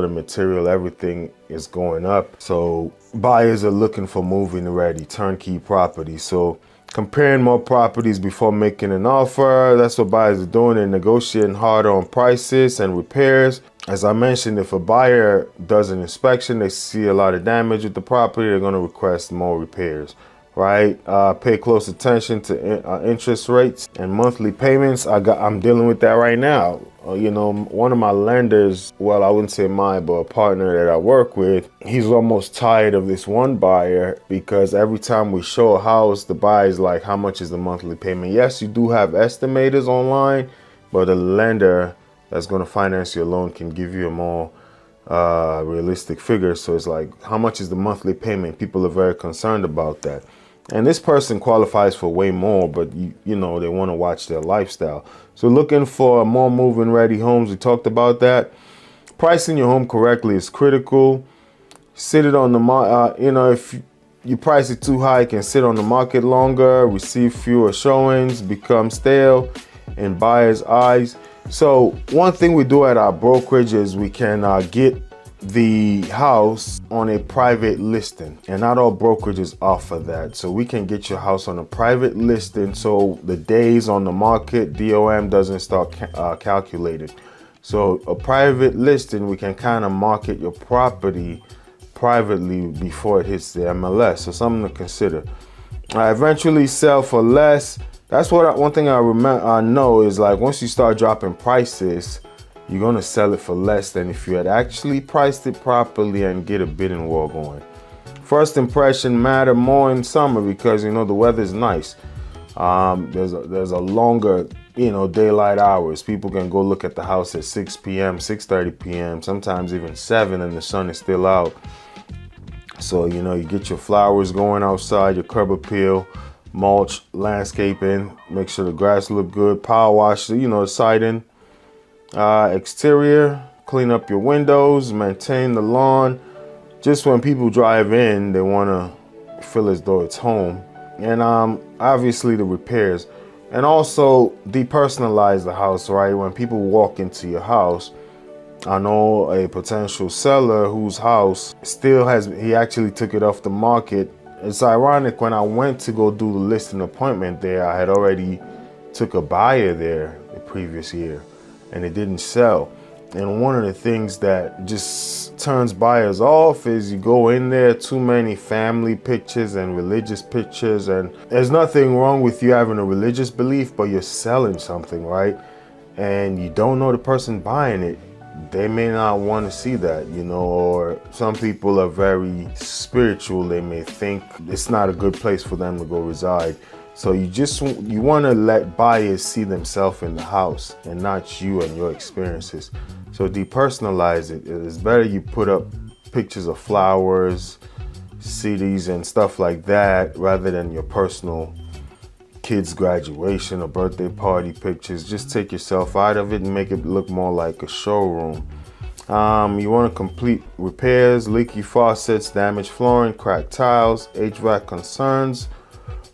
the material, everything is going up. So buyers are looking for move-in ready, turnkey property. So comparing more properties before making an offer, that's what buyers are doing. They're negotiating harder on prices and repairs. As I mentioned, if a buyer does an inspection, they see a lot of damage with the property, they're going to request more repairs, right? Pay close attention to interest rates and monthly payments. I'm dealing with that right now. You know, one of my lenders, well, I wouldn't say mine, but a partner that I work with, he's almost tired of this one buyer because every time we show a house, the buyer's like, how much is the monthly payment? Yes, you do have estimators online, but a lender that's going to finance your loan can give you a more realistic figure. So it's like, how much is the monthly payment? People are very concerned about that. And this person qualifies for way more, but you know, they want to watch their lifestyle. So looking for more move-in ready homes, we talked about that. Pricing your home correctly is critical. Sit it on the market. You know, if you price it too high, it can sit on the market longer, receive fewer showings, become stale in buyers' eyes. So one thing we do at our brokerage is we can get the house on a private listing, and not all brokerages offer that. So we can get your house on a private listing, so the days on the market, DOM, doesn't start calculated. So a private listing, we can kind of market your property privately before it hits the MLS. So something to consider. Eventually sell for less. That's what one thing I know is, like, once you start dropping prices, you're gonna sell it for less than if you had actually priced it properly and get a bidding war going. First impression matter more in summer because, you know, the weather's nice. There's a longer, you know, daylight hours. People can go look at the house at 6 p.m., 6:30 p.m., sometimes even 7, and the sun is still out. So, you know, you get your flowers going outside, your curb appeal, mulch, landscaping, make sure the grass look good, power wash, you know, siding. Exterior, clean up your windows, maintain the lawn. Just when people drive in, they want to feel as though it's home. And obviously the repairs, and also depersonalize the house, right? When people walk into your house, I know a potential seller whose house he actually took it off the market. It's ironic, when I went to go do the listing appointment there, I had already took a buyer there the previous year, and it didn't sell. And one of the things that just turns buyers off is you go in there, too many family pictures and religious pictures, and there's nothing wrong with you having a religious belief, but you're selling something, right? And you don't know the person buying it. They may not want to see that, you know, or some people are very spiritual. They may think it's not a good place for them to go reside. So you want to let buyers see themselves in the house and not you and your experiences. So depersonalize it. It's better you put up pictures of flowers, CDs and stuff like that, rather than your personal kids' graduation or birthday party pictures. Just take yourself out of it and make it look more like a showroom. You want to complete repairs, leaky faucets, damaged flooring, cracked tiles, HVAC concerns,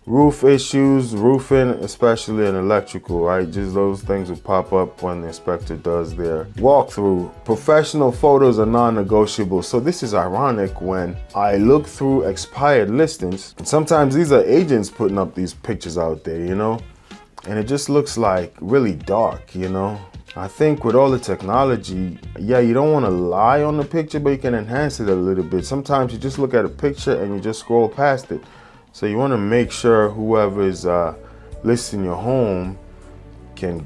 roof issues, roofing, especially in electrical, right? Just those things will pop up when the inspector does their walkthrough. Professional photos are non-negotiable. So this is ironic when I look through expired listings, and sometimes these are agents putting up these pictures out there, you know, and it just looks like really dark, you know. I think with all the technology, yeah, you don't want to lie on the picture, but you can enhance it a little bit. Sometimes you just look at a picture and you just scroll past it. So you want to make sure whoever is listing your home can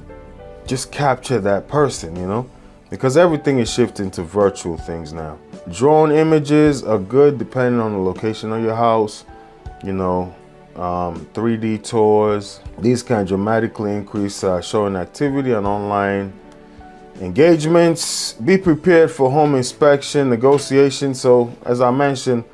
just capture that person, you know, because everything is shifting to virtual things now. Drone images are good depending on the location of your house, you know. 3D tours, these can dramatically increase showing activity and online engagements. Be prepared for home inspection, negotiation. So as I mentioned,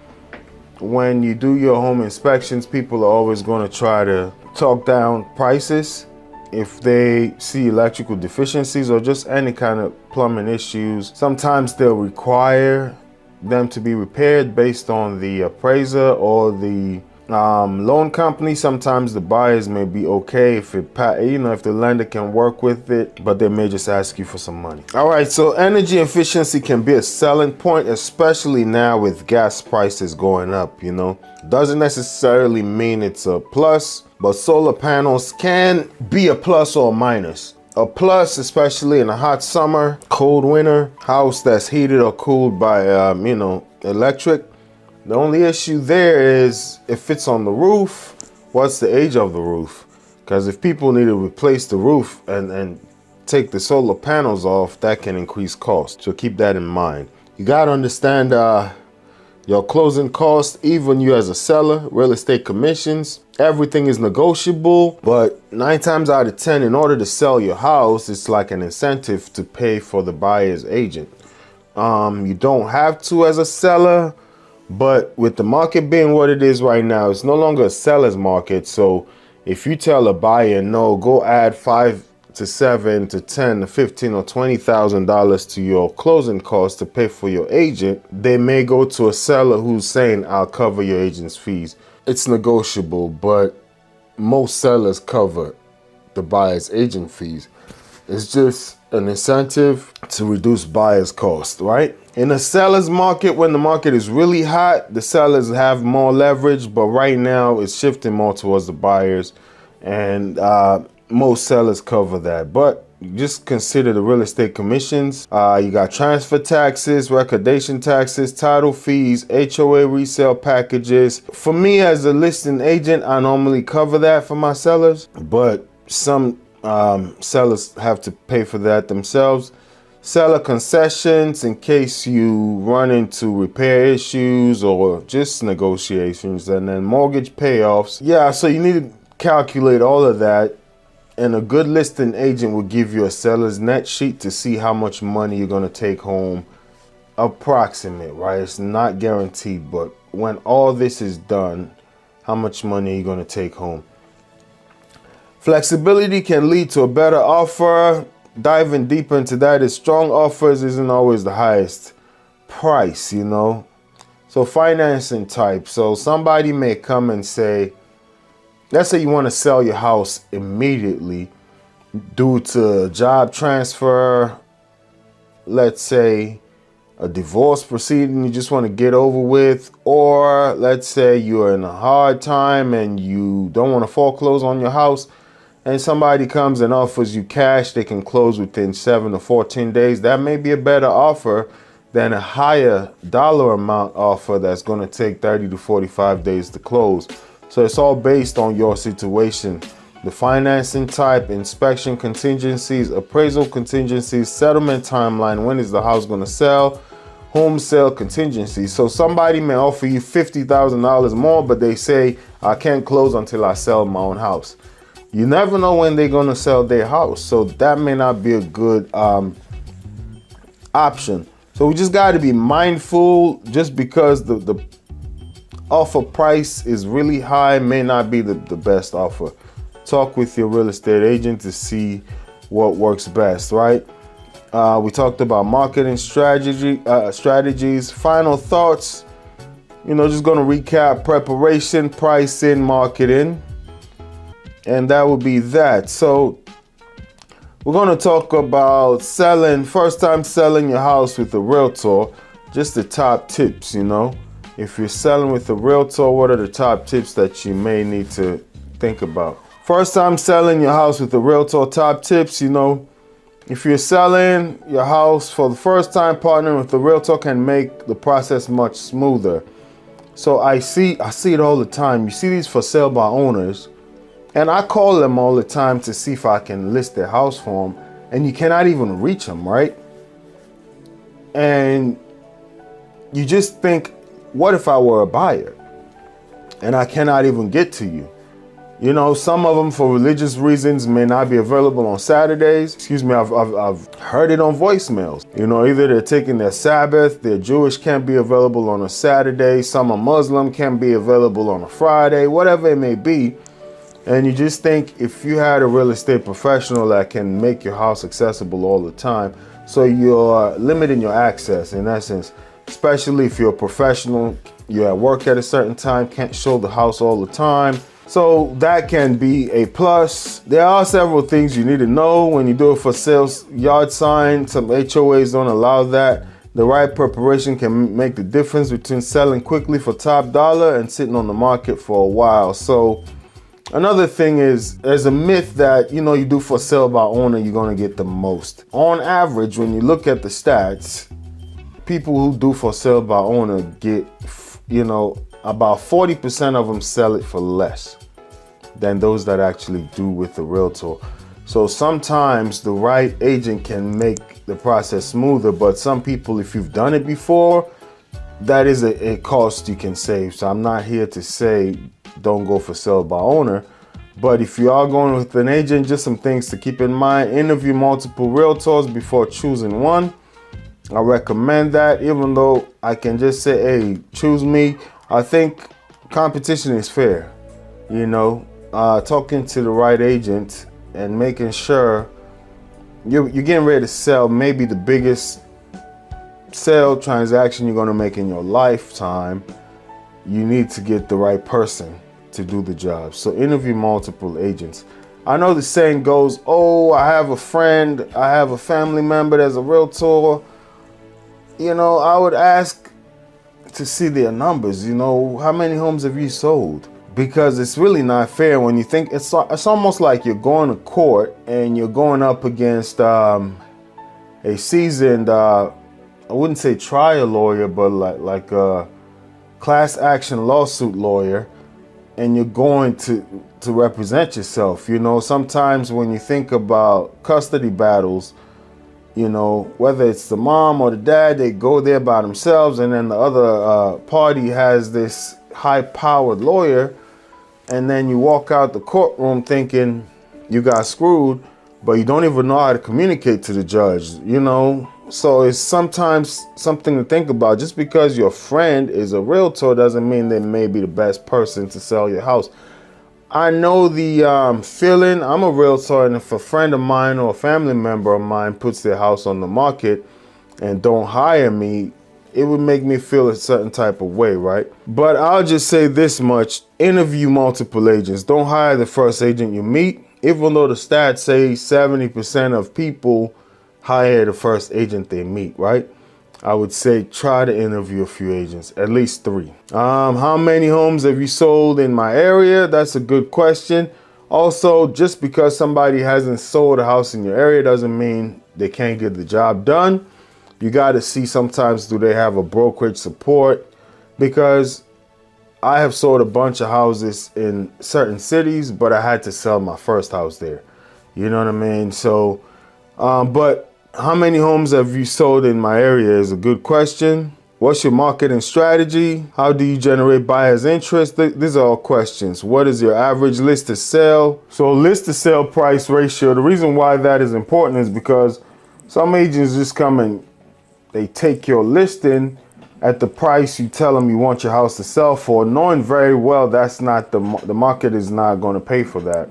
when you do your home inspections, people are always going to try to talk down prices if they see electrical deficiencies or just any kind of plumbing issues. Sometimes they'll require them to be repaired based on the appraiser or the Loan company, sometimes the buyers may be okay if if the lender can work with it, but they may just ask you for some money. All right, so energy efficiency can be a selling point, especially now with gas prices going up. Doesn't necessarily mean it's a plus, but solar panels can be a plus or a minus. A plus, especially in a hot summer, cold winter, house that's heated or cooled by electric. The only issue there is if it's on the roof, what's the age of the roof? Because if people need to replace the roof and take the solar panels off, that can increase cost. So keep that in mind. You got to understand your closing costs, even you as a seller, real estate commissions, everything is negotiable. But 9 times out of 10, in order to sell your house, it's like an incentive to pay for the buyer's agent. You don't have to as a seller. But with the market being what it is right now, it's no longer a seller's market. So if you tell a buyer, no, go add $5 to $7 to $10 to $15 or $20,000 to your closing costs to pay for your agent, they may go to a seller who's saying, I'll cover your agent's fees. It's negotiable, but most sellers cover the buyer's agent fees. It's just an incentive to reduce buyer's cost, right? In a seller's market, when the market is really hot, the sellers have more leverage, but right now it's shifting more towards the buyers, and most sellers cover that. But just consider the real estate commissions. You got transfer taxes, recordation taxes, title fees, HOA resale packages. For me as a listing agent, I normally cover that for my sellers, but some sellers have to pay for that themselves. Seller concessions in case you run into repair issues or just negotiations, and then mortgage payoffs. Yeah, so you need to calculate all of that, and a good listing agent will give you a seller's net sheet to see how much money you're going to take home. Approximate, right? It's not guaranteed, but when all this is done, how much money are you going to take home? Flexibility can lead to a better offer. Diving deeper into that is strong offers isn't always the highest price, So financing type. So somebody may come and say, let's say you want to sell your house immediately due to job transfer, let's say a divorce proceeding you just want to get over with, or let's say you're in a hard time and you don't want to foreclose on your house, and somebody comes and offers you cash, they can close within 7 to 14 days. That may be a better offer than a higher dollar amount offer that's going to take 30 to 45 days to close. So it's all based on your situation. The financing type, inspection contingencies, appraisal contingencies, settlement timeline, when is the house going to sell, home sale contingencies. So somebody may offer you $50,000 more, but they say, I can't close until I sell my own house. You never know when they're going to sell their house. So that may not be a good option. So we just got to be mindful. Just because the offer price is really high may not be the best offer. Talk with your real estate agent to see what works best, right? We talked about marketing strategies. Final thoughts, just going to recap: preparation, pricing, marketing. And that would be that. So we're going to talk about first time selling your house with a realtor. Just the top tips, If you're selling with a realtor, what are the top tips that you may need to think about? First time selling your house with a realtor, top tips, if you're selling your house for the first time, partnering with a realtor can make the process much smoother. So I see it all the time. You see these for sale by owners, and I call them all the time to see if I can list their house for them, and you cannot even reach them, right? And you just think, what if I were a buyer and I cannot even get to you? Some of them for religious reasons may not be available on Saturdays. I've heard it on voicemails. Either they're taking their Sabbath, they're Jewish, can't be available on a Saturday. Some are Muslim, can't be available on a Friday, whatever it may be. And you just think if you had a real estate professional that can make your house accessible all the time, so you're limiting your access in essence, especially if you're a professional, you're at work at a certain time, can't show the house all the time. So that can be a plus. There are several things you need to know when you do a for sale yard sign. Some HOAs don't allow that. The right preparation can make the difference between selling quickly for top dollar and sitting on the market for a while. So another thing is, there's a myth that, you do for sale by owner, you're gonna get the most. On average, when you look at the stats, people who do for sale by owner get, about 40% of them sell it for less than those that actually do with the realtor. So sometimes the right agent can make the process smoother, but some people, if you've done it before, that is a cost you can save. So I'm not here to say don't go for sale by owner, but if you are going with an agent, just some things to keep in mind. Interview multiple realtors before choosing one. I recommend that, even though I can just say, hey, choose me. I think competition is fair, talking to the right agent and making sure you're getting ready to sell maybe the biggest sale transaction you're going to make in your lifetime. You need to get the right person to do the job. So interview multiple agents. I know the saying goes, oh, I have a friend, I have a family member that's a realtor. I would ask to see their numbers. How many homes have you sold? Because it's really not fair when you think it's almost like you're going to court and you're going up against a seasoned, I wouldn't say trial lawyer, but like a class action lawsuit lawyer, and you're going to represent yourself. Sometimes when you think about custody battles, whether it's the mom or the dad, they go there by themselves, and then the other party has this high-powered lawyer, and then you walk out the courtroom thinking you got screwed, but you don't even know how to communicate to the judge, So it's sometimes something to think about. Just because your friend is a realtor doesn't mean they may be the best person to sell your house. I know the feeling. I'm a realtor, and if a friend of mine or a family member of mine puts their house on the market and don't hire me, it would make me feel a certain type of way, right? But I'll just say this much: interview multiple agents. Don't hire the first agent you meet, even though the stats say 70% of people hire the first agent they meet, right? I would say try to interview a few agents, at least 3. How many homes have you sold in my area? That's a good question. Also, just because somebody hasn't sold a house in your area doesn't mean they can't get the job done. You got to see sometimes, do they have a brokerage support? Because I have sold a bunch of houses in certain cities, but I had to sell my first house there. You know what I mean? So, but how many homes have you sold in my area is a good question. What's your marketing strategy? How do you generate buyers' interest? These are all questions. What is your average list to sell? So list to sell price ratio. The reason why that is important is because some agents just come and they take your listing at the price you tell them you want your house to sell for, knowing very well that's not the market is not going to pay for that.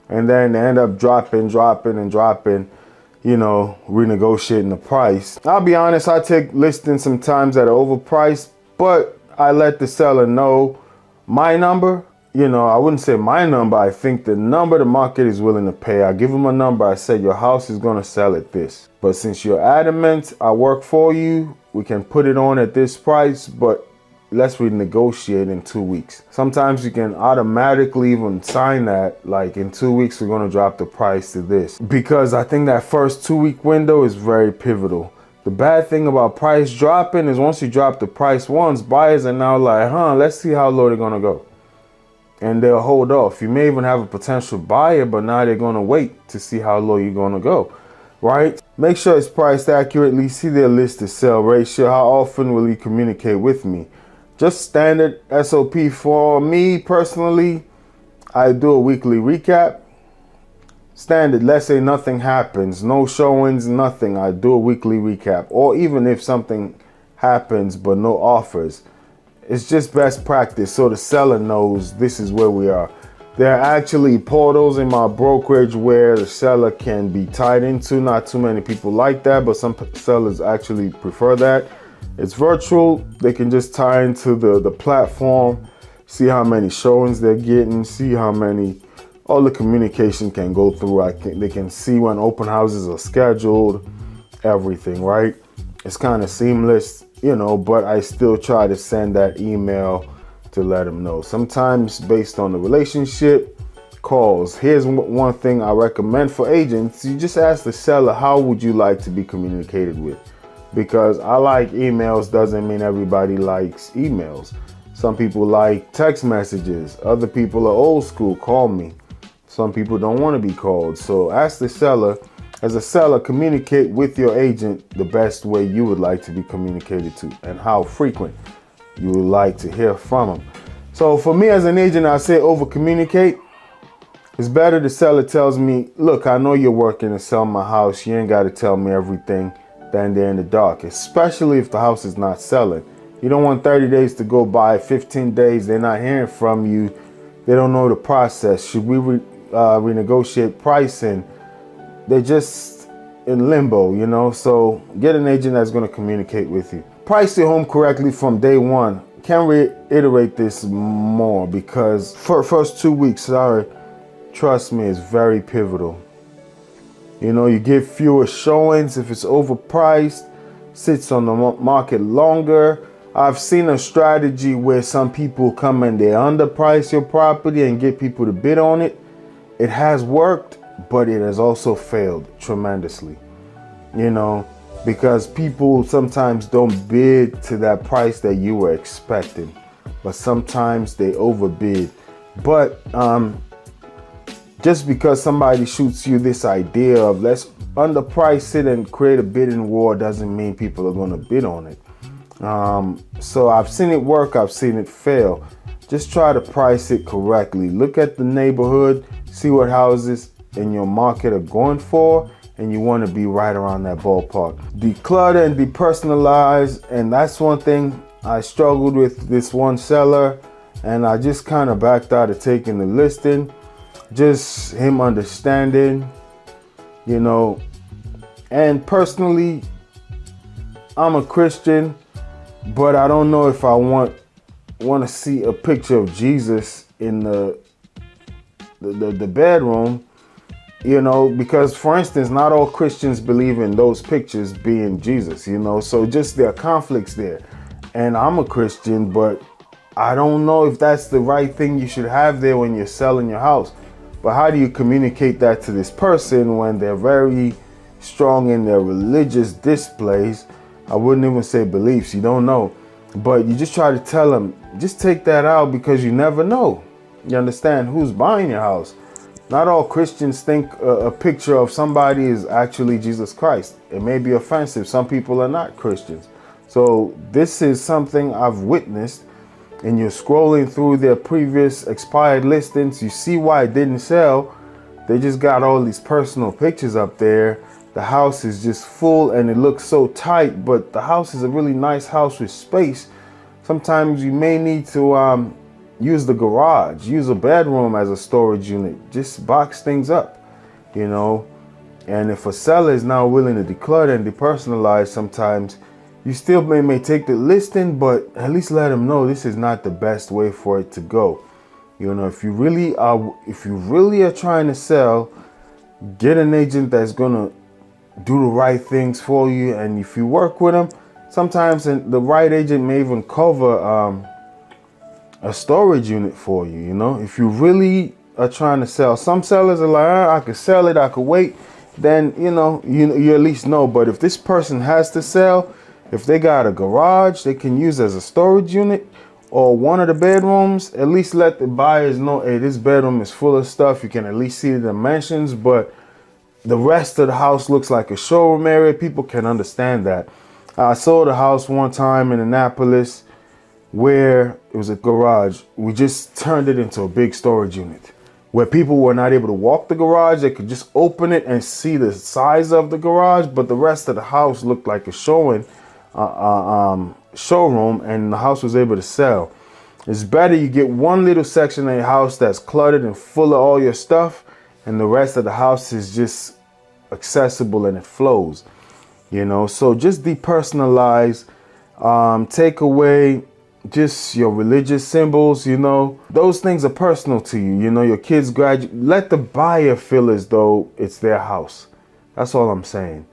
And then they end up dropping, renegotiating the price. I'll be honest, I take listings sometimes that are overpriced, but I let the seller know my number. I wouldn't say my number. I think the number the market is willing to pay. I give them a number. I say your house is going to sell at this. But since you're adamant, I work for you. We can put it on at this price, but let's renegotiate in 2 weeks. Sometimes you can automatically even sign that, like in 2 weeks, we're going to drop the price to this. Because I think that first 2-week window is very pivotal. The bad thing about price dropping is once you drop the price once, buyers are now like, let's see how low they're going to go. And they'll hold off. You may even have a potential buyer, but now they're going to wait to see how low you're going to go, right? Make sure it's priced accurately. See their list to sell ratio. How often will you communicate with me? Just standard SOP for me personally. I do a weekly recap. Standard, let's say nothing happens, no showings, nothing. I do a weekly recap. Or even if something happens but no offers, it's just best practice so the seller knows this is where we are. There are actually portals in my brokerage where the seller can be tied into. Not too many people like that, but some sellers actually prefer that. It's virtual. They can just tie into the platform, see how many showings they're getting, see how many, all the communication can go through. They can see when open houses are scheduled, everything, right? It's kind of seamless, you know, but I still try to send that email to let them know. Sometimes based on the relationship, calls. Here's one thing I recommend for agents. You just ask the seller, how would you like to be communicated with? Because I like emails doesn't mean everybody likes emails. Some people like text messages. Other people are old school, call me. Some people don't want to be called. So ask the seller. As a seller, communicate with your agent the best way you would like to be communicated to and how frequent you would like to hear from them. So for me as an agent, I say over communicate. It's better the seller tells me, look, I know you're working to sell my house. You ain't got to tell me everything, than they're in the dark, especially if the house is not selling. You don't want 30 days to go by, 15 days, they're not hearing from you. They don't know the process. Should we renegotiate pricing? They're just in limbo, you know? So get an agent that's going to communicate with you. Price your home correctly from day one. Can't reiterate this more because for first 2 weeks, trust me, it's very pivotal. You know, you get fewer showings if it's overpriced, sits on the market longer. I've seen a strategy where some people come and they underprice your property and get people to bid on it. It has worked, but it has also failed tremendously, you know, because people sometimes don't bid to that price that you were expecting, but sometimes they overbid. But just because somebody shoots you this idea of let's underprice it and create a bidding war doesn't mean people are going to bid on it. So I've seen it work, I've seen it fail. Just try to price it correctly. Look at the neighborhood, see what houses in your market are going for, and you want to be right around that ballpark. Declutter and depersonalize, and that's one thing I struggled with this one seller, and I just kind of backed out of taking the listing. Just him understanding, you know, and personally, I'm a Christian, but I don't know if I want to see a picture of Jesus in the bedroom, you know, because for instance, not all Christians believe in those pictures being Jesus, you know, so just there are conflicts there. And I'm a Christian, but I don't know if that's the right thing you should have there when you're selling your house. But how do you communicate that to this person when they're very strong in their religious displays? I wouldn't even say beliefs, you don't know. But you just try to tell them, just take that out because you never know. You understand who's buying your house. Not all Christians think a picture of somebody is actually Jesus Christ. It may be offensive. Some people are not Christians. So this is something I've witnessed. And you're scrolling through their previous expired listings, you see why it didn't sell. They just got all these personal pictures up there. The house is just full and it looks so tight, but the house is a really nice house with space. Sometimes you may need to use the garage, use a bedroom as a storage unit, just box things up, you know. And if a seller is now willing to declutter and depersonalize, sometimes you still may take the listing, but at least let them know this is not the best way for it to go. You know, if you really are trying to sell, get an agent that's gonna do the right things for you. And if you work with them, sometimes the right agent may even cover a storage unit for you. You know, if you really are trying to sell, some sellers are like, I could sell it, I could wait. Then you know, you at least know. But if this person has to sell, if they got a garage they can use as a storage unit or one of the bedrooms, at least let the buyers know, hey, this bedroom is full of stuff. You can at least see the dimensions, but the rest of the house looks like a showroom area. People can understand that. I sold a house one time in Annapolis where it was a garage. We just turned it into a big storage unit where people were not able to walk the garage. They could just open it and see the size of the garage, but the rest of the house looked like a showroom, and the house was able to sell. It's better you get one little section of your house that's cluttered and full of all your stuff, and the rest of the house is just accessible and it flows, you know. So just depersonalize. Take away just your religious symbols, those things are personal to you. Your kids graduate. Let the buyer feel as though it's their house. That's all I'm saying.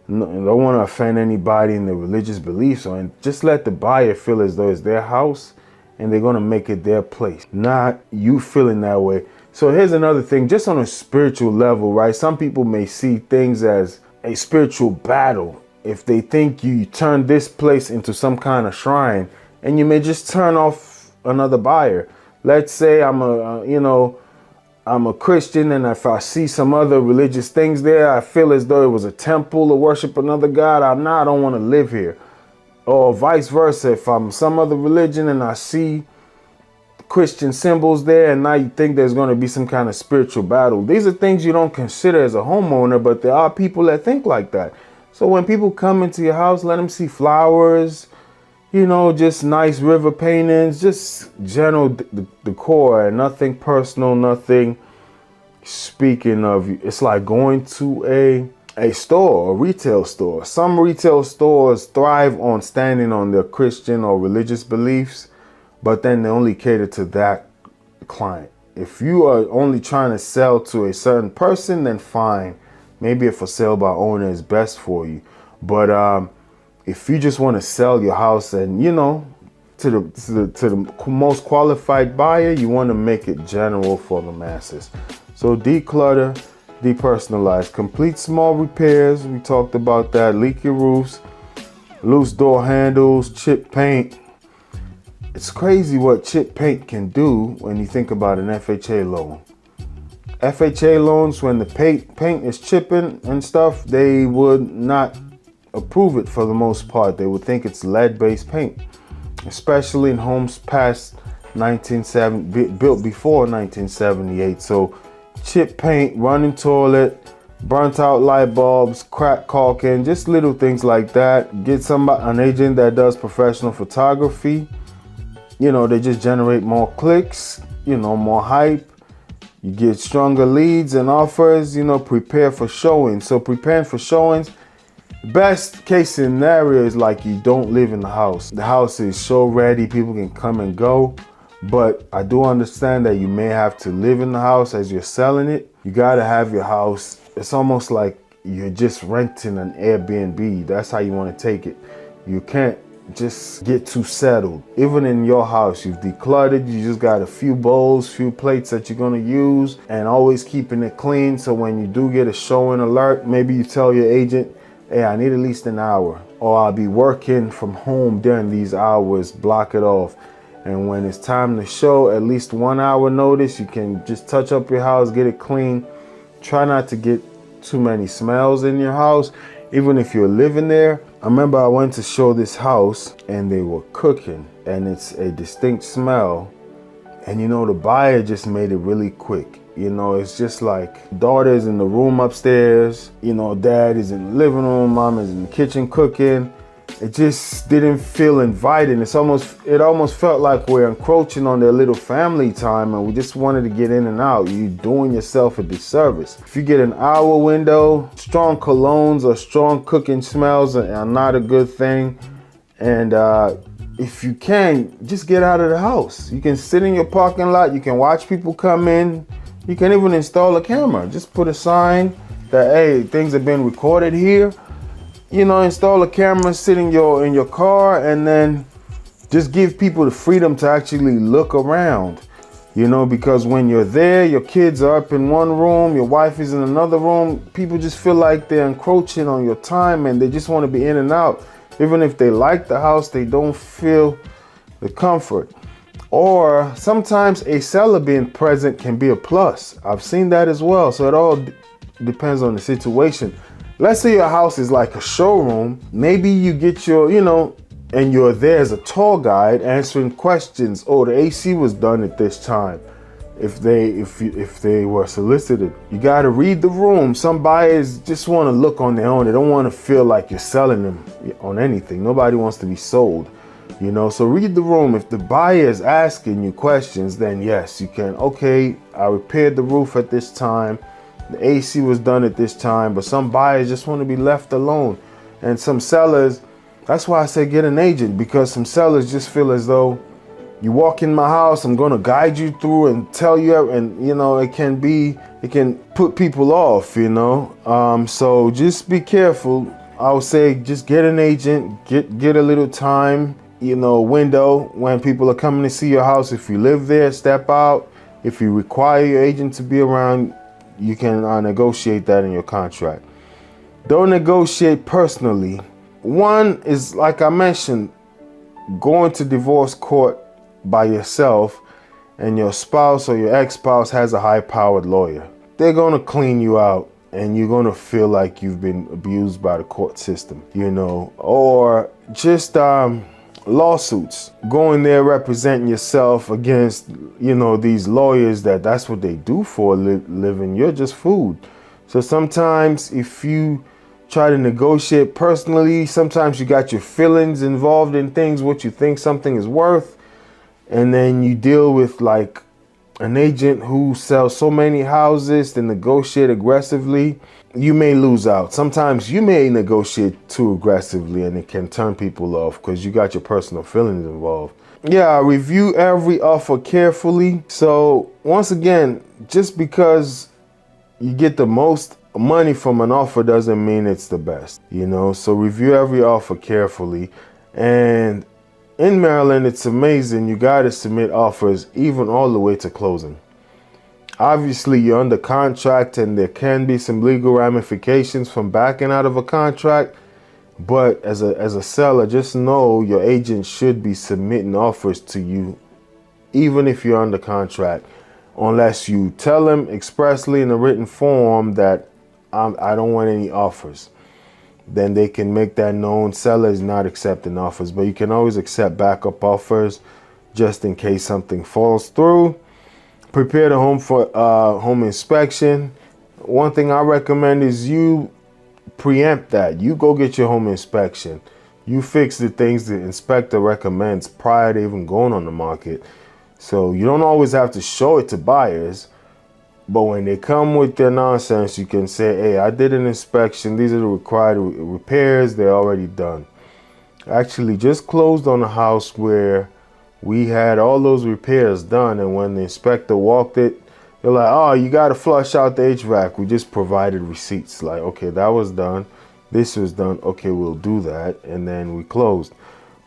No, I don't want to offend anybody in their religious beliefs, just let the buyer feel as though it's their house and they're going to make it their place, not you feeling that way. So here's another thing, just on a spiritual level, right? Some people may see things as a spiritual battle if they think you turn this place into some kind of shrine, and you may just turn off another buyer. Let's say I'm a Christian, and if I see some other religious things there, I feel as though it was a temple to worship another God. I don't want to live here. Or vice versa, if I'm some other religion and I see Christian symbols there, and now you think there's going to be some kind of spiritual battle. These are things you don't consider as a homeowner, but there are people that think like that. So when people come into your house, let them see flowers, just nice river paintings, just general decor, and nothing personal, nothing speaking of you. It's like going to a store, a retail store. Some retail stores thrive on standing on their Christian or religious beliefs, but then they only cater to that client. If you are only trying to sell to a certain person, then fine. Maybe a for sale by owner is best for you. But if you just want to sell your house and, to the most qualified buyer, you want to make it general for the masses. So declutter, depersonalize, complete small repairs. We talked about that. Leaky roofs, loose door handles, chip paint. It's crazy what chip paint can do when you think about an FHA loan. FHA loans, when the paint is chipping and stuff, they would not approve it for the most part. They would think it's lead-based paint, especially in homes past 1970, built before 1978. So chip paint, running toilet, burnt out light bulbs, cracked caulking, just little things like that. Get an agent that does professional photography. They just generate more clicks, more hype. You get stronger leads and offers, prepare for showings. So preparing for showings, best case scenario is like you don't live in the house. The house is show ready, people can come and go. But I do understand that you may have to live in the house as you're selling it. You gotta have your house. It's almost like you're just renting an Airbnb. That's how you wanna take it. You can't just get too settled. Even in your house, you've decluttered, you just got a few bowls, few plates that you're gonna use, and always keeping it clean. So when you do get a showing alert, maybe you tell your agent, hey, I need at least an hour, or I'll be working from home during these hours, block it off. And when it's time to show, at least 1 hour notice, you can just touch up your house, get it clean. Try not to get too many smells in your house, even if you're living there. I remember I went to show this house and they were cooking, and it's a distinct smell. And the buyer just made it really quick. It's just like daughter's in the room upstairs, dad is in the living room, mom is in the kitchen cooking. It just didn't feel inviting. It almost felt like we're encroaching on their little family time, and we just wanted to get in and out. You're doing yourself a disservice. If you get an hour window, strong colognes or strong cooking smells are not a good thing. And if you can, just get out of the house. You can sit in your parking lot. You can watch people come in. You can even install a camera. Just put a sign that, hey, things have been recorded here. Install a camera, sit in your car, and then just give people the freedom to actually look around. Because when you're there, your kids are up in one room, your wife is in another room. People just feel like they're encroaching on your time, and they just want to be in and out. Even if they like the house, they don't feel the comfort. Or sometimes a seller being present can be a plus. I've seen that as well. So it all depends on the situation. Let's say your house is like a showroom. Maybe you get and you're there as a tour guide answering questions. Oh, the AC was done at this time. If they were solicited, you got to read the room. Some buyers just want to look on their own. They don't want to feel like you're selling them on anything. Nobody wants to be sold, so read the room. If the buyer is asking you questions, then yes, you can. Okay, I repaired the roof at this time. The AC was done at this time. But some buyers just want to be left alone. And some sellers, That's why I say get an agent, because some sellers just feel as though you walk in my house, I'm going to guide you through and tell you, and it can put people off, so just be careful. I would say just get an agent, get a little time, window when people are coming to see your house. If you live there, step out. If you require your agent to be around, you can negotiate that in your contract. Don't negotiate personally. One is, like I mentioned, going to divorce court by yourself, and your spouse or your ex-spouse has a high-powered lawyer. They're going to clean you out, and you're going to feel like you've been abused by the court system, or just lawsuits, going there representing yourself against, these lawyers that's what they do for a living. You're just food. So sometimes if you try to negotiate personally, sometimes you got your feelings involved in things, what you think something is worth, and then you deal with like an agent who sells so many houses to negotiate aggressively. You may lose out. Sometimes you may negotiate too aggressively, and it can turn people off because you got your personal feelings involved. Yeah, review every offer carefully. So once again, just because you get the most money from an offer doesn't mean it's the best, so review every offer carefully. And in Maryland, it's amazing, you got to submit offers even all the way to closing. Obviously, you're under contract and there can be some legal ramifications from backing out of a contract, but as a seller, just know your agent should be submitting offers to you even if you're under contract, unless you tell them expressly in a written form that I don't want any offers. Then they can make that known. Seller is not accepting offers, but you can always accept backup offers just in case something falls through. Prepare the home for home inspection. One thing I recommend is you preempt that. You go get your home inspection. You fix the things the inspector recommends prior to even going on the market. So you don't always have to show it to buyers, but when they come with their nonsense, you can say, hey, I did an inspection. These are the required repairs. They're already done. Actually, just closed on a house where we had all those repairs done. And when the inspector walked it, they're like, oh, you got to flush out the HVAC. We just provided receipts. Like, okay, that was done. This was done. Okay, we'll do that. And then we closed.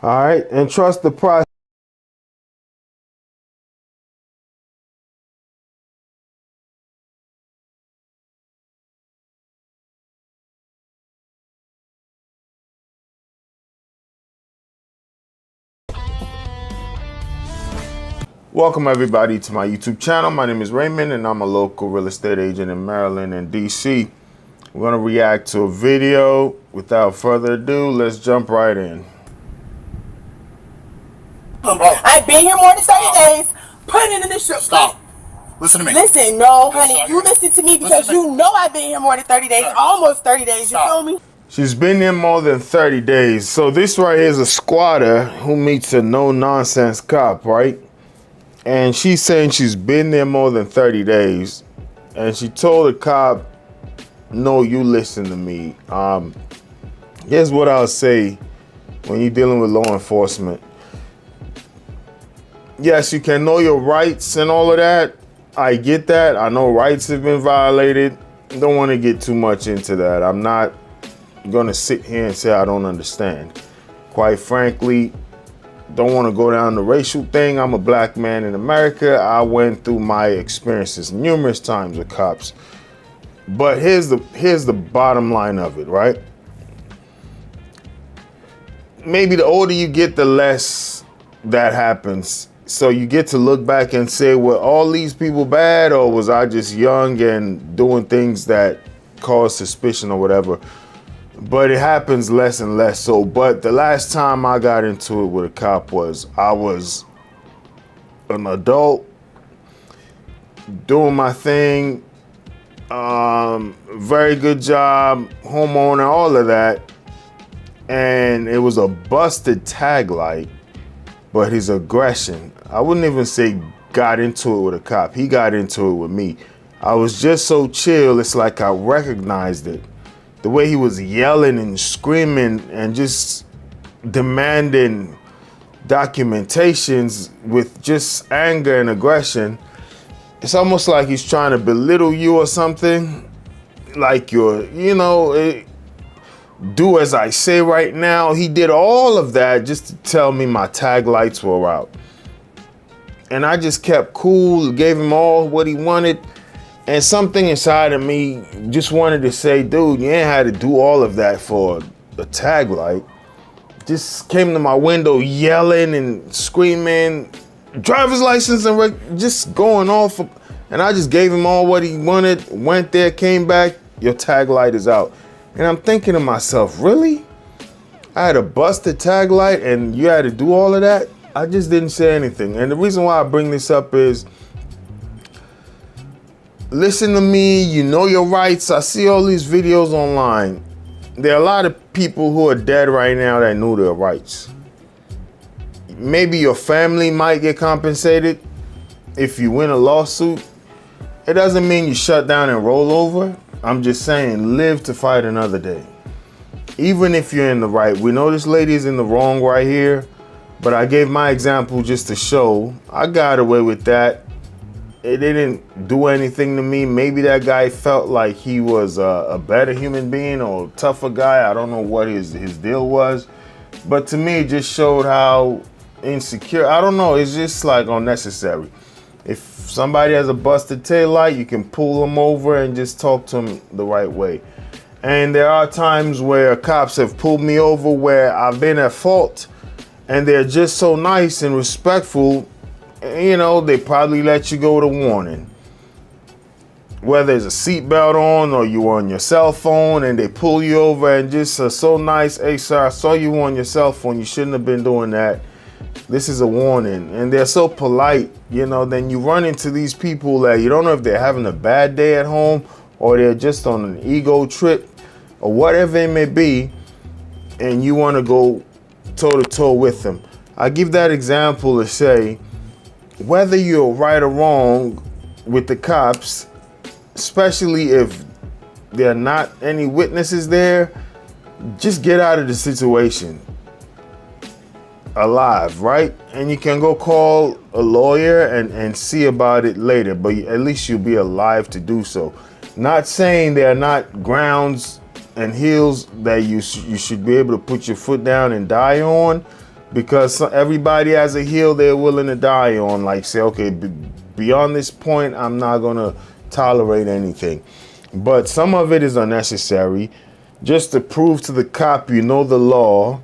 All right. And trust the process. Welcome everybody to my YouTube channel. My name is Raymond and I'm a local real estate agent in Maryland and DC. We're going to react to a video. Without further ado, let's jump right in. I've been here more than 30 days. Put it in the show. Stop. Listen to me. Listen, no, honey. You listen to me because you know I've been here more than 30 days. Almost 30 days. You feel me? She's been here more than 30 days. So this right here is a squatter who meets a no-nonsense cop, right? And she's saying she's been there more than 30 days. And she told the cop, no, you listen to me. Here's what I'll say when you're dealing with law enforcement. Yes, you can know your rights and all of that. I get that. I know rights have been violated. Don't want to get too much into that. I'm not going to sit here and say I don't understand. Quite frankly, don't want to go down the racial thing. I'm a black man in America. I went through my experiences numerous times with cops. But here's the bottom line of it, right? Maybe the older you get, the less that happens. So you get to look back and say, were all these people bad, or was I just young and doing things that cause suspicion or whatever? But it happens less and less so. But the last time I got into it with a cop I was an adult, doing my thing, very good job, homeowner, all of that. And it was a busted tag light, but his aggression, I wouldn't even say got into it with a cop. He got into it with me. I was just so chill, it's like I recognized it. The way he was yelling and screaming and just demanding documentations with just anger and aggression. It's almost like he's trying to belittle you or something. Like do as I say right now. He did all of that just to tell me my tag lights were out. And I just kept cool, gave him all what he wanted. And something inside of me just wanted to say, dude, you ain't had to do all of that for a tag light. Just came to my window yelling and screaming, driver's license, and just going off. And I just gave him all what he wanted, went there, came back, your tag light is out. And I'm thinking to myself, really? I had a busted tag light and you had to do all of that? I just didn't say anything. And the reason why I bring this up is, listen to me, you know your rights. I see all these videos online. There are a lot of people who are dead right now that knew their rights. Maybe your family might get compensated if you win a lawsuit. It doesn't mean you shut down and roll over. I'm just saying, live to fight another day. Even if you're in the right. We know this lady is in the wrong right here, but I gave my example just to show I got away with that. It didn't do anything to me. Maybe that guy felt like he was a better human being or a tougher guy. I don't know what his deal was. But to me, it just showed how insecure. I don't know. It's just like unnecessary. If somebody has a busted taillight, you can pull them over and just talk to them the right way. And there are times where cops have pulled me over where I've been at fault and they're just so nice and respectful. You know, they probably let you go with a warning. Whether it's a seatbelt on or you on your cell phone and they pull you over and just are so nice. Hey, sir, I saw you on your cell phone. You shouldn't have been doing that. This is a warning. And they're so polite, then you run into these people that you don't know if they're having a bad day at home or they're just on an ego trip or whatever it may be. And you want to go toe to toe with them. I give that example to say, whether you're right or wrong with the cops, especially if there are not any witnesses there, just get out of the situation alive, right? And you can go call a lawyer and see about it later, but at least you'll be alive to do so. Not saying there are not grounds and hills that you should be able to put your foot down and die on, because everybody has a hill they're willing to die on. Like say, okay, beyond this point, I'm not gonna tolerate anything. But some of it is unnecessary, just to prove to the cop you know the law.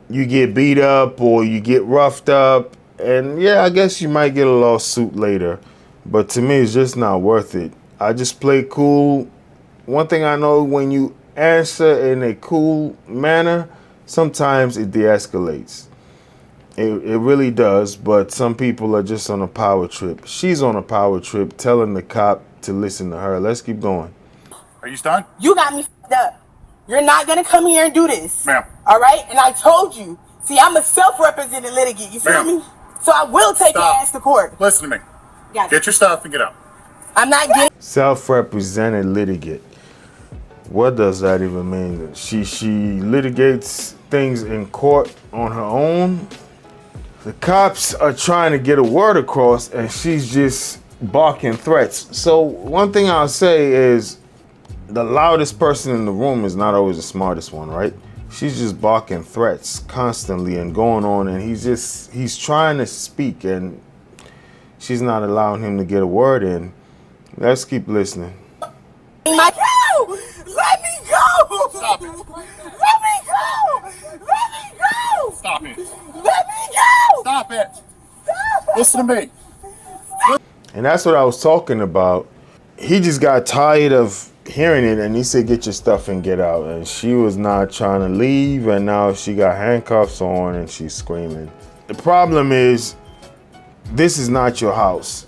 You get beat up or you get roughed up, and yeah, I guess you might get a lawsuit later. But to me, it's just not worth it. I just play cool. One thing I know, when you answer in a cool manner, sometimes it de-escalates. It really does, but some people are just on a power trip. She's on a power trip, telling the cop to listen to her. Let's keep going. Are you stunned? You got me f***ed up. You're not going to come here and do this. Ma'am. All right? And I told you. See, I'm a self-represented litigant. You feel me? So I will take your ass to court. Listen to me. Get your stuff and get out. I'm not getting... Self-represented litigant. What does that even mean? She litigates things in court on her own. The cops are trying to get a word across and she's just barking threats. So one thing I'll say is, the loudest person in the room is not always the smartest one, right? She's just barking threats constantly and going on, and he's trying to speak and she's not allowing him to get a word in. Let's keep listening. Let me go! Let me go! Stop it. Let me go! Let me go! Stop it. Let me go! Stop it. Listen to me. And that's what I was talking about. He just got tired of hearing it and he said, get your stuff and get out. And she was not trying to leave, and now she got handcuffs on and she's screaming. The problem is, this is not your house,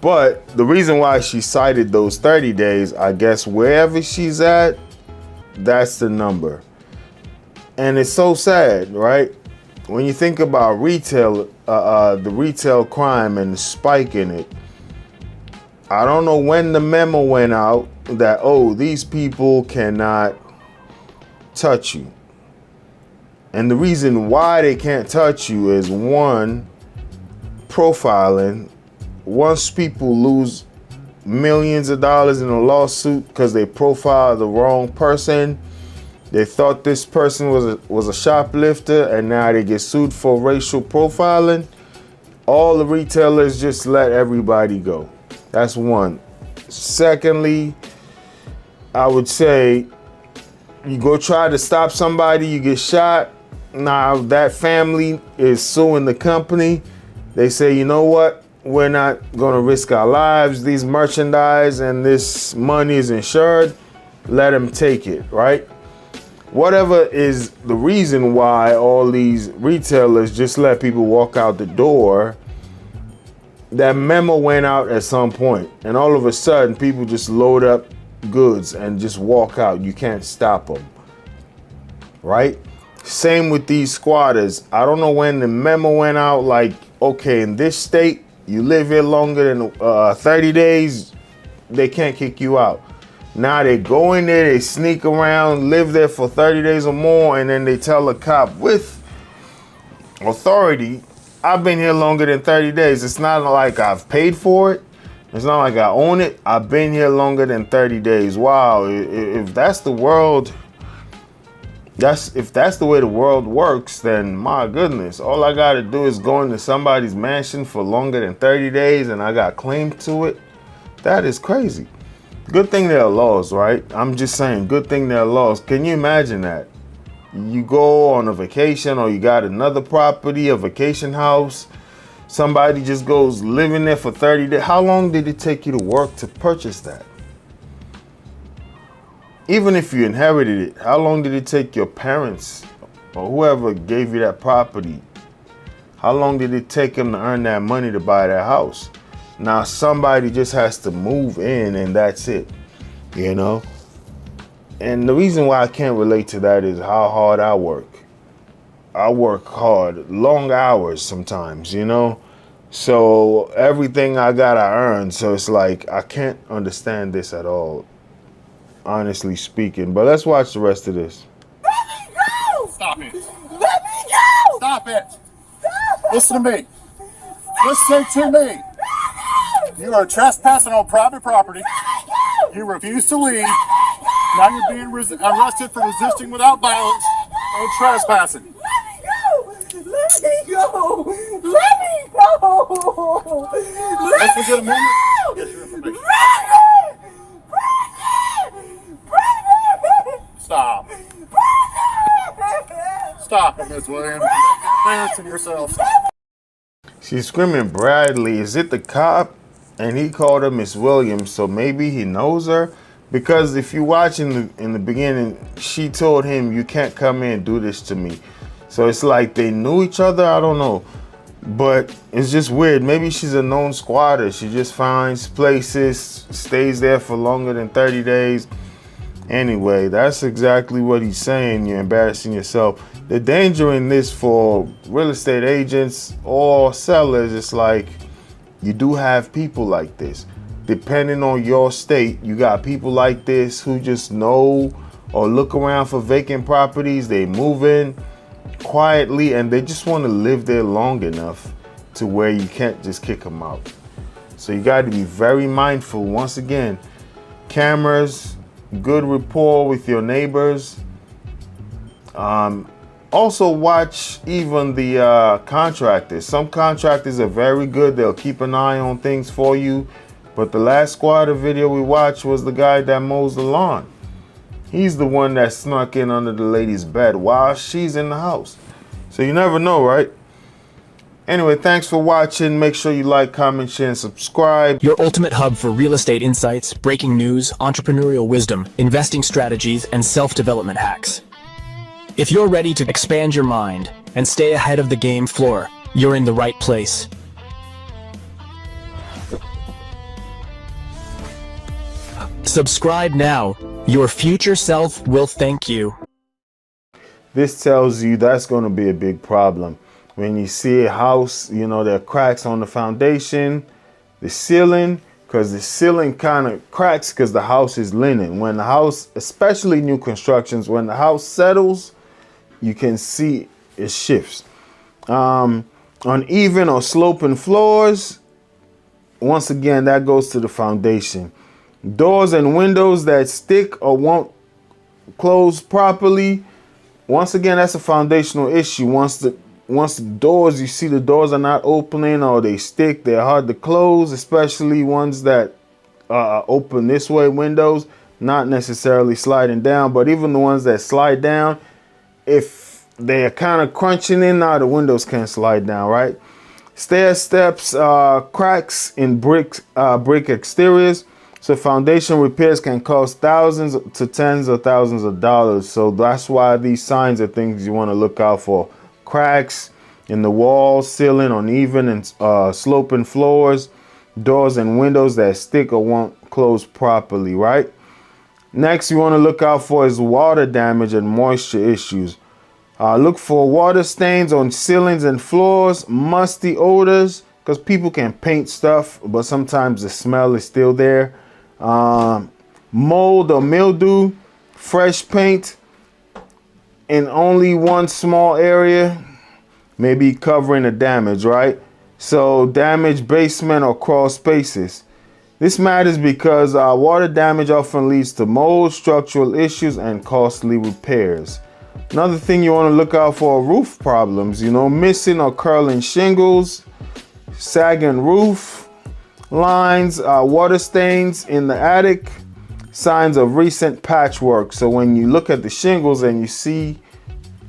But the reason why she cited those 30 days, I guess wherever she's at, that's the number. And it's so sad, right? When you think about retail, the retail crime and the spike in it, I don't know when the memo went out that, oh, these people cannot touch you. And the reason why they can't touch you is, one, profiling. Once people lose millions of dollars in a lawsuit because they profiled the wrong person, they thought this person was a shoplifter, and now they get sued for racial profiling. All the retailers just let everybody go. That's one. Secondly, I would say you go try to stop somebody, you get shot. Now that family is suing the company. They say, you know what? We're not going to risk our lives. These merchandise and this money is insured. Let them take it, right? Whatever is the reason why all these retailers just let people walk out the door, that memo went out at some point, and all of a sudden people just load up goods and just walk out. You can't stop them, right? Same with these squatters. I don't know when the memo went out, like, okay, in this state, you live here longer than 30 days, they can't kick you out. Now they go in there, they sneak around, live there for 30 days or more, and then they tell the cop with authority, I've been here longer than 30 days. It's not like I've paid for it. It's not like I own it. I've been here longer than 30 days. Wow, if that's the world, if that's the way the world works, then my goodness, all I gotta do is go into somebody's mansion for longer than 30 days and I got claim to it. That is crazy. Good thing there are laws, right? I'm just saying, good thing there are laws. Can you imagine that? You go on a vacation, or you got another property, a vacation house, somebody just goes living there for 30 days. How long did it take you to work to purchase that? Even if you inherited it, how long did it take your parents or whoever gave you that property? How long did it take them to earn that money to buy that house? Now somebody just has to move in and that's it, you know? And the reason why I can't relate to that is how hard I work. I work hard, long hours sometimes, you know? So everything I got, I earn. So it's like, I can't understand this at all, honestly speaking. But let's watch the rest of this. Let me go! Stop it. Let me go! Stop it. Listen to me. Listen to me. You are trespassing on private property. You refuse to leave. Now you're being arrested for resisting without violence and trespassing. Let me go! Let me go! Let's get a moment. Get your information. Stop. Stop it, Miss Williams. You're embarrassing yourself. She's screaming, Bradley, is it the cop? And he called her Miss Williams, so maybe he knows her. Because if you watch in the beginning, she told him, you can't come in and do this to me. So it's like they knew each other, I don't know. But it's just weird. Maybe she's a known squatter. She just finds places, stays there for longer than 30 days. Anyway, that's exactly what he's saying. You're embarrassing yourself. The danger in this for real estate agents or sellers is like, you do have people like this. Depending on your state, you got people like this who just know or look around for vacant properties. They move in quietly and they just want to live there long enough to where you can't just kick them out. So you got to be very mindful. Once again, cameras, good rapport with your neighbors. Also watch even the contractors. Some contractors are very good. They'll keep an eye on things for you. But the last squatter video we watched was the guy that mows the lawn. He's the one that snuck in under the lady's bed while she's in the house. So you never know, right? Anyway, thanks for watching. Make sure you like, comment, share, and subscribe. Your ultimate hub for real estate insights, breaking news, entrepreneurial wisdom, investing strategies, and self-development hacks. If you're ready to expand your mind and stay ahead of the game floor, you're in the right place. Subscribe now. Your future self will thank you. This tells you that's going to be a big problem. When you see a house, you know, there are cracks on the foundation, the ceiling, because the ceiling kind of cracks because the house is linen. When the house, especially new constructions, when the house settles, you can see it shifts. Uneven or sloping floors, once again, that goes to the foundation. Doors and windows that stick or won't close properly, once again, that's a foundational issue. Once the doors, you see the doors are not opening or they stick, they're hard to close, especially ones that open this way, windows, not necessarily sliding down, but even the ones that slide down, if they're kind of crunching in, now the windows can't slide down, right? Stair steps, cracks in brick exteriors. So foundation repairs can cost thousands to tens of thousands of dollars. So that's why these signs are things you want to look out for. Cracks in the walls, ceiling, uneven and sloping floors, doors and windows that stick or won't close properly, right? Next, you want to look out for is water damage and moisture issues. Look for water stains on ceilings and floors, musty odors, because people can paint stuff, but sometimes the smell is still there. Mold or mildew, fresh paint in only one small area, maybe covering the damage, right? So damaged basement or crawl spaces. This matters because water damage often leads to mold, structural issues, and costly repairs. Another thing you want to look out for are roof problems, missing or curling shingles, sagging roof lines, water stains in the attic, signs of recent patchwork. So when you look at the shingles and you see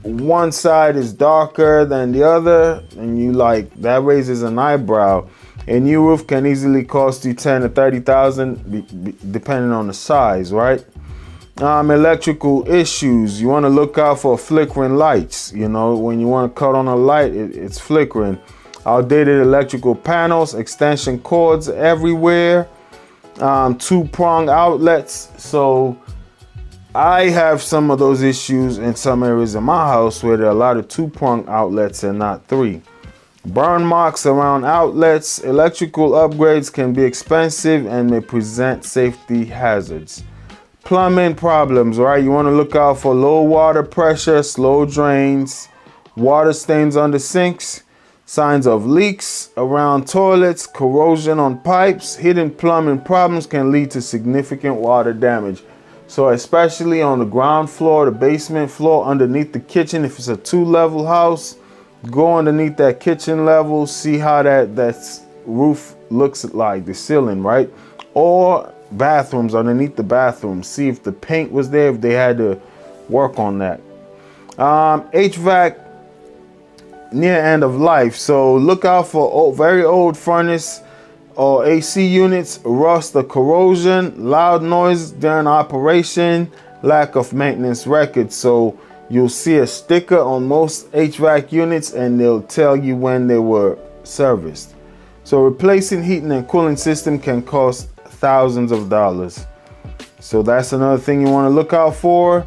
one side is darker than the other, and you that raises an eyebrow. A new roof can easily cost you 10 to 30,000 depending on the size, right? Electrical issues. You want to look out for flickering lights. When you want to cut on a light, it's flickering. Outdated electrical panels, extension cords everywhere, two-prong outlets. So I have some of those issues in some areas in my house where there are a lot of two-prong outlets and not three. Burn marks around outlets. Electrical upgrades can be expensive and may present safety hazards. Plumbing problems, right? You want to look out for low water pressure, slow drains, water stains on the sinks, signs of leaks around toilets, corrosion on pipes. Hidden plumbing problems can lead to significant water damage. So especially on the ground floor, the basement floor, underneath the kitchen, if it's a 2-level house, go underneath that kitchen level, see how that roof looks like, the ceiling, right? Or bathrooms, underneath the bathrooms, see if the paint was there, if they had to work on that. HVAC near end of life, so look out for very old furnace or AC units, rust or corrosion, loud noise during operation, lack of maintenance records. So you'll see a sticker on most HVAC units and they'll tell you when they were serviced. So replacing heating and cooling system can cost thousands of dollars. So that's another thing you want to look out for.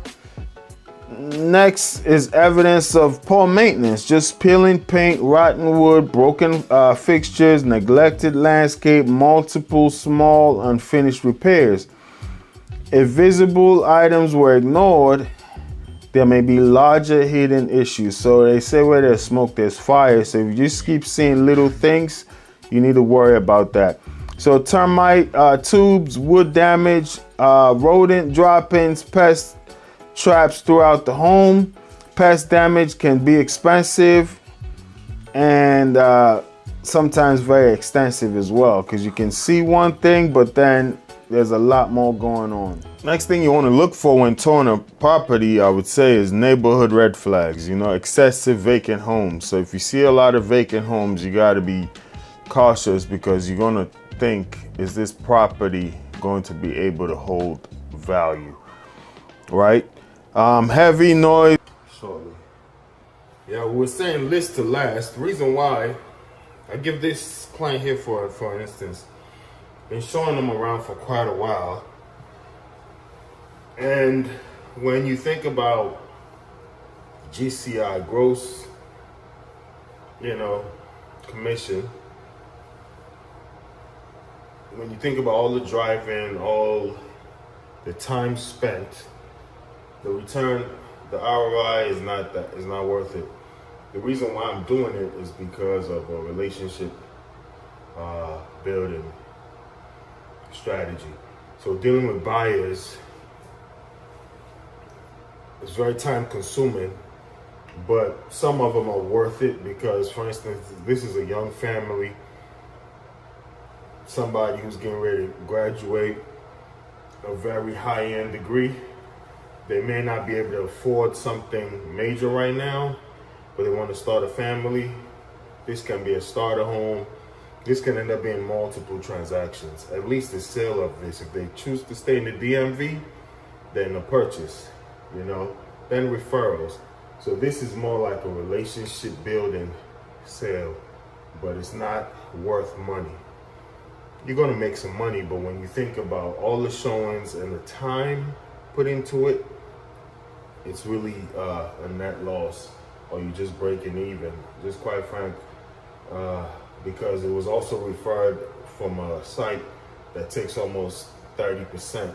Next is evidence of poor maintenance, just peeling paint, rotten wood, broken fixtures, neglected landscape, multiple small unfinished repairs. If visible items were ignored, there may be larger hidden issues. So they say where there's smoke, there's fire. So if you just keep seeing little things, you need to worry about that. So termite tubes, wood damage, rodent droppings, pest traps throughout the home. Pest damage can be expensive and sometimes very extensive as well, because you can see one thing, but then there's a lot more going on. Next thing you want to look for when touring a property, I would say, is neighborhood red flags, excessive vacant homes. So if you see a lot of vacant homes, you got to be cautious, because you're going to think, is this property going to be able to hold value, right? Heavy noise. Shortly. Yeah, we were saying list to last. The reason why I give this client here, for instance, been showing them around for quite a while. And when you think about GCI, gross, commission, when you think about all the drive-in, all the time spent, the return The ROI is not worth it. The reason why I'm doing it is because of a relationship building strategy. So dealing with buyers is very time consuming, but some of them are worth it because, for instance, this is a young family, somebody who's getting ready to graduate a very high-end degree. They may not be able to afford something major right now, but they want to start a family. This can be a starter home. This can end up being multiple transactions, at least the sale of this. If they choose to stay in the DMV, then a purchase, then referrals. So this is more like a relationship building sale, but it's not worth money. You're gonna make some money, but when you think about all the showings and the time put into it, it's really a net loss, or you just breaking even. Just quite frank, because it was also referred from a site that takes almost 30%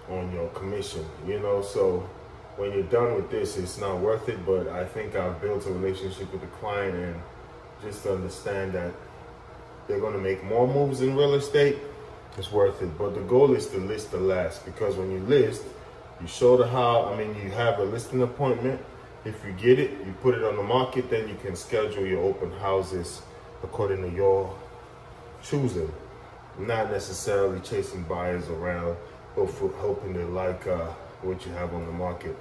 on your commission, so when you're done with this, it's not worth it. But I think I've built a relationship with the client, and just to understand that they're going to make more moves in real estate, it's worth it. But the goal is to list the last, because when you list, you show you have a listing appointment. If you get it, you put it on the market, then you can schedule your open houses according to your choosing, not necessarily chasing buyers around or hoping they like what you have on the market.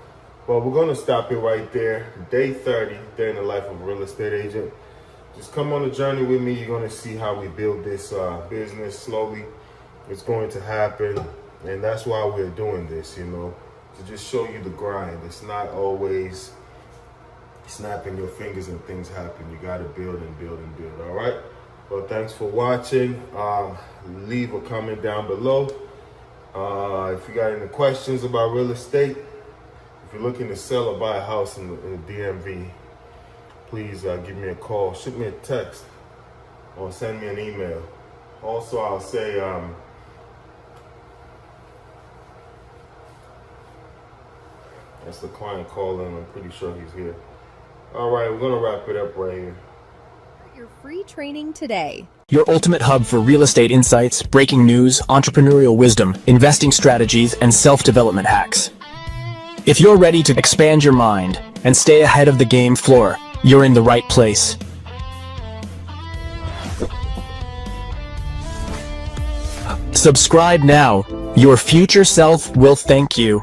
But we're going to stop it right there. Day 30, day in the life of a real estate agent. Just come on the journey with me. You're going to see how we build this business slowly. It's going to happen, and that's why we're doing this, to just show you the grind. It's not always snapping your fingers and things happen. You got to build and build and build. All right. Well, thanks for watching. Leave a comment down below. If you got any questions about real estate, if you're looking to sell or buy a house in the DMV, please give me a call, shoot me a text, or send me an email. Also, I'll say, that's the client calling. I'm pretty sure he's here. All right, we're going to wrap it up right here. Your free training today. Your ultimate hub for real estate insights, breaking news, entrepreneurial wisdom, investing strategies, and self-development hacks. If you're ready to expand your mind and stay ahead of the game floor, you're in the right place. Subscribe now. Your future self will thank you.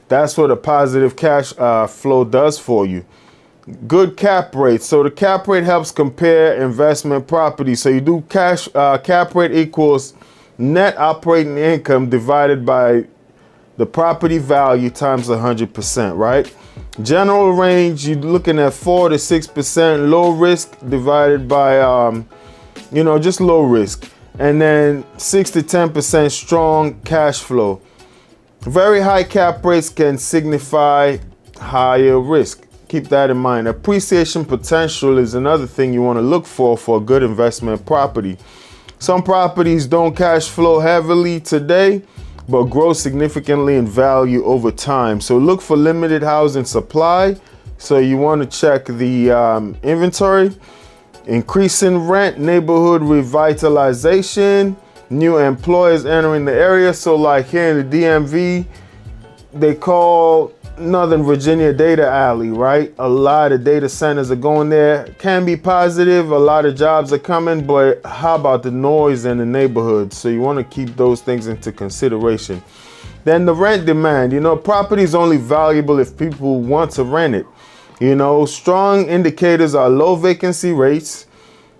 That's what a positive cash flow does for you. Good cap rate. So the cap rate helps compare investment properties. So you do cap rate equals net operating income divided by the property value times 100%, right? General range, you're looking at 4 to 6%. Low risk divided by, just low risk. And then 6 to 10% strong cash flow. Very high cap rates can signify higher risk. Keep that in mind. Appreciation potential is another thing you want to look for a good investment property. Some properties don't cash flow heavily today, but grow significantly in value over time. So look for limited housing supply. So you want to check the inventory, increasing rent, neighborhood revitalization, new employers entering the area. So like here in the DMV, they call Northern Virginia Data Alley, right? A lot of data centers are going there. Can be positive, a lot of jobs are coming, but how about the noise in the neighborhood? So you want to keep those things into consideration. Then the rent demand, property is only valuable if people want to rent it. Strong indicators are low vacancy rates,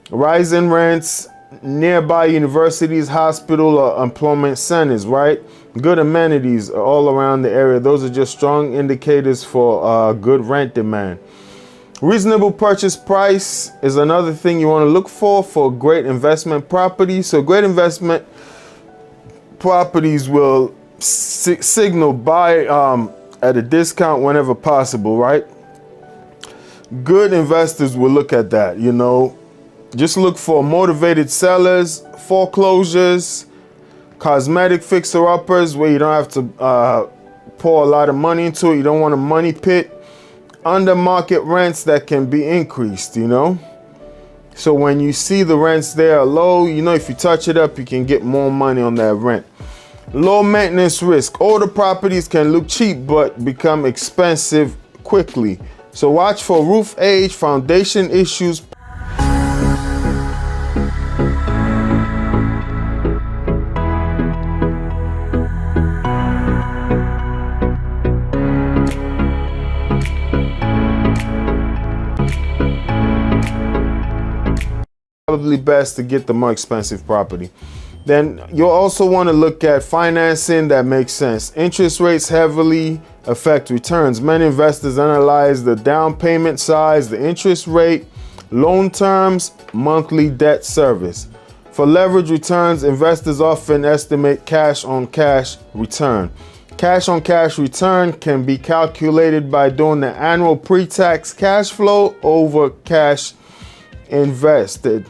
rising rents, nearby universities, hospital, or employment centers, right? Good amenities all around the area. Those are just strong indicators for good rent demand. Reasonable purchase price is another thing you want to look for great investment properties. So great investment properties will signal buy at a discount whenever possible, right? Good investors will look at that, Just look for motivated sellers, foreclosures, cosmetic fixer-uppers where you don't have to pour a lot of money into it. You don't want a money pit. Under market rents that can be increased, you know. So when you see the rents there are low, you know, if you touch it up, you can get more money on that rent. Low maintenance risk. Older properties can look cheap but become expensive quickly. So watch for roof age, foundation issues. Probably best to get the more expensive property. Then you'll also want to look at financing that makes sense. Interest rates heavily affect returns. Many investors analyze the down payment size, the interest rate, loan terms, monthly debt service. For leverage returns, investors often estimate cash on cash return. Cash on cash return can be calculated by doing the annual pre-tax cash flow over cash invested,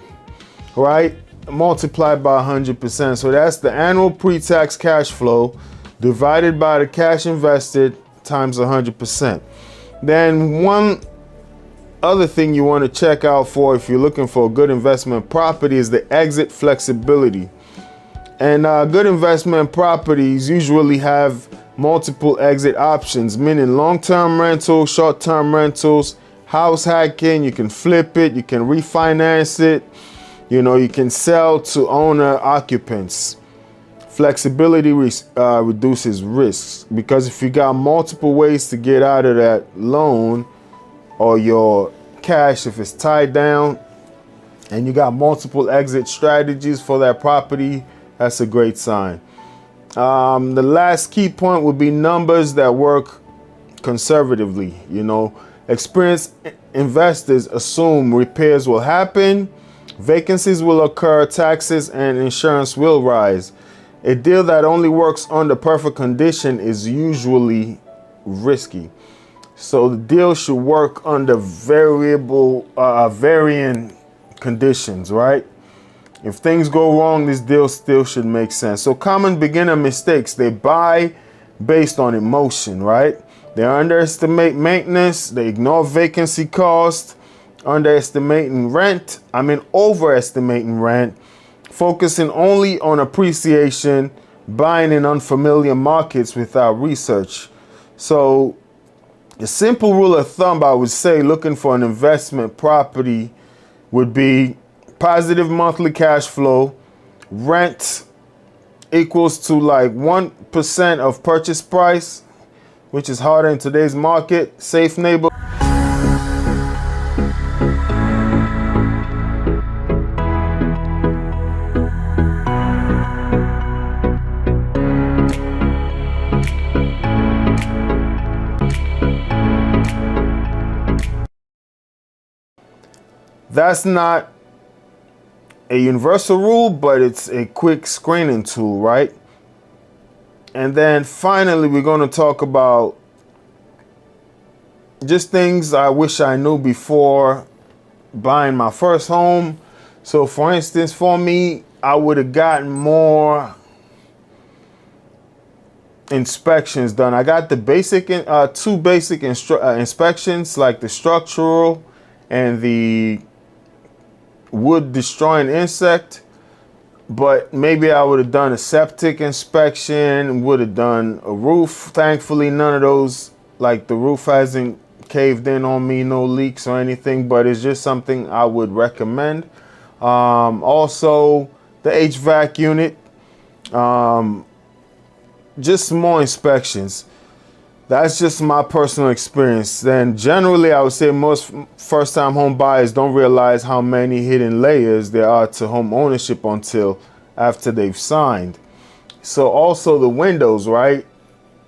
right? Multiplied by 100%. So that's the annual pre-tax cash flow divided by the cash invested times 100%. Then one other thing you want to check out for if you're looking for a good investment property is the exit flexibility. And good investment properties usually have multiple exit options, meaning long-term rentals, short-term rentals, house hacking. You can flip it, you can refinance it. You know, you can sell to owner occupants. Flexibility reduces risks, because if you got multiple ways to get out of that loan or your cash, if it's tied down, and you got multiple exit strategies for that property, that's a great sign. The last key point would be numbers that work conservatively. You know, experienced investors assume repairs will happen, vacancies will occur, taxes and insurance will rise. A deal that only works under perfect condition is usually risky. So the deal should work under varying conditions, right? If things go wrong, this deal still should make sense. So common beginner mistakes: they buy based on emotion, right? They underestimate maintenance, they ignore vacancy cost, overestimating rent, focusing only on appreciation, buying in unfamiliar markets without research. So a simple rule of thumb, I would say, looking for an investment property would be positive monthly cash flow, rent equals to like 1% of purchase price, which is harder in today's market, safe neighbor. That's not a universal rule, but it's a quick screening tool, right? And then finally, we're going to talk about just things I wish I knew before buying my first home. So for instance, for me, I would have gotten more inspections done. I got the two basic inspections, like the structural and the wood destroying insect, but maybe I would have done a septic inspection, would have done a roof. Thankfully, none of those, like the roof hasn't caved in on me, no leaks or anything, but it's just something I would recommend. Also the HVAC unit, just some more inspections. That's just my personal experience. Then generally, I would say most first-time home buyers don't realize how many hidden layers there are to home ownership until after they've signed. So also the windows, right?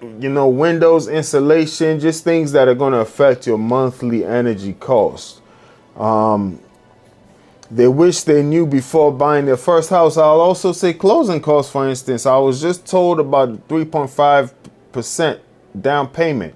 You know, windows, insulation, just things that are going to affect your monthly energy cost. They wish they knew before buying their first house. I'll also say closing costs, for instance. I was just told about 3.5% down payment.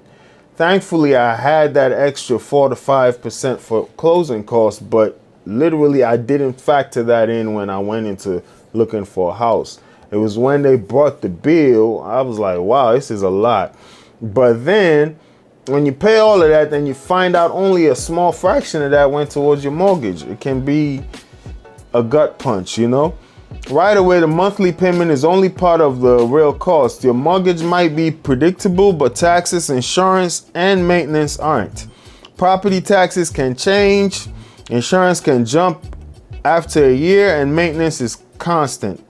Thankfully, I had that extra 4 to 5% for closing costs, but literally I didn't factor that in when I went into looking for a house. It was when they brought the bill, I was like, wow, this is a lot. But then when you pay all of that, then you find out only a small fraction of that went towards your mortgage. It can be a gut punch, you know? Right away, the monthly payment is only part of the real cost. Your mortgage might be predictable, but taxes, insurance, and maintenance aren't. Property taxes can change, insurance can jump after a year, and maintenance is constant.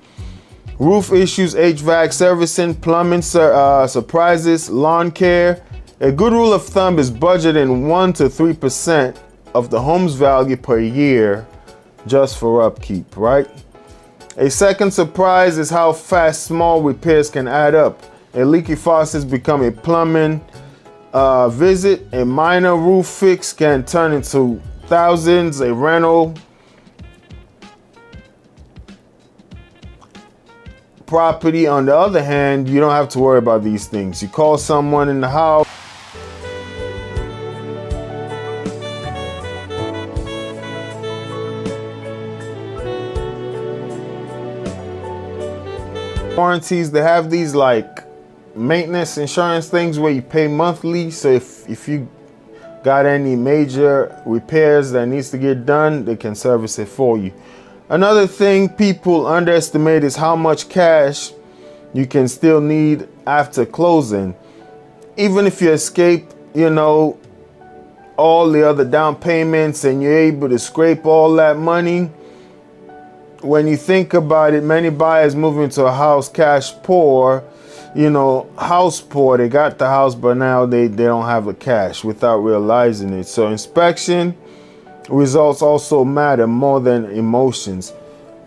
Roof issues, HVAC servicing, plumbing surprises, lawn care. A good rule of thumb is budgeting 1 to 3% of the home's value per year just for upkeep, right? A second surprise is how fast small repairs can add up. A leaky faucet become a plumbing visit. A minor roof fix can turn into thousands. A rental property, on the other hand, you don't have to worry about these things. You call someone in the house. Warranties, they have these like maintenance insurance things where you pay monthly. So if you got any major repairs that needs to get done, they can service it for you. Another thing people underestimate is how much cash you can still need after closing. Even if you escape, you know, all the other down payments and you're able to scrape all that money, when you think about it, many buyers move into a house cash poor, you know, house poor. They got the house, but now they don't have the cash without realizing it. So inspection results also matter more than emotions.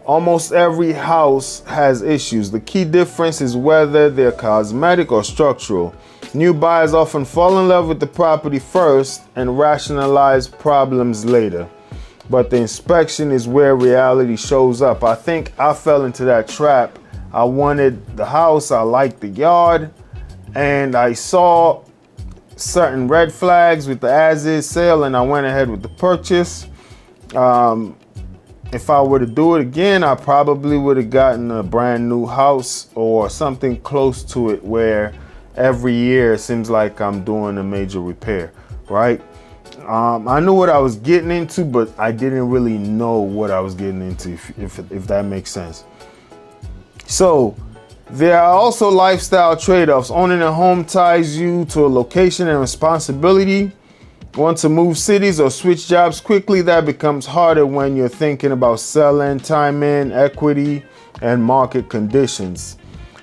Almost every house has issues. The key difference is whether they're cosmetic or structural. New buyers often fall in love with the property first and rationalize problems later. But the inspection is where reality shows up. I think I fell into that trap. I wanted the house, I liked the yard, and I saw certain red flags with the as-is sale, and I went ahead with the purchase. If I were to do it again, I probably would have gotten a brand new house or something close to it where every year it seems like I'm doing a major repair, right? I knew what I was getting into, but I didn't really know what I was getting into, if that makes sense. So there are also lifestyle trade-offs. Owning a home ties you to a location and responsibility. Want to move cities or switch jobs quickly? That becomes harder when you're thinking about selling, timing, equity, and market conditions.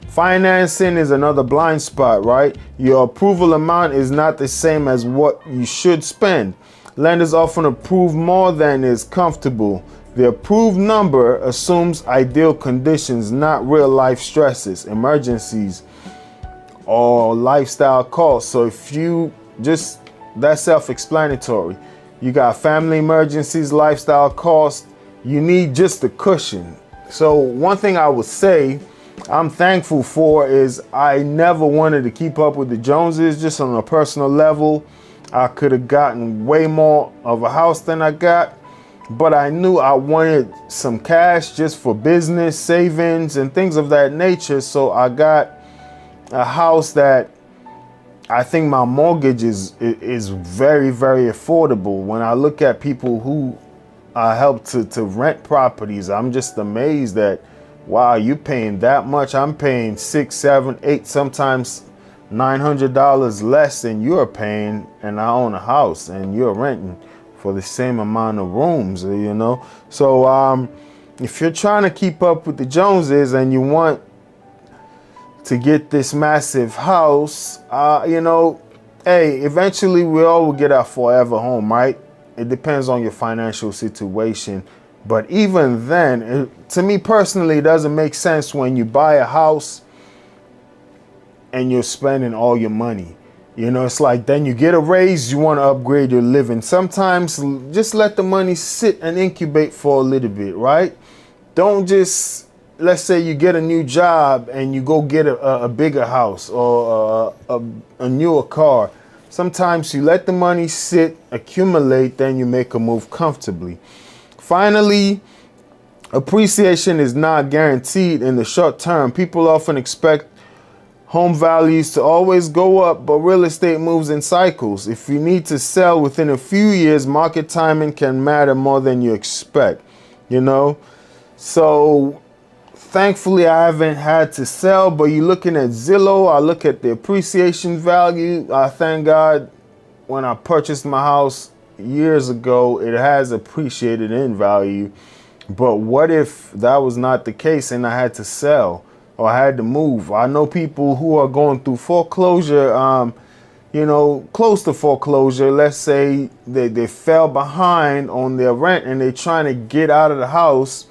Financing is another blind spot, right? Your approval amount is not the same as what you should spend. Lenders often approve more than is comfortable. The approved number assumes ideal conditions, not real life stresses, emergencies, or lifestyle costs. So if you just, that's self-explanatory. You got family emergencies, lifestyle costs, you need just a cushion. So one thing I would say I'm thankful for is I never wanted to keep up with the Joneses. Just on a personal level, I could have gotten way more of a house than I got, but I knew I wanted some cash just for business, savings, and things of that nature. So I got a house that I think my mortgage is very, very affordable. When I look at people who help to rent properties, I'm just amazed that, wow, you paying that much? I'm paying $6, $7, $8, sometimes $900 less than you're paying, and I own a house and you're renting for the same amount of rooms, you know? So if you're trying to keep up with the Joneses and you want to get this massive house, you know, hey, eventually we all will get our forever home, right? It depends on your financial situation. But even then, to me personally, it doesn't make sense when you buy a house and you're spending all your money. You know, it's like then you get a raise, you want to upgrade your living. Sometimes just let the money sit and incubate for a little bit, right? Don't just, let's say you get a new job and you go get a bigger house or a newer car. Sometimes you let the money sit, accumulate, then you make a move comfortably. Finally, appreciation is not guaranteed in the short term. People often expect home values to always go up, but real estate moves in cycles. If you need to sell within a few years, market timing can matter more than you expect, you know? So thankfully I haven't had to sell, but you're looking at Zillow, I look at the appreciation value. I thank God when I purchased my house years ago, it has appreciated in value. But what if that was not the case and I had to sell? Or I had to move? I know people who are going through foreclosure, you know, close to foreclosure. Let's say they fell behind on their rent and they're trying to get out of the house,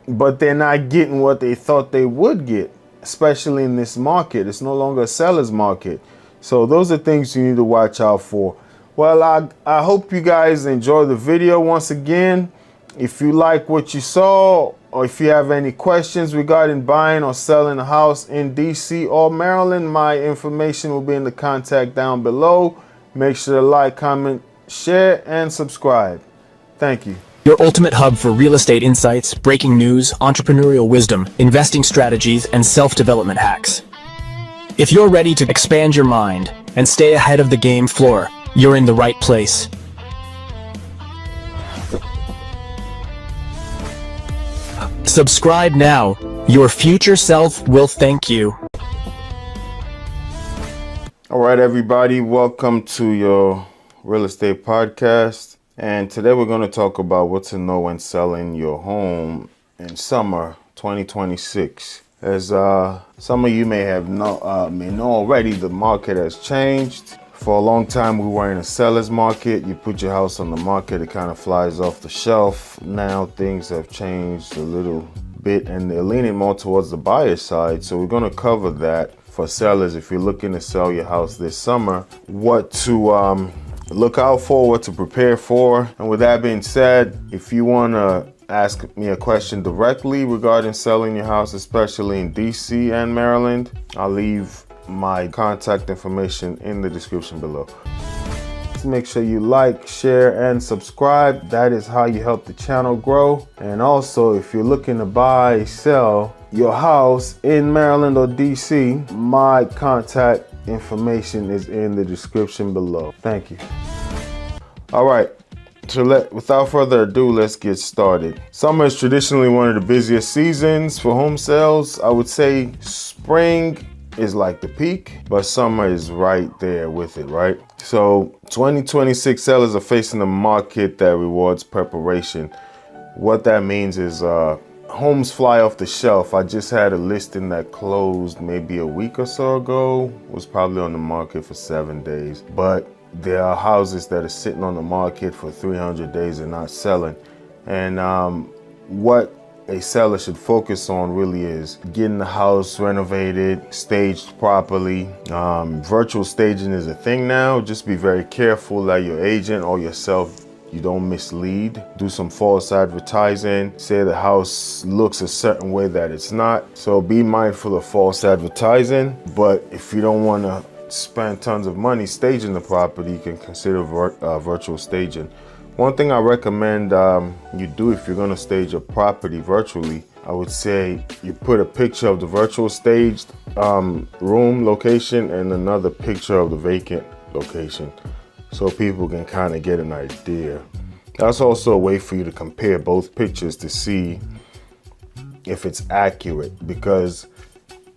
but they're not getting what they thought they would get, especially in this market. It's no longer a seller's market. So those are things you need to watch out for. Well, I hope you guys enjoy the video. Once again, if you like what you saw, or if you have any questions regarding buying or selling a house in DC or Maryland, my information will be in the contact down below. Make sure to like, comment, share, and subscribe. Thank you. Your ultimate hub for real estate insights, breaking news, entrepreneurial wisdom, investing strategies, and self-development hacks. If you're ready to expand your mind and stay ahead of the game floor, you're in the right place. Subscribe now. Your future self will thank you. All right, everybody, welcome to your real estate podcast. And today we're going to talk about what to know when selling your home in summer 2026. As some of you may know already, the market has changed. For a long time, we were in a seller's market. You put your house on the market, it kind of flies off the shelf. Now things have changed a little bit and they're leaning more towards the buyer side. So we're going to cover that for sellers. If you're looking to sell your house this summer, what to look out for, what to prepare for. And with that being said, if you want to ask me a question directly regarding selling your house, especially in DC and Maryland, I'll leave my contact information in the description below. Make sure you like, share, and subscribe. That is how you help the channel grow. And also, if you're looking to buy, sell your house in Maryland or DC, my contact information is in the description below. Thank you. All right. So without further ado, let's get started. Summer is traditionally one of the busiest seasons for home sales. I would say spring is like the peak, but summer is right there with it, right? So 2026 sellers are facing a market that rewards preparation. What that means is homes fly off the shelf. I just had a listing that closed maybe a week or so ago, was probably on the market for 7 days, but there are houses that are sitting on the market for 300 days and not selling. And what a seller should focus on really is getting the house renovated, staged properly. Virtual staging is a thing now. Just be very careful that your agent or yourself, you don't mislead. Do some false advertising. Say the house looks a certain way that it's not. So be mindful of false advertising. But if you don't want to spend tons of money staging the property, you can consider virtual staging. One thing I recommend you do if you're going to stage a property virtually, I would say you put a picture of the virtual staged room location and another picture of the vacant location so people can kind of get an idea. That's also a way for you to compare both pictures to see if it's accurate, because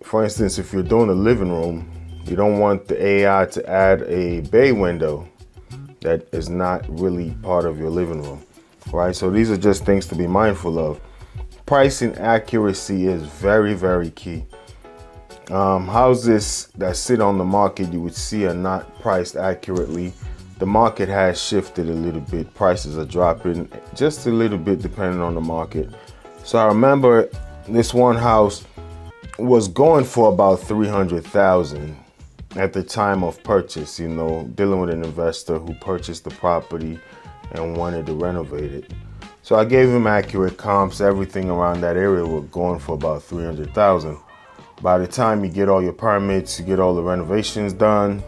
for instance, if you're doing a living room, you don't want the AI to add a bay window that is not really part of your living room, right? So these are just things to be mindful of. Pricing accuracy is very, very key. Houses that sit on the market you would see are not priced accurately. The market has shifted a little bit. Prices are dropping just a little bit depending on the market. So I remember this one house was going for about $300,000 at the time of purchase, you know, dealing with an investor who purchased the property and wanted to renovate it. So I gave him accurate comps. Everything around that area were going for about $300,000. By the time you get all your permits, you get all the renovations done,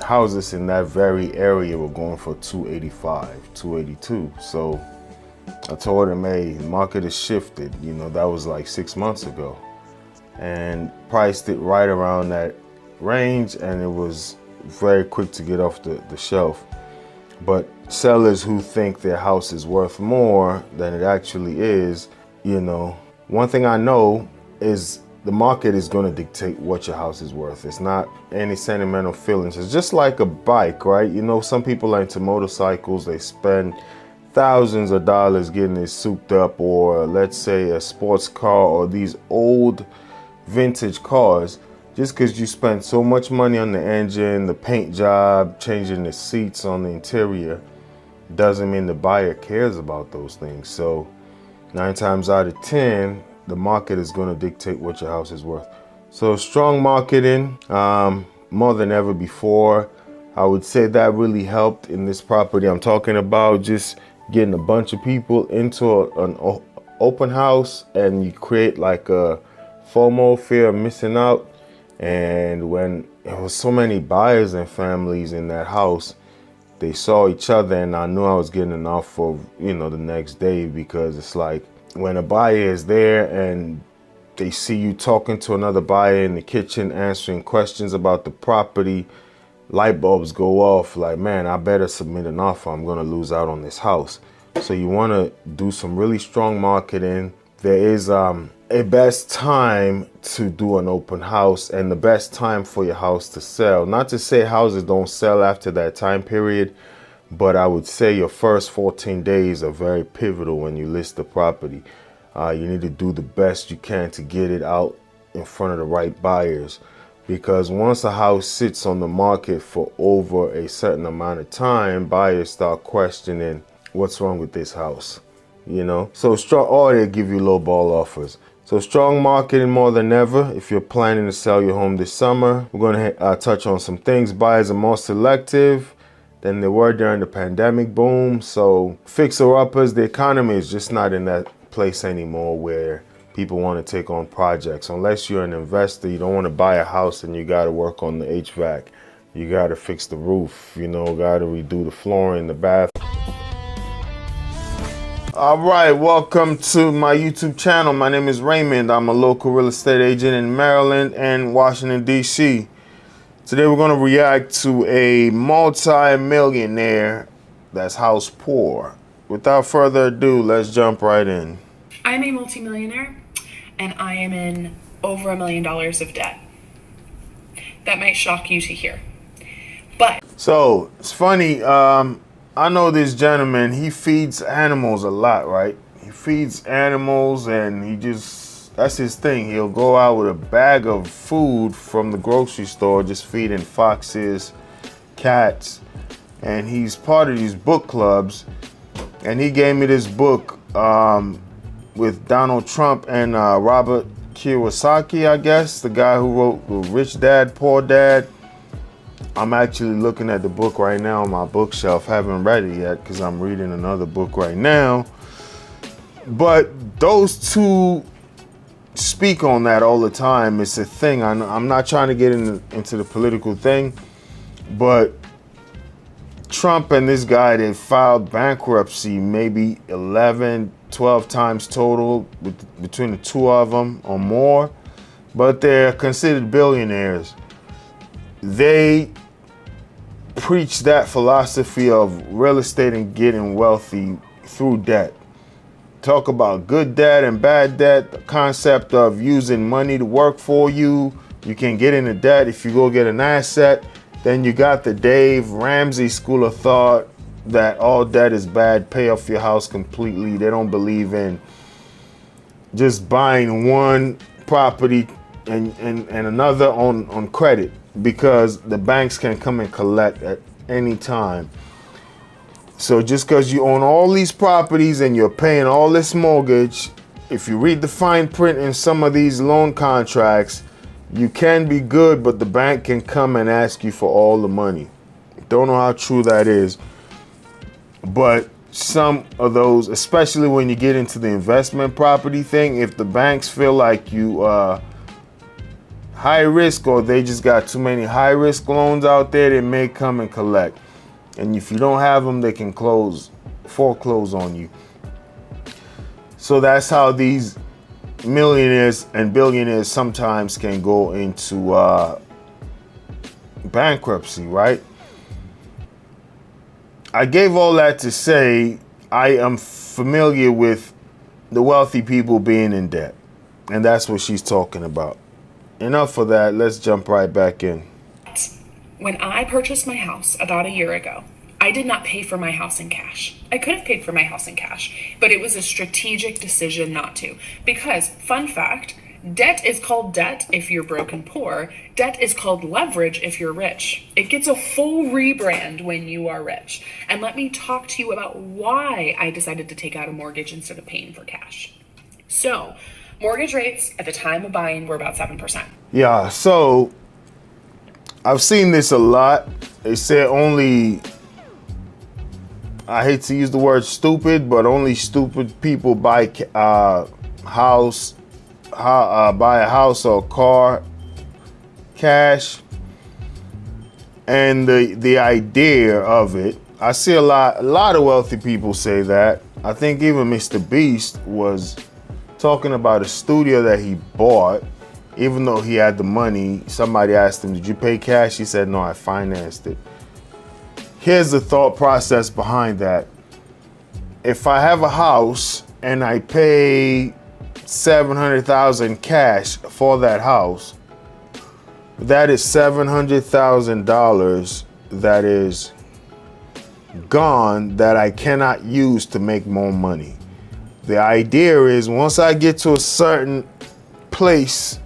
houses in that very area were going for $285, $282. So I told him, hey, the market has shifted. You know, that was like 6 months ago. and priced it right around that range, and it was very quick to get off the shelf. But sellers who think their house is worth more than it actually is, you know, one thing I know is the market is going to dictate what your house is worth. It's not any sentimental feelings. It's just like a bike, right? You know, some people are into motorcycles. They spend thousands of dollars getting it souped up, or let's say a sports car or these old vintage cars. Just because you spent so much money on the engine, the paint job, changing the seats on the interior, doesn't mean the buyer cares about those things. So 9 times out of 10, the market is going to dictate what your house is worth. So strong marketing, more than ever before. I would say that really helped in this property I'm talking about. Just getting a bunch of people into an open house, and you create like a FOMO, fear of missing out. And when there was so many buyers and families in that house, they saw each other, and I knew I was getting an offer, you know, the next day, because it's like when a buyer is there and they see you talking to another buyer in the kitchen, answering questions about the property, light bulbs go off like, man, I better submit an offer. I'm going to lose out on this house. So you want to do some really strong marketing. There is a best time to do an open house, and the best time for your house to sell. Not to say houses don't sell after that time period, but I would say your first 14 days are very pivotal when you list the property. You need to do the best you can to get it out in front of the right buyers, because once a house sits on the market for over a certain amount of time, buyers start questioning what's wrong with this house, you know. So strong, or they give you low ball offers. So strong marketing more than ever. If you're planning to sell your home this summer, we're going to touch on some things. Buyers are more selective than they were during the pandemic boom. So fixer-uppers, the economy is just not in that place anymore where people want to take on projects. Unless you're an investor, you don't want to buy a house and you got to work on the HVAC. You got to fix the roof, you know, got to redo the flooring, the bath. All right, welcome to my YouTube channel. My name is Raymond. I'm a local real estate agent in Maryland and Washington, D.C. Today we're going to react to a multi-millionaire that's house poor. Without further ado, let's jump right in. I'm a multimillionaire, and I am in over $1 million of debt. That might shock you to hear, but... So, it's funny, I know this gentleman, he feeds animals a lot, right? He feeds animals, and he just, that's his thing. He'll go out with a bag of food from the grocery store, just feeding foxes, cats, and he's part of these book clubs. And he gave me this book with Donald Trump and Robert Kiyosaki, I guess, the guy who wrote Rich Dad, Poor Dad. I'm actually looking at the book right now on my bookshelf. Haven't read it yet because I'm reading another book right now. But those two speak on that all the time. It's a thing. I'm not trying to get into the political thing, but Trump and this guy, they filed bankruptcy maybe 11, 12 times total between the two of them or more, but they're considered billionaires. They preach that philosophy of real estate and getting wealthy through debt. Talk about good debt and bad debt, the concept of using money to work for you. You can get into debt if you go get an asset. Then you got the Dave Ramsey school of thought that all debt is bad, pay off your house completely. They don't believe in just buying one property and another on credit, because the banks can come and collect at any time. So just because you own all these properties and you're paying all this mortgage, if you read the fine print in some of these loan contracts, you can be good, but the bank can come and ask you for all the money. Don't know how true that is, but some of those, especially when you get into the investment property thing, if the banks feel like you high risk, or they just got too many high risk loans out there, they may come and collect. And if you don't have them, they can foreclose on you. So that's how these millionaires and billionaires sometimes can go into bankruptcy, right? I gave all that to say I am familiar with the wealthy people being in debt. And that's what she's talking about. Enough of that. Let's jump right back in. When I purchased my house about a year ago, I did not pay for my house in cash. I could have paid for my house in cash, but it was a strategic decision not to. Because, fun fact, debt is called debt if you're broke and poor. Debt is called leverage if you're rich. It gets a full rebrand when you are rich. And let me talk to you about why I decided to take out a mortgage instead of paying for cash. So, mortgage rates at the time of buying were about 7%. Yeah, so I've seen this a lot. They say only, I hate to use the word stupid, but only stupid people buy a house or car cash. And the idea of it, I see a lot of wealthy people say that. I think even Mr. Beast was talking about a studio that he bought, even though he had the money. Somebody asked him, did you pay cash? He said, no, I financed it. Here's the thought process behind that. If I have a house and I pay $700,000 cash for that house, that is $700,000 that is gone that I cannot use to make more money. The idea is once I get to a certain place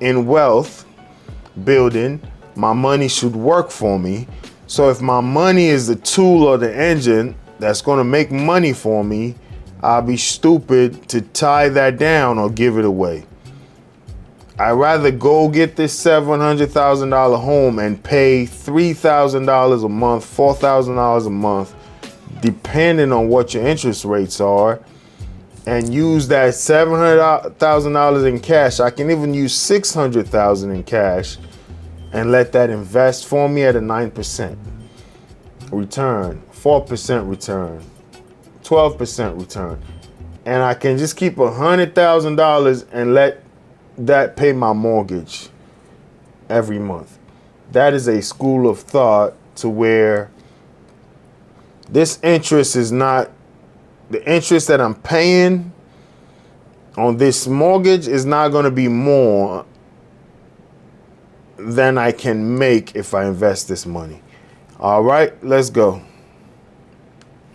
in wealth building, my money should work for me. So if my money is the tool or the engine that's going to make money for me, I'll be stupid to tie that down or give it away. I'd rather go get this $700,000 home and pay $3,000 a month, $4,000 a month, depending on what your interest rates are, and use that $700,000 in cash. I can even use $600,000 in cash and let that invest for me at a 9% return, 4% return, 12% return. And I can just keep $100,000 and let that pay my mortgage every month. That is a school of thought to where this interest is not, the interest that I'm paying on this mortgage is not going to be more than I can make if I invest this money. All right, let's go.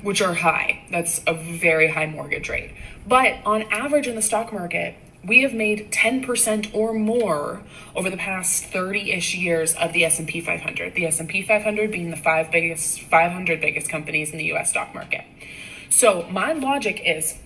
Which are high. That's a very high mortgage rate. But on average in the stock market, we have made 10% or more over the past 30-ish years of the S&P 500. The S&P 500 being the 500 biggest companies in the US stock market. So my logic is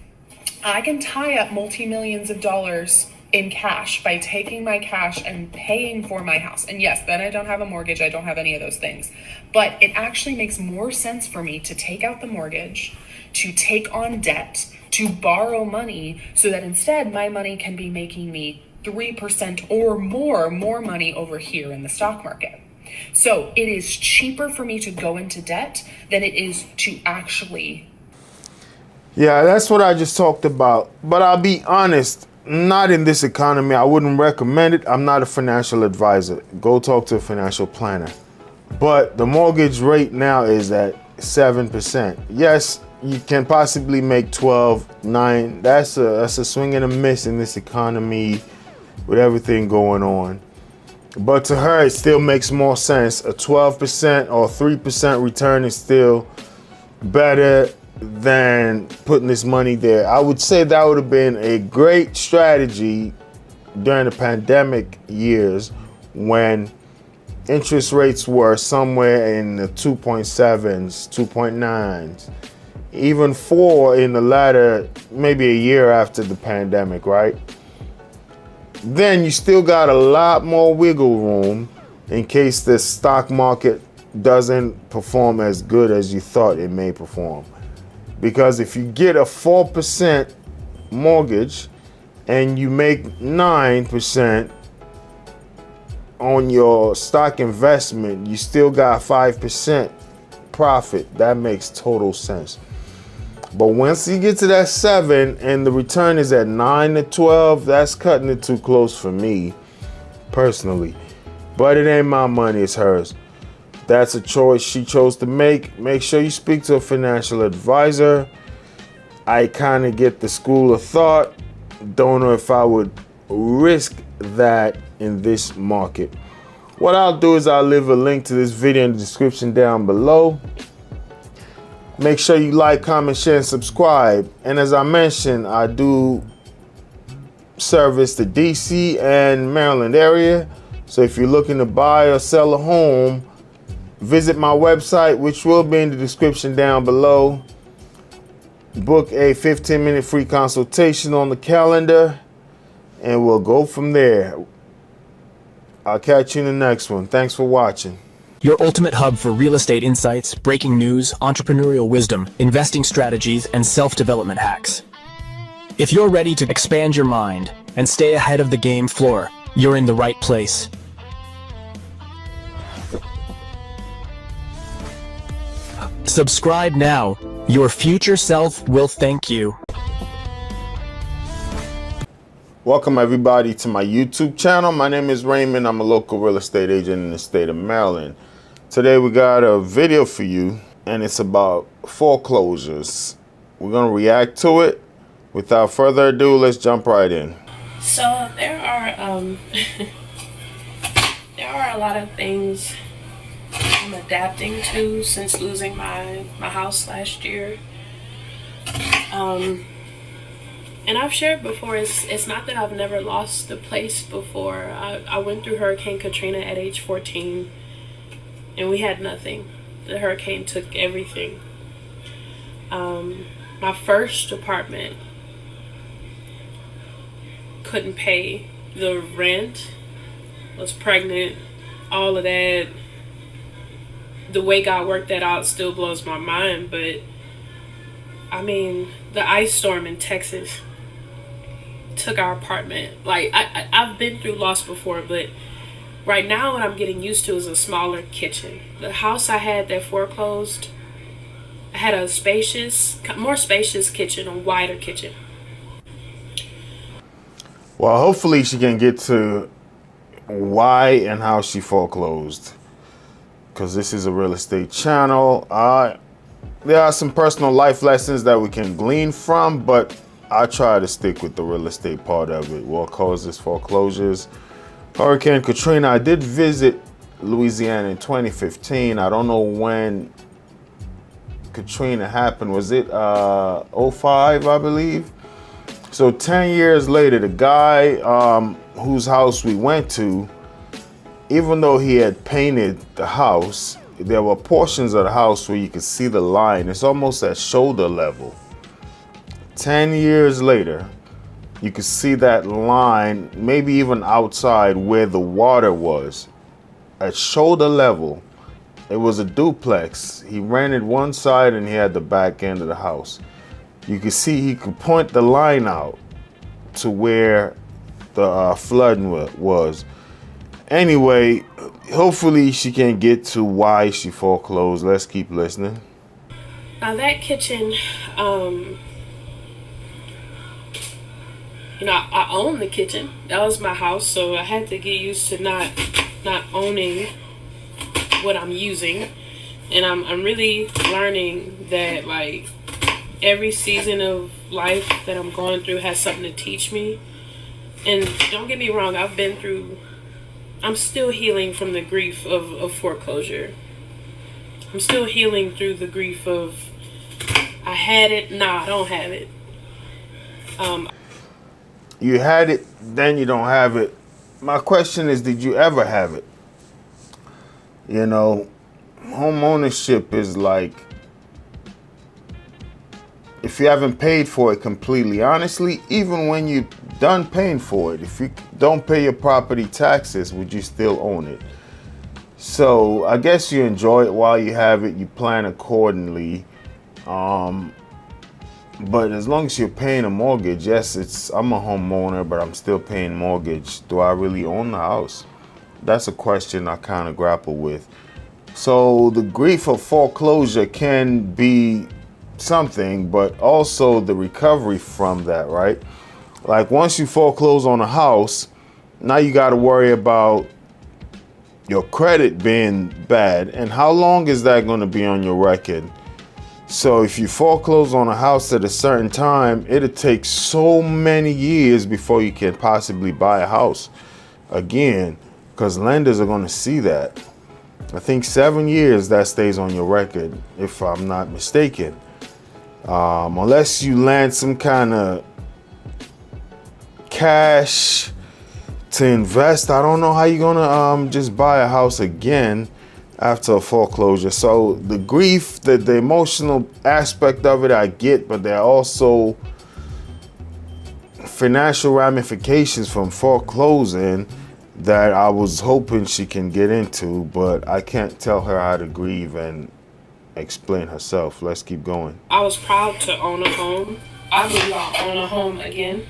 I can tie up multi-millions of dollars in cash by taking my cash and paying for my house. And yes, then I don't have a mortgage. I don't have any of those things. But it actually makes more sense for me to take out the mortgage, to take on debt, to borrow money, so that instead my money can be making me 3% or more money over here in the stock market. So it is cheaper for me to go into debt than it is to actually. Yeah, that's what I just talked about. But I'll be honest, not in this economy. I wouldn't recommend it. I'm not a financial advisor. Go talk to a financial planner. But the mortgage rate now is at 7%. Yes, you can possibly make 12, 9. That's a swing and a miss in this economy with everything going on. But to her, it still makes more sense. A 12% or 3% return is still better than putting this money there. I would say that would have been a great strategy during the pandemic years when interest rates were somewhere in the 2.7s, 2.9s, even 4 in the latter, maybe a year after the pandemic, right? Then you still got a lot more wiggle room in case the stock market doesn't perform as good as you thought it may perform. Because if you get a 4% mortgage and you make 9% on your stock investment, you still got 5% profit. That makes total sense. But once you get to that 7 and the return is at 9 to 12, that's cutting it too close for me personally. But it ain't my money, it's hers. That's a choice she chose to make. Make sure you speak to a financial advisor. I kind of get the school of thought. Don't know if I would risk that in this market. What I'll do is I'll leave a link to this video in the description down below. Make sure you like, comment, share, and subscribe. And as I mentioned, I do service the DC and Maryland area. So if you're looking to buy or sell a home, visit my website, which will be in the description down below. Book a 15-minute free consultation on the calendar, and we'll go from there. I'll catch you in the next one. Thanks for watching. Your ultimate hub for real estate insights, breaking news, entrepreneurial wisdom, investing strategies, and self-development hacks. If you're ready to expand your mind and stay ahead of the game floor, you're in the right place. Subscribe now. Your future self will thank you. Welcome everybody to my YouTube channel. My name is Raymond. I'm a local real estate agent in the state of Maryland. Today we got a video for you, and it's about foreclosures. We're gonna react to it. Without further ado, let's jump right in. So there are there are a lot of things I'm adapting to since losing my house last year. And I've shared before, it's not that I've never lost the place before. I went through Hurricane Katrina at age 14, and we had nothing. The hurricane took everything. My first apartment, couldn't pay the rent, was pregnant, all of that. The way God worked that out still blows my mind, but I mean, the ice storm in Texas took our apartment. Like, I've been through loss before, but right now what I'm getting used to is a smaller kitchen. The house I had that foreclosed, I had a more spacious kitchen, a wider kitchen. Well, hopefully she can get to why and how she foreclosed, because this is a real estate channel. There are some personal life lessons that we can glean from, but I try to stick with the real estate part of it. What causes foreclosures? Hurricane Katrina. I did visit Louisiana in 2015. I don't know when Katrina happened. Was it 05, I believe? So 10 years later, the guy whose house we went to, even though he had painted the house, there were portions of the house where you could see the line. It's almost at shoulder level. 10 years later, you could see that line, maybe even outside where the water was, at shoulder level. It was a duplex. He rented one side and he had the back end of the house. You could see he could point the line out to where the flooding was. Anyway, hopefully she can get to why she foreclosed. Let's keep listening. Now that kitchen, you know, I own the kitchen. That was my house, so I had to get used to not owning what I'm using. And I'm really learning that, like, every season of life that I'm going through has something to teach me. And don't get me wrong, I'm still healing from the grief of foreclosure. I'm still healing through the grief of, I had it, nah, I don't have it. You had it, then you don't have it. My question is, did you ever have it? You know, home ownership is like, if you haven't paid for it completely, honestly, even when you're done paying for it, if you don't pay your property taxes, would you still own it? So I guess you enjoy it while you have it, you plan accordingly. But as long as you're paying a mortgage, yes, I'm a homeowner, but I'm still paying mortgage. Do I really own the house? That's a question I kind of grapple with. So the grief of foreclosure can be something, but also the recovery from that, right? Like once you foreclose on a house, now you got to worry about your credit being bad. And how long is that going to be on your record? So if you foreclose on a house at a certain time, it'll take so many years before you can possibly buy a house again, because lenders are going to see that. I think 7 years that stays on your record, if I'm not mistaken. Unless you land some kind of cash to invest, I don't know how you're gonna just buy a house again after a foreclosure. So the grief, the emotional aspect of it, I get, but there are also financial ramifications from foreclosing that I was hoping she can get into, but I can't tell her how to grieve and explain herself. Let's keep going. I was proud to own a home. I believe I'll own a home again.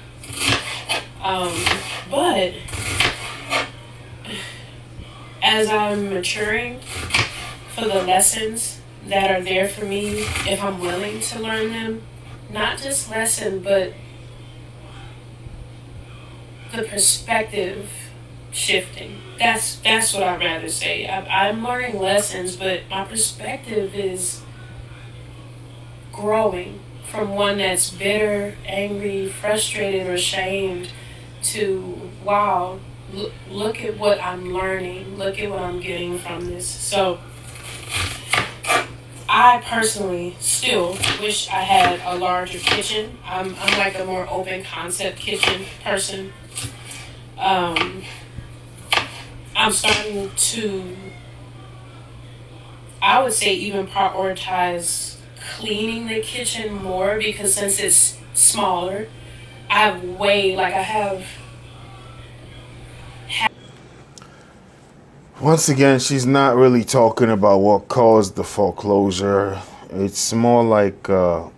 But as I'm maturing, for the lessons that are there for me, if I'm willing to learn them, not just lesson, but the perspective shifting. That's what I'd rather say. I'm learning lessons, but my perspective is growing from one that's bitter, angry, frustrated, or ashamed to, wow, look at what I'm learning. Look at what I'm getting from this. So I personally still wish I had a larger kitchen. I'm like a more open concept kitchen person. I'm starting to, I would say, even prioritize cleaning the kitchen more, because since it's smaller, I have Once again, she's not really talking about what caused the foreclosure. It's more like a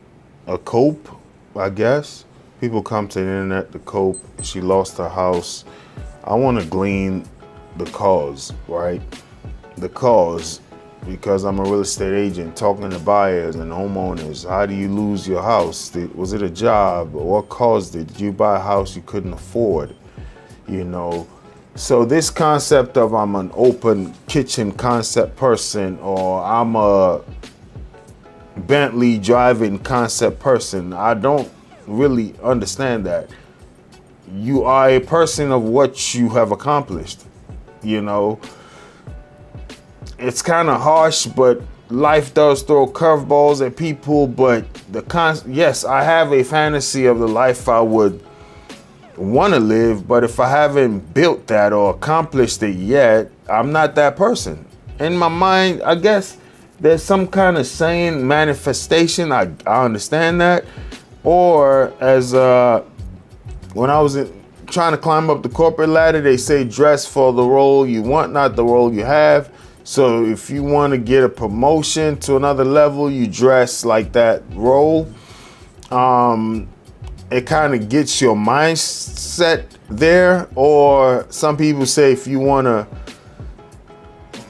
cope, I guess. People come to the internet to cope. She lost her house. I want to glean the cause, right? The cause, because I'm a real estate agent talking to buyers and homeowners. How do you lose your house? Was it a job? What caused it? Did you buy a house you couldn't afford? You know, so this concept of I'm an open kitchen concept person, or I'm a Bentley driving concept person, I don't really understand that. You are a person of what you have accomplished. You know, it's kind of harsh, but life does throw curveballs at people. But yes, I have a fantasy of the life I would want to live, but if I haven't built that or accomplished it yet, I'm not that person. In my mind, I guess there's some kind of saying, manifestation. I understand that. Or as when I was trying to climb up the corporate ladder, they say dress for the role you want, not the role you have. So if you want to get a promotion to another level, you dress like that role. It kind of gets your mindset there. Or some people say if you want to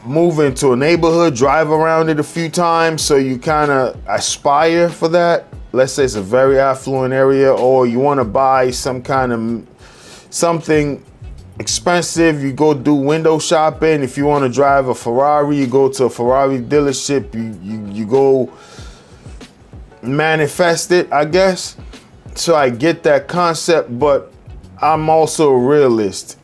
move into a neighborhood, drive around it a few times, so you kind of aspire for that. Let's say it's a very affluent area, or you want to buy some kind of something expensive, you go do window shopping. If you want to drive a Ferrari, you go to a Ferrari dealership, you go manifest it, I guess. So I get that concept, but I'm also a realist.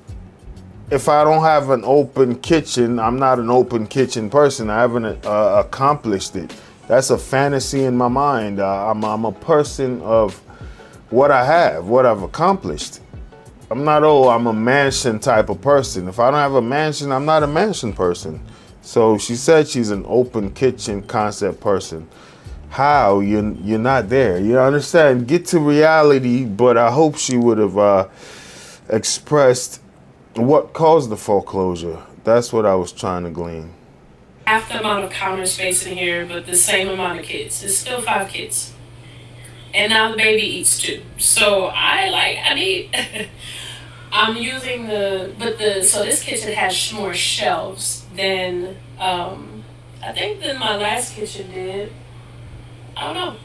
If I don't have an open kitchen, I'm not an open kitchen person. I haven't accomplished it. That's a fantasy in my mind. I'm a person of what I have, what I've accomplished. I'm not, I'm a mansion type of person. If I don't have a mansion, I'm not a mansion person. So she said she's an open kitchen concept person. How? You're not there. You understand? Get to reality, but I hope she would have expressed what caused the foreclosure. That's what I was trying to glean. Half the amount of counter space in here, but the same amount of kids. It's still 5 kids. And now the baby eats 2. So I'm using so this kitchen has more shelves than, I think than my last kitchen did. I don't know.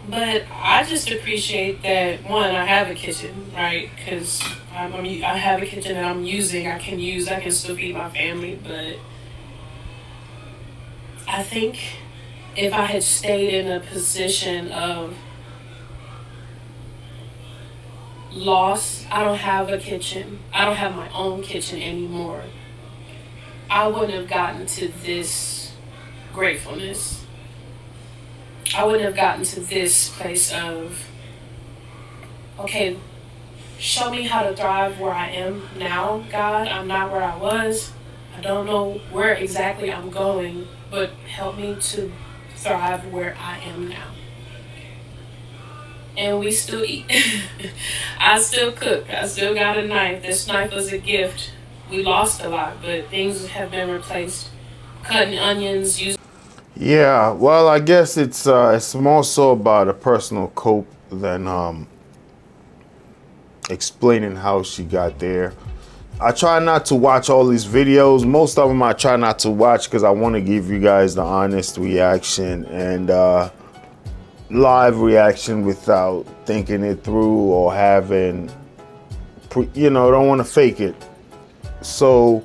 But I just appreciate that, one, I have a kitchen, right? Because I have a kitchen that I'm using. I can still feed my family. But I think if I had stayed in a position of loss, I don't have a kitchen. I don't have my own kitchen anymore. I wouldn't have gotten to this gratefulness. I wouldn't have gotten to this place of, okay, show me how to thrive where I am now, God. I'm not where I was. I don't know where exactly I'm going, but help me to thrive where I am now. And we still eat. I still cook. I still got a knife. This knife was a gift. We lost a lot, but things have been replaced. Cutting onions, using. Yeah, well, I guess it's more so about a personal cope than explaining how she got there. I try not to watch all these videos. Most of them I try not to watch because I want to give you guys the honest reaction and live reaction without thinking it through or having, don't want to fake it. So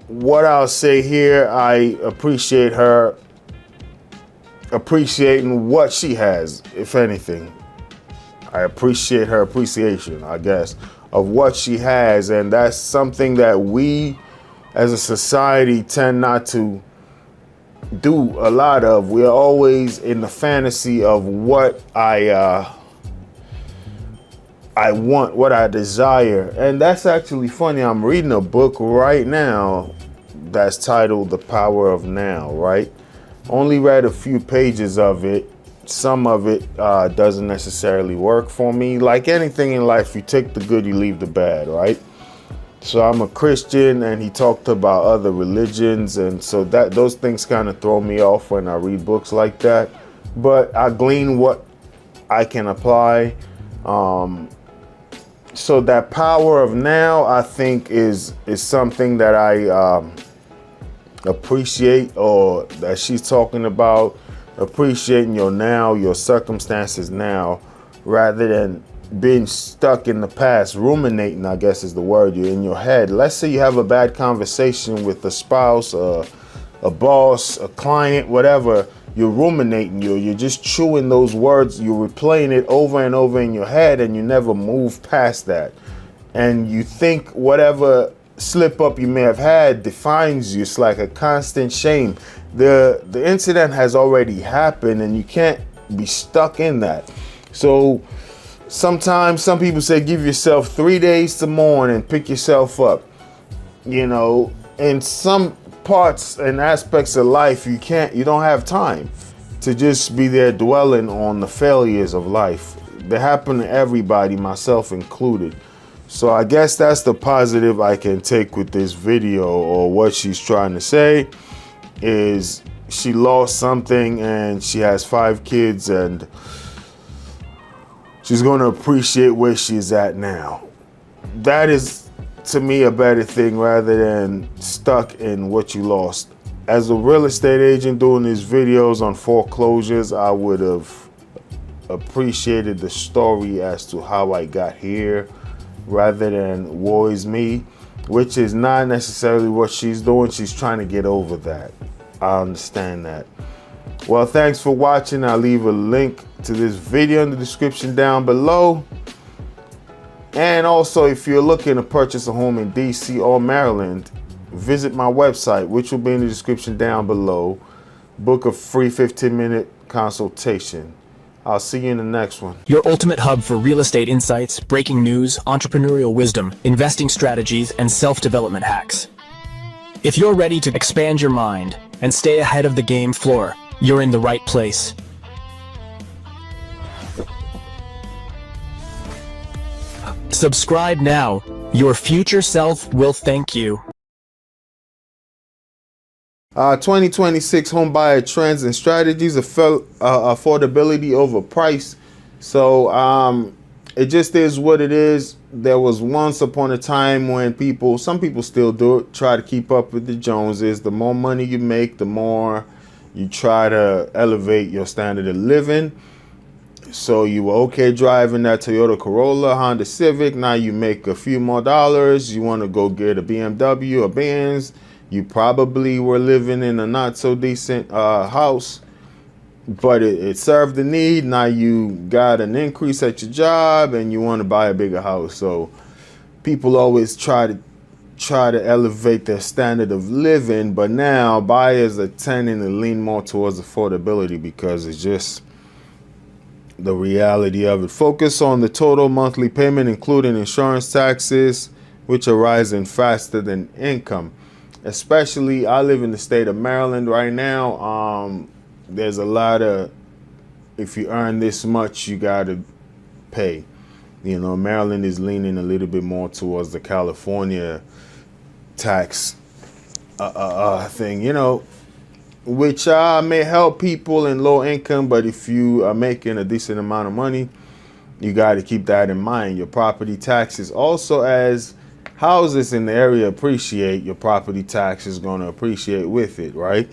what I'll say here, I appreciate her appreciating what she has, if anything. I appreciate her appreciation, I guess, of what she has. And that's something that we as a society tend not to do a lot of. We're always in the fantasy of what I want, what I desire. And that's actually funny. I'm reading a book right now that's titled The Power of Now, right? Only read a few pages of it. Some of it doesn't necessarily work for me. Like anything in life, you take the good, you leave the bad, right? So I'm a Christian, and he talked about other religions, and so that those things kind of throw me off when I read books like that. But I glean what I can apply. So that power of now, I think, is something that I appreciate, or that she's talking about, appreciating your now, your circumstances now, rather than being stuck in the past, ruminating, I guess is the word, you're in your head. Let's say you have a bad conversation with a spouse, a boss, a client, whatever. You're ruminating, you're just chewing those words, you're replaying it over and over in your head, and you never move past that. And you think whatever slip up you may have had defines you. It's like a constant shame. The incident has already happened, and you can't be stuck in that. So sometimes some people say give yourself 3 days to mourn and pick yourself up. In some parts and aspects of life, you don't have time to just be there dwelling on the failures of life. They happen to everybody, myself included. So I guess that's the positive I can take with this video, or what she's trying to say is she lost something and she has 5 kids, and she's going to appreciate where she's at now. That is, to me, a better thing rather than stuck in what you lost. As a real estate agent doing these videos on foreclosures, I would have appreciated the story as to how I got here, rather than woe is me, which is not necessarily what she's doing. She's trying to get over that. I understand that. Well, thanks for watching. I'll leave a link to this video in the description down below. And also, if you're looking to purchase a home in DC or Maryland, visit my website, which will be in the description down below. Book a free 15-minute consultation. I'll see you in the next one. Your ultimate hub for real estate insights, breaking news, entrepreneurial wisdom, investing strategies, and self-development hacks. If you're ready to expand your mind and stay ahead of the game floor, you're in the right place. Subscribe now. Your future self will thank you. 2026 home buyer trends and strategies, affordability over price. So it just is what it is. There was once upon a time when some people still do it, try to keep up with the Joneses. The more money you make, the more You try to elevate your standard of living. So you were okay driving that Toyota Corolla, Honda Civic. Now you make a few more dollars. You want to go get a BMW, a Benz. You probably were living in a not so decent house, but it served the need. Now you got an increase at your job and you want to buy a bigger house. So people always try to elevate their standard of living, but now buyers are tending to lean more towards affordability because it's just the reality of it. Focus on the total monthly payment, including insurance taxes, which are rising faster than income. Especially, I live in the state of Maryland right now. There's a lot of, if you earn this much, you got to pay. You know, Maryland is leaning a little bit more towards the California tax thing, you know, which may help people in low income, but if you are making a decent amount of money, you got to keep that in mind. Your property taxes also, as houses in the area appreciate, your property tax is going to appreciate with it, right?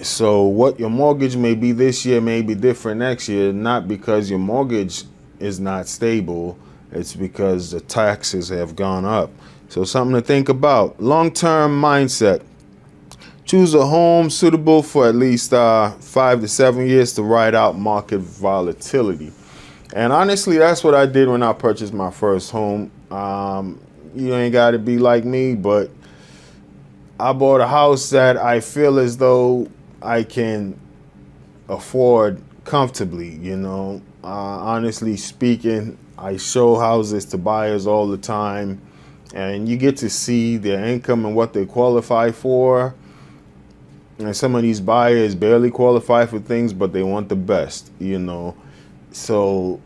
So what your mortgage may be this year may be different next year, not because your mortgage is not stable, it's because the taxes have gone up. So something to think about. Long-term mindset. Choose a home suitable for at least 5 to 7 years to ride out market volatility. And honestly, that's what I did when I purchased my first home. You ain't got to be like me, but I bought a house that I feel as though I can afford comfortably, you know. Honestly speaking, I show houses to buyers all the time, and you get to see their income and what they qualify for. And some of these buyers barely qualify for things, but they want the best, you know. So,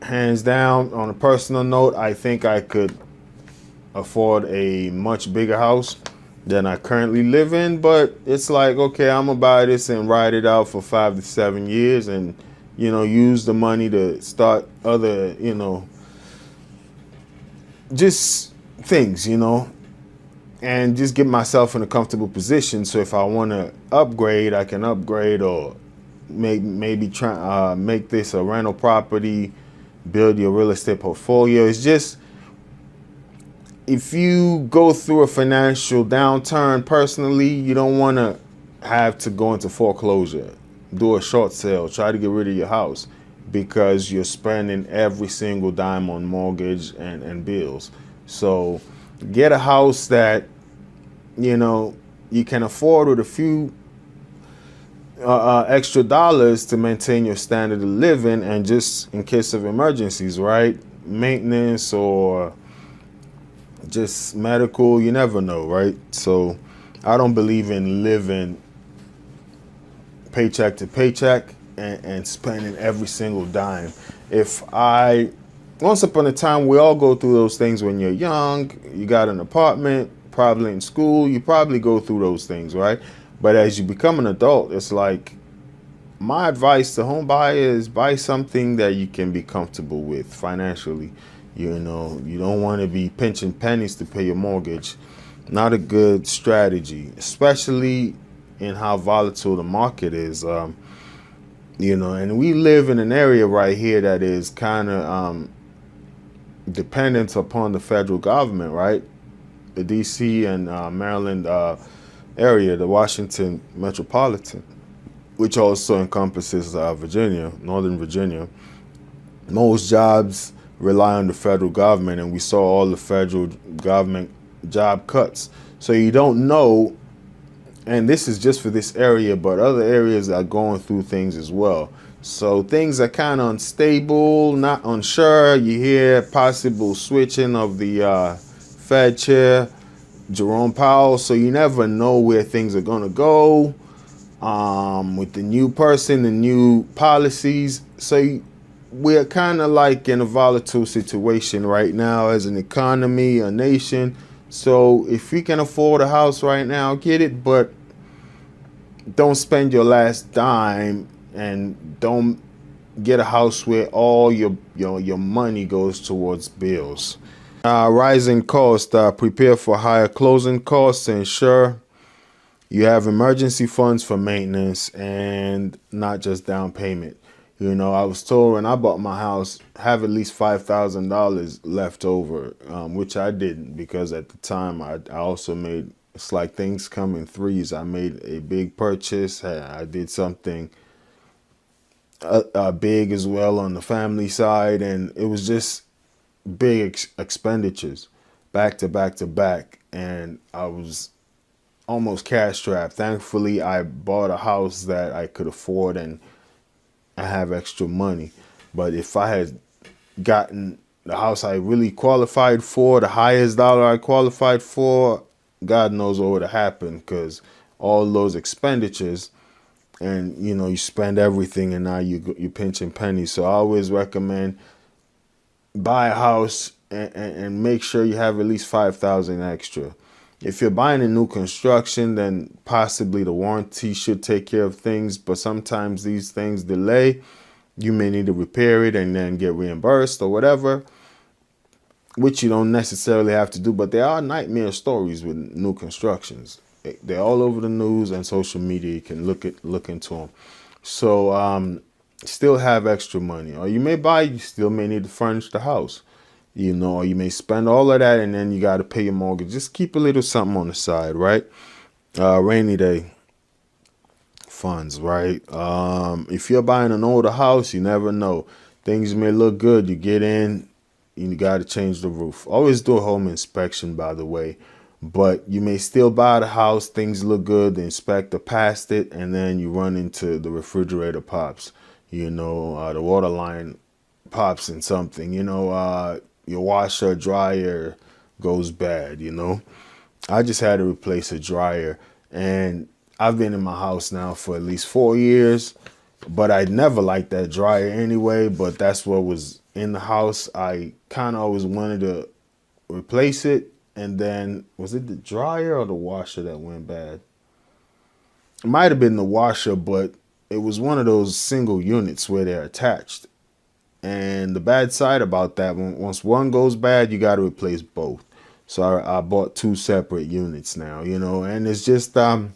hands down, on a personal note, I think I could afford a much bigger house than I currently live in. But it's like, okay, I'm gonna buy this and ride it out for 5 to 7 years and, you know, use the money to start other, you know, just things, you know, and just get myself in a comfortable position. So if I want to upgrade, I can upgrade, or maybe try make this a rental property, build your real estate portfolio. It's just, if you go through a financial downturn personally, you don't want to have to go into foreclosure, do a short sale, try to get rid of your house because you're spending every single dime on mortgage and bills. So get a house that, you know, you can afford with a few extra dollars to maintain your standard of living, and just in case of emergencies, right? Maintenance or just medical, you never know, right? So I don't believe in living paycheck to paycheck and spending every single dime. Once upon a time, we all go through those things when you're young. You got an apartment, probably in school, you probably go through those things, right? But as you become an adult, it's like, my advice to home buyers, buy something that you can be comfortable with financially. You know, you don't want to be pinching pennies to pay your mortgage. Not a good strategy, especially in how volatile the market is. You know, and we live in an area right here that is kind of dependent upon the federal government, right? The DC and Maryland area, the Washington metropolitan, which also encompasses Virginia, Northern Virginia. Most jobs rely on the federal government, and we saw all the federal government job cuts. So you don't know, and this is just for this area, but other areas are going through things as well. So things are kind of unstable, not unsure. You hear possible switching of the Fed chair, Jerome Powell. So you never know where things are going to go with the new person, the new policies. So we're kind of like in a volatile situation right now as an economy, a nation. So if you can afford a house right now, get it, but don't spend your last dime, and don't get a house where all your money goes towards bills. Rising costs. Prepare for higher closing costs. Ensure You have emergency funds for maintenance and not just down payment. You know, I was told when I bought my house, have at least $5,000 left over, which I didn't, because at the time I also made, it's like things come in threes. I made a big purchase. I did something big as well on the family side, and it was just big expenditures back to back to back, and I was almost cash strapped. Thankfully, I bought a house that I could afford and I have extra money. But if I had gotten the house I really qualified for, the highest dollar I qualified for, God knows what would have happened, because all those expenditures, and you know, you spend everything and now you're pinching pennies. So I always recommend buy a house and make sure you have at least 5,000 extra. If you're buying a new construction, then possibly the warranty should take care of things, but sometimes these things delay. You may need to repair it and then get reimbursed or whatever, which you don't necessarily have to do, but there are nightmare stories with new constructions. They're all over the news and social media. You can look into them. So still have extra money, or you still may need to furnish the house. You know, or you may spend all of that and then you got to pay your mortgage. Just keep a little something on the side, right? Rainy day funds, right? If you're buying an older house, you never know. Things may look good. You get in, you got to change the roof. Always do a home inspection, by the way. But you may still buy the house, things look good, the inspector passed it, and then you run into the refrigerator pops. You know, the water line pops in something, you know, your washer, dryer goes bad, you know. I just had to replace a dryer, and I've been in my house now for at least 4 years, but I never liked that dryer anyway, but that's what was in the house. I kind of always wanted to replace it, and then, was it the dryer or the washer that went bad? It might have been the washer, but it was one of those single units where they're attached. And the bad side about that, once one goes bad, you got to replace both. So I bought 2 separate units now, you know, and it's just something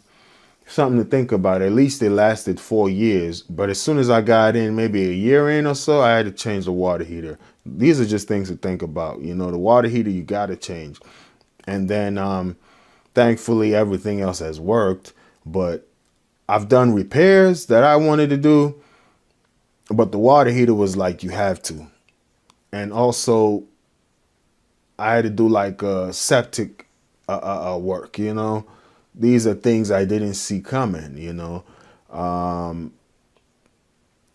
to think about. At least it lasted 4 years. But as soon as I got in, maybe a year in or so, I had to change the water heater. These are just things to think about. You know, the water heater, you got to change. And then thankfully, everything else has worked. But I've done repairs that I wanted to do. But the water heater was like, you have to. And also, I had to do like septic work, you know. These are things I didn't see coming, you know.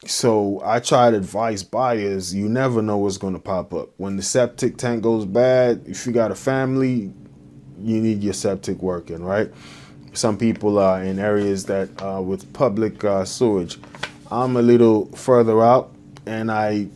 So I try to advise buyers, you never know what's going to pop up. When the septic tank goes bad, if you got a family, you need your septic working, right? Some people are in areas that with public sewage. I'm a little further out, and I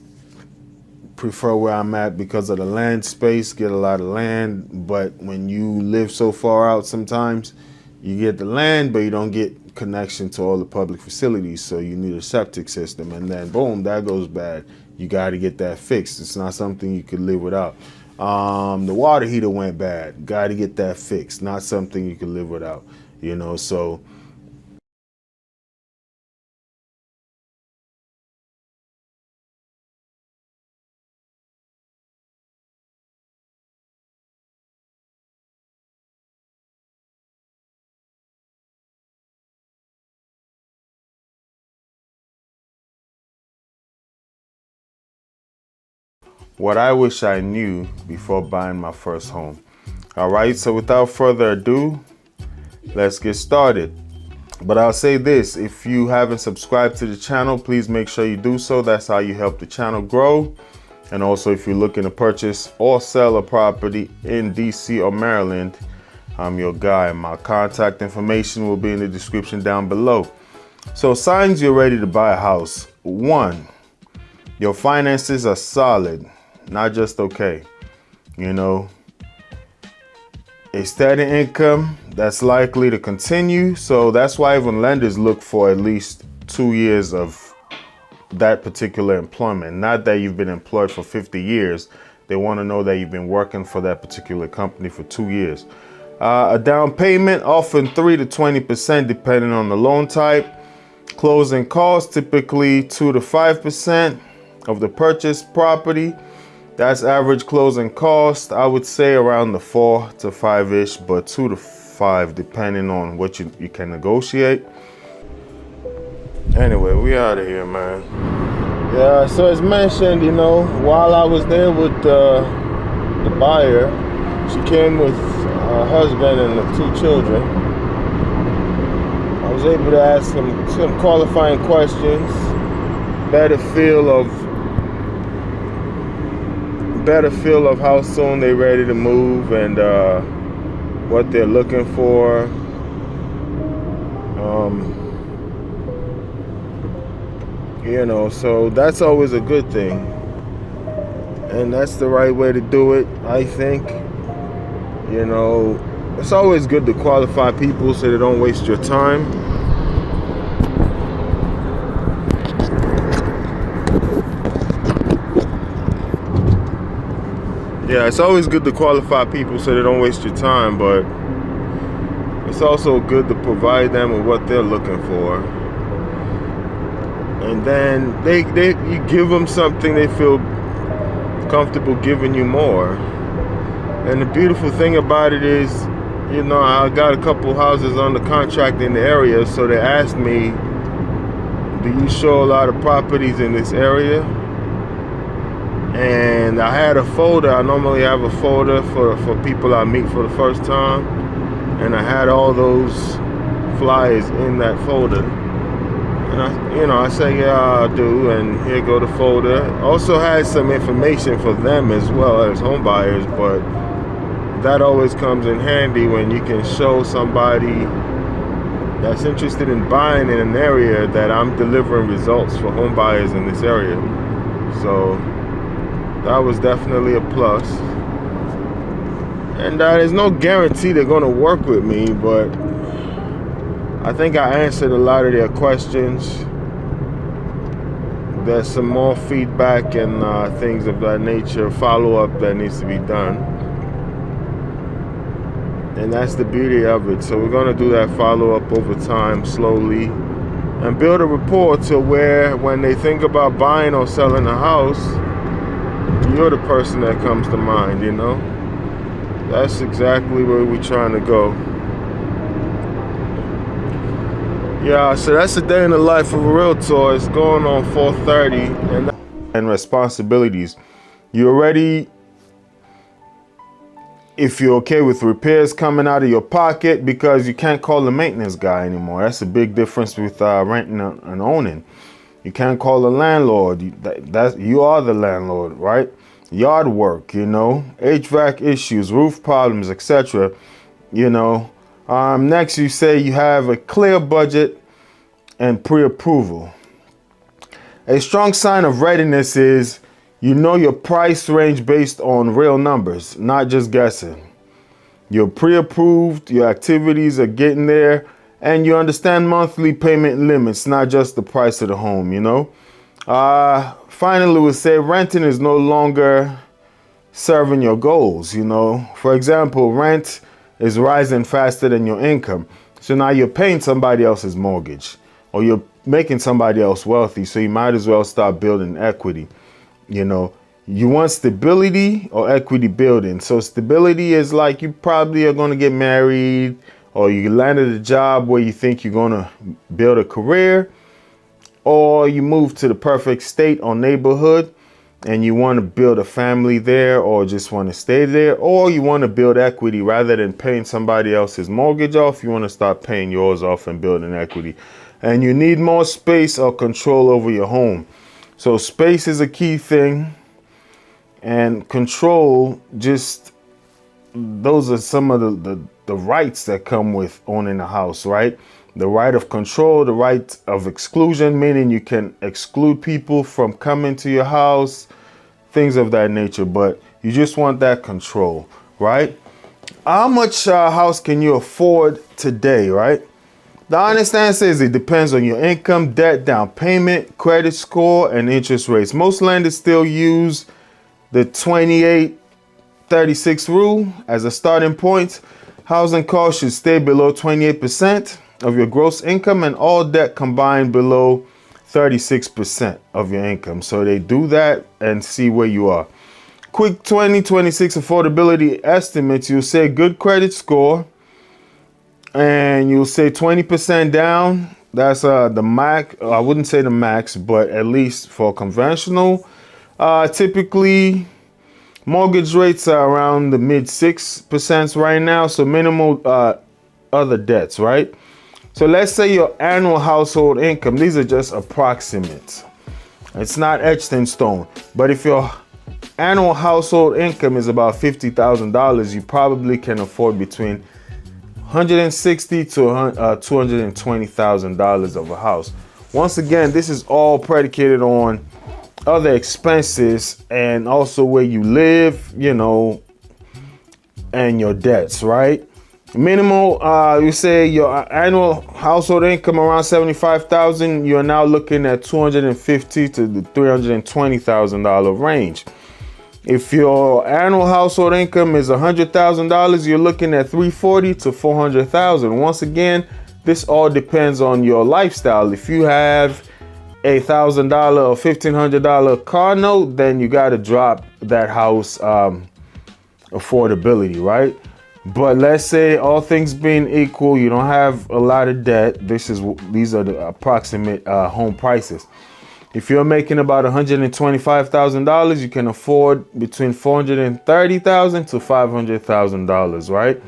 prefer where I'm at because of the land space, get a lot of land. But when you live so far out, sometimes you get the land, but you don't get connection to all the public facilities. So you need a septic system, and then boom, that goes bad. You got to get that fixed. It's not something you could live without. The water heater went bad. Got to get that fixed. Not something you could live without, you know, so. What I wish I knew before buying my first home. All right, so without further ado, let's get started. But I'll say this, if you haven't subscribed to the channel, please make sure you do so. That's how you help the channel grow. And also, if you're looking to purchase or sell a property in DC or Maryland, I'm your guy. My contact information will be in the description down below. So signs you're ready to buy a house. 1, your finances are solid. Not just okay, you know, a steady income that's likely to continue. So that's why even lenders look for at least 2 years of that particular employment. Not that you've been employed for 50 years. They want to know that you've been working for that particular company for 2 years. A down payment, often 3 to 20% depending on the loan type. Closing costs, typically 2 to 5% of the purchased property. That's average closing cost. I would say around the 4 to 5-ish, but 2 to 5 depending on what you can negotiate. Anyway, we out of here, man. Yeah, so as mentioned, you know, while I was there with the buyer, she came with her husband and the 2 children. I was able to ask them some qualifying questions, better feel of how soon they're ready to move and what they're looking for. You know, so that's always a good thing, and that's the right way to do it, I think. You know, it's always good to qualify people so they don't waste your time. Yeah, it's always good to qualify people so they don't waste your time, but it's also good to provide them with what they're looking for. And then you give them something they feel comfortable giving you more. And the beautiful thing about it is, you know, I got a couple houses under contract in the area, so they asked me, do you show a lot of properties in this area? And I had a folder. I normally have a folder for people I meet for the first time, and I had all those flyers in that folder. And I say, yeah, I do, and here go the folder. Also had some information for them as well as home buyers, but that always comes in handy when you can show somebody that's interested in buying in an area that I'm delivering results for home buyers in this area. So that was definitely a plus. And there's no guarantee they're going to work with me, but I think I answered a lot of their questions. There's some more feedback and things of that nature, follow-up that needs to be done. And that's the beauty of it. So we're going to do that follow-up over time, slowly, and build a rapport to where when they think about buying or selling a house, you're the person that comes to mind, you know? That's exactly where we're trying to go. Yeah, so that's the day in the life of a realtor. It's going on 4:30, and responsibilities. You already, if you're okay with repairs coming out of your pocket, because you can't call the maintenance guy anymore. That's a big difference with renting and owning. You can't call the landlord. You are the landlord, right? Yard work, you know, HVAC issues, roof problems, etc. You know. Next, you say you have a clear budget and pre-approval. A strong sign of readiness is you know your price range based on real numbers, not just guessing. You're pre-approved, your activities are getting there, and you understand monthly payment limits, not just the price of the home, you know. Finally, we'll say renting is no longer serving your goals, you know. For example, rent is rising faster than your income. So now you're paying somebody else's mortgage, or you're making somebody else wealthy. So you might as well start building equity. You know, you want stability or equity building. So stability is like you probably are going to get married, or you landed a job where you think you're going to build a career, or you move to the perfect state or neighborhood and you want to build a family there, or just want to stay there, or you want to build equity rather than paying somebody else's mortgage off. You want to start paying yours off and building equity. And you need more space or control over your home. So space is a key thing, and control, just those are some of the rights that come with owning a house, right? The right of control, the right of exclusion, meaning you can exclude people from coming to your house, things of that nature, but you just want that control, right? How much house can you afford today, right? The honest answer is it depends on your income, debt, down payment, credit score, and interest rates. Most lenders still use the 28-36 rule as a starting point. Housing costs should stay below 28% of your gross income, and all debt combined below 36% of your income. So they do that and see where you are. Quick 2026 affordability estimates. You'll say good credit score, and you'll say 20% down. That's the max. I wouldn't say the max, but at least for conventional. Typically, mortgage rates are around the mid 6% right now. So minimal other debts, right? So let's say your annual household income. These are just approximates. It's not etched in stone. But if your annual household income is about $50,000, you probably can afford between $160,000 to $220,000 of a house. Once again, this is all predicated on other expenses and also where you live, you know, and your debts, right? Minimal, you say your annual household income around $75,000, you're now looking at $250,000 to the $320,000 range. If your annual household income is $100,000, you're looking at $340,000 to $400,000. Once again, this all depends on your lifestyle. If you have a $1,000 or $1,500 car note, then you got to drop that house affordability, right? But let's say all things being equal, you don't have a lot of debt. These are the approximate home prices. If you're making about $125,000, you can afford between $430,000 to $500,000, right?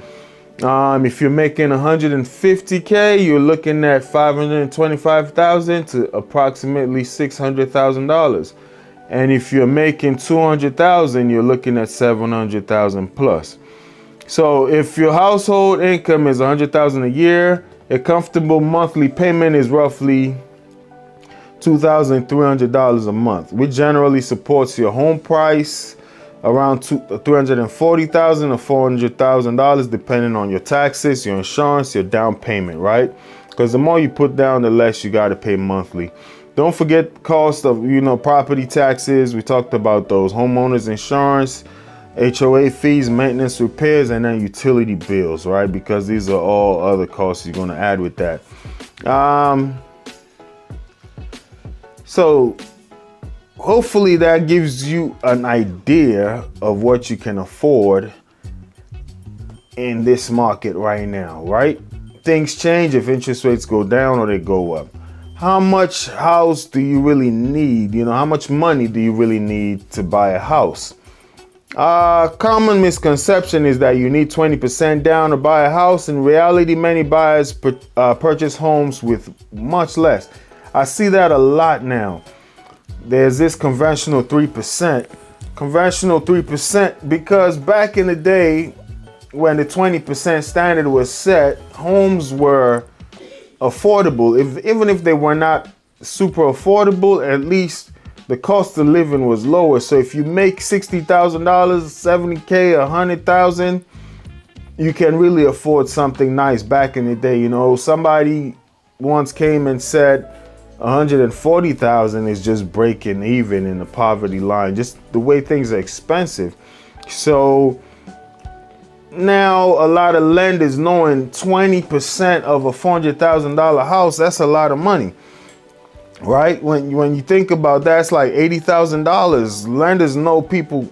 If you're making $150K, you're looking at $525,000 to approximately $600,000. And if you're making $200,000, you're looking at $700,000 plus. So if your household income is $100,000 a year, a comfortable monthly payment is roughly $2,300 a month, which generally supports your home price around $340,000 or $400,000, depending on your taxes, your insurance, your down payment, right? Because the more you put down, the less you got to pay monthly. Don't forget cost of, property taxes. We talked about those. Homeowners insurance, HOA fees, maintenance, repairs, and then utility bills, right? Because these are all other costs you're going to add with that. So hopefully that gives you an idea of what you can afford in this market right now, right? Things change if interest rates go down or they go up. How much house do you really need? How much money do you really need to buy a house? Common misconception is that you need 20% down to buy a house. In reality, many buyers purchase homes with much less. I see that a lot now. There's this conventional 3%. Conventional 3% because back in the day when the 20% standard was set, homes were affordable. Even if they were not super affordable, at least the cost of living was lower. So if you make $60,000, $70K, $100,000, you can really afford something nice. Back in the day, somebody once came and said $140,000 is just breaking even in the poverty line, just the way things are expensive. So now a lot of lenders knowing 20% of a $400,000 house, that's a lot of money. Right? When you think about that, it's like $80,000. Lenders know people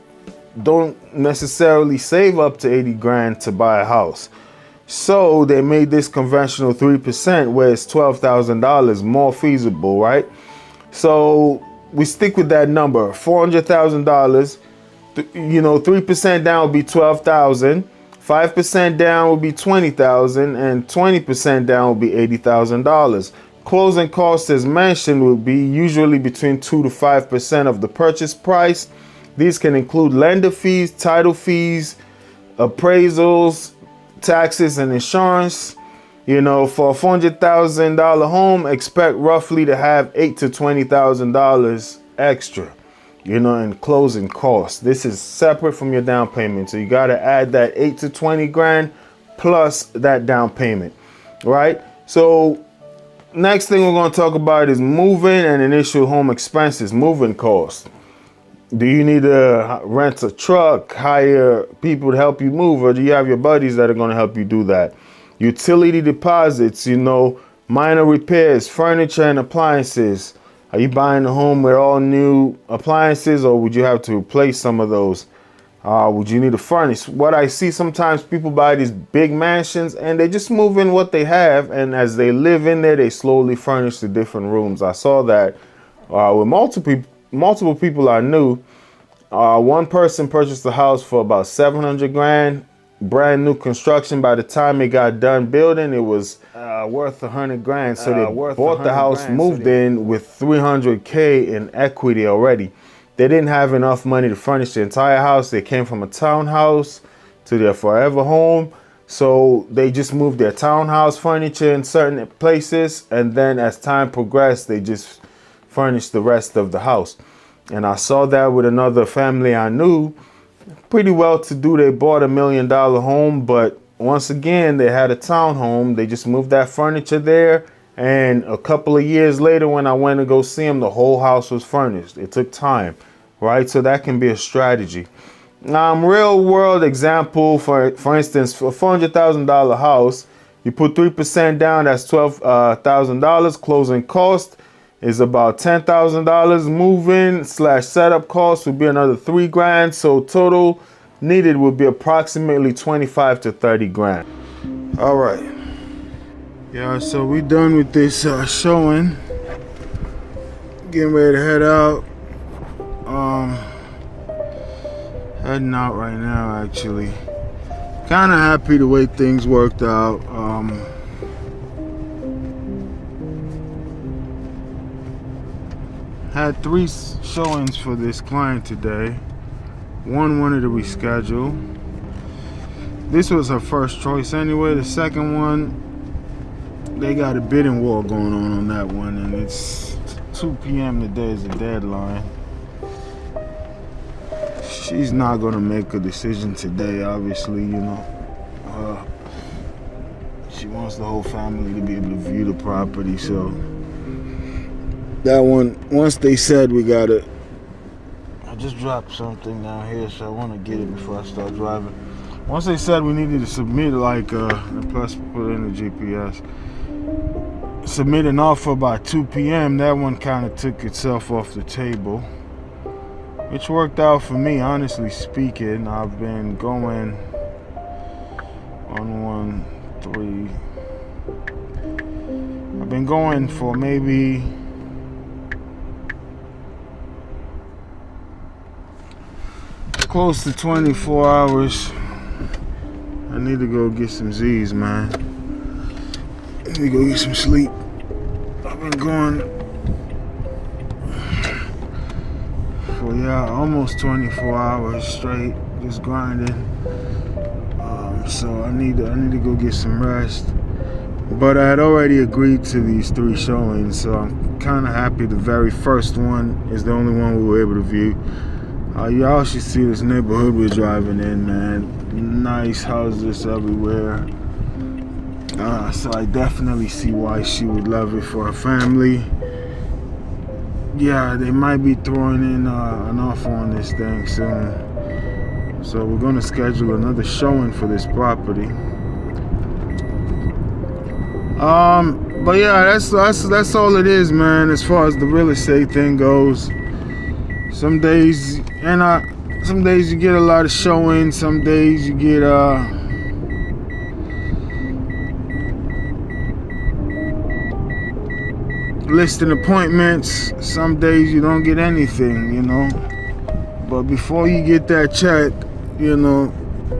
don't necessarily save up to 80 grand to buy a house. So they made this conventional 3% where it's $12,000 more feasible, right? So we stick with that number, $400,000. 3% down would be $12,000. 5% down would be $20,000, and 20% down would be $80,000. Closing costs, as mentioned, will be usually between 2 to 5% of the purchase price. These can include lender fees, title fees, appraisals, taxes, and insurance. For a $400,000 home, expect roughly to have $8,000 to $20,000 extra, in closing costs. This is separate from your down payment. So you got to add that 8 to 20 grand plus that down payment, right? So next thing we're going to talk about is moving and initial home expenses, moving costs. Do you need to rent a truck, hire people to help you move, or do you have your buddies that are going to help you do that? Utility deposits, minor repairs, furniture and appliances. Are you buying a home with all new appliances, or would you have to replace some of those? Would you need to furnish? What I see sometimes, people buy these big mansions and they just move in what they have, and as they live in there, they slowly furnish the different rooms. I saw that with multiple people I knew. One person purchased the house for about 700 grand, brand new construction. By the time it got done building, it was worth 100 grand. So they bought the house, moved in with 300K in equity already. They didn't have enough money to furnish the entire house. They came from a townhouse to their forever home. So they just moved their townhouse furniture in certain places. And then as time progressed, they just furnished the rest of the house. And I saw that with another family I knew, pretty well to do. They bought $1 million home, but once again, they had a townhome. They just moved that furniture there. And a couple of years later, when I went to go see them, the whole house was furnished. It took time, right? So that can be a strategy. Real world example, for instance, for a $400,000 house, you put 3% down, that's $12,000. Closing cost is about $10,000. Move-in / setup cost would be another 3 grand. So total needed would be approximately 25 to 30 grand. All right. Yeah, so we done with this showing. Getting ready to head out. Heading out right now, actually. Kind of happy the way things worked out. Had 3 showings for this client today. One wanted to reschedule. This was her first choice anyway. The second one, they got a bidding war going on that one, and it's 2 p.m. today is the deadline. She's not gonna make a decision today, obviously, she wants the whole family to be able to view the property, so that one, once they said we gotta, I just dropped something down here, so I want to get it before I start driving. Once they said we needed to submit, and plus put in the GPS, submit an offer by 2 p.m., that one kind of took itself off the table, which worked out for me, honestly speaking. I've been going on 1, 3. I've been going for maybe close to 24 hours. I need to go get some Z's, man. I need to go get some sleep. I've been going for almost 24 hours straight, just grinding. So I need to go get some rest. But I had already agreed to these 3 showings, so I'm kind of happy the very first one is the only one we were able to view. Y'all should see this neighborhood we're driving in, man. Nice houses everywhere. So I definitely see why she would love it for her family. Yeah, they might be throwing in an offer on this thing soon. So we're gonna schedule another showing for this property. But yeah, that's all it is, man, as far as the real estate thing goes. Some days you get a lot of showings, some days you get listing appointments, some days you don't get anything, But before you get that check,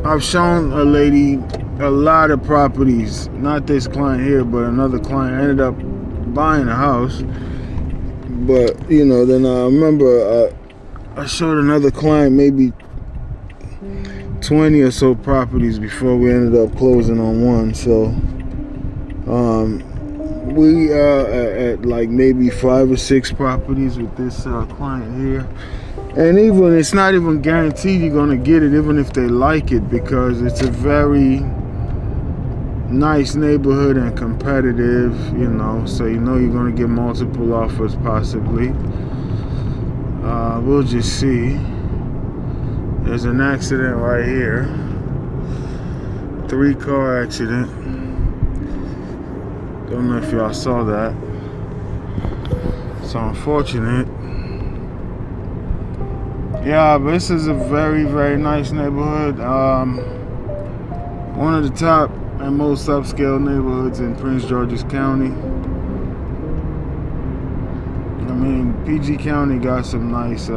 I've shown a lady a lot of properties, not this client here, but another client ended up buying a house. But then I remember I showed another client maybe 20 or so properties before we ended up closing on one. So we are at like maybe 5 or 6 properties with this client here. And even it's not even guaranteed you're gonna get it, even if they like it, because it's a very nice neighborhood and competitive, so you're gonna get multiple offers possibly. We'll just see. There's an accident right here. 3-car accident. Don't know if y'all saw that. It's unfortunate. Yeah, but this is a very, very nice neighborhood. One of the top and most upscale neighborhoods in Prince George's County. I mean, PG County got some nice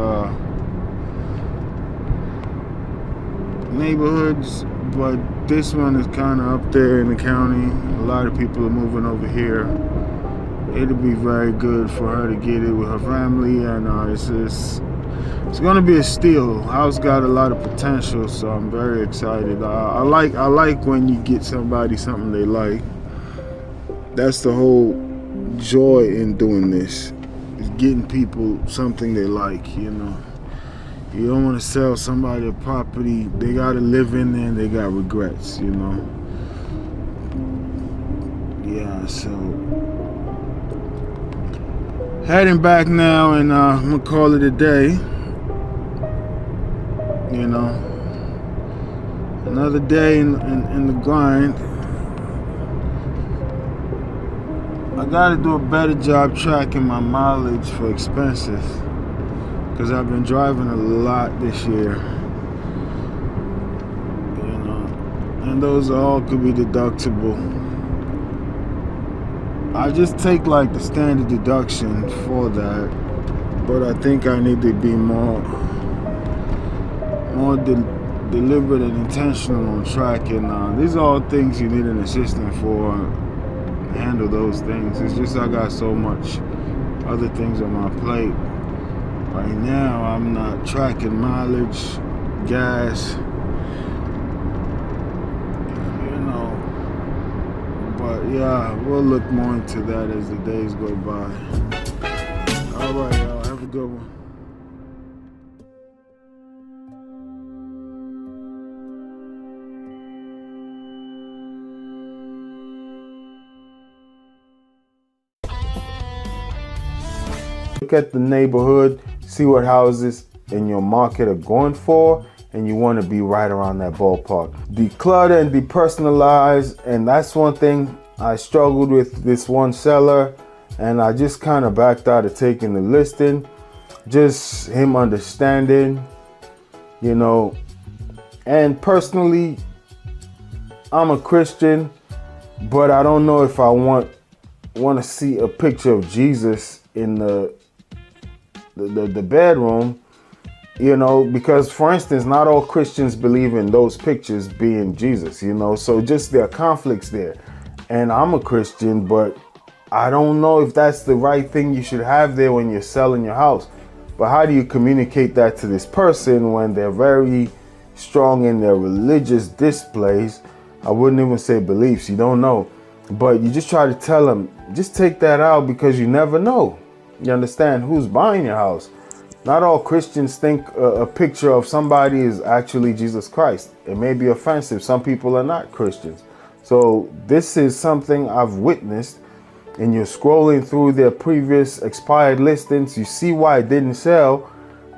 neighborhoods, but this one is kind of up there in the county. A lot of people are moving over here. It'll be very good for her to get it with her family, and it's gonna be a steal. House got a lot of potential, so I'm very excited. I like when you get somebody something they like. That's the whole joy in doing this, is getting people something they like, you know. You don't want to sell somebody a property they gotta live in there and they got regrets, you know. Yeah, so heading back now, and I'm gonna call it a day. You know, another day in the grind. I gotta do a better job tracking my mileage for expenses, because I've been driving a lot this year. You know, and those all could be deductible. I just take like the standard deduction for that, but I think I need to be more deliberate and intentional on tracking. These are all things you need an assistant for, to handle those things. It's just I got so much other things on my plate right now. I'm not tracking mileage, gas, you know. But yeah, we'll look more into that as the days go by. All right, y'all, have a good one. Look at the neighborhood, see what houses in your market are going for, and you want to be right around that ballpark. Declutter and depersonalize, and that's one thing I struggled with this one seller, and I just kind of backed out of taking the listing. Just him understanding, you know. And personally, I'm a Christian, but I don't know if I want to see a picture of Jesus in the bedroom, you know, because for instance, not all Christians believe in those pictures being Jesus, you know, so just there are conflicts there. And I'm a Christian, but I don't know if that's the right thing you should have there when you're selling your house. But how do you communicate that to this person when they're very strong in their religious displays? I wouldn't even say beliefs, you don't know, but you just try to tell them, just take that out, because you never know. You understand who's buying your house. Not all Christians think a picture of somebody is actually Jesus Christ. It may be offensive. Some people are not Christians. So this is something I've witnessed, and you're scrolling through their previous expired listings. You see why it didn't sell.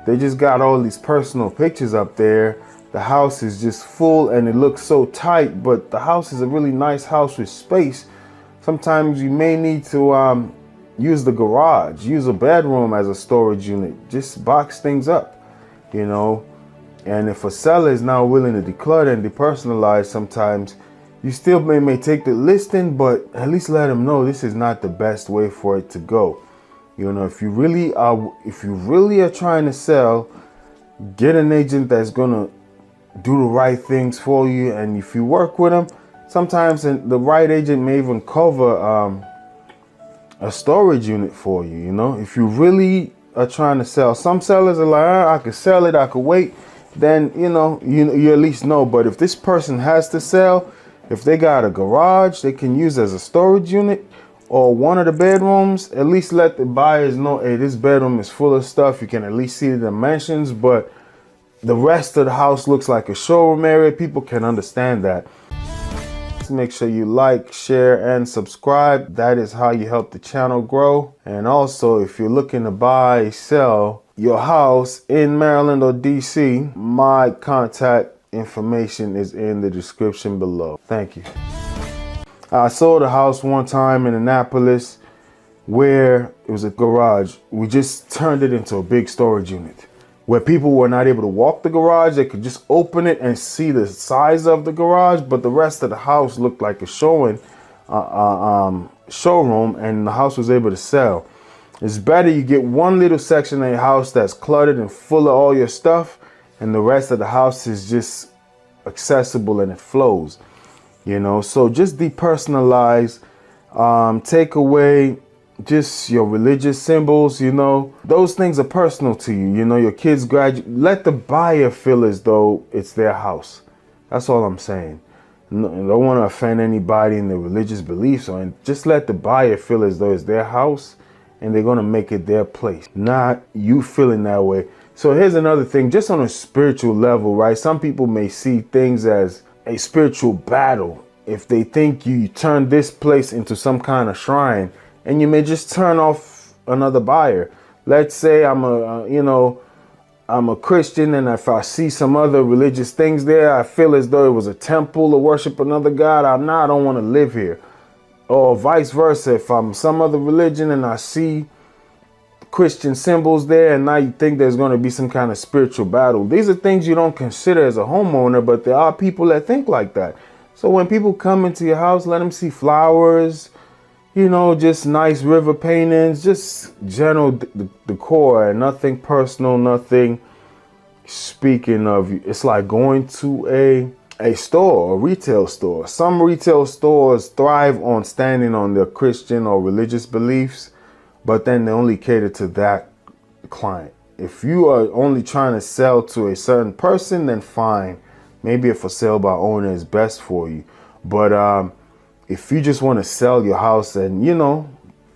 They just got all these personal pictures up there. The house is just full and it looks so tight, but the house is a really nice house with space. Sometimes you may need to use the garage, use a bedroom as a storage unit, just box things up, you know. And if a seller is now willing to declutter and depersonalize, sometimes you still may take the listing, but at least let them know this is not the best way for it to go. You know, if you really are trying to sell, get an agent that's gonna do the right things for you. And if you work with them, sometimes the right agent may even cover a storage unit for you, you know. If you really are trying to sell, some sellers are like, I could sell it, I could wait. Then, you know, you at least know. But if this person has to sell, if they got a garage they can use as a storage unit, or one of the bedrooms, at least let the buyers know, hey, this bedroom is full of stuff. You can at least see the dimensions, but the rest of the house looks like a showroom area. People can understand that. podcast. Make sure you like, share, and subscribe. That is how you help the channel grow. And also, if you're looking to buy, sell your house in Maryland or DC, my contact information is in the description below. Thank you. I sold a house one time in Annapolis where it was a garage. We just turned it into a big storage unit where people were not able to walk the garage. They could just open it and see the size of the garage, but the rest of the house looked like a showroom, and the house was able to sell. It's better you get one little section of your house that's cluttered and full of all your stuff, and the rest of the house is just accessible and it flows, you know. So just depersonalize, take away just your religious symbols, you know. Those things are personal to you, you know. Your kids graduate, let the buyer feel as though it's their house. That's all I'm saying. No, I don't want to offend anybody in their religious beliefs, or just let the buyer feel as though it's their house and they're going to make it their place, not you feeling that way. So here's another thing, just on a spiritual level, right? Some people may see things as a spiritual battle if they think you turn this place into some kind of shrine, and you may just turn off another buyer. Let's say I'm a Christian, and if I see some other religious things there, I feel as though it was a temple to worship another God. I don't want to live here. Or vice versa, if I'm some other religion and I see Christian symbols there, and now you think there's going to be some kind of spiritual battle. These are things you don't consider as a homeowner, but there are people that think like that. So when people come into your house, let them see flowers, you know, just nice river paintings, just general decor, and nothing personal, nothing speaking of you. It's like going to a store, a retail store. Some retail stores thrive on standing on their Christian or religious beliefs, but then they only cater to that client. If you are only trying to sell to a certain person, then fine. Maybe a for sale by owner is best for you. But if you just want to sell your house and, you know,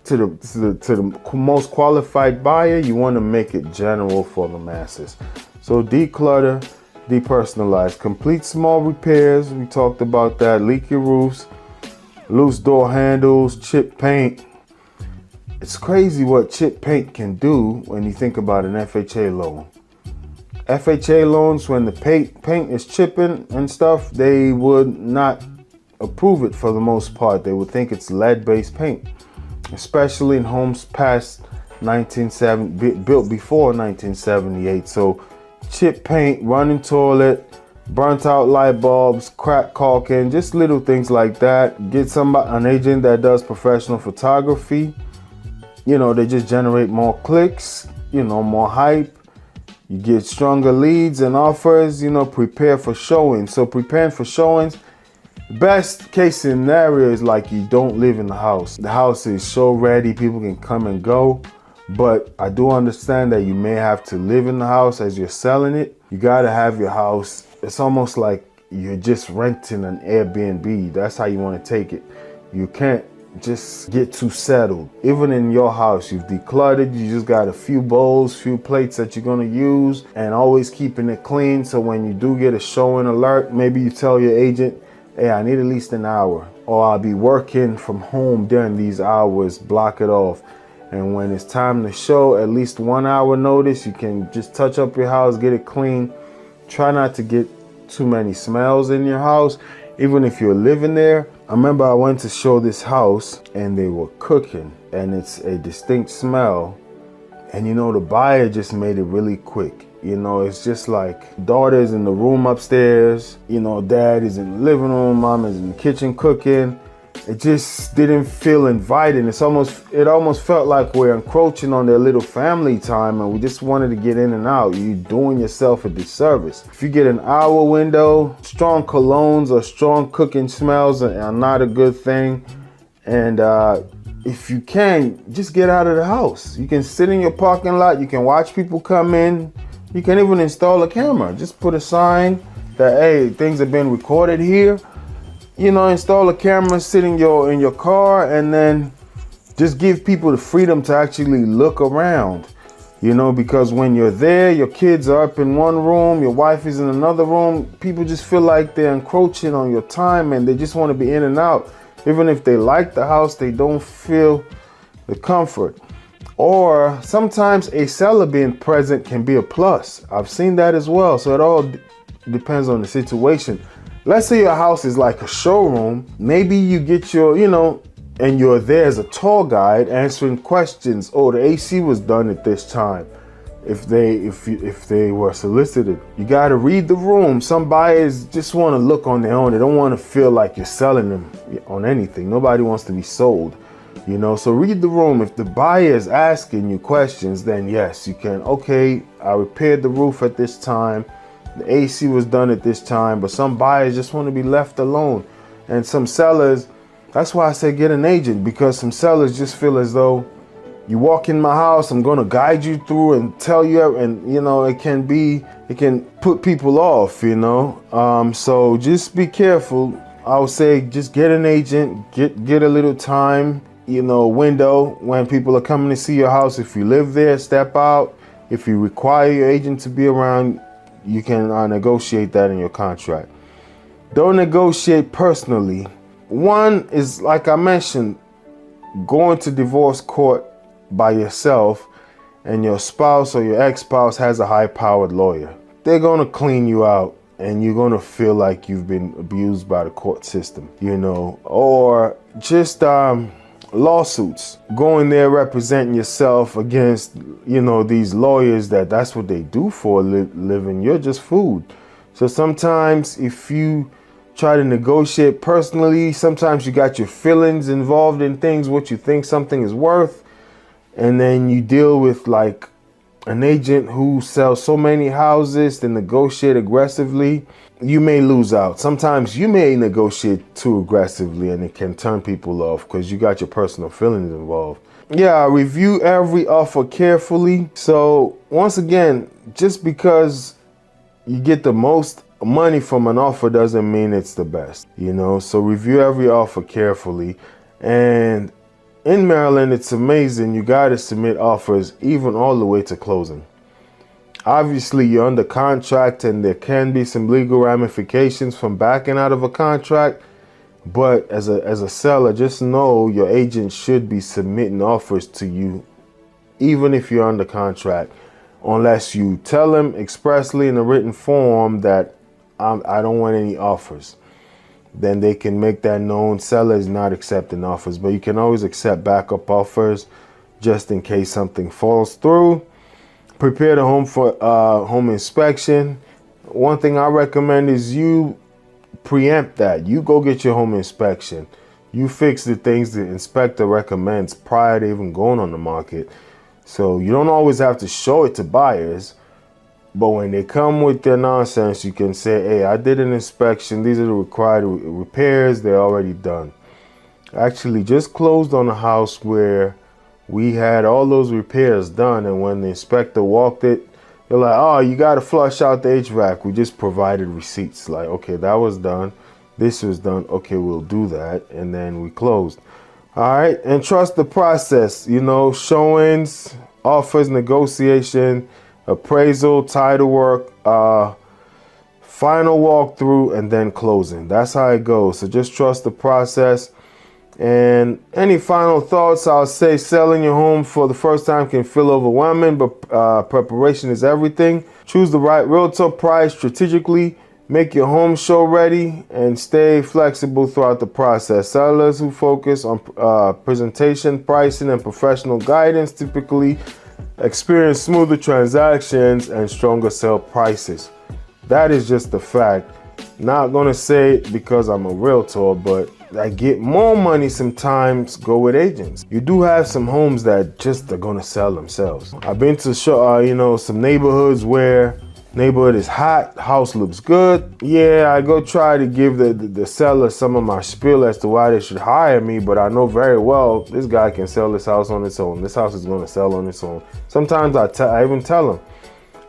to the most qualified buyer, you want to make it general for the masses. So declutter, depersonalize, complete small repairs. We talked about that. Leaky roofs, loose door handles, chip paint. It's crazy what chip paint can do when you think about an FHA loan. FHA loans, when the paint is chipping and stuff, they would not approve it for the most part. They would think it's lead-based paint, especially in homes past 1970, built before 1978. So chip paint, running toilet, burnt out light bulbs, cracked caulking, just little things like that. Get an agent that does professional photography. You know, they just generate more clicks, you know, more hype. You get stronger leads and offers, you know. Prepare for showings. So preparing for showings, best case scenario is like you don't live in the house. The house is show ready, people can come and go. But I do understand that you may have to live in the house as you're selling it. You gotta have your house. It's almost like you're just renting an Airbnb. That's how you want to take it. You can't just get too settled. Even in your house, you've decluttered. You just got a few bowls, few plates that you're gonna use, and always keeping it clean. So when you do get a showing alert, maybe you tell your agent, hey, I need at least an hour, or I'll be working from home during these hours, block it off. And when it's time to show, at least 1 hour notice. You can just touch up your house, get it clean. Try not to get too many smells in your house, even if you're living there. I remember I went to show this house and they were cooking, and it's a distinct smell. And you know, the buyer just made it really quick. You know, it's just like daughter's in the room upstairs, you know, dad is in the living room, mom is in the kitchen cooking. It just didn't feel inviting. It almost felt like we're encroaching on their little family time, and we just wanted to get in and out. You're doing yourself a disservice. If you get an hour window, strong colognes or strong cooking smells are not a good thing. And if you can, just get out of the house. You can sit in your parking lot. You can watch people come in. You can even install a camera. Just put a sign that, hey, things have been recorded here. You know, install a camera, sit in your car, and then just give people the freedom to actually look around. You know, because when you're there, your kids are up in one room, your wife is in another room. People just feel like they're encroaching on your time and they just want to be in and out. Even if they like the house, they don't feel the comfort. Or sometimes a seller being present can be a plus. I've seen that as well. So it all depends on the situation. Let's say your house is like a showroom. Maybe you get your, and you're there as a tour guide answering questions. Oh, the AC was done at this time. If they were solicited, you got to read the room. Some buyers just want to look on their own. They don't want to feel like you're selling them on anything. Nobody wants to be sold, so read the room. If the buyer is asking you questions, then yes, you can. Okay, I repaired the roof at this time. The AC was done at this time. But some buyers just want to be left alone. And some sellers, that's why I say get an agent, because some sellers just feel as though you walk in my house, I'm going to guide you through and tell you, and it can put people off, so just be careful. I would say just get an agent, get a little time, window when people are coming to see your house. If you live there, step out. If you require your agent to be around, you can negotiate that in your contract. Don't negotiate personally. One is, like I mentioned, going to divorce court by yourself, and your spouse or your ex-spouse has a high-powered lawyer. They're going to clean you out, and you're going to feel like you've been abused by the court system, or just lawsuits, going there representing yourself against, these lawyers that's what they do for a living. You're just food. So sometimes if you try to negotiate personally, sometimes you got your feelings involved in things, what you think something is worth. And then you deal with like an agent who sells so many houses to negotiate aggressively. You may lose out. Sometimes you may negotiate too aggressively and it can turn people off because you got your personal feelings involved. Yeah, review every offer carefully. So once again, just because you get the most money from an offer doesn't mean it's the best, so review every offer carefully. And in Maryland, it's amazing. You got to submit offers even all the way to closing. Obviously, you're under contract and there can be some legal ramifications from backing out of a contract. But as a seller, just know your agent should be submitting offers to you, even if you're under contract, unless you tell them expressly in a written form that I don't want any offers. Then they can make that known. Seller is not accepting offers, but you can always accept backup offers just in case something falls through. Prepare the home for home inspection. One thing I recommend is you preempt that. You go get your home inspection. You fix the things the inspector recommends prior to even going on the market. So you don't always have to show it to buyers. But when they come with their nonsense, you can say, hey, I did an inspection. These are the required repairs. They're already done. I actually just closed on a house where we had all those repairs done. And when the inspector walked it, they're like, oh, you got to flush out the HVAC. We just provided receipts. Like, okay, that was done. This was done. Okay, we'll do that. And then we closed. All right. And trust the process, showings, offers, negotiation, appraisal, title work, final walkthrough, and then closing. That's how it goes. So just trust the process. And any final thoughts? I'll say selling your home for the first time can feel overwhelming, but preparation is everything. Choose the right realtor, price strategically, make your home show ready, and stay flexible throughout the process. Sellers who focus on presentation, pricing, and professional guidance typically experience smoother transactions and stronger sale prices. That is just the fact. Not gonna say it because I'm a realtor, but I get more money sometimes go with agents. You do have some homes that just are gonna sell themselves. I've been to some neighborhoods where neighborhood is hot, house looks good. Yeah, I go try to give the seller some of my spiel as to why they should hire me, but I know very well this guy can sell this house on its own. This house is going to sell on its own. Sometimes I even tell him.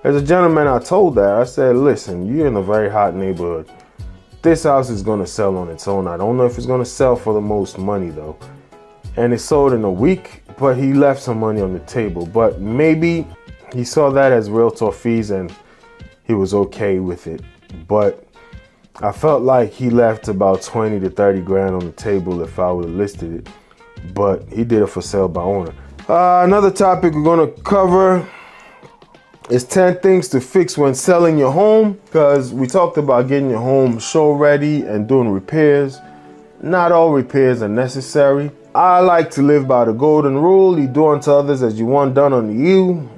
As a gentleman, I told that. I said, listen, you're in a very hot neighborhood. This house is going to sell on its own. I don't know if it's going to sell for the most money, though. And it sold in a week, but he left some money on the table. But maybe He saw that as realtor fees and he was okay with it. But I felt like he left about 20 to 30 grand on the table if I would have listed it. But he did it for sale by owner. Another topic we're going to cover is 10 things to fix when selling your home, because we talked about getting your home show ready and doing repairs. Not all repairs are necessary. I like to live by the golden rule: you do unto others as you want done unto you.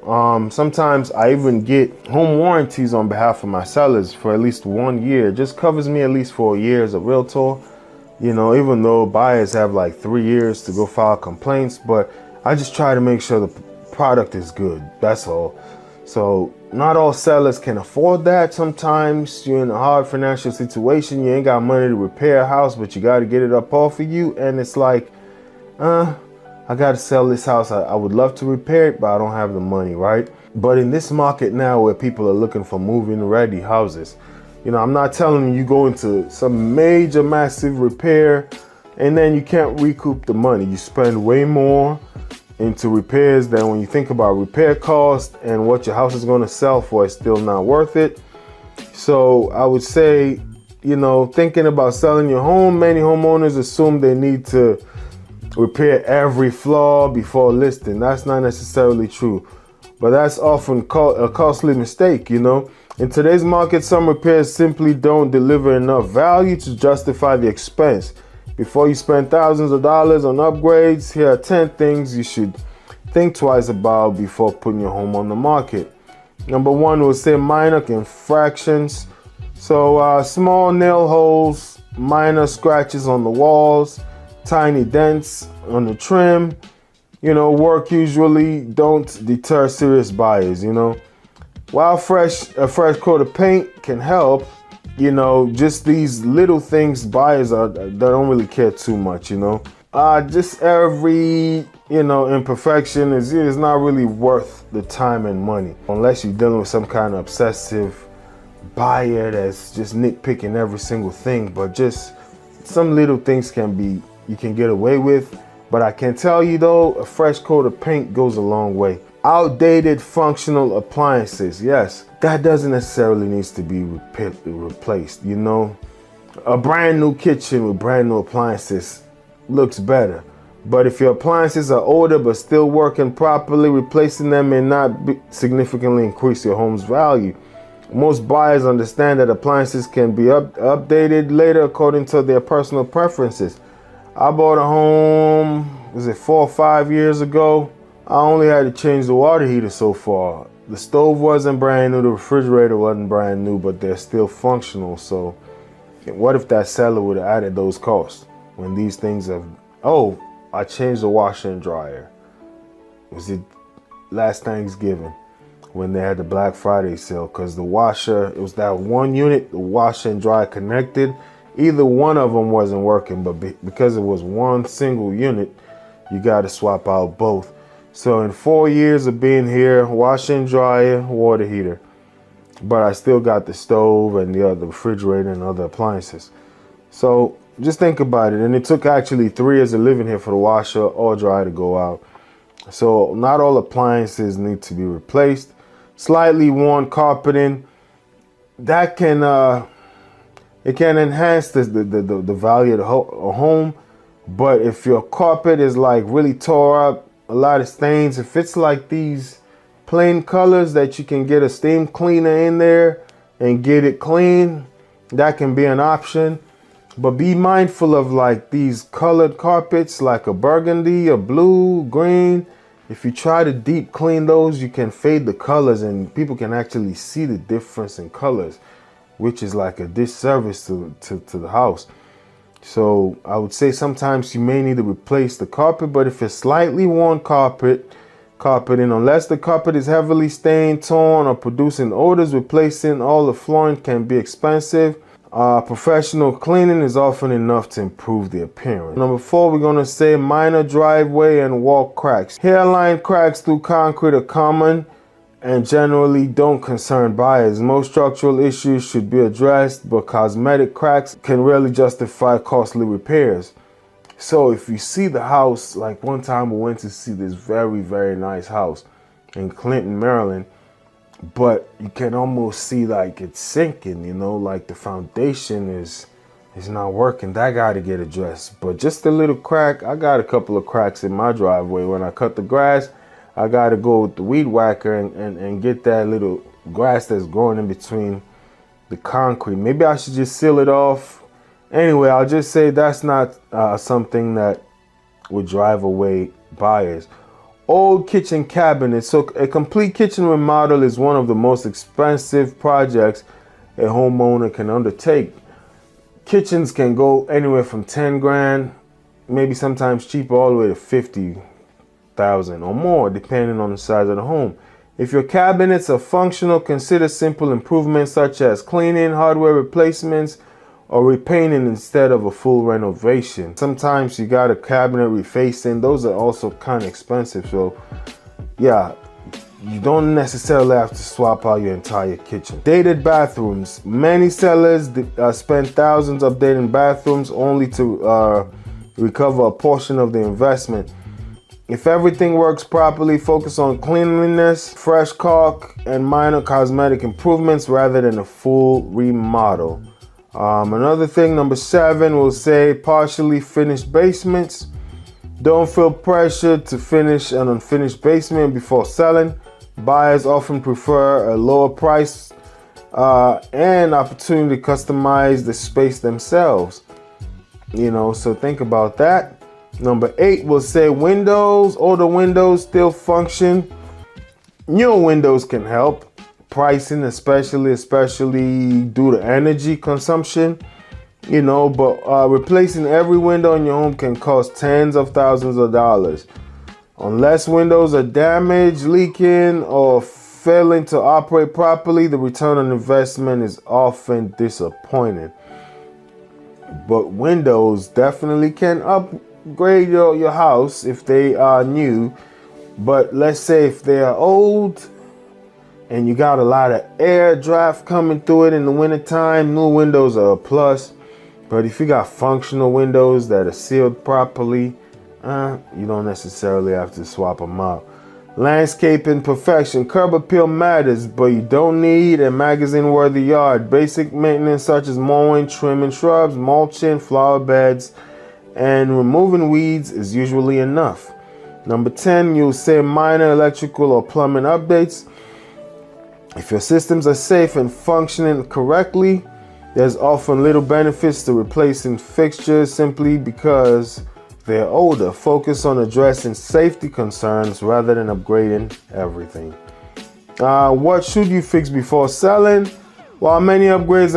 Sometimes I even get home warranties on behalf of my sellers for at least 1 year. It just covers me at least for a year as a realtor. You know, even though buyers have like 3 years to go file complaints, but I just try to make sure the product is good. That's all. So not all sellers can afford that. Sometimes you're in a hard financial situation. You ain't got money to repair a house, but you got to get it up off of you. And it's like, I got to sell this house. I would love to repair it, but I don't have the money, right? But in this market now where people are looking for move-in ready houses, you know, I'm not telling you go into some major massive repair and then you can't recoup the money. You spend way more into repairs than when you think about repair costs, and what your house is going to sell for is still not worth it. So I would say, you know, thinking about selling your home, many homeowners assume they need to repair every flaw before listing. That's not necessarily true, but that's often a costly mistake. You know, in today's market, some repairs simply don't deliver enough value to justify the expense. Before you spend thousands of dollars on upgrades, here are 10 things you should think twice about before putting your home on the market. Number one, we'll say minor infractions. So small nail holes, minor scratches on the walls, tiny dents on the trim. You know, work usually don't deter serious buyers, you know. While a fresh coat of paint can help, you know, just these little things buyers they don't really care too much, you know. Just every, you know, imperfection is not really worth the time and money, unless you're dealing with some kind of obsessive buyer that's just nitpicking every single thing. But just some little things you can get away with. But I can tell you though, a fresh coat of paint goes a long way. Outdated functional appliances, yes, that doesn't necessarily need to be replaced. You know, a brand new kitchen with brand new appliances looks better. But if your appliances are older but still working properly, replacing them may not significantly increase your home's value. Most buyers understand that appliances can be updated later according to their personal preferences. I bought a home, was it 4 or 5 years ago? I only had to change the water heater so far. The stove wasn't brand new, the refrigerator wasn't brand new, but they're still functional. So what if that seller would have added those costs when these things have, oh, I changed the washer and dryer. Was it last Thanksgiving when they had the Black Friday sale? Because the washer, it was that one unit, the washer and dryer connected. Either one of them wasn't working, but because it was one single unit, you got to swap out both. So in 4 years of being here, washer and dryer, water heater, but I still got the stove and the other refrigerator and other appliances. So just think about it. And it took actually 3 years of living here for the washer or dryer to go out. So not all appliances need to be replaced. Slightly worn carpeting, that can it can enhance the value of the home. But if your carpet is like really tore up, a lot of stains, if it's like these plain colors that you can get a steam cleaner in there and get it clean, that can be an option. But be mindful of like these colored carpets, like a burgundy, a blue, green. If you try to deep clean those, you can fade the colors and people can actually see the difference in colors, which is like a disservice to the house. So I would say sometimes you may need to replace the carpet, but if it's slightly worn carpeting, unless the carpet is heavily stained, torn, or producing odors, replacing all the flooring can be expensive. Professional cleaning is often enough to improve the appearance. Number 4, we're going to say minor driveway and wall cracks. Hairline cracks through concrete are common and generally don't concern buyers. Most structural issues should be addressed, but cosmetic cracks can rarely justify costly repairs. So if you see the house, like one time we went to see this very, very nice house, in Clinton, Maryland, but you can almost see like it's sinking, you know, like the foundation is not working. That got to get addressed. But just a little crack, I got a couple of cracks in my driveway. When I cut the grass, I got to go with the weed whacker and get that little grass that's growing in between the concrete. Maybe I should just seal it off. Anyway, I'll just say that's not something that would drive away buyers. Old kitchen cabinets. So a complete kitchen remodel is one of the most expensive projects a homeowner can undertake. Kitchens can go anywhere from 10 grand, maybe sometimes cheaper, all the way to 50,000 or more, depending on the size of the home. If your cabinets are functional, consider simple improvements such as cleaning, hardware replacements, or repainting instead of a full renovation. Sometimes you got a cabinet refacing. Those are also kind of expensive. So yeah, you don't necessarily have to swap out your entire kitchen. Dated bathrooms. Many sellers spend thousands updating bathrooms only to recover a portion of the investment. If everything works properly, focus on cleanliness, fresh caulk, and minor cosmetic improvements rather than a full remodel. Another thing, number 7, will say partially finished basements. Don't feel pressure to finish an unfinished basement before selling. Buyers often prefer a lower price and opportunity to customize the space themselves. You know, so think about that. Number 8 will say windows. Older windows still function. Newer windows can help. Pricing, especially due to energy consumption, you know, but replacing every window in your home can cost tens of thousands of dollars. Unless windows are damaged, leaking, or failing to operate properly, the return on investment is often disappointing. But windows definitely can upgrade your house if they are new. But let's say if they are old and you got a lot of air draft coming through it in the wintertime, new windows are a plus. But if you got functional windows that are sealed properly, you don't necessarily have to swap them out. Landscaping perfection. Curb appeal matters, but you don't need a magazine-worthy yard. Basic maintenance such as mowing, trimming shrubs, mulching, flower beds, and removing weeds is usually enough. Number 10, you'll say minor electrical or plumbing updates. If your systems are safe and functioning correctly, there's often little benefits to replacing fixtures simply because they're older. Focus on addressing safety concerns rather than upgrading everything. What should you fix before selling? While many upgrades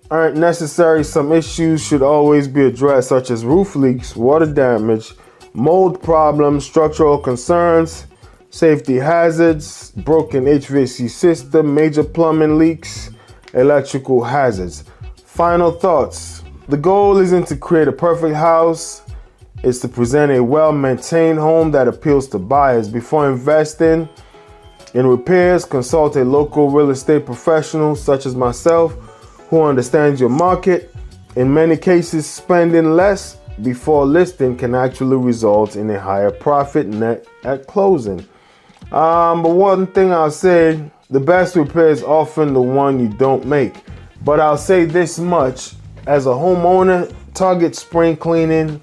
aren't necessary, some issues should always be addressed, such as roof leaks, water damage, mold problems, structural concerns, safety hazards, broken HVAC system, major plumbing leaks, electrical hazards. Final thoughts. The goal isn't to create a perfect house. It's to present a well-maintained home that appeals to buyers. Before investing in repairs, consult a local real estate professional such as myself who understands your market. In many cases, spending less before listing can actually result in a higher profit net at closing. But one thing I'll say, the best repair is often the one you don't make. But I'll say this much, as a homeowner, target spring cleaning.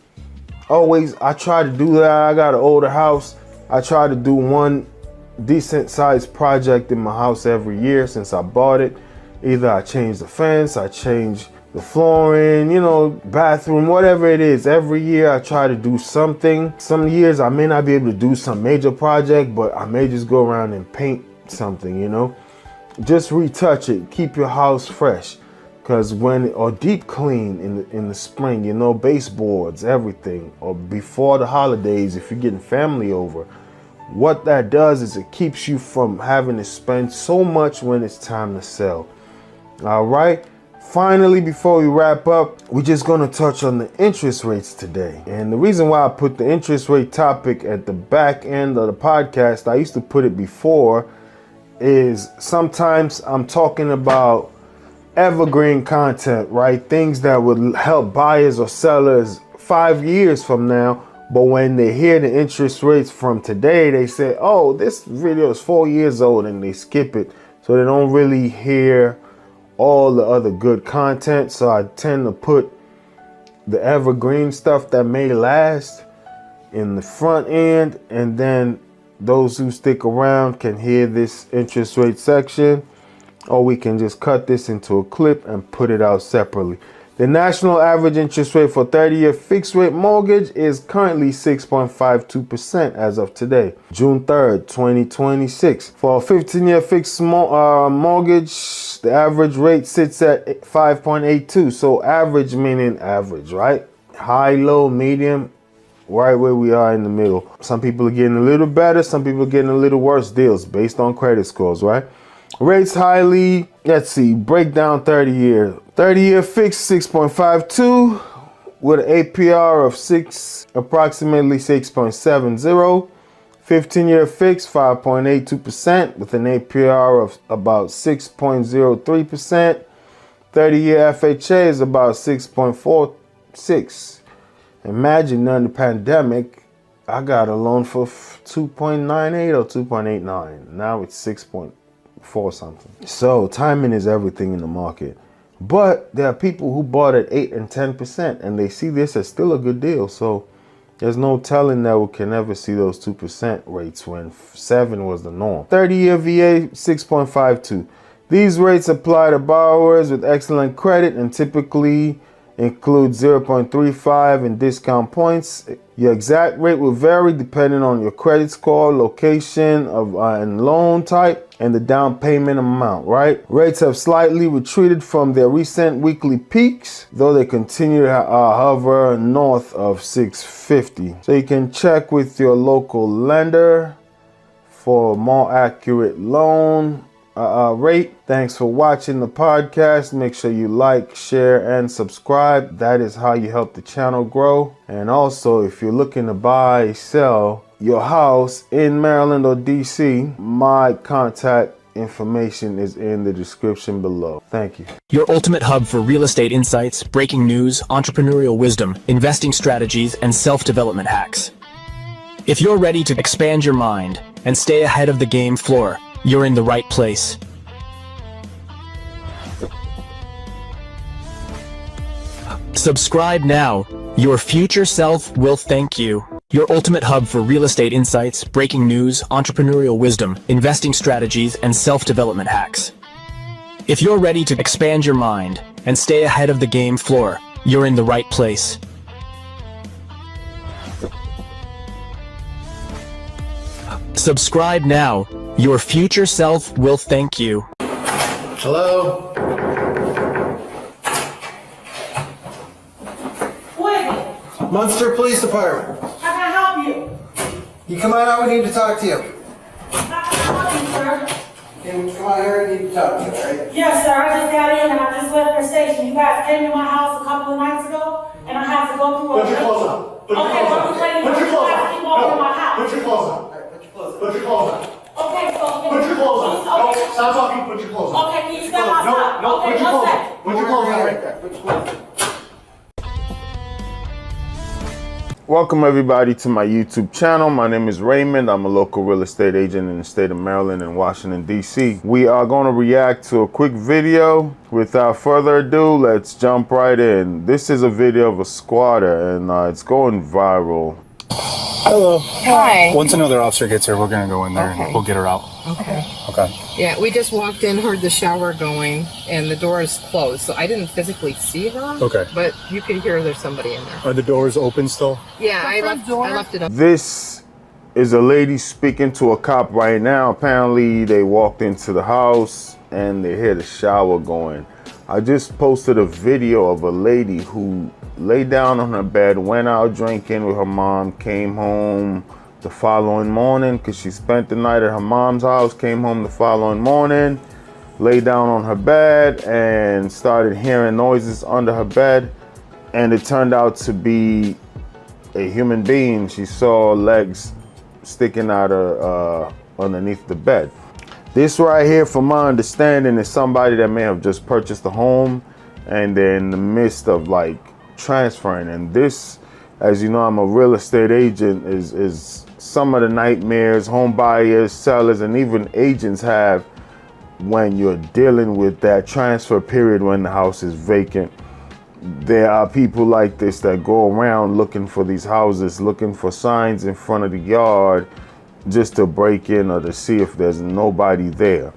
Always, I try to do that. I got an older house. I try to do one decent sized project in my house every year since I bought it. Either I change the fence, I change the flooring, you know, bathroom, whatever it is. Every year I try to do something. Some years I may not be able to do some major project, but I may just go around and paint something, you know. Just retouch it, keep your house fresh. Because or deep clean in the spring, you know, baseboards, everything. Or before the holidays, if you're getting family over. What that does is it keeps you from having to spend so much when it's time to sell. All right. Finally, before we wrap up, we're just going to touch on the interest rates today. And the reason why I put the interest rate topic at the back end of the podcast, I used to put it before, is sometimes I'm talking about evergreen content, right? Things that would help buyers or sellers 5 years from now But when they hear the interest rates from today, they say, oh, this video is 4 years old, and they skip it. So they don't really hear all the other good content. So I tend to put the evergreen stuff that may last in the front end, and then those who stick around can hear this interest rate section, or we can just cut this into a clip and put it out separately. The national average interest rate for 30-year fixed rate mortgage is currently 6.52% as of today, June 3rd, 2026. For a 15-year fixed mortgage, the average rate sits at 5.82. So average meaning average, right? High, low, medium, right where we are in the middle. Some people are getting a little better, some people are getting a little worse deals based on credit scores, right? Rates highly, let's see, break down 30-year. 30-year fixed 6.52 with an APR of approximately 6.70. 15-year fixed 5.82% with an APR of about 6.03%. 30-year FHA is about 6.46. Imagine during the pandemic, I got a loan for 2.98 or 2.89. Now it's 6.4 something. So timing is everything in the market. But there are people who bought at 8 and 10%, and they see this as still a good deal. So there's no telling that we can ever see those 2% rates when 7 was the norm. 30-year VA 6.52. These rates apply to borrowers with excellent credit and typically include 0.35 in discount points. Your exact rate will vary depending on your credit score, location and loan type, and the down payment amount, right? Rates have slightly retreated from their recent weekly peaks, though they continue to hover north of 650. So you can check with your local lender for a more accurate loan rate. Thanks for watching the podcast. Make sure you like, share, and subscribe. That is how you help the channel grow. And also, if you're looking to buy, sell your house in Maryland or DC, my contact information is in the description below. Thank you. Your ultimate hub for real estate insights, breaking news, entrepreneurial wisdom, investing strategies, and self-development hacks. If you're ready to expand your mind and stay ahead of the game floor, you're in the right place. Subscribe now. Your future self will thank you. Your ultimate hub for real estate insights, breaking news, entrepreneurial wisdom, investing strategies, and self-development hacks. If you're ready to expand your mind and stay ahead of the game floor, you're in the right place. Subscribe now. Your future self will thank you. Hello? What is it? Munster Police Department. How can I help you? You come on out, we need to talk to you. How can I help you, sir? Come on here, we need to talk to you, alright? Yes, sir. I just got in and I just left the station. You guys came to my house a couple of nights ago, and I had to go through Put your clothes on. Put your Okay, clothes but on. I'm saying Put your you clothes guys on. keep walking in my house. Put your clothes on. Alright, put your clothes on. Put your clothes on. Okay, so Put your clothes on. No, Okay. stop talking. Put your clothes on. Okay, can you step outside? No, Okay, put your one clothes on. second. Put your clothes on right there. Put your clothes on. Welcome everybody to my YouTube channel. My name is Raymond. I'm a local real estate agent in the state of Maryland and Washington, DC. We are going to react to a quick video. Without further ado, let's jump right in. This is a video of a squatter and it's going viral. Hello. Hi. Once another officer gets here, we're going to go in there and we'll get her out. Okay. Okay. Yeah, we just walked in, heard the shower going, and the door is closed. So I didn't physically see her. Okay. But you could hear there's somebody in there. Are the doors open still? Yeah, I left it up. This is a lady speaking to a cop right now. Apparently they walked into the house and they hear the shower going. I just posted a video of a lady who laid down on her bed, went out drinking with her mom, came home the following morning because she spent the night at her mom's house, came home the following morning, lay down on her bed and started hearing noises under her bed, and it turned out to be a human being. She saw legs sticking out of underneath the bed. This right here, from my understanding, is somebody that may have just purchased a home and they're in the midst of like transferring, and this as you know, I'm a real estate agent, is some of the nightmares home buyers, sellers, and even agents have when you're dealing with that transfer period when the house is vacant. There are people like this that go around looking for these houses, looking for signs in front of the yard just to break in or to see if there's nobody there.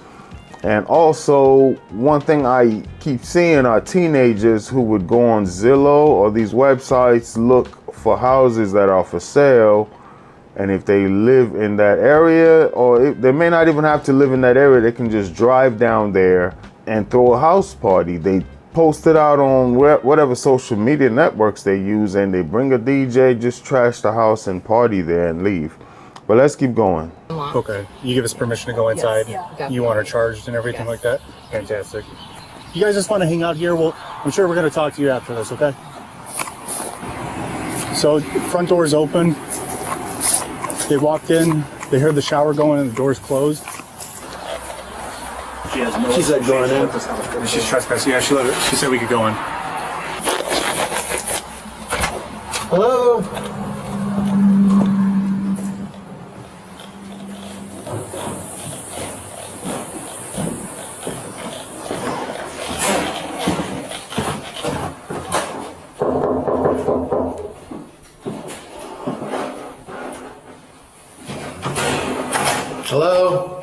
And also, one thing I keep seeing are teenagers who would go on Zillow or these websites, look for houses that are for sale. And if they live in that area, or they may not even have to live in that area, they can just drive down there and throw a house party. They post it out on whatever social media networks they use, and they bring a DJ, just trash the house and party there and leave. But let's keep going. Okay. You give us permission to go inside? Yeah. You want her charged and everything like that? Fantastic. You guys just want to hang out here? Well, I'm sure we're going to talk to you after this, okay? So, front door's open. They walked in, they heard the shower going and the door's closed. She has no. She's like going in. She's trespassing. Yeah, she said we could go in. Hello? Hello?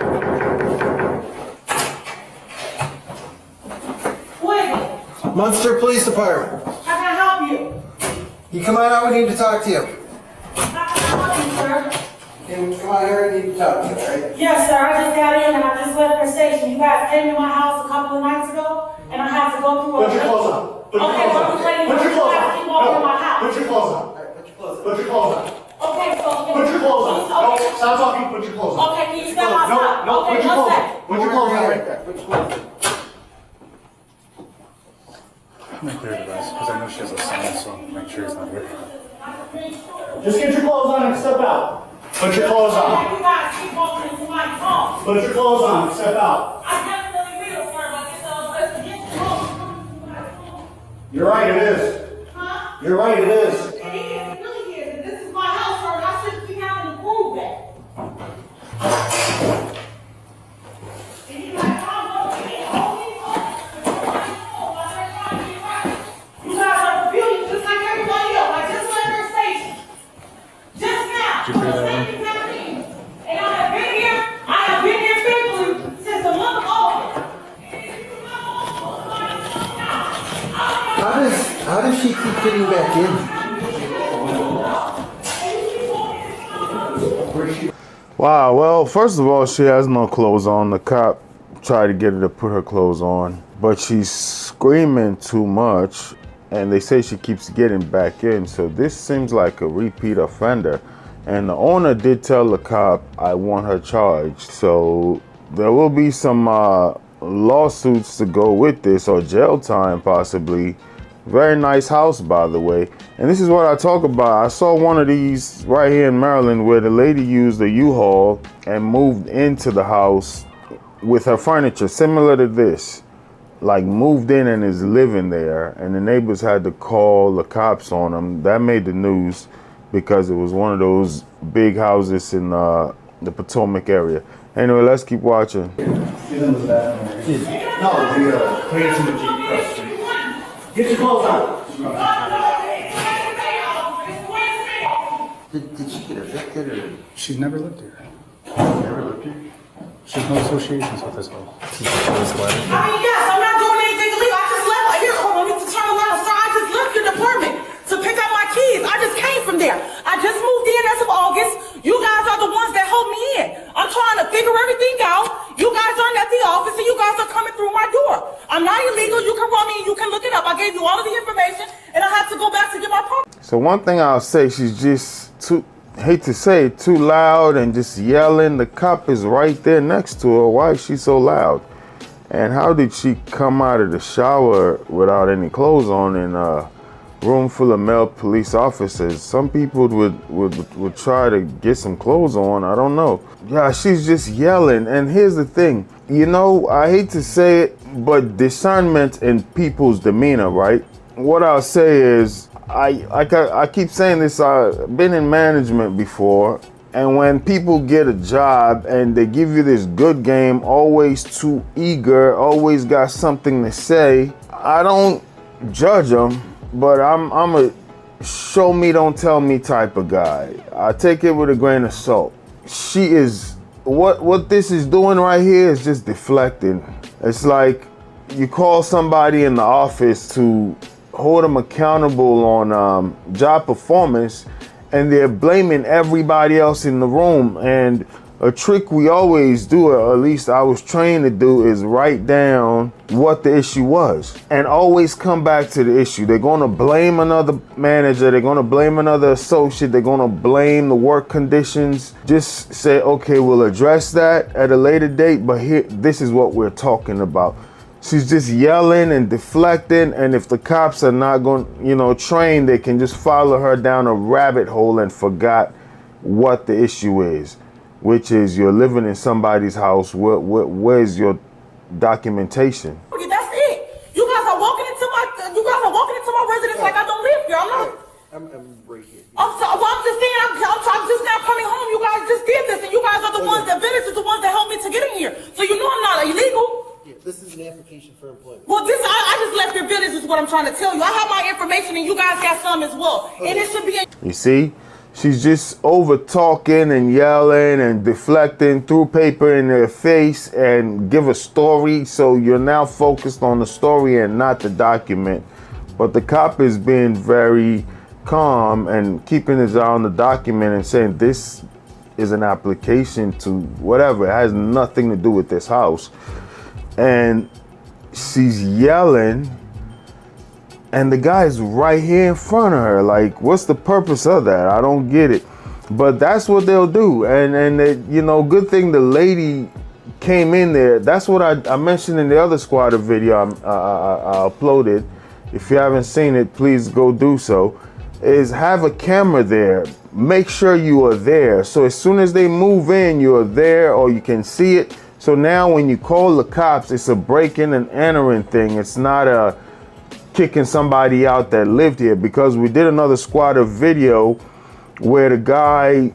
Wait, Munster Police Department. how can I help you? You come on out, we need to talk to you. How can I help you, sir? Come on here, we need to talk to you, right? Yes, sir. I just got in and I just left the station. You guys came to my house a couple of nights ago, and I had to go through a... Put your clothes on. Put your Okay, clothes but on. I'm saying Put your you clothes guys on. keep walking in my house. Put your clothes on. Alright, put your clothes on. Put your clothes on. Okay, so... Put your clothes on. No, Okay. stop talking. Put your clothes on. Okay, can you step outside? No, Okay, put your one clothes on. second. Put your clothes on right there. Put your clothes on. I'm going to clear the rest because I know she has a son, so make sure he's not here. Just get your clothes on and step out. Put your clothes on. You guys keep walking into my home. Put your clothes on and step out. I definitely will, sir, but it's get your clothes into my home. You're right, it is. Huh? You're right, it is. It is, it really is. And this is my house, sir, and I shouldn't be having to prove that. And you guys all know me, you guys are confused just like everybody else. I just left her station. Just now. Did you figure that out? And I have been here faithfully since the month of August. How does she keep getting back in? Wow, well, first of all, she has no clothes on. The cop tried to get her to put her clothes on, but she's screaming too much, and they say she keeps getting back in. So this seems like a repeat offender. And the owner did tell the cop, I want her charged. So there will be some lawsuits to go with this, or jail time possibly. Very nice house, by the way. And this is what I talk about. I saw one of these right here in Maryland where the lady used a U-Haul and moved into the house with her furniture, similar to this. Like moved in and is living there. And the neighbors had to call the cops on them. That made the news because it was one of those big houses in the Potomac area. Anyway, let's keep watching. Get your clothes on. Did she get evicted or? She's never lived here. Never lived here? She has no associations with this house. I mean, yes, I'm not doing anything illegal. I just left. Here, hold on, I need to turn around. Sir, I just left your department to pick up my keys. I just came from there. I just moved in as of August. You guys are the ones that helped me in. I'm trying to figure everything out. You guys aren't at the office and you guys are coming through my door. I'm not illegal. You can run me and you can look it up. I gave you all of the information and I have to go back to get my property. So one thing I'll say, she's just too, hate to say it, too loud and just yelling. The cop is right there next to her. Why is she so loud? And how did she come out of the shower without any clothes on in a room full of male police officers? Some people would try to get some clothes on. I don't know. Yeah, she's just yelling. And here's the thing. You know, I hate to say it, but discernment in people's demeanor, right? What I'll say is, I keep saying this, I've been in management before, and when people get a job and they give you this good game, always too eager, always got something to say, I don't judge them, but I'm a show me, don't tell me type of guy. I take it with a grain of salt. She is, what this is doing right here is just deflecting. It's like you call somebody in the office to hold them accountable on job performance, and they're blaming everybody else in the room. And a trick we always do, or at least I was trained to do, is write down what the issue was and always come back to the issue. They're going to blame another manager, they're going to blame another associate, they're going to blame the work conditions. Just say, okay, we'll address that at a later date, but here, this is what we're talking about. She's just yelling and deflecting, and if the cops are not going, trained, they can just follow her down a rabbit hole and forgot what the issue is, which is you're living in somebody's house. Where's your documentation? Okay, that's it. You guys are walking into my residence like I don't live here. I'm not. I'm right here. I'm just saying. I'm just now coming home. You guys just did this, and you guys are the ones. The village is the ones that helped me to get in here. So you know I'm not illegal. Yeah, this is an application for employment. Well, I just left your village is what I'm trying to tell you. I have my information, and you guys got some as well. Okay. And it should be. You see? She's just over talking and yelling and deflecting, threw paper in their face and give a story. So you're now focused on the story and not the document. But the cop is being very calm and keeping his eye on the document and saying this is an application to whatever. It has nothing to do with this house. And she's yelling. And the guy's right here in front of her. Like, what's the purpose of that? I don't get it. But that's what they'll do. And they, good thing the lady came in there. That's what I mentioned in the other squatter video I uploaded. If you haven't seen it, please go do so. Is have a camera there. Make sure you are there. So as soon as they move in, you are there or you can see it. So now when you call the cops, it's a break-in and entering thing. It's not a kicking somebody out that lived here, because we did another squatter video where the guy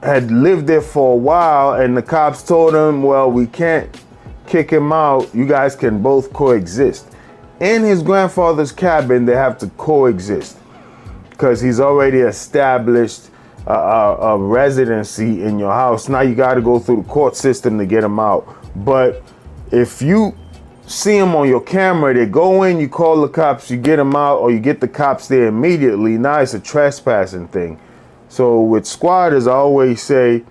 had lived there for a while and the cops told him, well, we can't kick him out. You guys can both coexist. In his grandfather's cabin, they have to coexist because he's already established a residency in your house. Now you got to go through the court system to get him out. But if you see them on your camera, they go in, you call the cops, you get them out, or you get the cops there immediately. Now it's a trespassing thing. So with squatters, I always say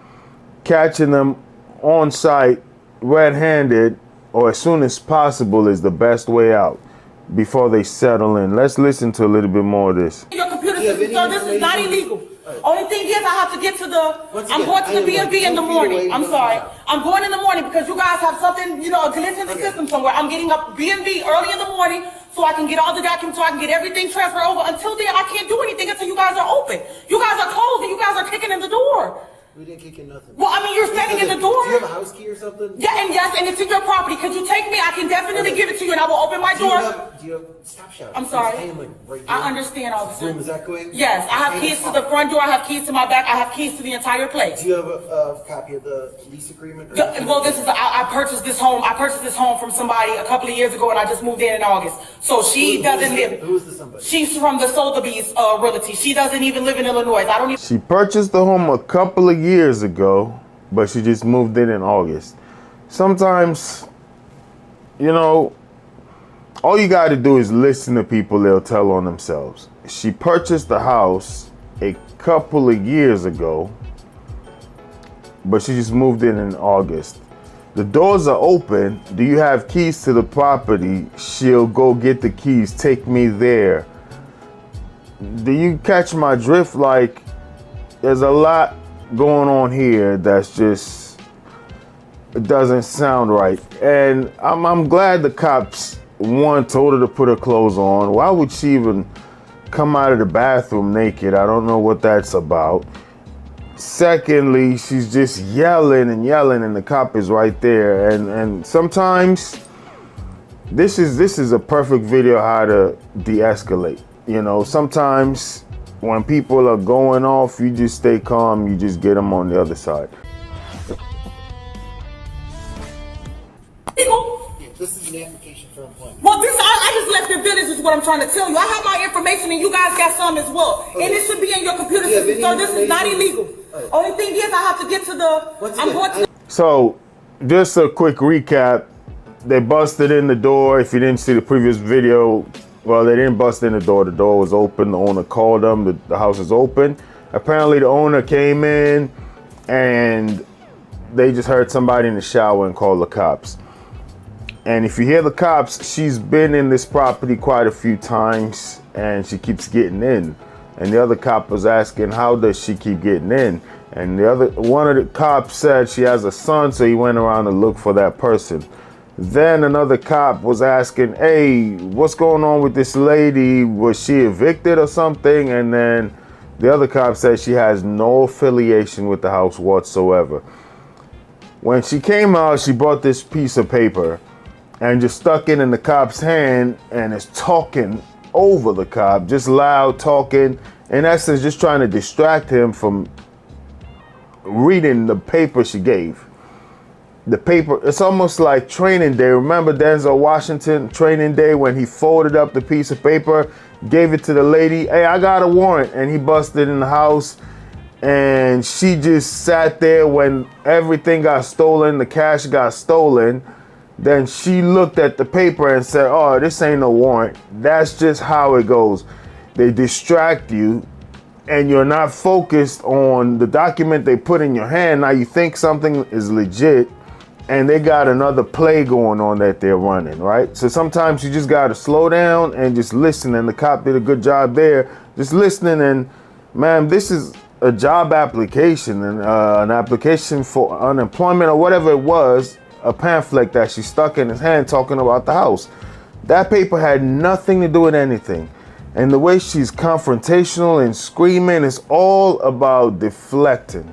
catching them on site red-handed or as soon as possible is the best way out before they settle in. Let's listen to a little bit more of this. Your computer system, sir, this is not illegal. Only thing is, I have to get to I'm going to the B&B in the morning. I'm sorry. I'm going in the morning because you guys have something, a glitch in the system somewhere. I'm getting up B&B early in the morning so I can get all the documents, so I can get everything transferred over. Until then, I can't do anything until you guys are open. You guys are closed and you guys are kicking in the door. We didn't kick in nothing. Well, I mean, you're standing in the door. Do you have a house key or something? Yeah, and yes, and it's in your property. Could you take me? I can definitely give it to you, and I will open my door. Do you have stop shouting. I'm sorry. Right, I understand, officer. Room is echoing? Yes, I have keys to the front door. I have keys to my back. I have keys to the entire place. Do you have a copy of the lease agreement? Well, I purchased this home. I purchased this home from somebody a couple of years ago, and I just moved in August. So she doesn't live. Who is the somebody? She's from the Sotheby's Realty. She doesn't even live in Illinois. I don't even. She purchased the home a couple of years ago, but she just moved in August. Sometimes, all you got to do is listen to people. They'll tell on themselves. She purchased the house a couple of years ago, but she just moved in August. The doors are open. Do you have keys to the property? She'll go get the keys. Take me there. Do you catch my drift? Like, there's a lot going on here that's just, it doesn't sound right. And I'm glad the cops, one, told her to put her clothes on. Why would she even come out of the bathroom naked? I don't know what that's about. Secondly, she's just yelling and yelling, and the cop is right there. And sometimes this is a perfect video how to de-escalate. You know, sometimes when people are going off, you just stay calm, you just get them on the other side. This is an application for employment. Well, I just left your village is what I'm trying to tell you. I have my information and you guys got some as well. Okay. And it should be in your computer system, so this is not illegal. Right. Only thing is I have to get to the, So, just a quick recap. They busted in the door. If you didn't see the previous video, well, they didn't bust in the door. The door was open. The owner called them. The house is open. Apparently, the owner came in and they just heard somebody in the shower and called the cops. And if you hear the cops, she's been in this property quite a few times and she keeps getting in. And the other cop was asking, how does she keep getting in? And one of the cops said she has a son, so he went around to look for that person. Then another cop was asking, hey, what's going on with this lady? Was she evicted or something? And then the other cop said she has no affiliation with the house whatsoever. When she came out, she brought this piece of paper and just stuck it in the cop's hand and is talking over the cop, just loud talking, in essence, just trying to distract him from reading the paper she gave. The paper, it's almost like training day. Remember Denzel Washington, training day, when he folded up the piece of paper, gave it to the lady, hey, I got a warrant, and he busted in the house, and she just sat there when everything got stolen, the cash got stolen. Then she looked at the paper and said, oh, this ain't no warrant. That's just how it goes. They distract you and you're not focused on the document they put in your hand. Now you think something is legit and they got another play going on that they're running, right? So sometimes you just got to slow down and just listen. And the cop did a good job there, just listening. And ma'am, this is a job application and an application for unemployment or whatever it was. A pamphlet that she stuck in his hand talking about the house. That paper had nothing to do with anything. And the way she's confrontational and screaming is all about deflecting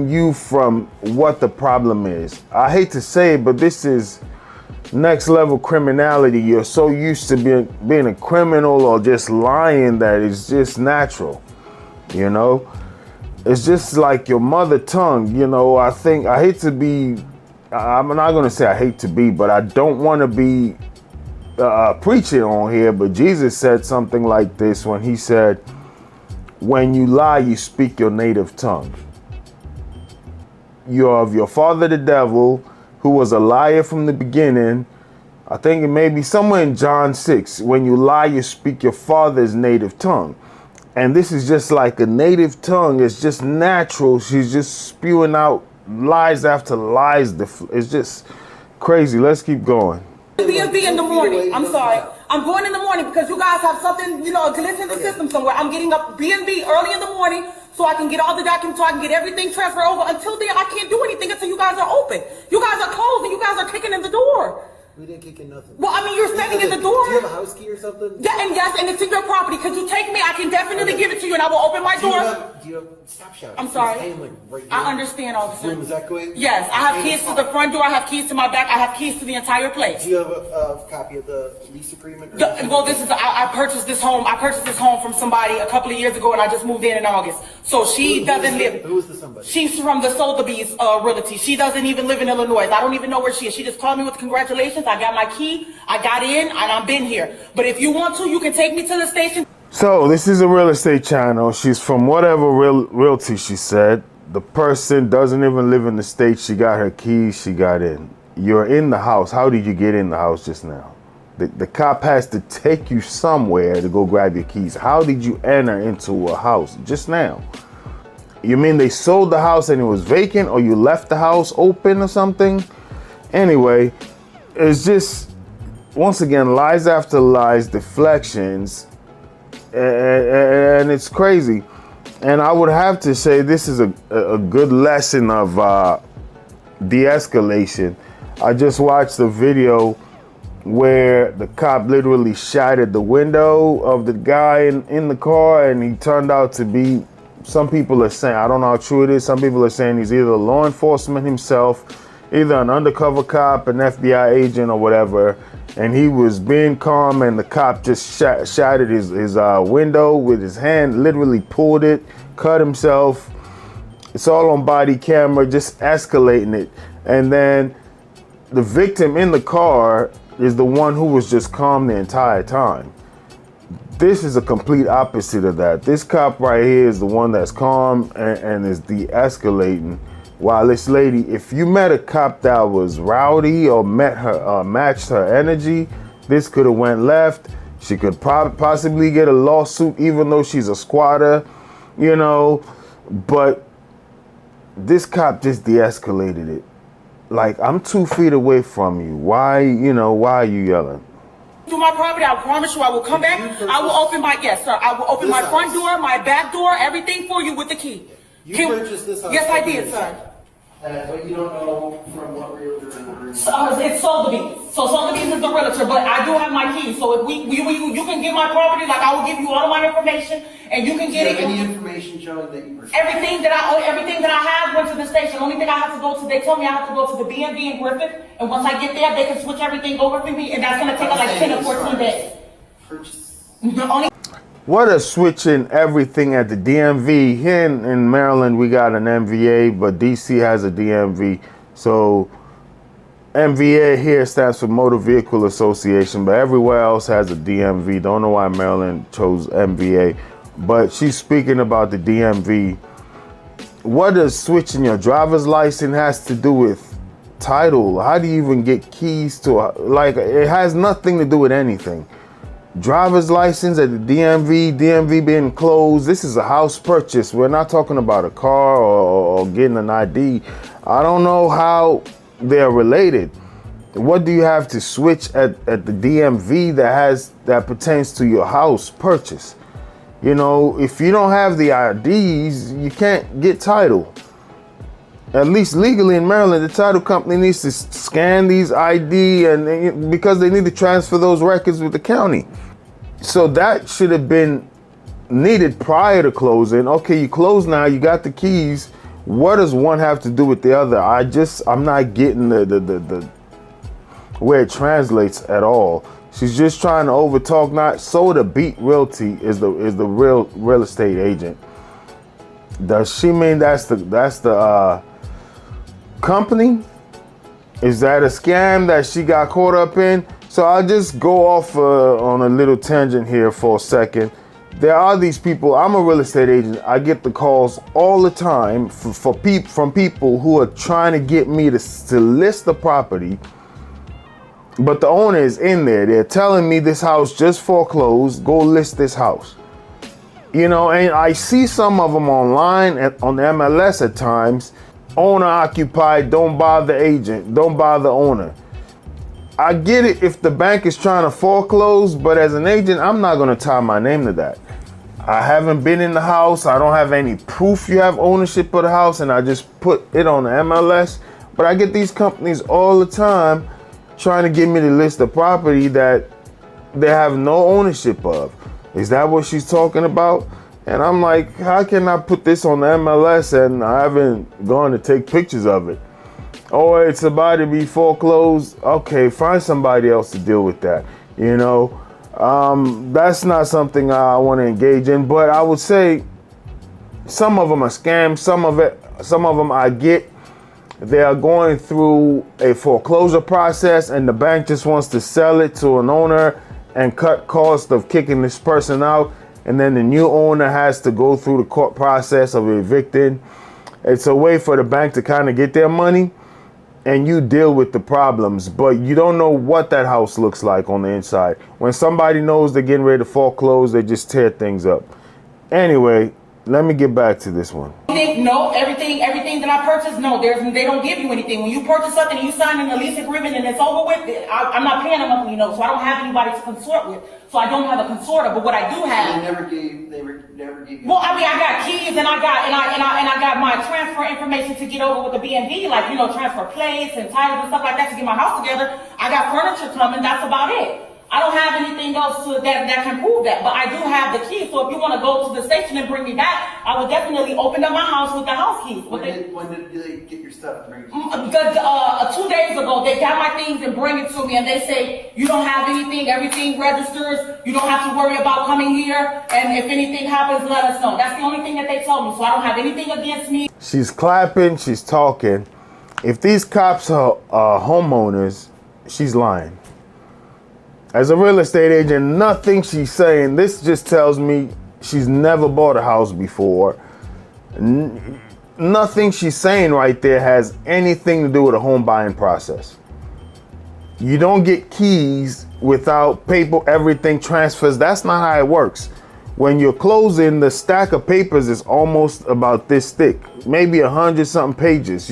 you from what the problem is. I hate to say it, but this is next level criminality. You're so used to being a criminal or just lying that it's just natural, you know? It's just like your mother tongue, you know. I hate to be, I'm not going to say I hate to be, but I don't want to be preaching on here. But Jesus said something like this when he said, when you lie, you speak your native tongue. You're of your father, the devil, who was a liar from the beginning. I think it may be somewhere in John 6. When you lie, you speak your father's native tongue. And this is just like a native tongue. It's just natural. She's just spewing out lies after lies. It's just crazy. Let's keep going. B&B in the morning. I'm sorry. I'm going in the morning because you guys have something, you know, a glitch in the system somewhere. I'm getting up B&B early in the morning so I can get all the documents, so I can get everything transferred over. Until then, I can't do anything until you guys are open. You guys are closed and you guys are kicking in the door. We didn't kick in nothing. Well, I mean, you're standing in the door. Do you have a house key or something? Yeah, and yes, and it's in your property. Could you take me? I can definitely give it to you, and I will open my door. Do you have, stop shouting. I'm sorry. Right, I understand, officer. Room is echoing? Yes, I have keys to the front door. I have keys to my back. I have keys to the entire place. Do you have a copy of the lease agreement? Well, this is I purchased this home. I purchased this home from somebody a couple of years ago, and I just moved in August. So she doesn't live. Who is the somebody? She's from the Sotheby's Realty. She doesn't even live in Illinois. I don't even know where she is. She just called me with congratulations. I got my key. I got in and I've been here. But if you want to, you can take me to the station. So this is a real estate channel. She's from whatever realty she said. The person doesn't even live in the state. She got her keys. She got in. You're in the house. How did you get in the house just now? The cop has to take you somewhere to go grab your keys. How did you enter into a house just now? You mean they sold the house and it was vacant, or you left the house open or something? Anyway, it's just, once again, lies after lies, deflections, and it's crazy. And I would have to say this is a good lesson of de-escalation. I just watched a video where the cop literally shattered the window of the guy in the car, and he turned out to be, some people are saying, I don't know how true it is, some people are saying he's either law enforcement himself, either an undercover cop, an FBI agent or whatever. and he was being calm, and the cop just shattered his window with his hand, literally pulled it, cut himself. It's all on body camera, just escalating it. And then the victim in the car is the one who was just calm the entire time. This is a complete opposite of that. This cop right here is the one that's calm and is de-escalating. While this lady, if you met a cop that was rowdy or matched her energy, this could have went left. She could possibly get a lawsuit, even though she's a squatter, you know. But this cop just de-escalated it. Like, I'm 2 feet away from you. Why are you yelling? To my property, I promise you I will come back. I will open my, yes sir, I will open my front door, my back door, everything for you with the key. You purchased this house? Yes, I did, sir. But you don't know from what realtor? It's Sotheby's. So Sotheby's is the realtor, but I do have my keys. So if you can get my property, like I will give you all of my information, and you can get it. Any information showing that you purchased? Everything that I have went to the station. Only thing I have to go to, they told me I have to go to the B&B in Griffith, and once I get there, they can switch everything over for me, and that's gonna take like 10 or 14 days. Only. What a switching everything at the DMV. Here in Maryland, we got an MVA, but DC has a DMV. So MVA here stands for Motor Vehicle Association, but everywhere else has a DMV. Don't know why Maryland chose MVA, but she's speaking about the DMV. What does switching your driver's license has to do with title? How do you even get keys to, like, it has nothing to do with anything. Driver's license at the DMV being closed. This is a house purchase. We're not talking about a car or getting an ID. I don't know how they're related. What do you have to switch at the DMV that pertains to your house purchase? You know, if you don't have the IDs, you can't get title. At least legally in Maryland, the title company needs to scan these ID and because they need to transfer those records with the county. So that should have been needed prior to closing. Okay, you close now, you got the keys. What does one have to do with the other? I'm not getting the where it translates at all. She's just trying to overtalk. Not so the Beat Realty is the real estate agent. Does she mean that's the company? Is that a scam that she got caught up in? So I'll just go off on a little tangent here for a second. There are these people. I'm a real estate agent. I get the calls all the time from people who are trying to get me to list the property, but the owner is in there. They're telling me this house just foreclosed. Go list this house. You know, and I see some of them online on the MLS at times. Owner occupied, don't bother agent, don't bother owner. I get it if the bank is trying to foreclose, but as an agent, I'm not going to tie my name to that. I haven't been in the house. I don't have any proof you have ownership of the house, and I just put it on the MLS. But I get these companies all the time trying to get me to list a property that they have no ownership of. Is that what she's talking about? And I'm like, how can I put this on the MLS and I haven't gone to take pictures of it? Oh, it's about to be foreclosed. Okay, find somebody else to deal with that. You know, that's not something I want to engage in. But I would say some of them are scams. Some of them I get. They are going through a foreclosure process, and the bank just wants to sell it to an owner and cut cost of kicking this person out. And then the new owner has to go through the court process of evicting. It's a way for the bank to kind of get their money, and you deal with the problems, but you don't know what that house looks like on the inside. When somebody knows they're getting ready to foreclose, they just tear things up. Anyway, let me get back to this one. No, everything that I purchased, no, they don't give you anything. When you purchase something and you sign a lease agreement and it's over with, I'm not paying a monthly note, so I don't have anybody to consort with. So I don't have a consorter, but what I do have. They never gave you. Well, I mean, I got keys and I got my transfer information to get over with the B&B, like, you know, transfer plates and titles and stuff like that to get my house together. I got furniture coming. That's about it. I don't have anything else that can prove that, but I do have the key. So if you want to go to the station and bring me back, I would definitely open up my house with the house keys. When did they get your stuff to bring it to you? 2 days ago, they got my things and bring it to me, and they say, you don't have anything, everything registers, you don't have to worry about coming here, and if anything happens, let us know. That's the only thing that they told me, so I don't have anything against me. She's clapping, she's talking. If these cops are homeowners, she's lying. As a real estate agent, nothing she's saying, this just tells me she's never bought a house before. Nothing she's saying right there has anything to do with a home buying process. You don't get keys without paper, everything transfers. That's not how it works. When you're closing, the stack of papers is almost about this thick, maybe 100-something pages.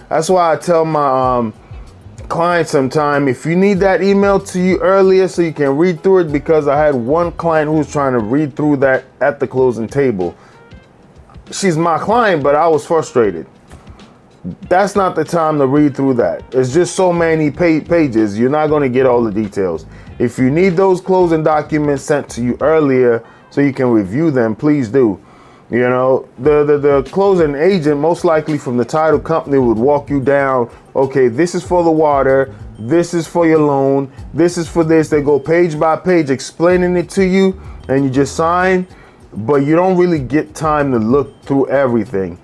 That's why I tell my client sometime, if you need that email to you earlier so you can read through it, because I had one client who was trying to read through that at the closing table. She's my client, but I was frustrated. That's not the time to read through that. It's just so many pages. You're not going to get all the details. If you need those closing documents sent to you earlier so you can review them, please do. You know, the closing agent, most likely from the title company, would walk you down. Okay, this is for the water. This is for your loan. This is for this. They go page by page explaining it to you, and you just sign. But you don't really get time to look through everything.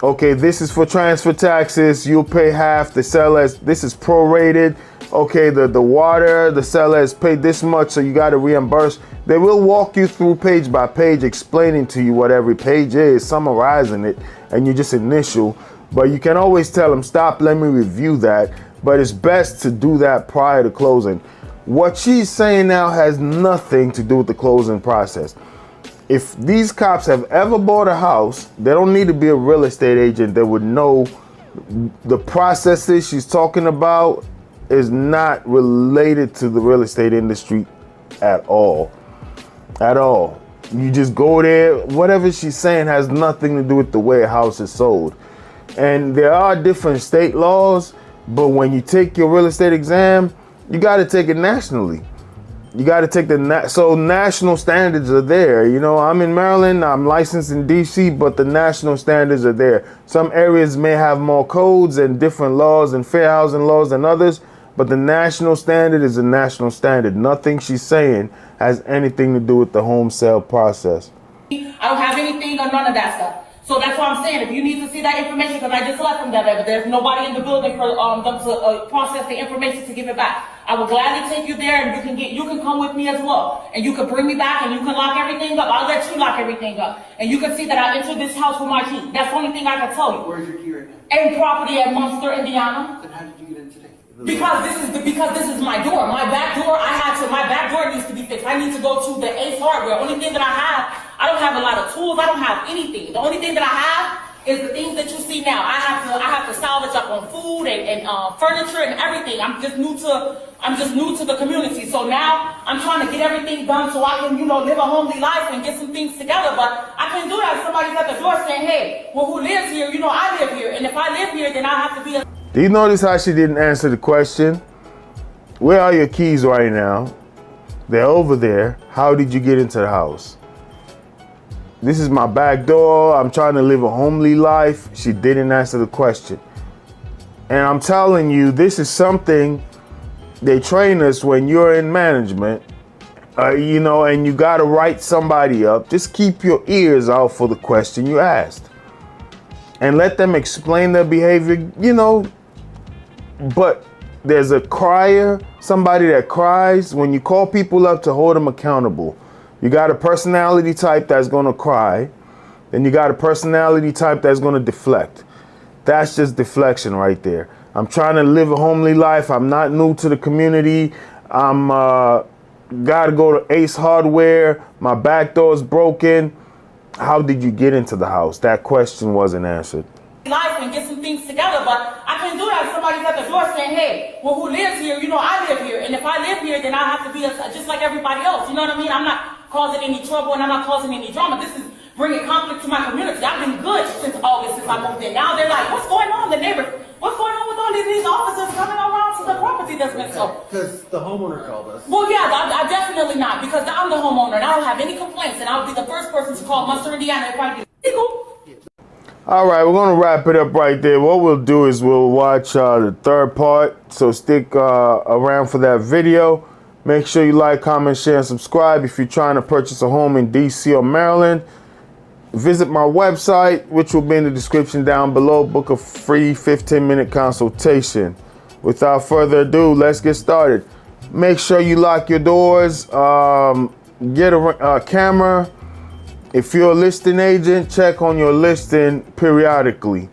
Okay, this is for transfer taxes. You'll pay half. The seller, this is prorated. Okay, the water, the seller has paid this much, so you got to reimburse. They will walk you through page by page, explaining to you what every page is, summarizing it, and you just initial. But you can always tell them, stop, let me review that. But it's best to do that prior to closing. What she's saying now has nothing to do with the closing process. If these cops have ever bought a house, they don't need to be a real estate agent. They would know the processes she's talking about is not related to the real estate industry at all. At all. You just go there. Whatever she's saying has nothing to do with the way a house is sold. And there are different state laws, but when you take your real estate exam, you got to take it nationally. You got to take so national standards are there. You know, I'm in Maryland, I'm licensed in DC, but the national standards are there. Some areas may have more codes and different laws and fair housing laws than others, but the national standard is a national standard. Nothing she's saying has anything to do with the home sale process. I don't have anything or none of that stuff. So that's what I'm saying. If you need to see that information, because I just left from that, but there's nobody in the building for them to process the information to give it back. I will gladly take you there, and you can come with me as well, and you can bring me back, and you can lock everything up. I'll let you lock everything up, and you can see that I entered this house with my key. That's the only thing I can tell you. Where's your key right now? And property at Munster, Indiana. Then how did you get in today? Because this is my door. My back door, my back door needs to be fixed. I need to go to the Ace Hardware. Only thing that I don't have a lot of tools. I don't have anything. The only thing that I have is the things that you see now. I have to salvage up on food and furniture and everything. I'm just new to the community. So now I'm trying to get everything done so I can, live a homely life and get some things together. But I can't do that if somebody's at the door saying, hey, well, who lives here? I live here. And if I live here, then I have to be Do you notice how she didn't answer the question? Where are your keys right now? They're over there. How did you get into the house? This is my back door. I'm trying to live a homely life. She didn't answer the question. And I'm telling you, this is something they train us when you're in management, and you got to write somebody up. Just keep your ears out for the question you asked and let them explain their behavior, But there's a crier, somebody that cries. When you call people up to hold them accountable, you got a personality type that's going to cry. Then you got a personality type that's going to deflect. That's just deflection right there. I'm trying to live a homely life. I'm not new to the community. I'm got to go to Ace Hardware. My back door is broken. How did you get into the house? That question wasn't answered. Life and get some things together, but I can't do that if somebody's at the door saying, hey, well, who lives here? I live here. And if I live here, then I have to be just like everybody else. You know what I mean? I'm not causing any trouble and I'm not causing any drama. This is bringing conflict to my community. I've been good since August, since I moved in. Now they're like, what's going on? The neighbors, what's going on with all these officers coming around to the property? think that's messed up. Because the homeowner called us. Well, yeah, I definitely not, because I'm the homeowner and I don't have any complaints, and I'll be the first person to call Munster, Indiana if I get legal. All right, we're going to wrap it up right there. What we'll do is we'll watch the third part. So stick around for that video. Make sure you like, comment, share, and subscribe. If you're trying to purchase a home in DC or Maryland, visit my website, which will be in the description down below. Book a free 15-minute consultation. Without further ado, let's get started. Make sure you lock your doors. Get a camera. If you're a listing agent, check on your listing periodically.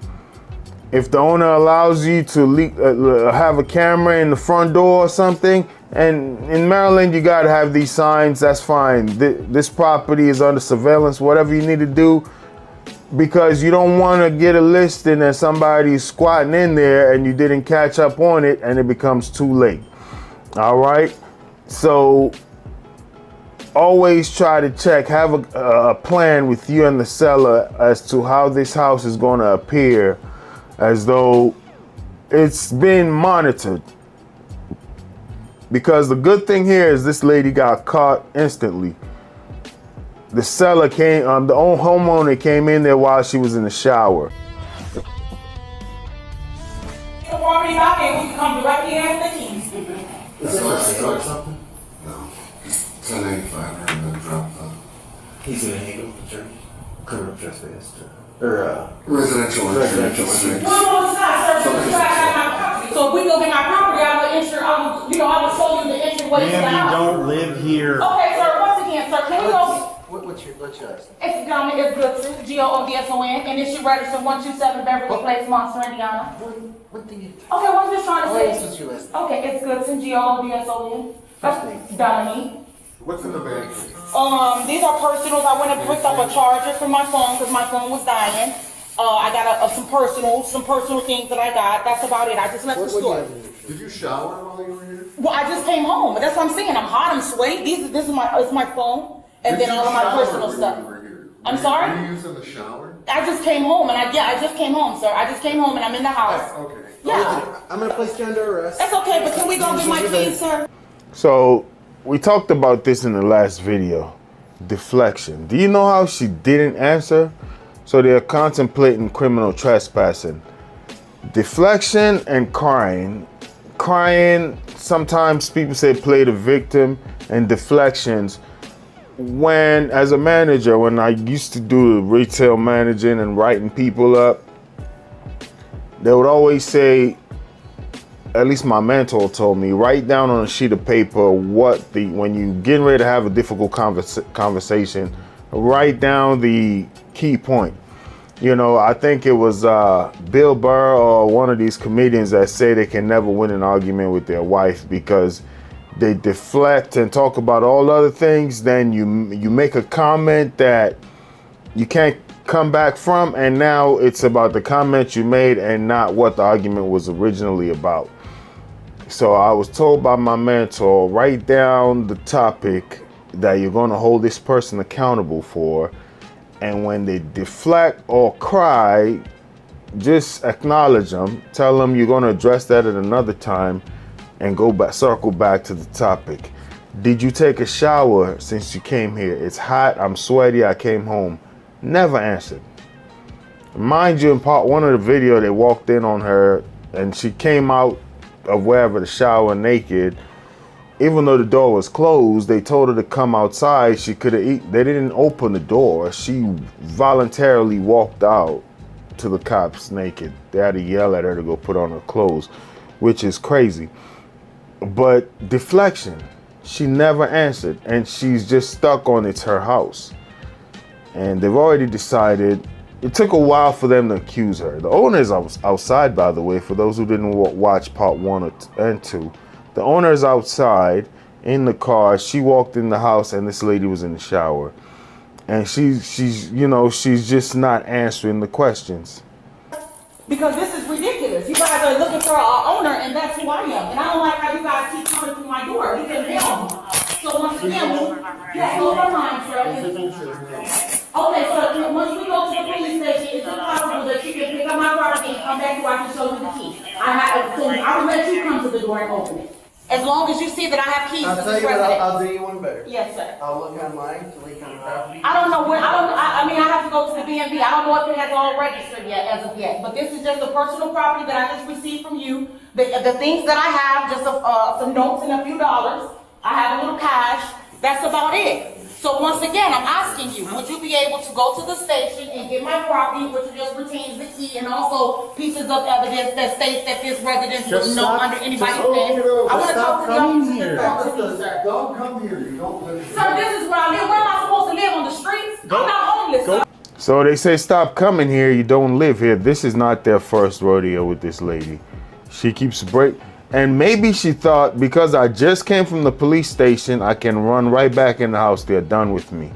If the owner allows you to have a camera in the front door or something, and in Maryland you gotta have these signs, that's fine. This property is under surveillance, whatever you need to do, because you don't want to get a listing and somebody's squatting in there and you didn't catch up on it and it becomes too late. All right, so always try to check, have a plan with you and the seller as to how this house is going to appear, as though it's been monitored. Because the good thing here is this lady got caught instantly. The seller came, the homeowner came in there while she was in the shower. The property out there, we can come directly after the keys. Is it like something? No. 1085, I'm gonna drop He's gonna handle the jury. Criminal trespass. Or, residential. No, it's not, sir. It's my property. So if we go get my property, I will show you the entryway to the Ma'am, house. you don't live here. Okay, sir, once again, sir, can we go? What's your last name? It's Goodson, G-O-O-D-S-O-N, and it should register 127 Beverly Place, Monster, Indiana. What thing you... Okay, what I'm just trying to say. What's your last name? Okay, it's Goodson, G-O-O-D-S-O-N. First name? Dominique. What's in the bag? These are personals. I went and picked up a charger for my phone because my phone was dying. I got some personal things that I got. That's about it. I just left the store. Did you shower while you were here? Well, I just came home. That's what I'm saying. I'm hot. I'm sweaty. This is my phone, and then all of my personal stuff. I'm sorry? Were you using the shower? I just came home, and I just came home, sir. I just came home, and I'm in the house. Okay. Yeah. I'm gonna place you under arrest. That's okay, but can we go get my keys, sir? So we talked about this in the last video. Deflection. Do you know how she didn't answer? So they're contemplating criminal trespassing. Deflection and crying. Crying, sometimes people say play the victim, and deflections. When, as a manager, when I used to do retail managing and writing people up, they would always say, at least my mentor told me, write down on a sheet of paper when you getting ready to have a difficult conversation, write down the key point. You know, I think it was Bill Burr or one of these comedians that say they can never win an argument with their wife because they deflect and talk about all other things. Then you make a comment that you can't come back from, and now it's about the comment you made and not what the argument was originally about. So I was told by my mentor, write down the topic that you're going to hold this person accountable for, and when they deflect or cry, just acknowledge them, tell them you're going to address that at another time, and circle back to the topic. Did you take a shower since you came here? It's hot, I'm sweaty, I came home. Never answered. Mind you, in part one of the video, they walked in on her and she came out of wherever the shower naked. Even though the door was closed, they told her to come outside. She could have eaten. They didn't open the door. She voluntarily walked out to the cops naked. They had to yell at her to go put on her clothes, which is crazy. But deflection, she never answered, and she's just stuck on it's her house. And they've already decided. It took a while for them to accuse her. The owner is outside, by the way, for those who didn't watch part 1 and 2. The owner is outside in the car. She walked in the house and this lady was in the shower. And she's just not answering the questions. Because this is ridiculous. You guys are looking for an owner, and that's who I am. And I don't like how you guys keep coming through my door. You can So once again, yes, hold on, line, sir. Okay, so once we go to the police station, is it possible that you can pick up my property and come back so I can show you the key? I will let you come to the door and open it. As long as you see that I have keys to this residence. I'll do you one better. Yes, sir. I'll look online to leak on the property. I don't know where, I mean, I have to go to the B&B. I don't know if it has all registered yet, as of yet. But this is just a personal property that I just received from you. The things that I have, just some notes and a few dollars. I have a little cash. That's about it. So once again, I'm asking you, would you be able to go to the station and get my property, which just retains the key and also pieces of evidence that states that this residence was no under anybody's name? I want to talk to the property, sir. Don't come here. You don't live here. Sir, this is where I live. Where am I supposed to live, on the streets? I'm not homeless, sir. So they say, stop coming here. You don't live here. This is not their first rodeo with this lady. She keeps and maybe she thought, because I just came from the police station, I can run right back in the house. They're done with me.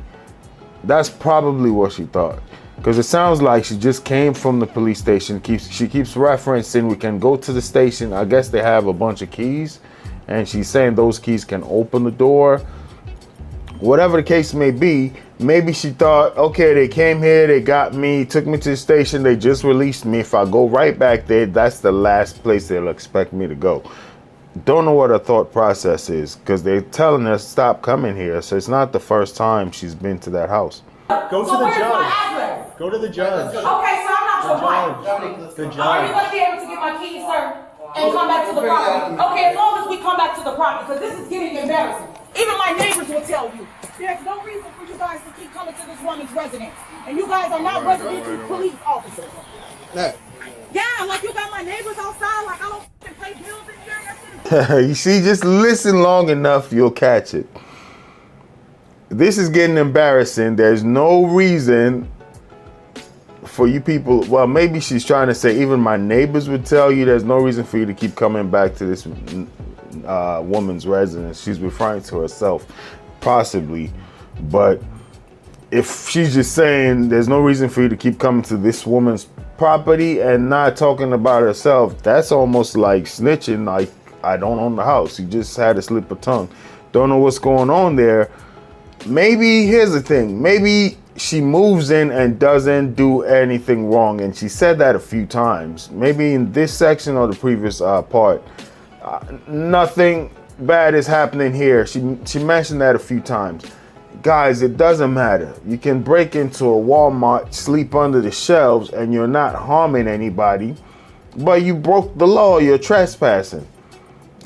That's probably what she thought. Because it sounds like she just came from the police station. She keeps referencing, we can go to the station. I guess they have a bunch of keys. And she's saying those keys can open the door. Whatever the case may be, maybe she thought, okay, they came here, they got me, took me to the station, they just released me. If I go right back there, that's the last place they'll expect me to go. Don't know what her thought process is, because they're telling her stop coming here. So it's not the first time she's been to that house. Go to the judge. Go to the judge. Okay, so I'm not your wife. The judge. Are you going to be able to get my keys, sir, and come back to the property? Okay, as long as we come back to the property, because this is getting embarrassing. Even my neighbors will tell you. There's no reason for you guys to keep coming to this woman's residence. And you guys are not residential police officers. No. Yeah, like you got my neighbors outside, like I don't pay bills in here. You see, just listen long enough, you'll catch it. This is getting embarrassing. There's no reason for you people. Well, maybe she's trying to say even my neighbors would tell you there's no reason for you to keep coming back to this woman's residence. She's referring to herself, possibly. But if she's just saying there's no reason for you to keep coming to this woman's property and not talking about herself, that's almost like snitching. Like, I don't own the house. You just had a slip of tongue. Don't know what's going on there. Maybe, here's the thing. Maybe she moves in and doesn't do anything wrong. And she said that a few times. Maybe in this section or the previous part. Nothing bad is happening here. She mentioned that a few times. Guys, it doesn't matter. You can break into a Walmart, sleep under the shelves, and you're not harming anybody, but you broke the law. You're trespassing.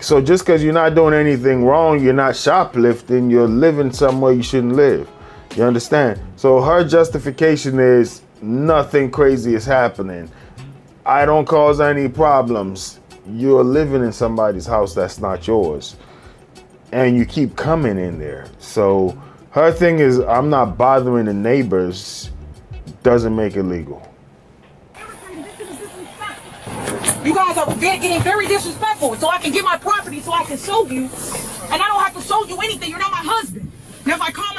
So just because you're not doing anything wrong, you're not shoplifting, you're living somewhere you shouldn't live. You understand? So her justification is nothing crazy is happening. I don't cause any problems. You're living in somebody's house that's not yours, and you keep coming in there. So her thing is, I'm not bothering the neighbors, doesn't make it legal. You guys are getting very disrespectful, so I can get my property, so I can show you, and I don't have to show you anything. You're not my husband. Now, if I call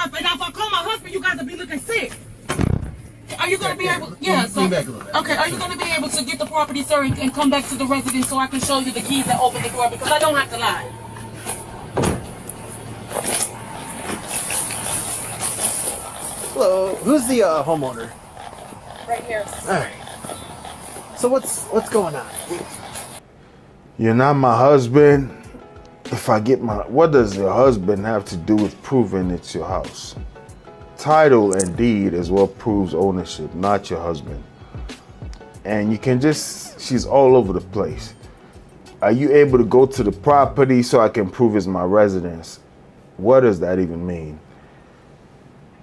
my husband, you guys will be looking sick. Are you going to be able? Yeah. So, okay. Are you going to be able to get the property, sir, and come back to the residence so I can show you the keys that open the door, because I don't have to lie. Hello. Who's the homeowner? Right here. All right. So what's going on? You're not my husband. If I get what does your husband have to do with proving it's your house? Title and deed is what proves ownership, not your husband. And you can she's all over the place. Are you able to go to the property so I can prove it's my residence? What does that even mean?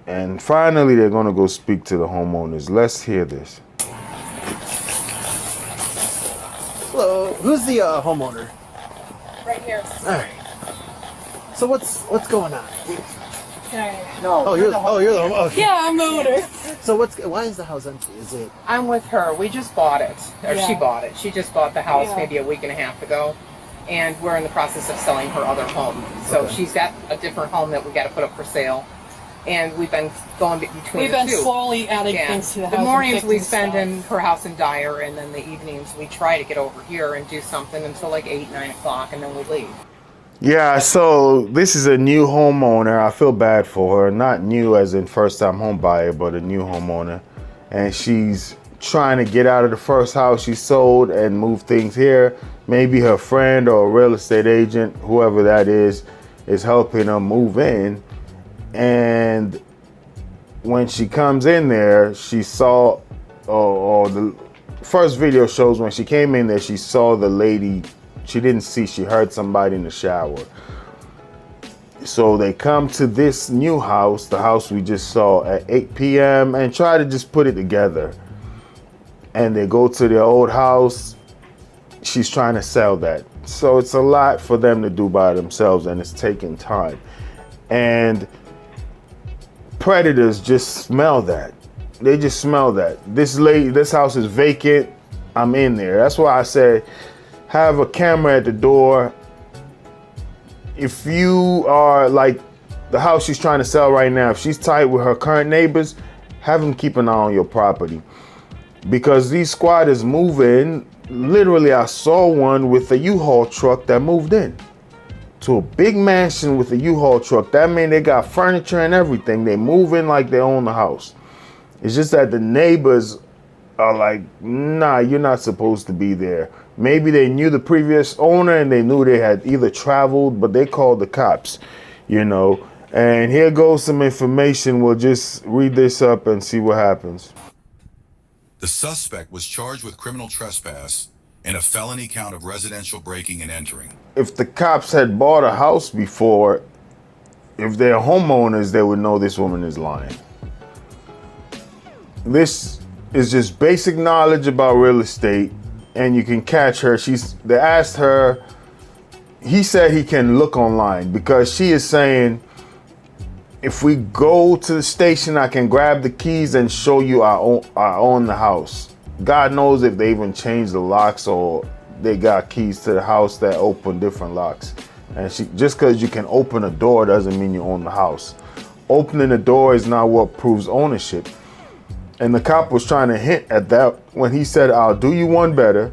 And finally, they're gonna go speak to the homeowners. Let's hear this. Hello. Who's the homeowner? Right here. All right. So what's going on? No. You're the homeowner. Okay. Yeah, I'm the owner. So why is the house empty? Is it? I'm with her. We just bought it. Or Yeah. she bought it. She just bought the house Yeah. maybe a week and a half ago. And we're in the process of selling her other home. So Okay. she's got a different home that we got to put up for sale. And we've been going between We've the been two. slowly adding things to the house. The and mornings we fixing spend stuff. in her house in Dyer, and then the evenings we try to get over here and do something until like 8, 9 o'clock, and then we leave. Yeah, so this is a new homeowner. I feel bad for her. Not new as in first-time home buyer, but a new homeowner. And she's trying to get out of the first house she sold and move things here. Maybe her friend or a real estate agent, whoever that is helping her move in. And when she comes in there, she saw, or the first video shows when she came in there, she saw the lady. She didn't see, she heard somebody in the shower. So they come to this new house, the house we just saw, at 8 p.m. and try to just put it together. And they go to their old house. She's trying to sell that. So it's a lot for them to do by themselves, and it's taking time. And predators just smell that. They just smell that. This house is vacant. I'm in there. That's why I said, have a camera at the door. If you are like the house she's trying to sell right now, if she's tight with her current neighbors, have them keep an eye on your property. Because these squatters move in. Literally, I saw one with a U-Haul truck that moved in to a big mansion with a U-Haul truck. That means they got furniture and everything. They move in like they own the house. It's just that the neighbors are like, nah, you're not supposed to be there. Maybe they knew the previous owner and they knew they had either traveled, but they called the cops, you know. And here goes some information. We'll just read this up and see what happens. The suspect was charged with criminal trespass and a felony count of residential breaking and entering. If the cops had bought a house before, if they're homeowners, they would know this woman is lying. This is just basic knowledge about real estate, and you can catch her. They asked her, he said he can look online because she is saying, if we go to the station, I can grab the keys and show you I own the house. God knows if they even changed the locks or they got keys to the house that open different locks. And just because you can open a door doesn't mean you own the house. Opening a door is not what proves ownership. And the cop was trying to hint at that when he said, I'll do you one better.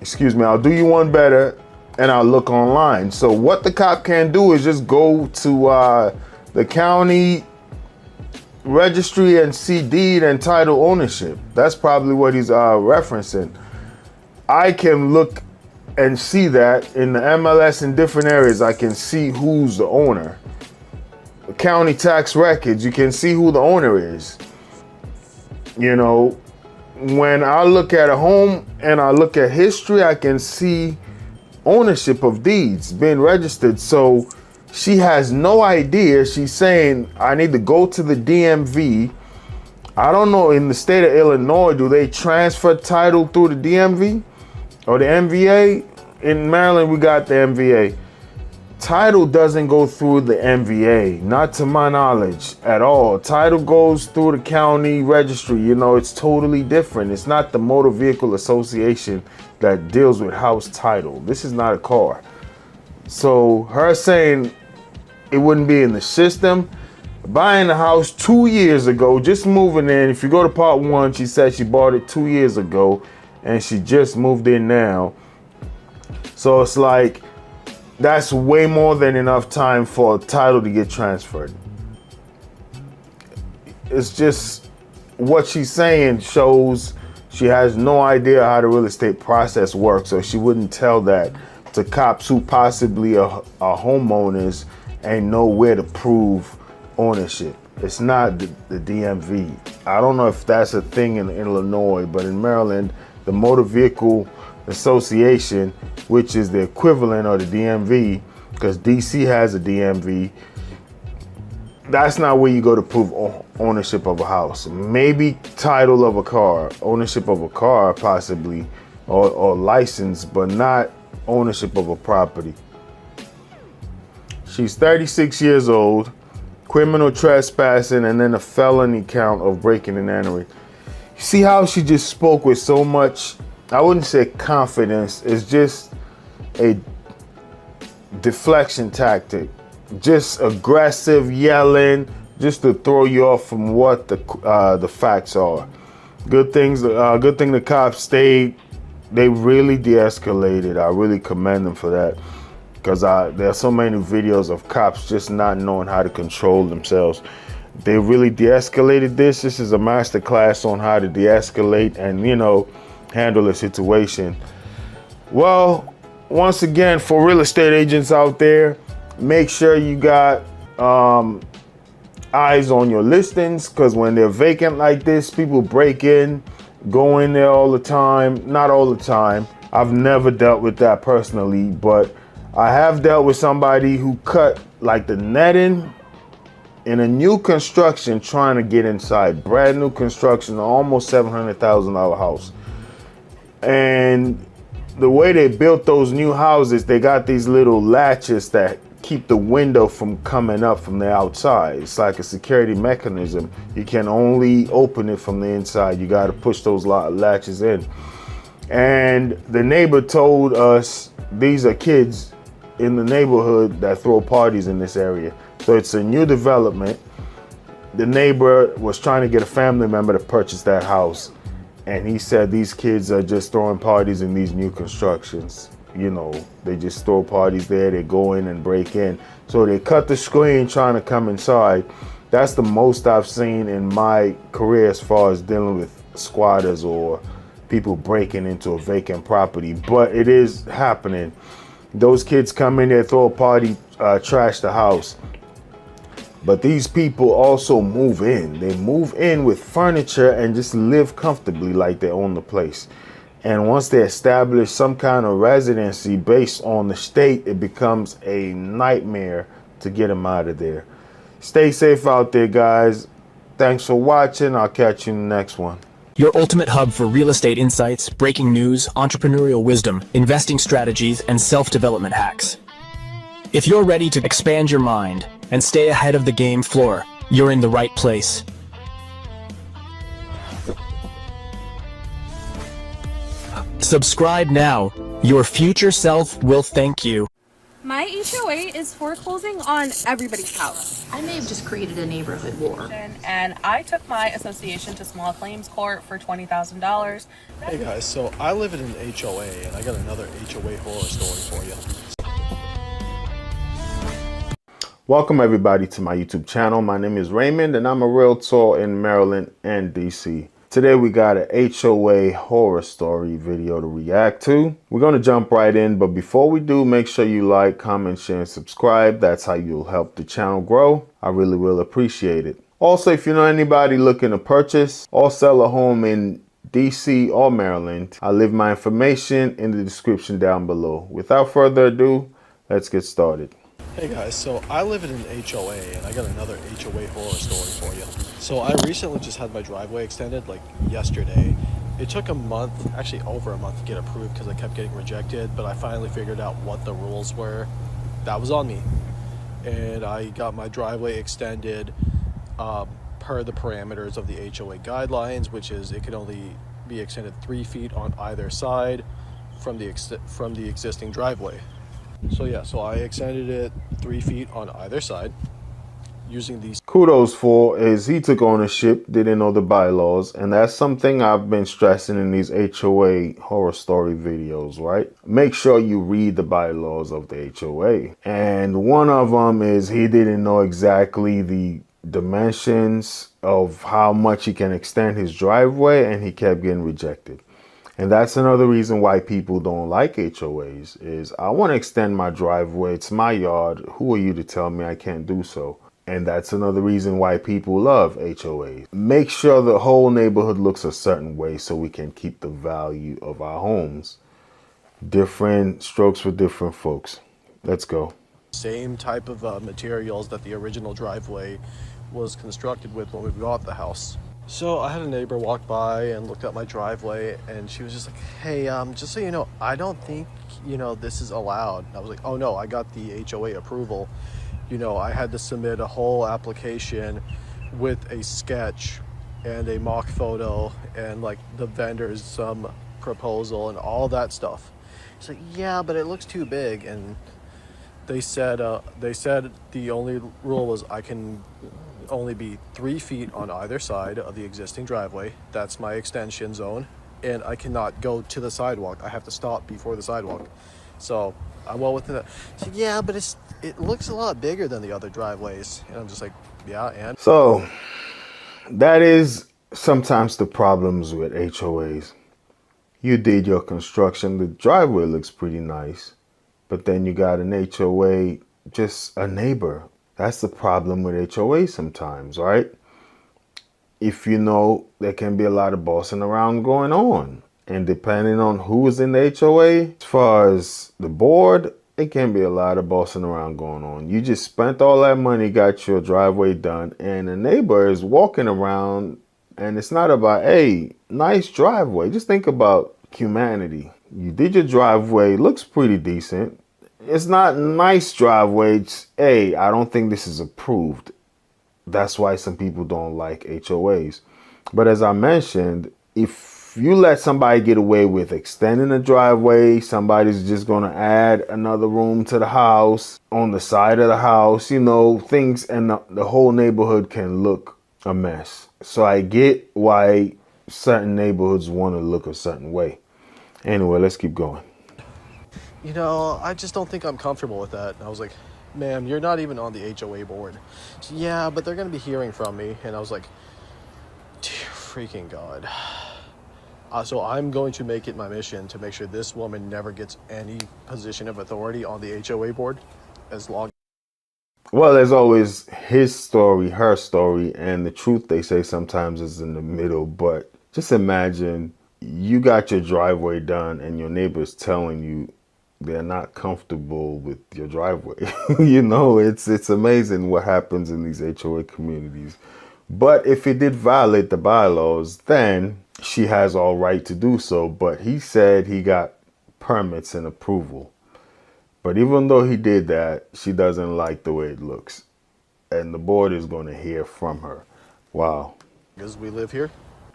I'll do you one better and I'll look online. So what the cop can do is just go to the county registry and see deed and title ownership. That's probably what he's referencing. I can look and see that in the MLS in different areas. I can see who's the owner. The county tax records, you can see who the owner is. You know, when I look at a home and I look at history, I can see ownership of deeds being registered. So she has no idea. She's saying, I need to go to the DMV. I don't know, in the state of Illinois, do they transfer title through the DMV or the MVA? In Maryland, we got the MVA. Title doesn't go through the MVA, not to my knowledge at all. Title goes through the county registry. You know, it's totally different. It's not the Motor Vehicle Association that deals with house title. This is not a car. So her saying it wouldn't be in the system. Buying the house 2 years ago, just moving in. If you go to part 1, she said she bought it 2 years ago and she just moved in now. So it's like, that's way more than enough time for a title to get transferred. It's just what she's saying shows she has no idea how the real estate process works, so she wouldn't tell that to cops who possibly are homeowners and know where to prove ownership. It's not the DMV. I don't know if that's a thing in Illinois, but in Maryland, the Motor Vehicle Association, which is the equivalent of the DMV, because DC has a DMV, that's not where you go to prove ownership of a house. Maybe title of a car, ownership of a car possibly, or license, but not ownership of a property. She's 36 years old, criminal trespassing, and then a felony count of breaking and entering. You see how she just spoke with so much, I wouldn't say confidence, it's just a deflection tactic. Just aggressive yelling, just to throw you off from what the facts are. Good thing the cops stayed. They really de-escalated. I really commend them for that. because there are so many videos of cops just not knowing how to control themselves. They really de-escalated this. This is a master class on how to de-escalate and, you know, handle a situation. Well, once again, for real estate agents out there, make sure you got eyes on your listings, because when they're vacant like this, people break in, go in there all the time. Not all the time. I've never dealt with that personally, but I have dealt with somebody who cut like the netting in a new construction trying to get inside. Brand new construction, almost $700,000 house. And the way they built those new houses, they got these little latches that keep the window from coming up from the outside. It's like a security mechanism. You can only open it from the inside. You got to push those latches in. And the neighbor told us these are kids in the neighborhood that throw parties in this area. So it's a new development. The neighbor was trying to get a family member to purchase that house. And he said these kids are just throwing parties in these new constructions. You know, they just throw parties there. They go in and break in. So they cut the screen trying to come inside. That's the most I've seen in my career as far as dealing with squatters or people breaking into a vacant property. But it is happening. Those kids come in there, throw a party, trash the house. But these people also move in. They move in with furniture and just live comfortably like they own the place. And once they establish some kind of residency based on the state, it becomes a nightmare to get them out of there. Stay safe out there, guys. Thanks for watching. I'll catch you in the next one. Your ultimate hub for real estate insights, breaking news, entrepreneurial wisdom, investing strategies, and self-development hacks. If you're ready to expand your mind and stay ahead of the game floor, you're in the right place. Subscribe now. Your future self will thank you. My HOA is foreclosing on everybody's house. I may have just created a neighborhood war. And I took my association to small claims court for $20,000. Hey guys, so I live in an HOA and I got another HOA horror story for you. Welcome everybody to my YouTube channel. My name is Raymond and I'm a realtor in Maryland and DC. Today we got an HOA horror story video to react to. We're going to jump right in, but before we do, make sure you like, comment, share, and subscribe. That's how you'll help the channel grow. I really will appreciate it. Also, if you know anybody looking to purchase or sell a home in DC or Maryland, I'll leave my information in the description down below. Without further ado, let's get started. Hey guys, so I live in an HOA and I got another HOA horror story for you. So I recently just had my driveway extended like yesterday. It took a month, actually over a month to get approved because I kept getting rejected, but I finally figured out what the rules were. That was on me. And I got my driveway extended per the parameters of the HOA guidelines, which is it could only be extended 3 feet on either side from the existing driveway. So yeah, so I extended it 3 feet on either side using these. Kudos for is he took ownership, didn't know the bylaws, and that's something I've been stressing in these HOA horror story videos, right? Make sure you read the bylaws of the HOA. And one of them is he didn't know exactly the dimensions of how much he can extend his driveway, and he kept getting rejected. And that's another reason why people don't like HOAs is I want to extend my driveway. It's my yard. Who are you to tell me I can't do so? And that's another reason why people love HOAs. Make sure the whole neighborhood looks a certain way so we can keep the value of our homes. Different strokes for different folks. Let's go. Same type of materials that the original driveway was constructed with when we bought the house. So I had a neighbor walk by and looked at my driveway and she was just like, hey, just so you know, I don't think, this is allowed. And I was like, oh no, I got the HOA approval. I had to submit a whole application with a sketch and a mock photo and like the vendor's proposal and all that stuff. It's like, yeah, but it looks too big. And they said the only rule was I can only be 3 feet on either side of the existing driveway. That's my extension zone. And I cannot go to the sidewalk. I have to stop before the sidewalk. So well within that. So, yeah, but it looks a lot bigger than the other driveways. And I'm just like, yeah, and? So that is sometimes the problems with HOAs. You did your construction, the driveway looks pretty nice, but then you got an HOA, just a neighbor. That's the problem with HOA sometimes, right? If you know, there can be a lot of bossing around going on. And depending on who is in the HOA, as far as the board, it can be a lot of bossing around going on. You just spent all that money, got your driveway done, and the neighbor is walking around, and it's not about, hey, nice driveway. Just think about humanity. You did your driveway, looks pretty decent. It's not nice driveway. It's, hey, I don't think this is approved. That's why some people don't like HOAs. But as I mentioned, if you let somebody get away with extending the driveway, somebody's just going to add another room to the house, on the side of the house, you know, things, and the whole neighborhood can look a mess. So I get why certain neighborhoods want to look a certain way. Anyway, let's keep going. You know, I just don't think I'm comfortable with that. And I was like, ma'am, you're not even on the HOA board. So, yeah, but they're going to be hearing from me. And I was like, dear freaking God. So I'm going to make it my mission to make sure this woman never gets any position of authority on the HOA board as long. Well, there's always his story, her story, and the truth, they say, sometimes is in the middle. But just imagine you got your driveway done and your neighbor's telling you they're not comfortable with your driveway. You know, it's amazing what happens in these HOA communities. But if it did violate the bylaws, then she has all right to do so. But he said he got permits and approval. But even though he did that, she doesn't like the way it looks. And the board is going to hear from her. Wow. Because we live here.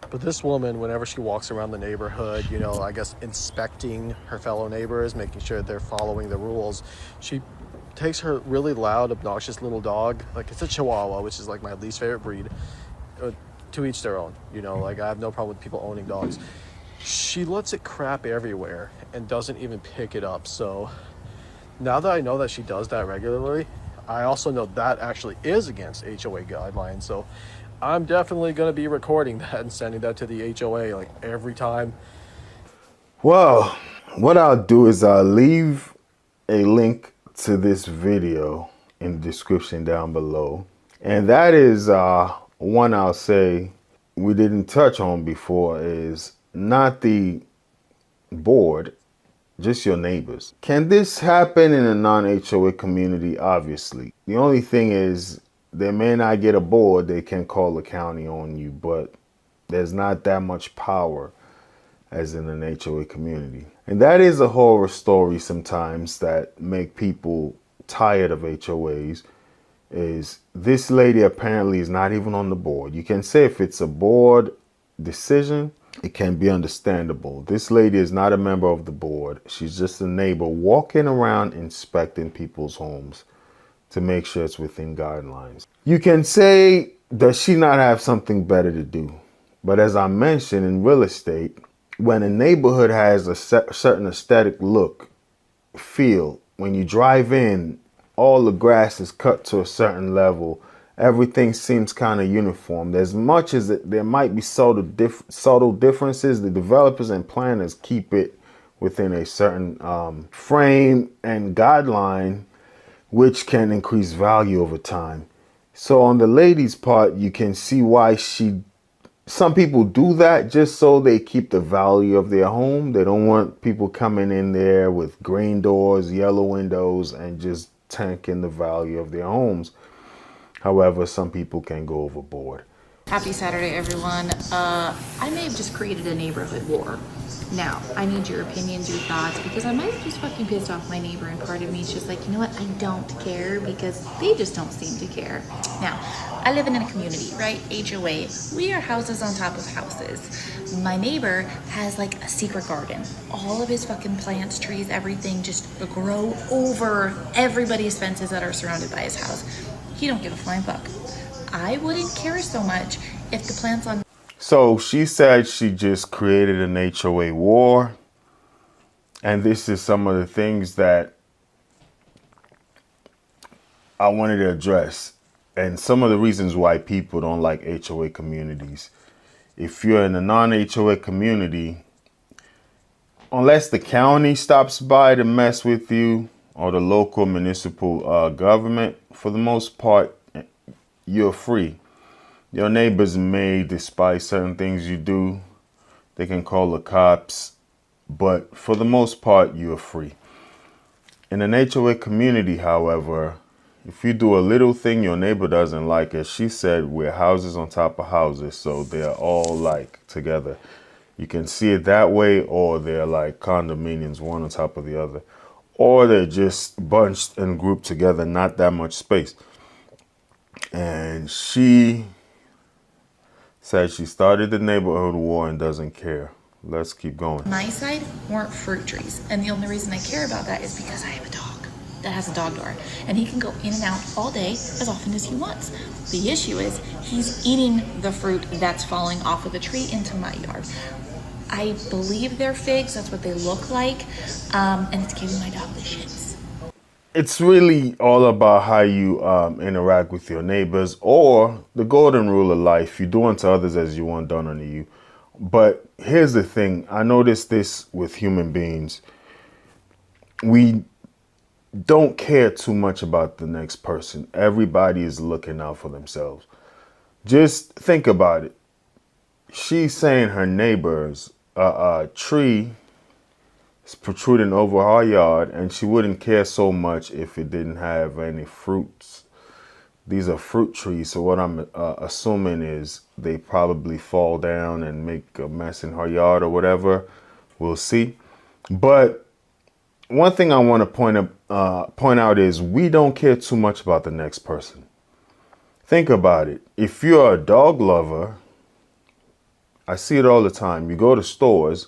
But this woman, whenever she walks around the neighborhood, you know, I guess inspecting her fellow neighbors, making sure they're following the rules, she takes her really loud, obnoxious little dog, like it's a Chihuahua, which is like my least favorite breed, to each their own, you know, like I have no problem with people owning dogs. She lets it crap everywhere and doesn't even pick it up. So now that I know that she does that regularly, I also know that actually is against HOA guidelines. So I'm definitely going to be recording that and sending that to the HOA like every time. Well, what I'll do is I'll leave a link to this video in the description down below. And that is one I'll say we didn't touch on before, is not the board, just your neighbors. Can this happen in a non-HOA community? Obviously. The only thing is they may not get a board, they can call the county on you, but there's not that much power as in an HOA community. And that is a horror story sometimes that make people tired of HOAs. Is this lady apparently is not even on the board. You can say if it's a board decision, it can be understandable. This lady is not a member of the board. She's just a neighbor walking around inspecting people's homes to make sure it's within guidelines. You can say, does she not have something better to do? But as I mentioned, in real estate, when a neighborhood has a certain aesthetic look, feel, when you drive in, all the grass is cut to a certain level. Everything seems kind of uniform. As much as there might be subtle differences, the developers and planners keep it within a certain frame and guideline, which can increase value over time. So on the lady's part, you can see why some people do that just so they keep the value of their home. They don't want people coming in there with green doors, yellow windows, and just tanking the value of their homes. However, some people can go overboard. Happy Saturday, everyone. I may have just created a neighborhood war. Now, I need your opinions, your thoughts, because I might have just fucking pissed off my neighbor, and part of me is just like, you know what, I don't care, because they just don't seem to care. Now, I live in a community, right? HOA. We are houses on top of houses. My neighbor has like a secret garden. All of his fucking plants, trees, everything just grow over everybody's fences that are surrounded by his house. He don't give a flying fuck. I wouldn't care so much if the plants on... So she said she just created an HOA war. And this is some of the things that I wanted to address, and some of the reasons why people don't like HOA communities. If you're in a non-HOA community, unless the county stops by to mess with you or the local municipal government, for the most part, you're free. Your neighbors may despise certain things you do. They can call the cops, but for the most part, you're free. In an HOA community, however, if you do a little thing your neighbor doesn't like, as she said, we're houses on top of houses, so they're all like together. You can see it that way, or they're like condominiums, one on top of the other, or they're just bunched and grouped together, not that much space. And she said she started the neighborhood war and doesn't care. Let's keep going. My side weren't fruit trees, and the only reason I care about that is because I have a dog that has a dog door, and he can go in and out all day as often as he wants. The issue is he's eating the fruit that's falling off of the tree into my yard. I believe they're figs, that's what they look like, and it's giving my dog the shits. It's really all about how you interact with your neighbors, or the golden rule of life: you do unto others as you want done unto you. But here's the thing, I noticed this with human beings. We don't care too much about the next person. Everybody is looking out for themselves. Just think about it. She's saying her neighbor's tree is protruding over her yard, and she wouldn't care so much if it didn't have any fruits. These are fruit trees, so what I'm assuming is they probably fall down and make a mess in her yard or whatever. We'll see. But one thing I want to point out is we don't care too much about the next person. Think about it. If you're a dog lover, I see it all the time. You go to stores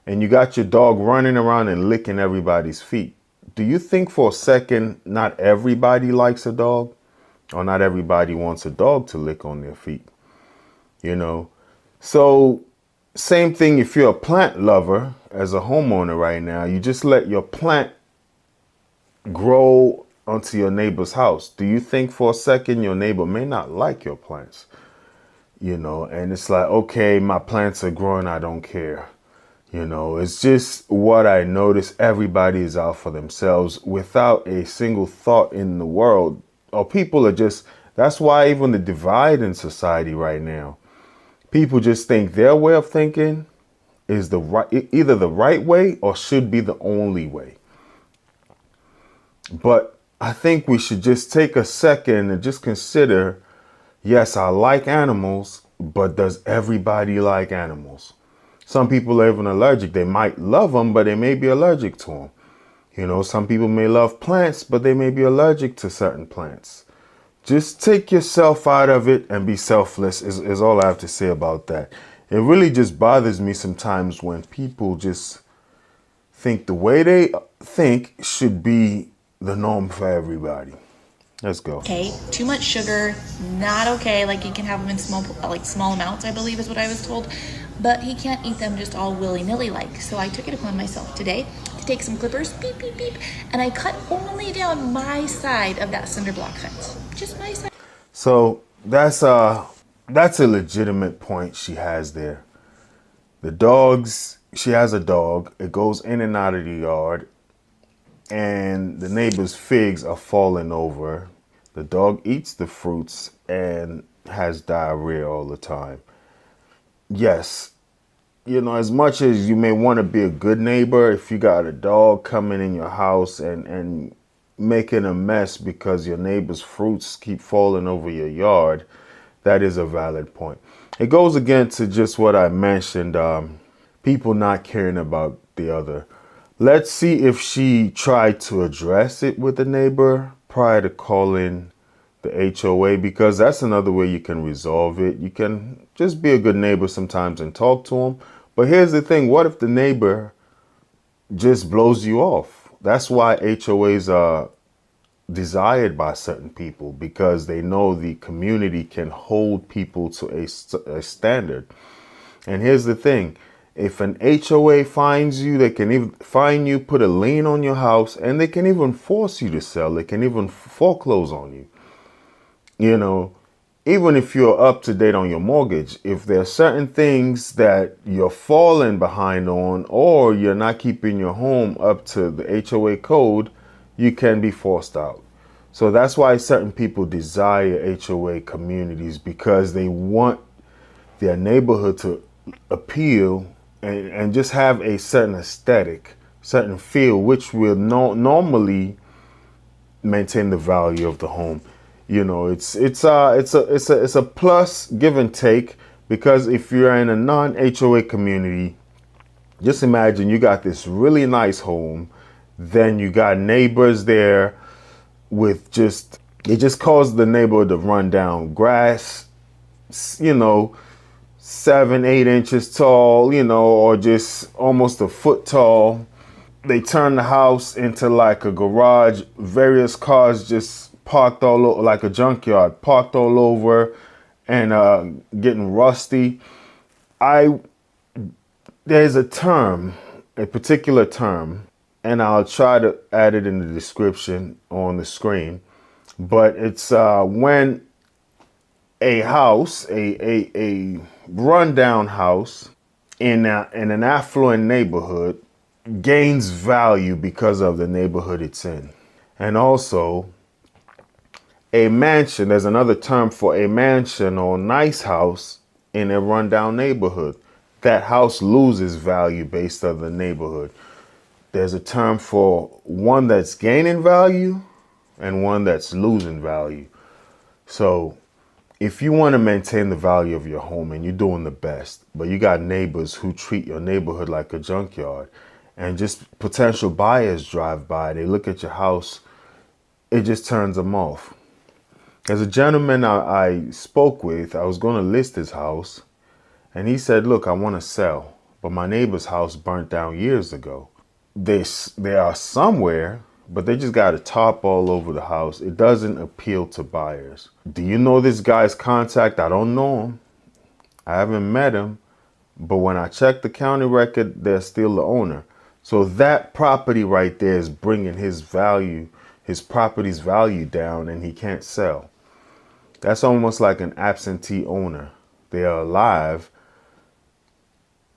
and you got your dog running around and licking everybody's feet. Do you think for a second not everybody likes a dog? Or not everybody wants a dog to lick on their feet? You know? So same thing if you're a plant lover as a homeowner right now. You just let your plant grow onto your neighbor's house. Do you think for a second your neighbor may not like your plants? You know, and it's like, okay, my plants are growing, I don't care. You know, it's just what I notice. Everybody is out for themselves without a single thought in the world. Or people are just, that's why even the divide in society right now, people just think their way of thinking is the right, either the right way or should be the only way. But I think we should just take a second and just consider, yes, I like animals, but does everybody like animals? Some people are even allergic. They might love them, but they may be allergic to them. You know, some people may love plants, but they may be allergic to certain plants. Just take yourself out of it and be selfless is all I have to say about that. It really just bothers me sometimes when people just think the way they think should be the norm for everybody. Let's go. Okay, too much sugar, not okay. Like you can have them in small amounts, I believe is what I was told. But he can't eat them just all willy-nilly like. So I took it upon myself today to take some clippers, beep, beep, beep, and I cut only down my side of that cinder block fence. Just my side. So that's a legitimate point she has there. The dogs, she has a dog. It goes in and out of the yard, and the neighbor's figs are falling over. The dog eats the fruits and has diarrhea all the time. Yes, you know, as much as you may want to be a good neighbor, if you got a dog coming in your house and making a mess because your neighbor's fruits keep falling over your yard, that is a valid point. It goes again to just what I mentioned, people not caring about the other. Let's see if she tried to address it with the neighbor prior to calling the HOA, because that's another way you can resolve it. You can just be a good neighbor sometimes and talk to them. But here's the thing. What if the neighbor just blows you off? That's why HOAs are desired by certain people, because they know the community can hold people to a standard. And here's the thing. If an HOA finds you, they can even fine you, put a lien on your house, and they can even force you to sell. They can even foreclose on you. You know, even if you're up to date on your mortgage, if there are certain things that you're falling behind on, or you're not keeping your home up to the HOA code, you can be forced out. So that's why certain people desire HOA communities, because they want their neighborhood to appeal and just have a certain aesthetic, certain feel, which will normally maintain the value of the home. You know, it's a plus, give and take, because if you're in a non-HOA community, just imagine you got this really nice home, then you got neighbors there with it just caused the neighborhood to run down. Grass, you know, 7-8 inches tall, you know, or just almost a foot tall. They turn the house into like a garage, various cars just parked all over, like a junkyard, parked all over, and getting rusty. There's a term, a particular term, and I'll try to add it in the description on the screen, but it's when a house, a rundown house in an affluent neighborhood gains value because of the neighborhood it's in. And also a mansion, there's another term for a mansion or nice house in a rundown neighborhood. That house loses value based on the neighborhood. There's a term for one that's gaining value and one that's losing value. So if you want to maintain the value of your home and you're doing the best, but you got neighbors who treat your neighborhood like a junkyard, and just potential buyers drive by, they look at your house, it just turns them off. There's a gentleman I spoke with, I was going to list his house, and he said, look, I want to sell, but my neighbor's house burnt down years ago. They are somewhere, but they just got a tarp all over the house. It doesn't appeal to buyers. Do you know this guy's contact? I don't know him. I haven't met him, but when I checked the county record, they're still the owner. So that property right there is bringing his property's value down, and he can't sell. That's almost like an absentee owner. They are alive.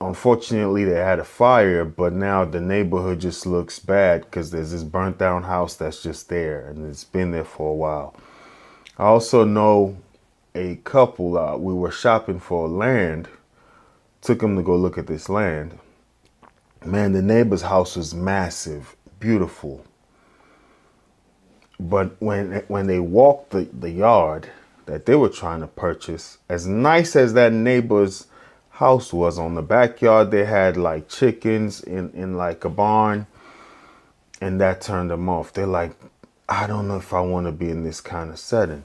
Unfortunately, they had a fire, but now the neighborhood just looks bad because there's this burnt down house that's just there, and it's been there for a while. I also know a couple, we were shopping for land, took them to go look at this land. Man, the neighbor's house was massive, beautiful. But when they walked the yard that they were trying to purchase, as nice as that neighbor's house was, on the backyard they had like chickens in like a barn, and that turned them off. They're like, I don't know if I want to be in this kind of setting.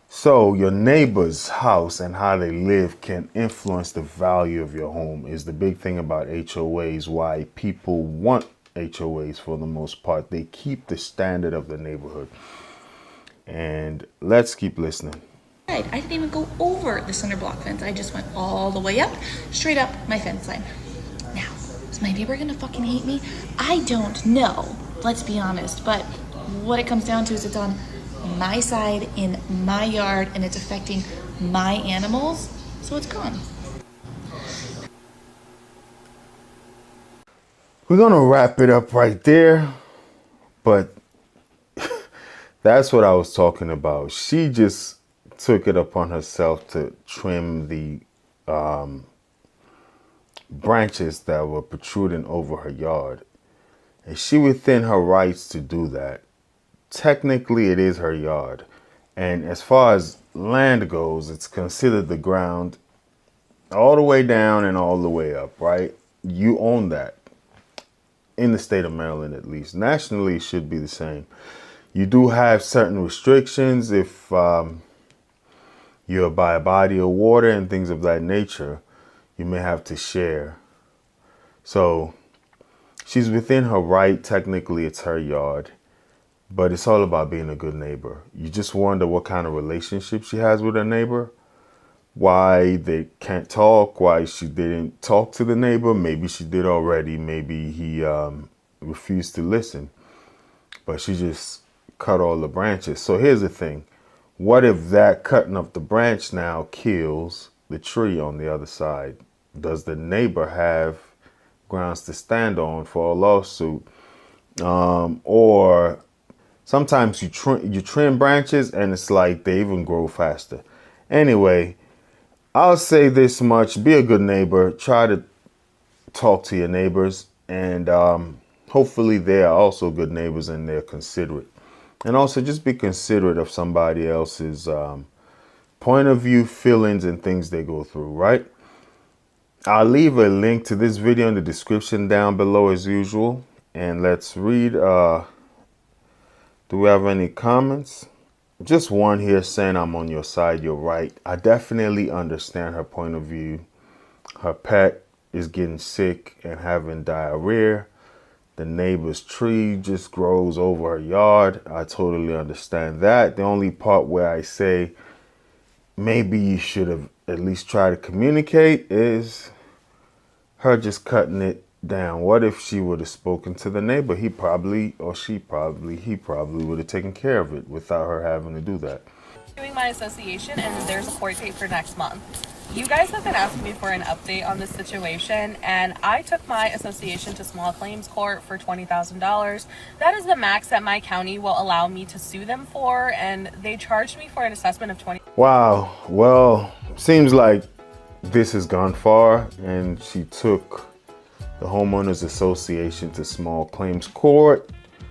So your neighbor's house and how they live can influence the value of your home, is the big thing about HOAs, why people want HOAs for the most part. They keep the standard of the neighborhood. And let's keep listening. I didn't even go over the center block fence. I just went all the way up, straight up my fence line. Now, is my neighbor gonna fucking hate me? I don't know, let's be honest, but what it comes down to is it's on my side in my yard and it's affecting my animals, so it's gone. We're gonna wrap it up right there, but that's what I was talking about. She just took it upon herself to trim the branches that were protruding over her yard. And she within her rights to do that. Technically, it is her yard. And as far as land goes, it's considered the ground all the way down and all the way up, right? You own that. In the state of Maryland, at least. Nationally, it should be the same. You do have certain restrictions if you're by a body of water and things of that nature. You may have to share. So she's within her right. Technically, it's her yard. But it's all about being a good neighbor. You just wonder what kind of relationship she has with her neighbor. why they can't talk, why she didn't talk to the neighbor. Maybe she did already. Maybe he refused to listen, but she just cut all the branches. So here's the thing. What if that cutting of the branch now kills the tree on the other side? Does the neighbor have grounds to stand on for a lawsuit? Or sometimes you trim branches and it's like they even grow faster. Anyway, I'll say this much: be a good neighbor. Try to talk to your neighbors, and hopefully they are also good neighbors and they're considerate. And also just be considerate of somebody else's point of view, feelings, and things they go through, right? I'll leave a link to this video in the description down below as usual. And let's read. Do we have any comments? Just one here saying, I'm on your side, you're right. I definitely understand her point of view. Her pet is getting sick and having diarrhea. The neighbor's tree just grows over her yard. I totally understand that. The only part where I say maybe you should have at least tried to communicate is her just cutting it down. What if she would have spoken to the neighbor? He probably would have taken care of it without her having to do that. Doing my association, and there's a court date for next month. You guys have been asking me for an update on this situation, and I took my association to small claims court for $20,000. That is the max that my county will allow me to sue them for, and they charged me for an assessment of $20,000. Wow. Well, seems like this has gone far, and she took the homeowners association to small claims court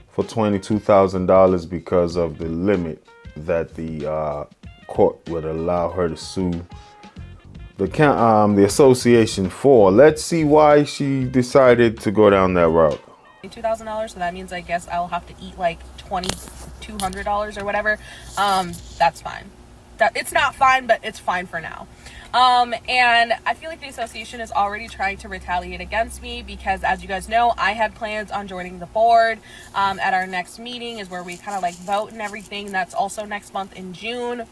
for $22,000 because of the limit that the court would allow her to sue the association for. Let's see why she decided to go down that route. $2,000, so that means I guess I'll have to eat like $2,200 or whatever. That's fine. It's not fine, but it's fine for now. And I feel like the association is already trying to retaliate against me because, as you guys know, I had plans on joining the board. At our next meeting is where we kind of like vote and everything. That's also next month in June.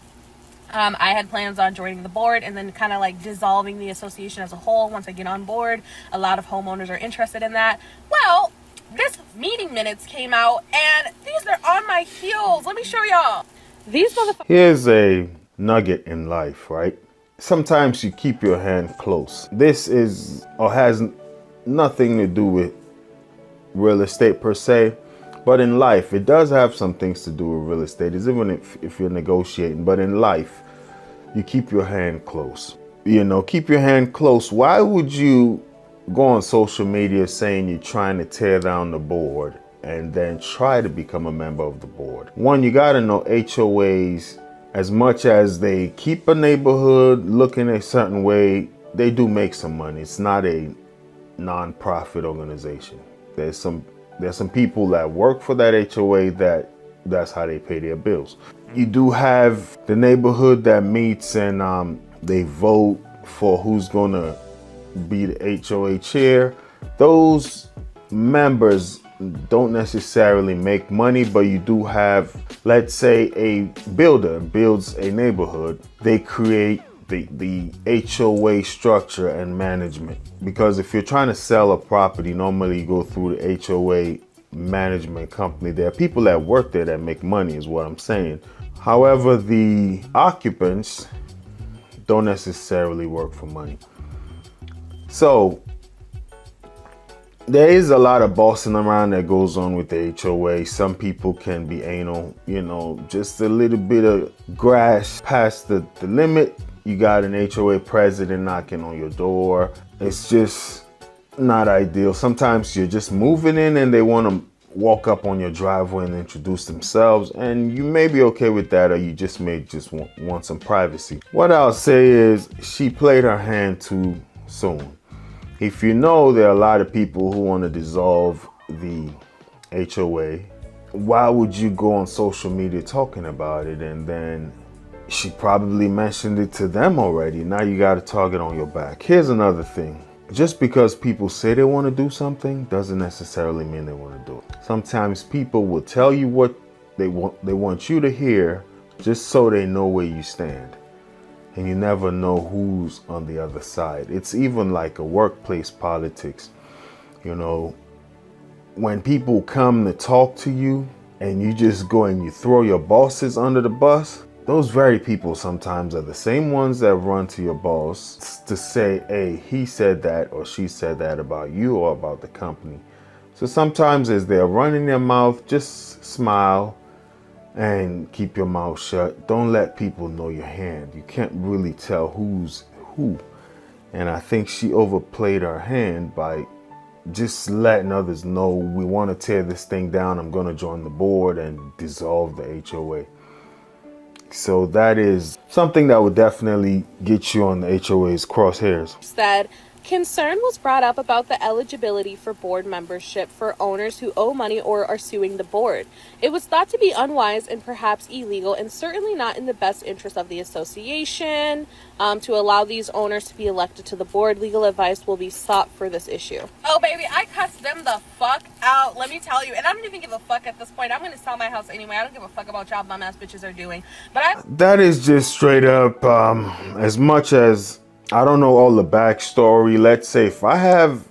I had plans on joining the board and then kind of like dissolving the association as a whole once I get on board. A lot of homeowners are interested in that. Well, this meeting minutes came out and these are on my heels. Let me show y'all. These motherfuckers. Here's a nugget in life, right? Sometimes you keep your hand close. This is or has nothing to do with real estate per se, but in life, it does have some things to do with real estate, even if you're negotiating. But in life, you keep your hand close. You know, keep your hand close. Why would you go on social media saying you're trying to tear down the board and then try to become a member of the board? One, you got to know HOAs, as much as they keep a neighborhood looking a certain way, they do make some money. It's not a non-profit organization. There's some people that work for that HOA that's how they pay their bills. You do have the neighborhood that meets and they vote for who's gonna be the HOA chair. Those members don't necessarily make money, but you do have, let's say a builder builds a neighborhood, they create the HOA structure and management. Because if you're trying to sell a property, normally you go through the HOA management company. There are people that work there that make money is what I'm saying. However, the occupants don't necessarily work for money. So there is a lot of bossing around that goes on with the HOA. Some people can be anal, you know, just a little bit of grass past the limit. You got an HOA president knocking on your door. It's just not ideal. Sometimes you're just moving in and they want to walk up on your driveway and introduce themselves, and you may be okay with that, or you just may want some privacy. What I'll say is she played her hand too soon. If you know there are a lot of people who want to dissolve the HOA, why would you go on social media talking about it? And then she probably mentioned it to them already. Now you got a target on your back. Here's another thing. Just because people say they want to do something doesn't necessarily mean they want to do it. Sometimes people will tell you what they want you to hear just so they know where you stand. and you never know who's on the other side. It's even like a workplace politics. You know, when people come to talk to you and you just go and you throw your bosses under the bus, those very people sometimes are the same ones that run to your boss to say, hey, he said that or she said that about you or about the company. So sometimes as they're running their mouth, just smile and keep your mouth shut. Don't let people know your hand. You can't really tell who's who. And I think she overplayed her hand by just letting others know, we want to tear this thing down. I'm going to join the board and dissolve the HOA. So that is something that would definitely get you on the HOA's crosshairs. Said concern was brought up about the eligibility for board membership for owners who owe money or are suing the board. It was thought to be unwise and perhaps illegal, and certainly not in the best interest of the association to allow these owners to be elected to the board. Legal advice will be sought for this issue. Oh baby, I cussed them the fuck out, let me tell you. And I don't even give a fuck at this point. I'm going to sell my house anyway. I don't give a fuck about job bum ass bitches are doing. But that is just straight up, as much as I don't know all the backstory. Let's say if I have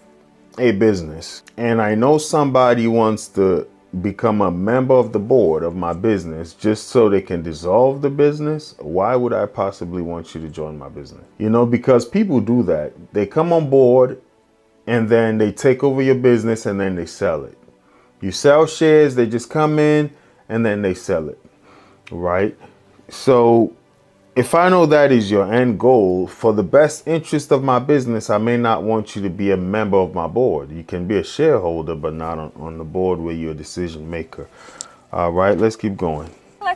a business and I know somebody wants to become a member of the board of my business just so they can dissolve the business, why would I possibly want you to join my business? You know, because people do that. They come on board and then they take over your business and then they sell it. You sell shares, they just come in and then they sell it, right? So if I know that is your end goal, for the best interest of my business, I may not want you to be a member of my board. You can be a shareholder, but not on the board where you're a decision maker. All right, let's keep going.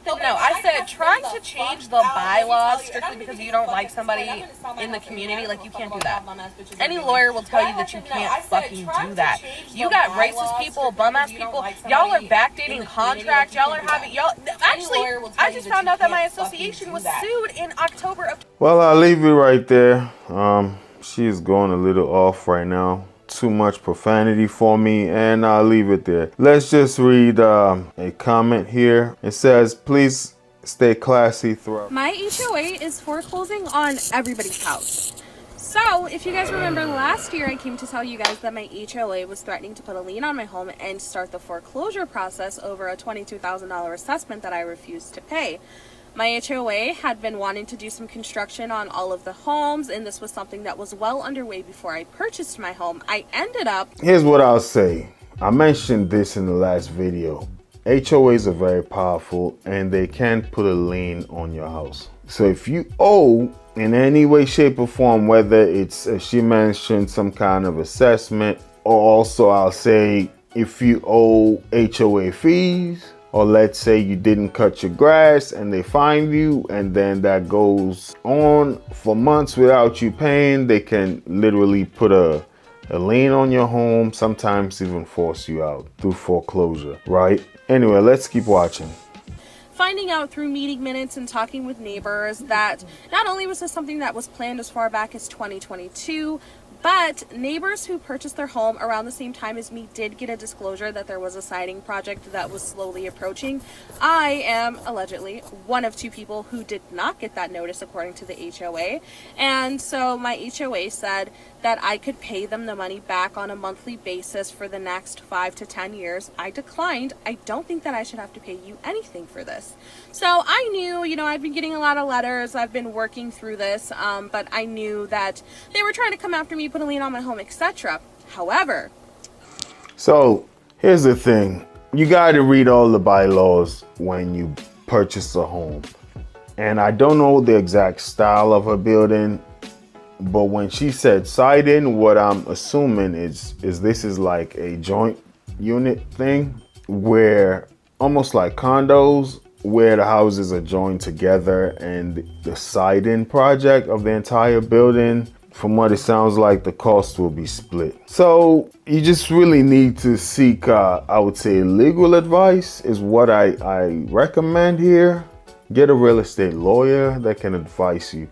No, I said trying to change the bylaws strictly because you don't like somebody in the community, like you can't do that. Any lawyer will tell you that you can't fucking do that. You got racist people, bum ass people. Y'all are backdating contracts. Y'all are having actually. I just found out that my association was sued in October of. Well, I'll leave it right there. She is going a little off right now. Too much profanity for me, and I'll leave it there. Let's just read a comment here. It says, please stay classy throughout. My HOA is foreclosing on everybody's house. So if you guys remember last year, I came to tell you guys that my HOA was threatening to put a lien on my home and start the foreclosure process over a $22,000 assessment that I refused to pay. My HOA had been wanting to do some construction on all of the homes, and this was something that was well underway before I purchased my home. I ended up... Here's what I'll say. I mentioned this in the last video. HOAs are very powerful, and they can put a lien on your house. So if you owe in any way, shape, or form, whether it's, as she mentioned, some kind of assessment, or also I'll say if you owe HOA fees, or let's say you didn't cut your grass and they find you, and then that goes on for months without you paying, they can literally put a lien on your home, sometimes even force you out through foreclosure, right? Anyway, let's keep watching. Finding out through meeting minutes and talking with neighbors that not only was this something that was planned as far back as 2022, but neighbors who purchased their home around the same time as me did get a disclosure that there was a siding project that was slowly approaching. I am allegedly one of two people who did not get that notice according to the HOA. And so my HOA said that I could pay them the money back on a monthly basis for the next 5 to 10 years. I declined. I don't think that I should have to pay you anything for this. So I knew, you know, I've been getting a lot of letters. I've been working through this, but I knew that they were trying to come after me, put a lien on my home, etc. However, so here's the thing. You got to read all the bylaws when you purchase a home. And I don't know the exact style of her building, but when she said siding, what I'm assuming is this is like a joint unit thing where almost like condos where the houses are joined together, and the siding project of the entire building, from what it sounds like, the cost will be split. So you just really need to seek, I would say, legal advice is what I recommend here. Get a real estate lawyer that can advise you.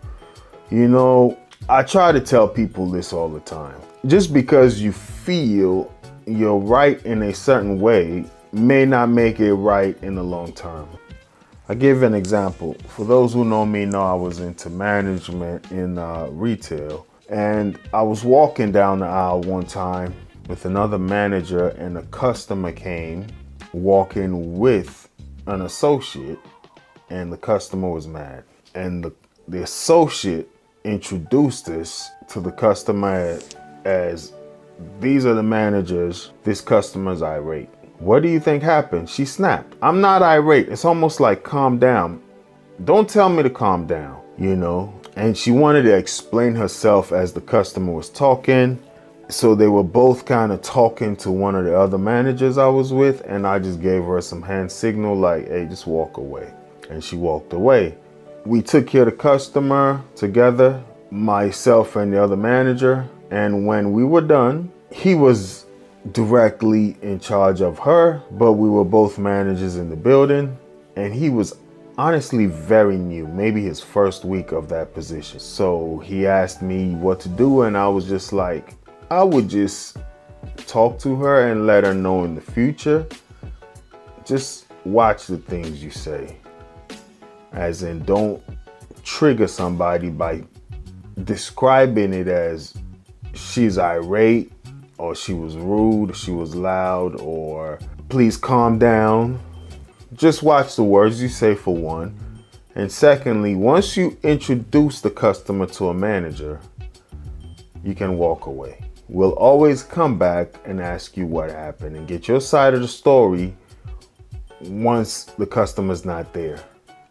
You know, I try to tell people this all the time. Just because you feel you're right in a certain way may not make it right in the long term. I give an example. For those who know me know I was into management in retail. And I was walking down the aisle one time with another manager, and a customer came walking with an associate, and the customer was mad. And the associate introduced us to the customer as, these are the managers, this customer's irate. What do you think happened? She snapped. I'm not irate. It's almost like, calm down. Don't tell me to calm down, you know? And she wanted to explain herself as the customer was talking. So they were both kind of talking to one of the other managers I was with, and I just gave her some hand signal like, hey, just walk away. And she walked away. We took care of the customer together, myself and the other manager. And when we were done, he was directly in charge of her, but we were both managers in the building, and he was honestly very new, maybe his first week of that position. So he asked me what to do, and I was just like, I would just talk to her and let her know in the future, just watch the things you say. As in, don't trigger somebody by describing it as she's irate, or she was rude, she was loud, or please calm down. Just watch the words you say, for one. And secondly, once you introduce the customer to a manager, you can walk away. We'll always come back and ask you what happened and get your side of the story once the customer's not there.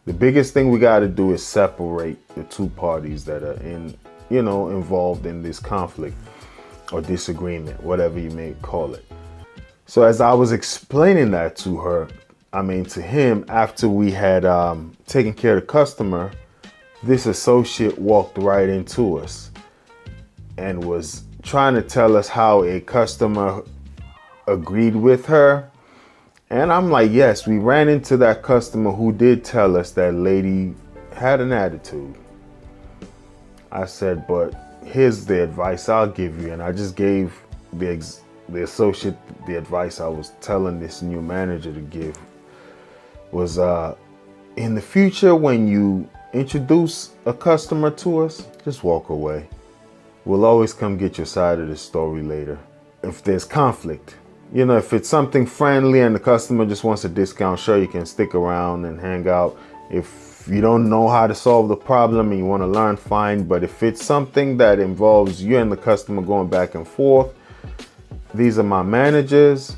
The biggest thing we got to do is separate the two parties that are involved in this conflict or disagreement, whatever you may call it. So as I was explaining that to him, after we had taken care of the customer, this associate walked right into us and was trying to tell us how a customer agreed with her. And I'm like, yes, we ran into that customer who did tell us that lady had an attitude. I said, but here's the advice I'll give you. And I just gave the associate the advice I was telling this new manager to give. Was in the future, when you introduce a customer to us, just walk away. We'll always come get your side of the story later. If there's conflict, if it's something friendly and the customer just wants a discount, sure, you can stick around and hang out. If you don't know how to solve the problem and you want to learn, fine. But if it's something that involves you and the customer going back and forth, these are my managers.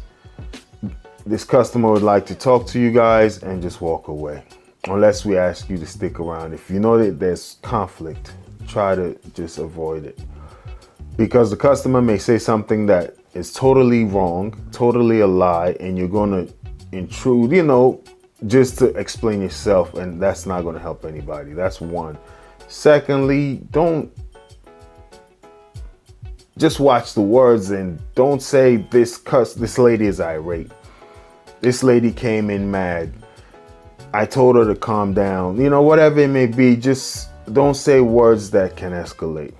This customer would like to talk to you guys, and just walk away. Unless we ask you to stick around. If you know that there's conflict, try to just avoid it. Because the customer may say something that is totally wrong, totally a lie, and you're going to intrude, just to explain yourself, and that's not going to help anybody. That's one. Secondly, just watch the words and don't say this lady is irate. This lady came in mad. I told her to calm down. Whatever it may be, just don't say words that can escalate.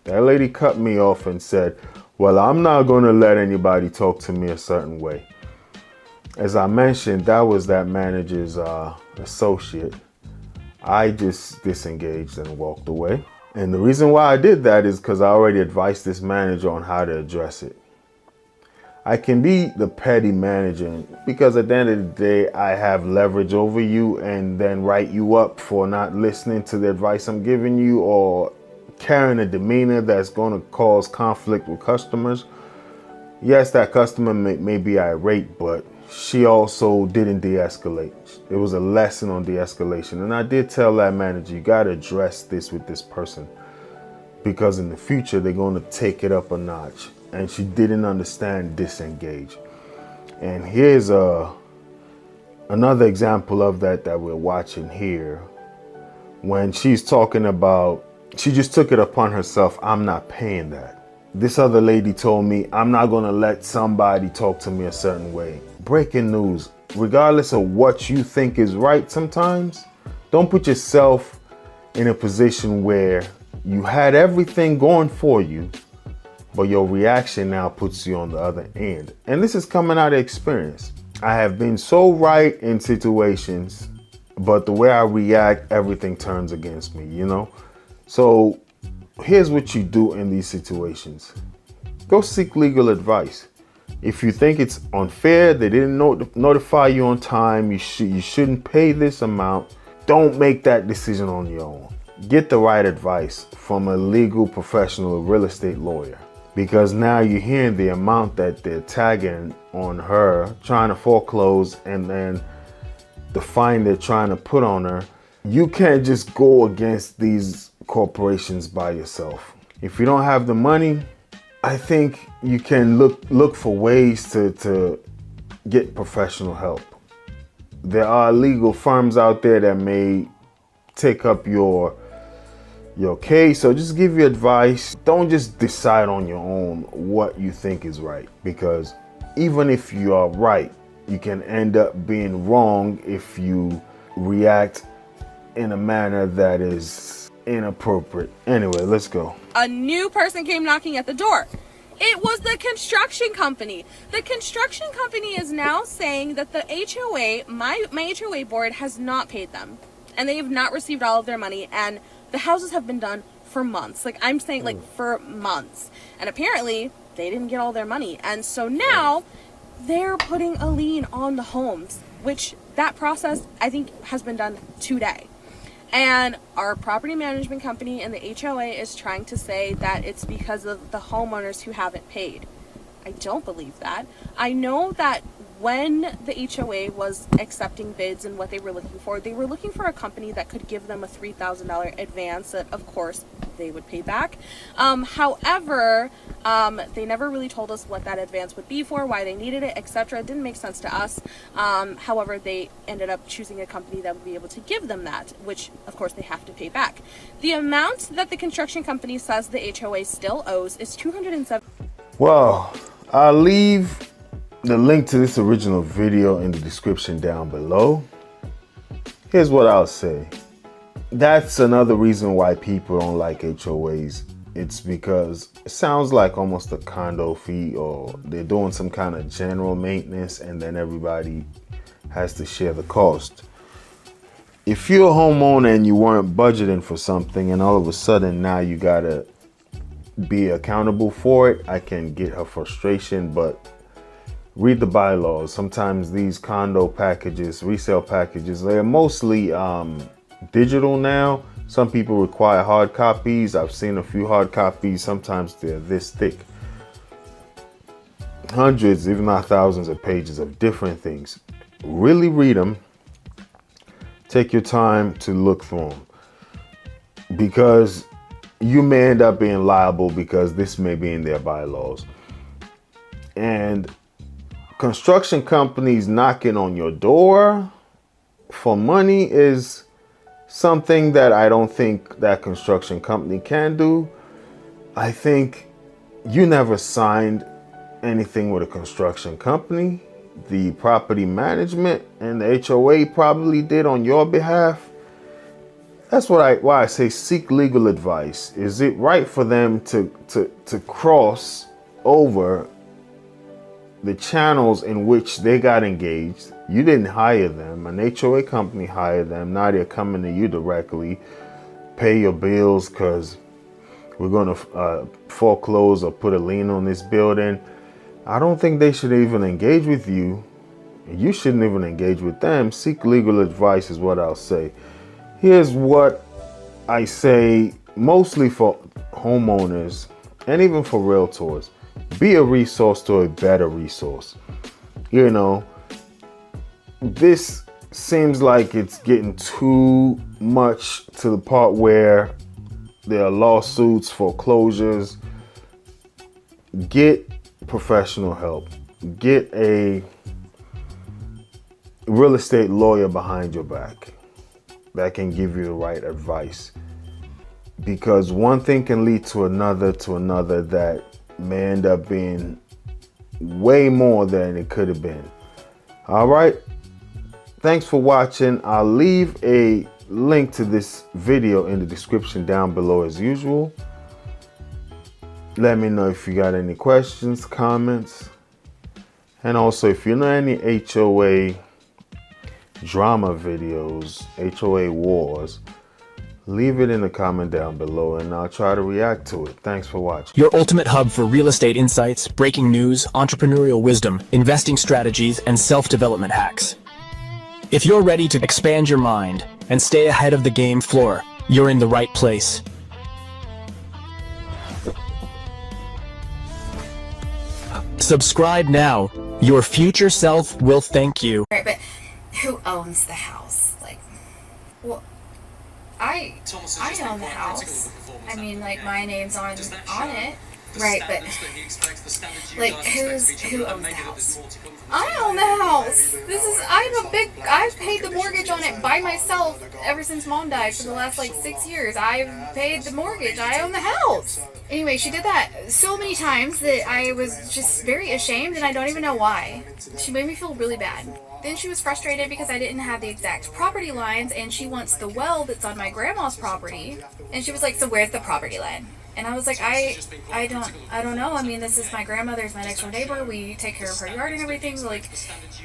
That lady cut me off and said, well, I'm not going to let anybody talk to me a certain way. As I mentioned, that was that manager's associate. I just disengaged and walked away. And the reason why I did that is because I already advised this manager on how to address it. I can be the petty manager because at the end of the day, I have leverage over you, and then write you up for not listening to the advice I'm giving you or carrying a demeanor that's going to cause conflict with customers. Yes, that customer may be irate, but she also didn't de-escalate. It was a lesson on de-escalation. And I did tell that manager, you got to address this with this person, because in the future, they're going to take it up a notch. And she didn't understand disengage. And here's another example of that we're watching here. When she's talking about, she just took it upon herself, I'm not paying that. This other lady told me, I'm not going to let somebody talk to me a certain way. Breaking news, regardless of what you think is right sometimes, don't put yourself in a position where you had everything going for you, but your reaction now puts you on the other end. And this is coming out of experience. I have been so right in situations but the way I react, everything turns against me, you know? So here's what you do in these situations. Go seek legal advice. If you think it's unfair, they didn't notify you on time, you shouldn't pay this amount, don't make that decision on your own. Get the right advice from a legal professional, a real estate lawyer. Because now you're hearing the amount that they're tagging on her, trying to foreclose, and then the fine they're trying to put on her. You can't just go against these corporations by yourself. If you don't have the money, I think you can look for ways to get professional help. There are legal firms out there that may take up your case, so just give you advice. Don't just decide on your own what you think is right, because even if you are right, you can end up being wrong if you react in a manner that is inappropriate. Anyway, let's go. A new person came knocking at the door. It was the construction company. The construction company is now saying that the HOA, my HOA board, has not paid them, and they have not received all of their money, and the houses have been done for months. Like, I'm saying, like, for months. And apparently they didn't get all their money, and so now they're putting a lien on the homes, which that process I think has been done today. And our property management company and the HOA is trying to say that it's because of the homeowners who haven't paid. I don't believe that. I know that when the HOA was accepting bids and what they were looking for a company that could give them a $3,000 advance that, of course, they would pay back. However, they never really told us what that advance would be for, why they needed it, etc. It didn't make sense to us. However, they ended up choosing a company that would be able to give them that, which, of course, they have to pay back. The amount that the construction company says the HOA still owes is $207. Well, I'll leave the link to this original video in the description down below. Here's what I'll say. That's another reason why people don't like HOAs. It's because it sounds like almost a condo fee, or they're doing some kind of general maintenance and then everybody has to share the cost. If you're a homeowner and you weren't budgeting for something and all of a sudden now you gotta be accountable for it, I can get her frustration, but read the bylaws. Sometimes these condo packages, resale packages, they're mostly digital now. Some people require hard copies. I've seen a few hard copies. Sometimes they're this thick. Hundreds, if not thousands of pages of different things. Really read them. Take your time to look through them, because you may end up being liable because this may be in their bylaws. And construction companies knocking on your door for money is something that I don't think that construction company can do. I think you never signed anything with a construction company. The property management and the HOA probably did on your behalf. That's why I say seek legal advice. Is it right for them to cross over the channels in which they got engaged? You didn't hire them. An HOA company hired them. Now they're coming to you directly. Pay your bills because we're going to foreclose or put a lien on this building. I don't think they should even engage with you. You shouldn't even engage with them. Seek legal advice is what I'll say. Here's what I say mostly for homeowners and even for realtors. Be a resource to a better resource. You know, this seems like it's getting too much to the part where there are lawsuits, foreclosures. Get professional help. Get a real estate lawyer behind your back that can give you the right advice. Because one thing can lead to another that may end up being way more than it could have been. All right. Thanks for watching. I'll leave a link to this video in the description down below as usual. Let me know if you got any questions, comments, and also if you know any HOA drama videos, HOA wars, leave it in the comment down below and I'll try to react to it. Thanks for watching. Your ultimate hub for real estate insights, breaking news, entrepreneurial wisdom, investing strategies, and self-development hacks. If you're ready to expand your mind and stay ahead of the game floor, you're in the right place. Subscribe now. Your future self will thank you. Right, but who owns the house? Like, well, I own the house. I mean, like, my name's on it. Right, but like, who owns the house? I own the house. I've paid the mortgage on it by myself ever since Mom died for the last like 6 years. I've paid the mortgage. I own the house. Anyway, she did that so many times that I was just very ashamed, and I don't even know why. She made me feel really bad. Then she was frustrated because I didn't have the exact property lines, and she wants the well that's on my grandma's property. And she was like, so where's the property line? And I was like, I don't know. I mean, this is my grandmother's my next door neighbor. We take care of her yard and everything. So like,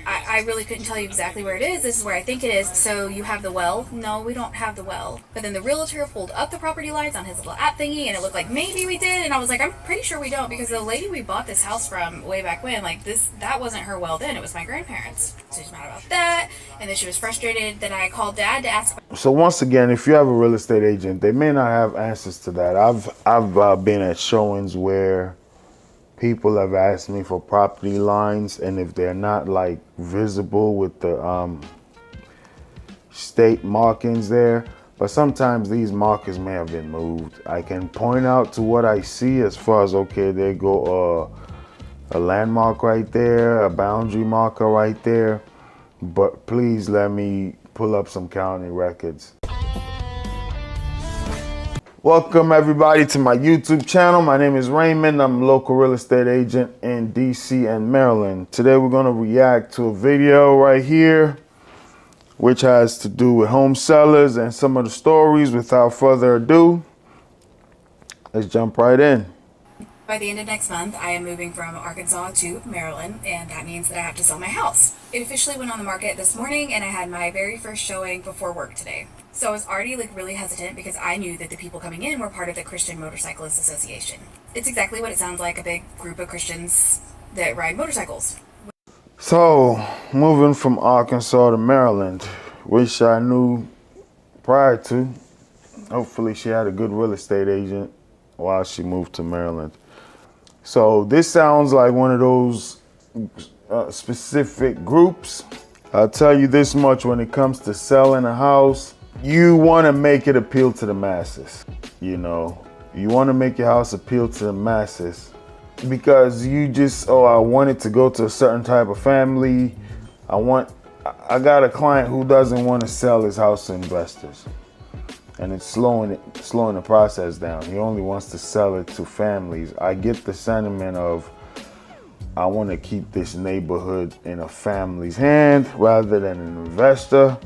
I really couldn't tell you exactly where it is. This is where I think it is. So you have the well? No, we don't have the well. But then the realtor pulled up the property lines on his little app thingy, and it looked like maybe we did. And I was like, I'm pretty sure we don't, because the lady we bought this house from way back when, like that wasn't her well then. It was my grandparents. So she's mad about that. And then she was frustrated that I called Dad to ask. So once again, if you have a real estate agent, they may not have answers to that. I've been at showings where people have asked me for property lines, and if they're not like visible with the state markings there, but sometimes these markers may have been moved. I can point out to what I see as far as, okay, there go a landmark right there, a boundary marker right there, but please let me pull up some county records. Welcome everybody to my YouTube channel. My name is Raymond. I'm a local real estate agent in DC and Maryland. Today we're going to react to a video right here, which has to do with home sellers and some of the stories. Without further ado, let's jump right in. By the end of next month, I am moving from Arkansas to Maryland, and that means that I have to sell my house. It officially went on the market this morning, and I had my very first showing before work today. So I was already like really hesitant because I knew that the people coming in were part of the Christian Motorcyclists Association. It's exactly what it sounds like, a big group of Christians that ride motorcycles. So, moving from Arkansas to Maryland, which I knew prior to. Hopefully she had a good real estate agent while she moved to Maryland. So this sounds like one of those specific groups. I'll tell you this much: when it comes to selling a house, you want to make it appeal to the masses. You know, you want to make your house appeal to the masses because you just, oh, I want it to go to a certain type of family. I got a client who doesn't want to sell his house to investors, and it's slowing the process down. He only wants to sell it to families. I get the sentiment of, I want to keep this neighborhood in a family's hand rather than an investor.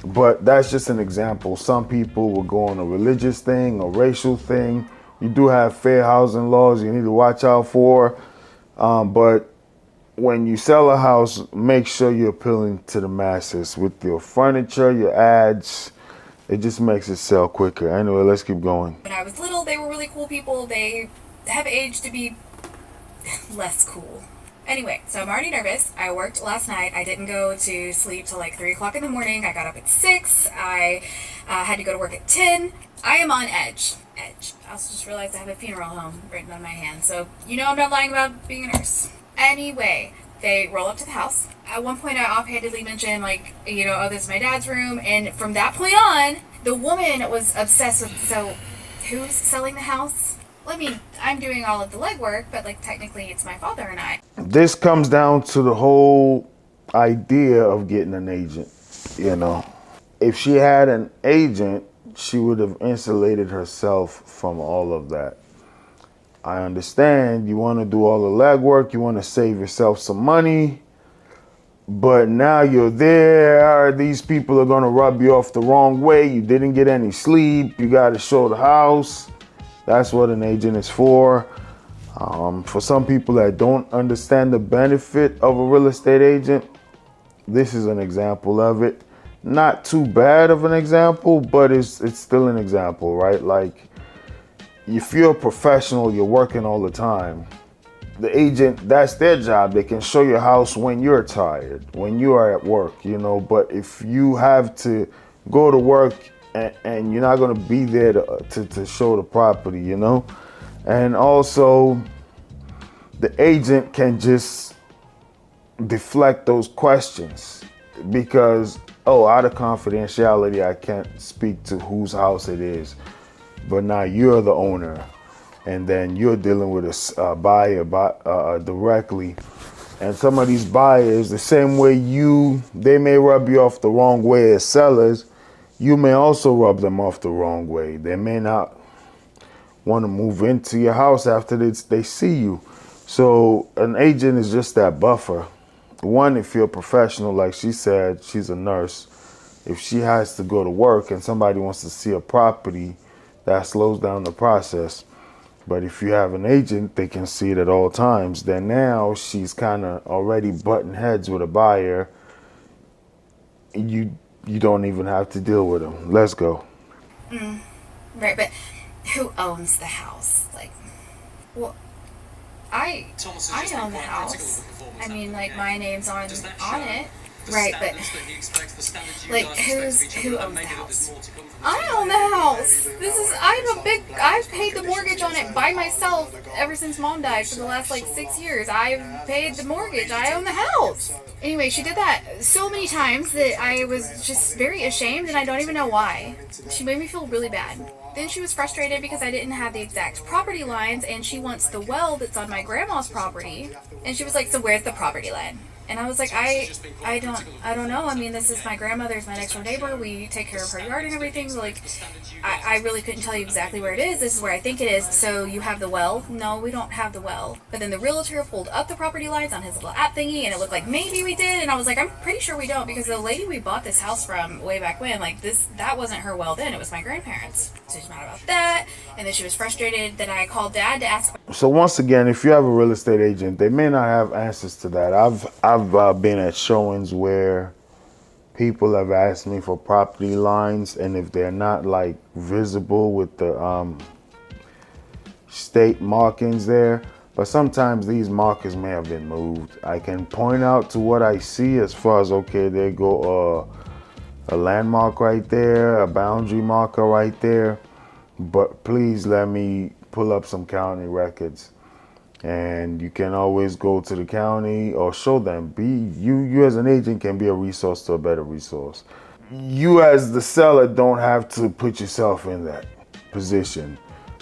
But that's just an example. Some people will go on a religious thing, a racial thing. You do have fair housing laws you need to watch out for. But when you sell a house, make sure you're appealing to the masses with your furniture, your ads. It just makes it sell quicker. Anyway, let's keep going. When I was little, they were really cool people. They have aged to be less cool. Anyway, so I'm already nervous. I worked last night. I didn't go to sleep till like 3 o'clock in the morning. I got up at 6. I had to go to work at 10. I am on edge. I also just realized I have a funeral home written on my hand. So, you know I'm not lying about being a nurse. Anyway, they roll up to the house. At one point, I offhandedly mentioned, like, you know, oh, this is my dad's room. And from that point on, the woman was obsessed with, so who's selling the house? Well, I mean, I'm doing all of the legwork, but, like, technically it's my father and I. This comes down to the whole idea of getting an agent, you know. If she had an agent, she would have insulated herself from all of that. I understand you want to do all the legwork, you want to save yourself some money, but now you're there, these people are going to rub you off the wrong way, you didn't get any sleep, you got to show the house. That's what an agent is for. For some people that don't understand the benefit of a real estate agent, this is an example of it. Not too bad of an example, but it's still an example, right? Like, if you're a professional, you're working all the time. The agent, that's their job. They can show your house when you're tired, when you are at work, you know. But if you have to go to work and you're not going to be there to show the property, you know. And also, the agent can just deflect those questions because, oh, out of confidentiality, I can't speak to whose house it is. But now you're the owner, and then you're dealing with a buyer directly. And some of these buyers, the same way they may rub you off the wrong way as sellers, you may also rub them off the wrong way. They may not want to move into your house after they see you. So an agent is just that buffer. One, if you're a professional, like she said, she's a nurse. If she has to go to work and somebody wants to see a property, that slows down the process. But if you have an agent, they can see it at all times. Then now she's kind of already butting heads with a buyer. You don't even have to deal with them. Let's go. Right, but who owns the house? Like, well, I own the house. I mean, like, my name's on it. Right, but like, who owns the house? I own the house. I've paid the mortgage on it by myself ever since Mom died for the last like 6 years. I've paid the mortgage. I own the house. Anyway, she did that so many times that I was just very ashamed, and I don't even know why. She made me feel really bad. Then she was frustrated because I didn't have the exact property lines, and she wants the well that's on my grandma's property. And she was like, so where's the property line? And I was like, I don't know. I mean, this is my grandmother's, my next door neighbor. We take care of her yard and everything. Like, I really couldn't tell you exactly where it is. This is where I think it is. So you have the well? No, we don't have the well. But then the realtor pulled up the property lines on his little app thingy, and it looked like maybe we did. And I was like, I'm pretty sure we don't, because the lady we bought this house from way back when, like, that wasn't her well then. It was my grandparents. So she's mad about that. And then she was frustrated that I called Dad to ask. So once again, if you have a real estate agent, they may not have answers to that. I've been at showings where people have asked me for property lines, and if they're not like visible with the state markings there, but sometimes these markers may have been moved. I can point out to what I see as far as, okay, there go a landmark right there, a boundary marker right there, but please let me pull up some county records. And you can always go to the county or show them. You as an agent can be a resource to a better resource. You as the seller don't have to put yourself in that position.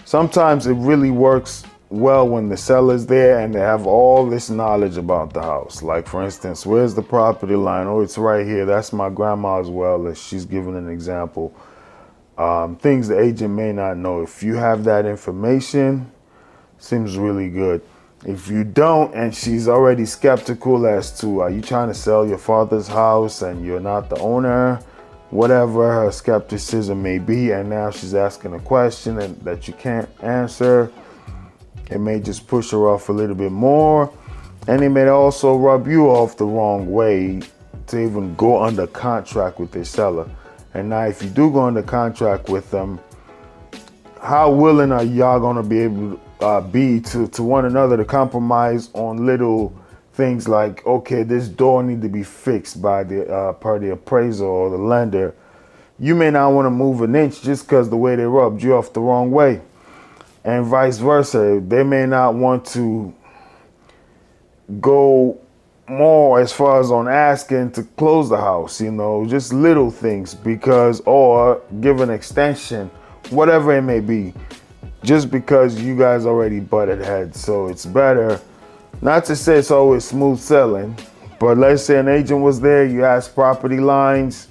Sometimes it really works well when the seller's there and they have all this knowledge about the house. Like, for instance, where's the property line? Oh, it's right here. That's my grandma's well, as she's giving an example. Things the agent may not know. If you have that information, seems really good. If you don't, and she's already skeptical as to, are you trying to sell your father's house and you're not the owner, whatever her skepticism may be, and now she's asking a question that you can't answer, it may just push her off a little bit more. And it may also rub you off the wrong way to even go under contract with this seller. And now if you do go under contract with them, how willing are y'all going to be able to be to one another to compromise on little things like, okay, this door need to be fixed by the per the appraiser or the lender. You may not want to move an inch just because the way they rubbed you off the wrong way, and vice versa. They may not want to go more as far as on asking to close the house, you know, just little things, because, or give an extension, whatever it may be, just because you guys already butted heads. So it's better, not to say it's always smooth selling, but let's say an agent was there, you ask property lines.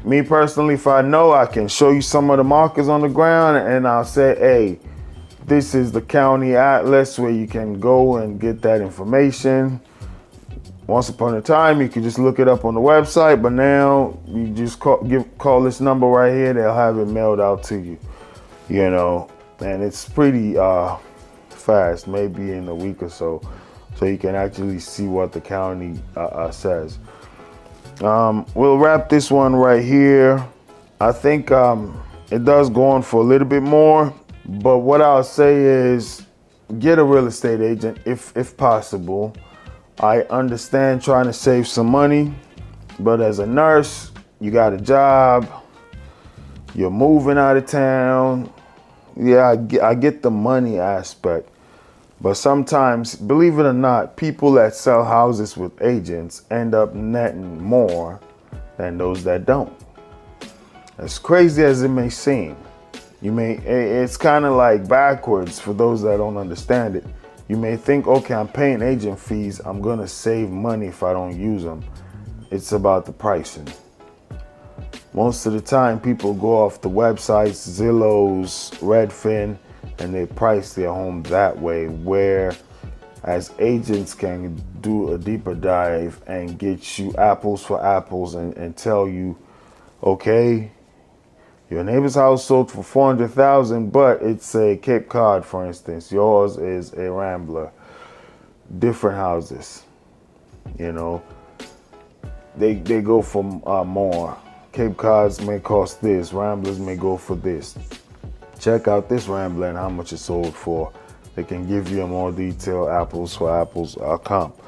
Me personally, if I know, I can show you some of the markers on the ground, and I'll say, hey, this is the county atlas where you can go and get that information. Once upon a time, you could just look it up on the website, but now you just call this number right here. They'll have it mailed out to you, you know, and it's pretty fast, maybe in a week or so, so you can actually see what the county says. We'll wrap this one right here. I think it does go on for a little bit more, but what I'll say is get a real estate agent if possible. I understand trying to save some money, but as a nurse, you got a job, you're moving out of town. Yeah, I get the money aspect, but sometimes, believe it or not, people that sell houses with agents end up netting more than those that don't. As crazy as it may seem, it's kind of like backwards for those that don't understand it. You may think, okay, I'm paying agent fees, I'm gonna save money if I don't use them. It's about the pricing. Most of the time, people go off the websites, Zillow's, Redfin, and they price their home that way, where as agents can do a deeper dive and get you apples for apples and tell you, okay, your neighbor's house sold for $400,000, but it's a Cape Cod, for instance. Yours is a Rambler. Different houses, you know, they go for more. Cape Cods may cost this, Ramblers may go for this. Check out this Rambler and how much it sold for. They can give you a more detailed apples for apples comp.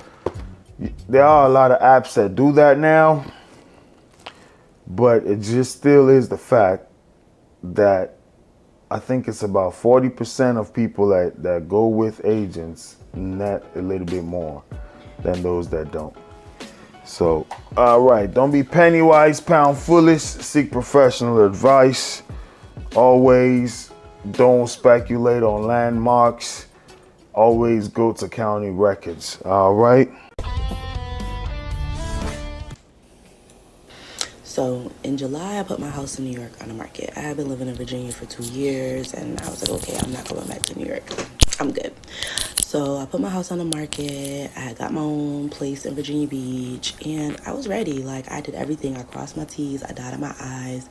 There are a lot of apps that do that now, but it just still is the fact that I think it's about 40% of people that go with agents net a little bit more than those that don't. So, all right, don't be penny wise, pound foolish. Seek professional advice. Always don't speculate on landmarks. Always go to county records. All right. So in July, I put my house in New York on the market. I had been living in Virginia for 2 years, and I was like, okay, I'm not going back to New York. I'm good. So I put my house on the market. I had got my own place in Virginia Beach, and I was ready. Like, I did everything. I crossed my T's. I dotted my I's.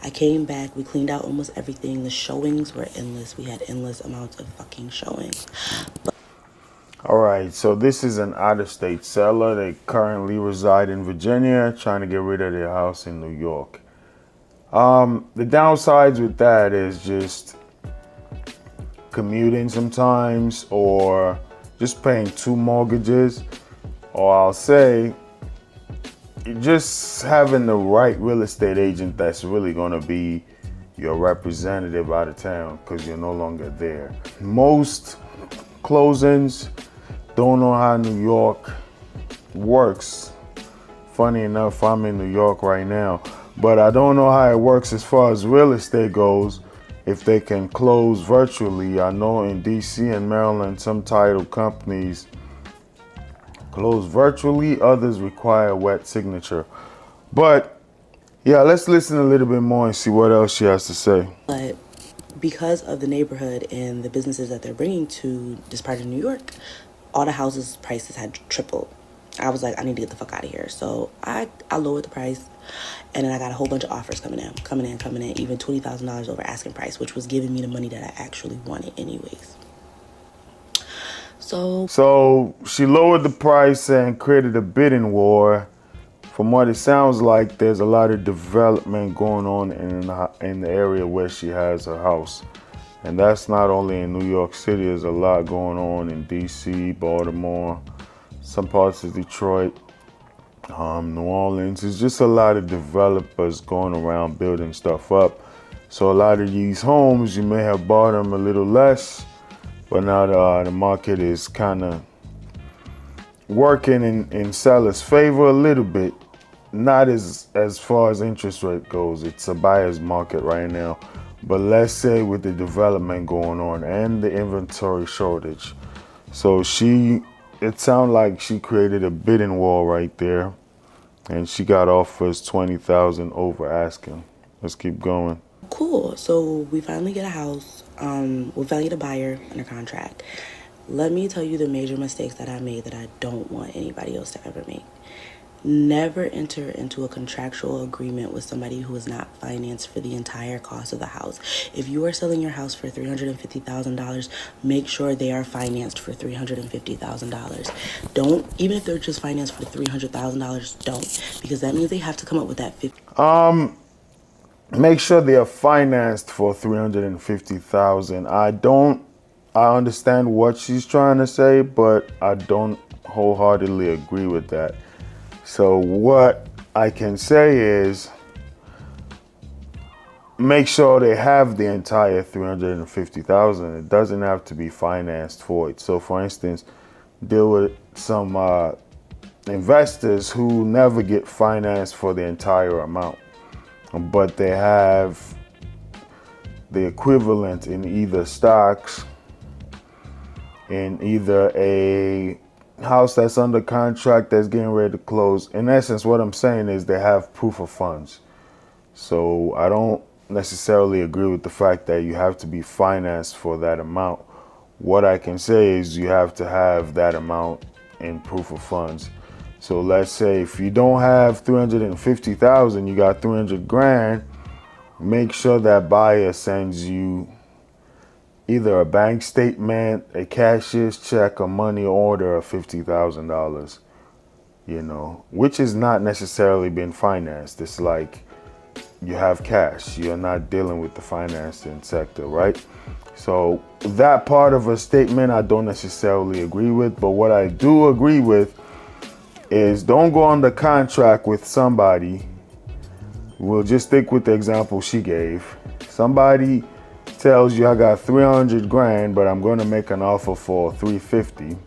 I came back. We cleaned out almost everything. The showings were endless. We had endless amounts of fucking showings. All right, so this is an out-of-state seller. They currently reside in Virginia, trying to get rid of their house in New York. The downsides with that is just commuting sometimes, or just paying 2 mortgages, or I'll say just having the right real estate agent that's really going to be your representative out of town, because you're no longer there. Most closings don't know how New York works. Funny enough, I'm in New York right now, but I don't know how it works as far as real estate goes. If they can close virtually, I know in DC and Maryland, some title companies close virtually, others require a wet signature. But yeah, let's listen a little bit more and see what else she has to say. But because of the neighborhood and the businesses that they're bringing to this part of New York, all the houses' prices had tripled. I was like, I need to get the fuck out of here. So I lowered the price, and then I got a whole bunch of offers coming in, even $20,000 over asking price, which was giving me the money that I actually wanted anyways. So she lowered the price and created a bidding war. From what it sounds like, there's a lot of development going on in the area where she has her house. And that's not only in New York City, there's a lot going on in DC, Baltimore, some parts of Detroit, New Orleans. It's just a lot of developers going around building stuff up. So a lot of these homes, you may have bought them a little less, but now the market is kind of working in sellers' favor a little bit. Not as far as interest rate goes. It's a buyer's market right now. But let's say with the development going on and the inventory shortage. So it sounded like she created a bidding war right there, and she got offers $20,000 over asking. Let's keep going. Cool. So we finally get a house. We finally get a buyer under contract. Let me tell you the major mistakes that I made that I don't want anybody else to ever make. Never enter into a contractual agreement with somebody who is not financed for the entire cost of the house. If you are selling your house for $350,000, make sure they are financed for $350,000. Don't, even if they're just financed for $300,000, don't, because that means they have to come up with that Make sure they are financed for $350,000. I understand what she's trying to say, but I don't wholeheartedly agree with that. So what I can say is make sure they have the entire $350,000. It doesn't have to be financed for it. So for instance, deal with some investors who never get financed for the entire amount, but they have the equivalent in either stocks, in either a house that's under contract that's getting ready to close. In essence, what I'm saying is they have proof of funds. So I don't necessarily agree with the fact that you have to be financed for that amount. What I can say is you have to have that amount in proof of funds. So let's say if you don't have $350,000, you got 300 grand, make sure that buyer sends you either a bank statement, a cashier's check, a money order of $50,000, you know, which is not necessarily been financed. It's like you have cash. You're not dealing with the financing sector, right? So that part of a statement I don't necessarily agree with, but what I do agree with is don't go under contract with somebody. We'll just stick with the example she gave. Somebody tells you I got 300 grand, but I'm going to make an offer for 350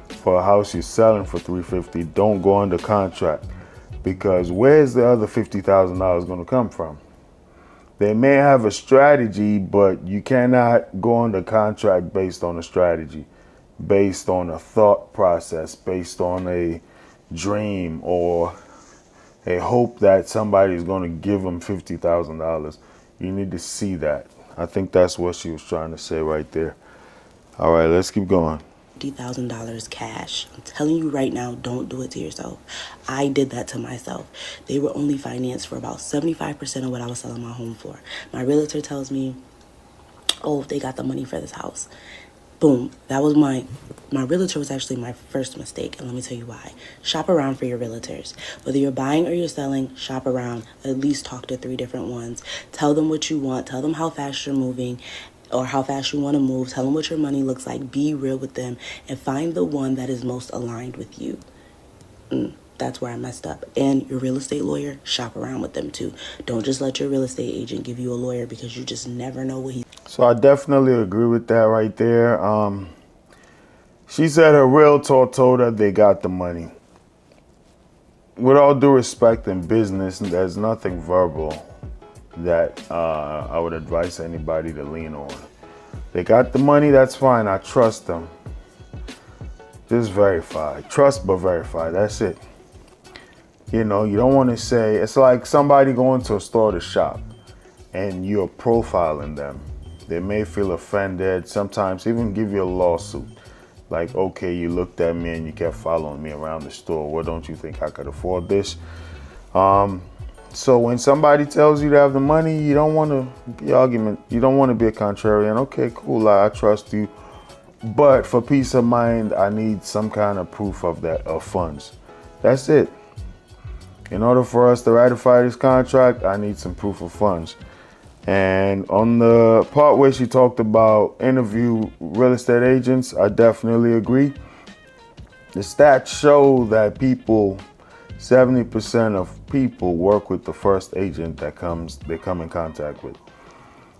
for a house you're selling for 350. Don't go under contract, because where's the other $50,000 going to come from? They may have a strategy, but you cannot go under contract based on a strategy, based on a thought process, based on a dream or a hope that somebody is going to give them $50,000. You need to see that. I think that's what she was trying to say right there. All right, let's keep going. $50,000 cash. I'm telling you right now, don't do it to yourself. I did that to myself. They were only financed for about 75% of what I was selling my home for. My realtor tells me, oh, they got the money for this house. Boom. That was my realtor was actually my first mistake, and let me tell you why. Shop around for your realtors. Whether you're buying or you're selling, shop around. At least talk to 3 different ones. Tell them what you want. Tell them how fast you're moving or how fast you want to move. Tell them what your money looks like. Be real with them and find the one that is most aligned with you. That's where I messed up. And your real estate lawyer, shop around with them too. Don't just let your real estate agent give you a lawyer, because you just never know what he's. So I definitely agree with that right there. She said her realtor told her they got the money. With all due respect in business, there's nothing verbal that I would advise anybody to lean on. They got the money, that's fine. I trust them. Just verify. Trust but verify. That's it. You know, you don't want to say, it's like somebody going to a store to shop and you're profiling them. They may feel offended, sometimes even give you a lawsuit. Like, okay, you looked at me and you kept following me around the store. What, don't you think I could afford this? So when somebody tells you to have the money, you don't want to be argument. You don't want to be a contrarian. Okay, cool, I trust you. But for peace of mind, I need some kind of proof of that, of funds. That's it. In order for us to ratify this contract, I need some proof of funds. And on the part where she talked about interview real estate agents, I definitely agree. The stats show that 70% of people work with the first agent that they come in contact with.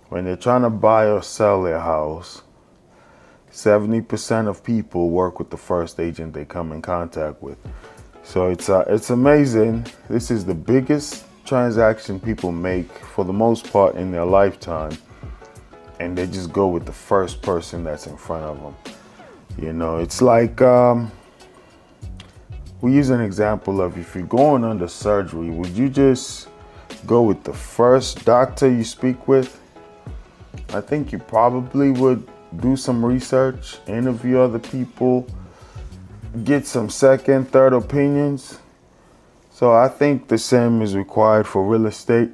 When they're trying to buy or sell their house, 70% of people work with the first agent they come in contact with. So it's amazing. This is the biggest transaction people make for the most part in their lifetime, and they just go with the first person that's in front of them. You know, it's like we use an example of, if you're going under surgery, would you just go with the first doctor you speak with? I think you probably would do some research, interview other people, get some second, third opinions. So I think the same is required for real estate.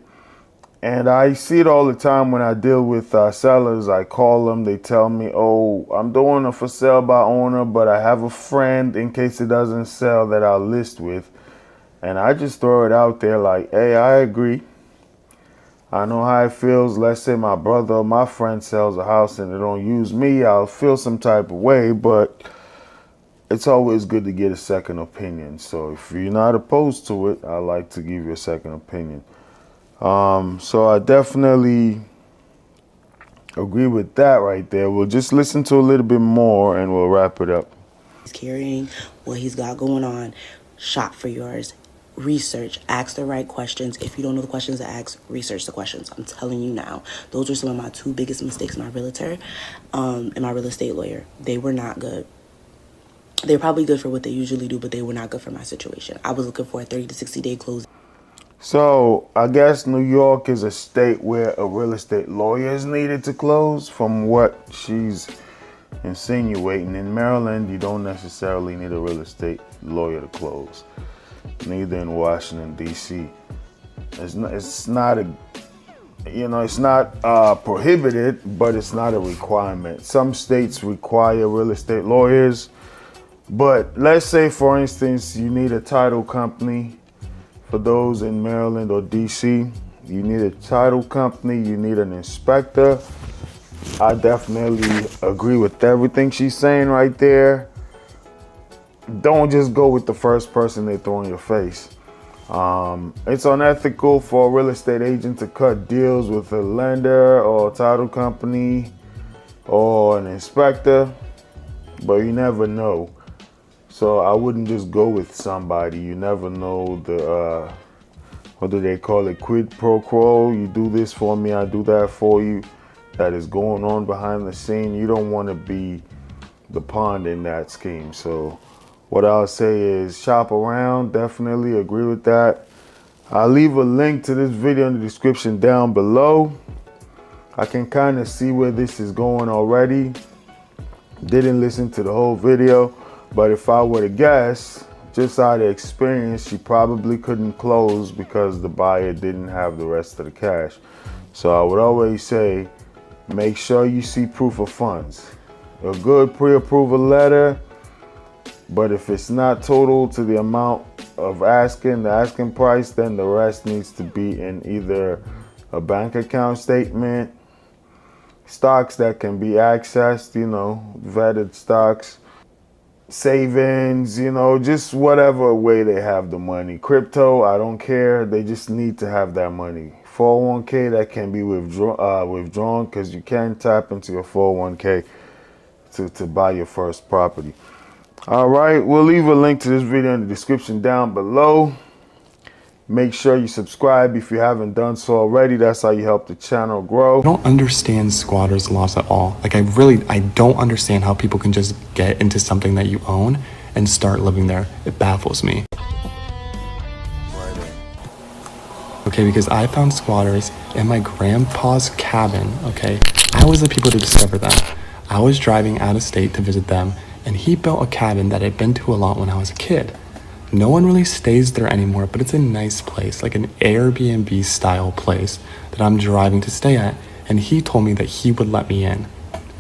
And I see it all the time when I deal with sellers. I call them, they tell me, oh, I'm doing a for sale by owner, but I have a friend in case it doesn't sell that I'll list with. And I just throw it out there like, hey, I agree. I know how it feels. Let's say my brother or my friend sells a house and they don't use me. I'll feel some type of way, but it's always good to get a second opinion. So if you're not opposed to it, I like to give you a second opinion. So I definitely agree with that right there. We'll just listen to a little bit more and we'll wrap it up. He's carrying what he's got going on. Shop for yours. Research. Ask the right questions. If you don't know the questions to ask, research the questions. I'm telling you now. Those were some of my two biggest mistakes in my realtor and my real estate lawyer. They were not good. They're probably good for what they usually do, but they were not good for my situation. I was looking for a 30 to 60 day close. So I guess New York is a state where a real estate lawyer is needed to close, from what she's insinuating. In Maryland, you don't necessarily need a real estate lawyer to close. Neither in Washington, D.C. It's not prohibited, but it's not a requirement. Some states require real estate lawyers, but let's say, for instance, you need a title company. For those in Maryland or DC, you need a title company, you need an inspector. I definitely agree with everything she's saying right there. Don't just go with the first person they throw in your face. It's unethical for a real estate agent to cut deals with a lender or a title company or an inspector, but you never know. So I wouldn't just go with somebody. You never know the, what do they call it, quid pro quo. You do this for me, I do that for you. That is going on behind the scene. You don't want to be the pawn in that scheme. So what I'll say is shop around. Definitely agree with that. I'll leave a link to this video in the description down below. I can kind of see where this is going already. Didn't listen to the whole video. But if I were to guess, just out of experience, she probably couldn't close because the buyer didn't have the rest of the cash. So I would always say, make sure you see proof of funds. A good pre-approval letter, but if it's not total to the amount of the asking price, then the rest needs to be in either a bank account statement, stocks that can be accessed, vetted stocks, savings, just whatever way they have the money. Crypto, I don't care. They just need to have that money. 401k that can be withdrawn, because you can tap into your 401k to buy your first property. All right, we'll leave a link to this video in the description down below. Make sure you subscribe if you haven't done so already. That's how you help the channel grow. I don't understand squatters' laws at all. Like, I don't understand how people can just get into something that you own and start living there. It baffles me. Okay, because I found squatters in my grandpa's cabin, okay? I was the people to discover them. I was driving out of state to visit them, and he built a cabin that I'd been to a lot when I was a kid. No one really stays there anymore, but it's a nice place, like an Airbnb style place that I'm driving to stay at, and he told me that he would let me in.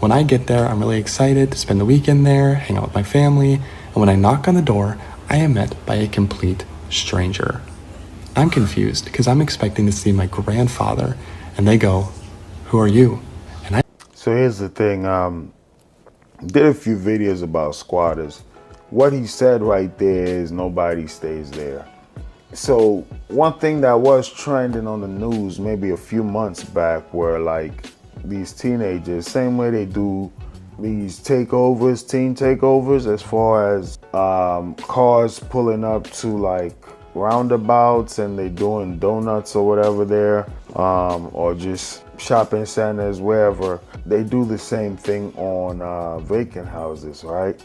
When I get there, I'm really excited to spend the weekend there, hang out with my family, and when I knock on the door, I am met by a complete stranger. I'm confused because I'm expecting to see my grandfather, and they go, "Who are you?" So here's the thing, did a few videos about squatters. What he said right there is nobody stays there. So one thing that was trending on the news maybe a few months back were like these teenagers, same way they do these takeovers, teen takeovers, as far as cars pulling up to like roundabouts and they doing donuts or whatever there, or just shopping centers, wherever. They do the same thing on vacant houses, right?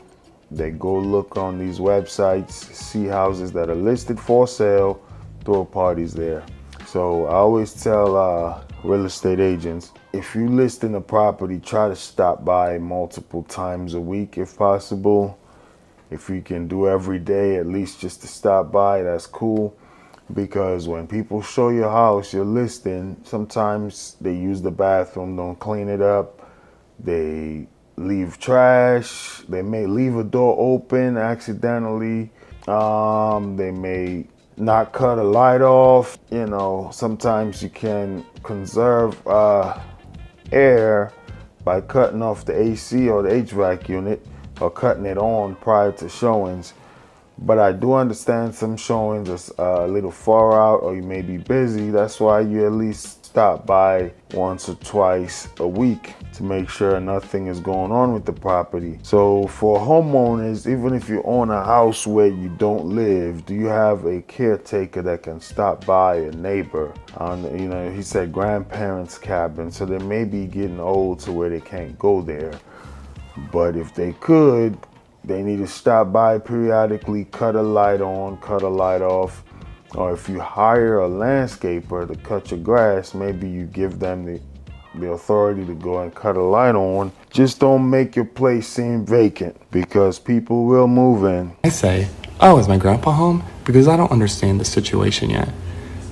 They go look on these websites, see houses that are listed for sale, throw parties there. So I always tell real estate agents, if you list in a property, try to stop by multiple times a week if possible. If you can do every day, at least just to stop by, that's cool. Because when people show your house, your listing, sometimes they use the bathroom, don't clean it up. They leave trash. They may leave a door open accidentally. They may not cut a light off. You know, sometimes you can conserve air by cutting off the AC or the HVAC unit or cutting it on prior to showings. But I do understand some showings are a little far out or you may be busy. That's why you at least stop by once or twice a week to make sure nothing is going on with the property. So for homeowners, even if you own a house where you don't live, do you have a caretaker that can stop by a neighbor? You know, he said grandparents' cabin, so they may be getting old to where they can't go there. But if they could, they need to stop by periodically, cut a light on, cut a light off. Or if you hire a landscaper to cut your grass, maybe you give them the authority to go and cut a light on. Just don't make your place seem vacant because people will move in. I say, oh, is my grandpa home? Because I don't understand the situation yet.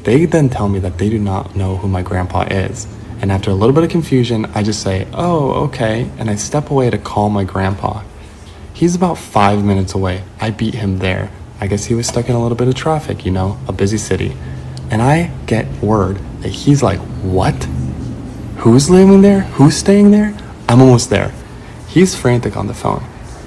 They then tell me that they do not know who my grandpa is. And after a little bit of confusion, I just say, oh, okay. And I step away to call my grandpa. He's about 5 minutes away. I beat him there. I guess he was stuck in a little bit of traffic, you know, a busy city. And I get word that he's like, what? Who's living there? Who's staying there? I'm almost there. He's frantic on the phone,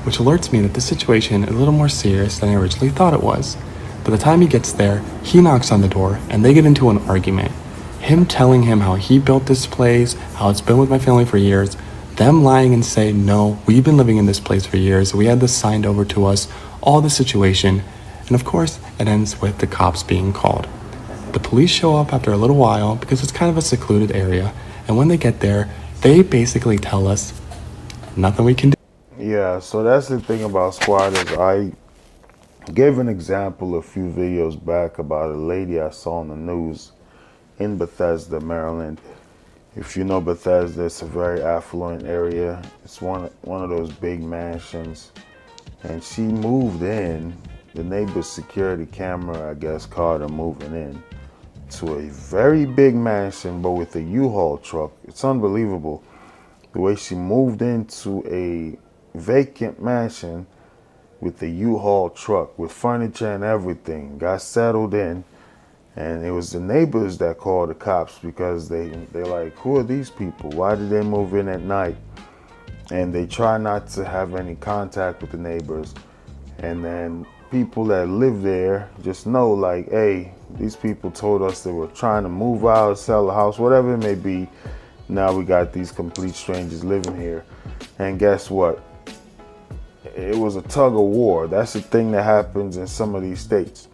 which alerts me that the situation is a little more serious than I originally thought it was. By the time he gets there, he knocks on the door and they get into an argument. Him telling him how he built this place, how it's been with my family for years, them lying and saying, no, we've been living in this place for years, we had this signed over to us, all the situation, and of course, it ends with the cops being called. The police show up after a little while because it's kind of a secluded area, and when they get there, they basically tell us nothing we can do. Yeah, so that's the thing about squatters. I gave an example a few videos back about a lady I saw on the news in Bethesda, Maryland. If you know Bethesda, it's a very affluent area. It's one of those big mansions. And she moved in. The neighbor's security camera, I guess, caught her moving in to a very big mansion, but with a U-Haul truck. It's unbelievable the way she moved into a vacant mansion with a U-Haul truck with furniture and everything. Got settled in. And it was the neighbors that called the cops because they're like, who are these people? Why did they move in at night? And they try not to have any contact with the neighbors. And then people that live there just know, like, hey, these people told us they were trying to move out, sell a house, whatever it may be. Now we got these complete strangers living here. And guess what? It was a tug of war. That's the thing that happens in some of these states.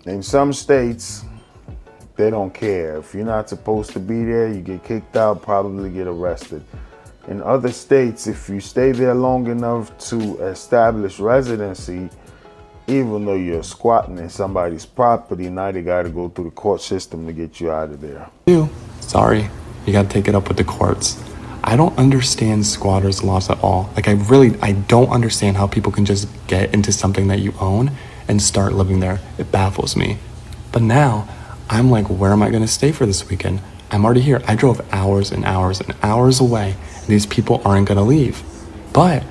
In some states, they don't care. If you're not supposed to be there, you get kicked out, probably get arrested. In other states, if you stay there long enough to establish residency, even though you're squatting in somebody's property, now they got to go through the court system to get you out of there. Sorry, you got to take it up with the courts. I don't understand squatters' laws at all. Like, I don't understand how people can just get into something that you own and start living there. It baffles me. But now, I'm like, where am I going to stay for this weekend? I'm already here. I drove hours and hours and hours away, and these people aren't going to leave. But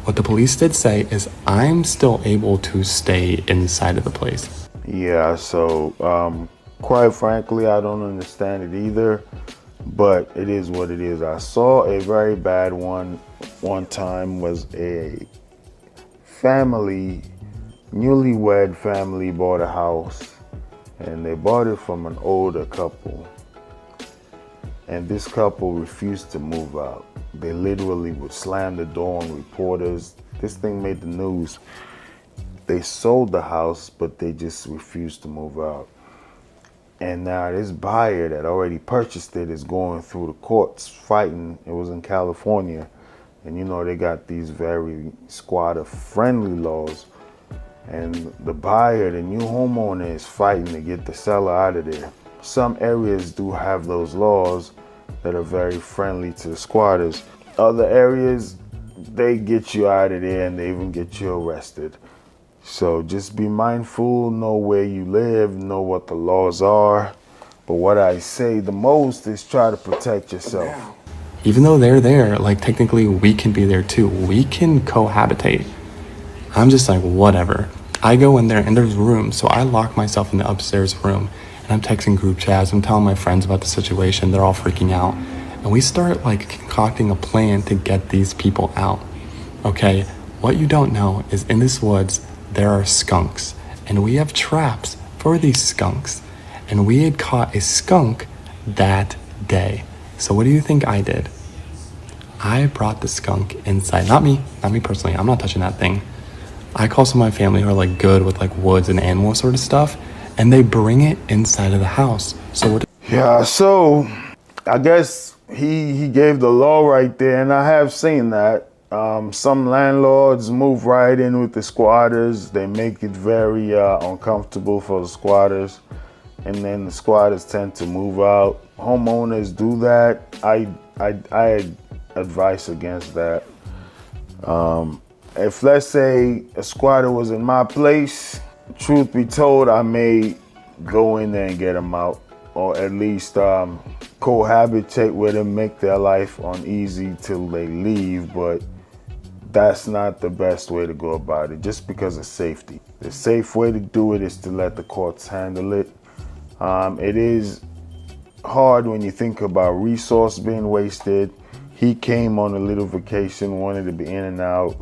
what the police did say is I'm still able to stay inside of the place. Yeah, so quite frankly, I don't understand it either, but it is what it is. I saw a very bad one time. Was a family, newlywed family, bought a house, and they bought it from an older couple, and this couple refused to move out. They literally would slam the door on reporters. This thing made the news. They sold the house, but they just refused to move out. And now this buyer that already purchased it is going through the courts fighting. It was in California, and you know they got these very squatter-friendly laws. And the buyer, the new homeowner, is fighting to get the seller out of there. Some areas do have those laws that are very friendly to the squatters. Other areas, they get you out of there and they even get you arrested. So just be mindful, know where you live, know what the laws are. But what I say the most is try to protect yourself. Even though they're there, like technically we can be there too. We can cohabitate. I'm just like, whatever. I go in there and there's rooms, so I lock myself in the upstairs room and I'm texting group chats. I'm telling my friends about the situation. They're all freaking out. And we start like concocting a plan to get these people out. Okay? What you don't know is in this woods, there are skunks. And we have traps for these skunks. And we had caught a skunk that day. So what do you think I did? I brought the skunk inside. Not me personally. I'm not touching that thing. I call some of my family who are like good with like woods and animal sort of stuff, and they bring it inside of the house. So what? Yeah, so I guess he gave the law right there, and I have seen that. Some landlords move right in with the squatters. They make it very uncomfortable for the squatters, and then the squatters tend to move out. Homeowners do that. I advise against that. If let's say a squatter was in my place, truth be told, I may go in there and get them out, or at least cohabitate with them, make their life uneasy till they leave. But that's not the best way to go about it, just because of safety. The safe way to do it is to let the courts handle it. It is hard when you think about resource being wasted. He came on a little vacation, wanted to be in and out,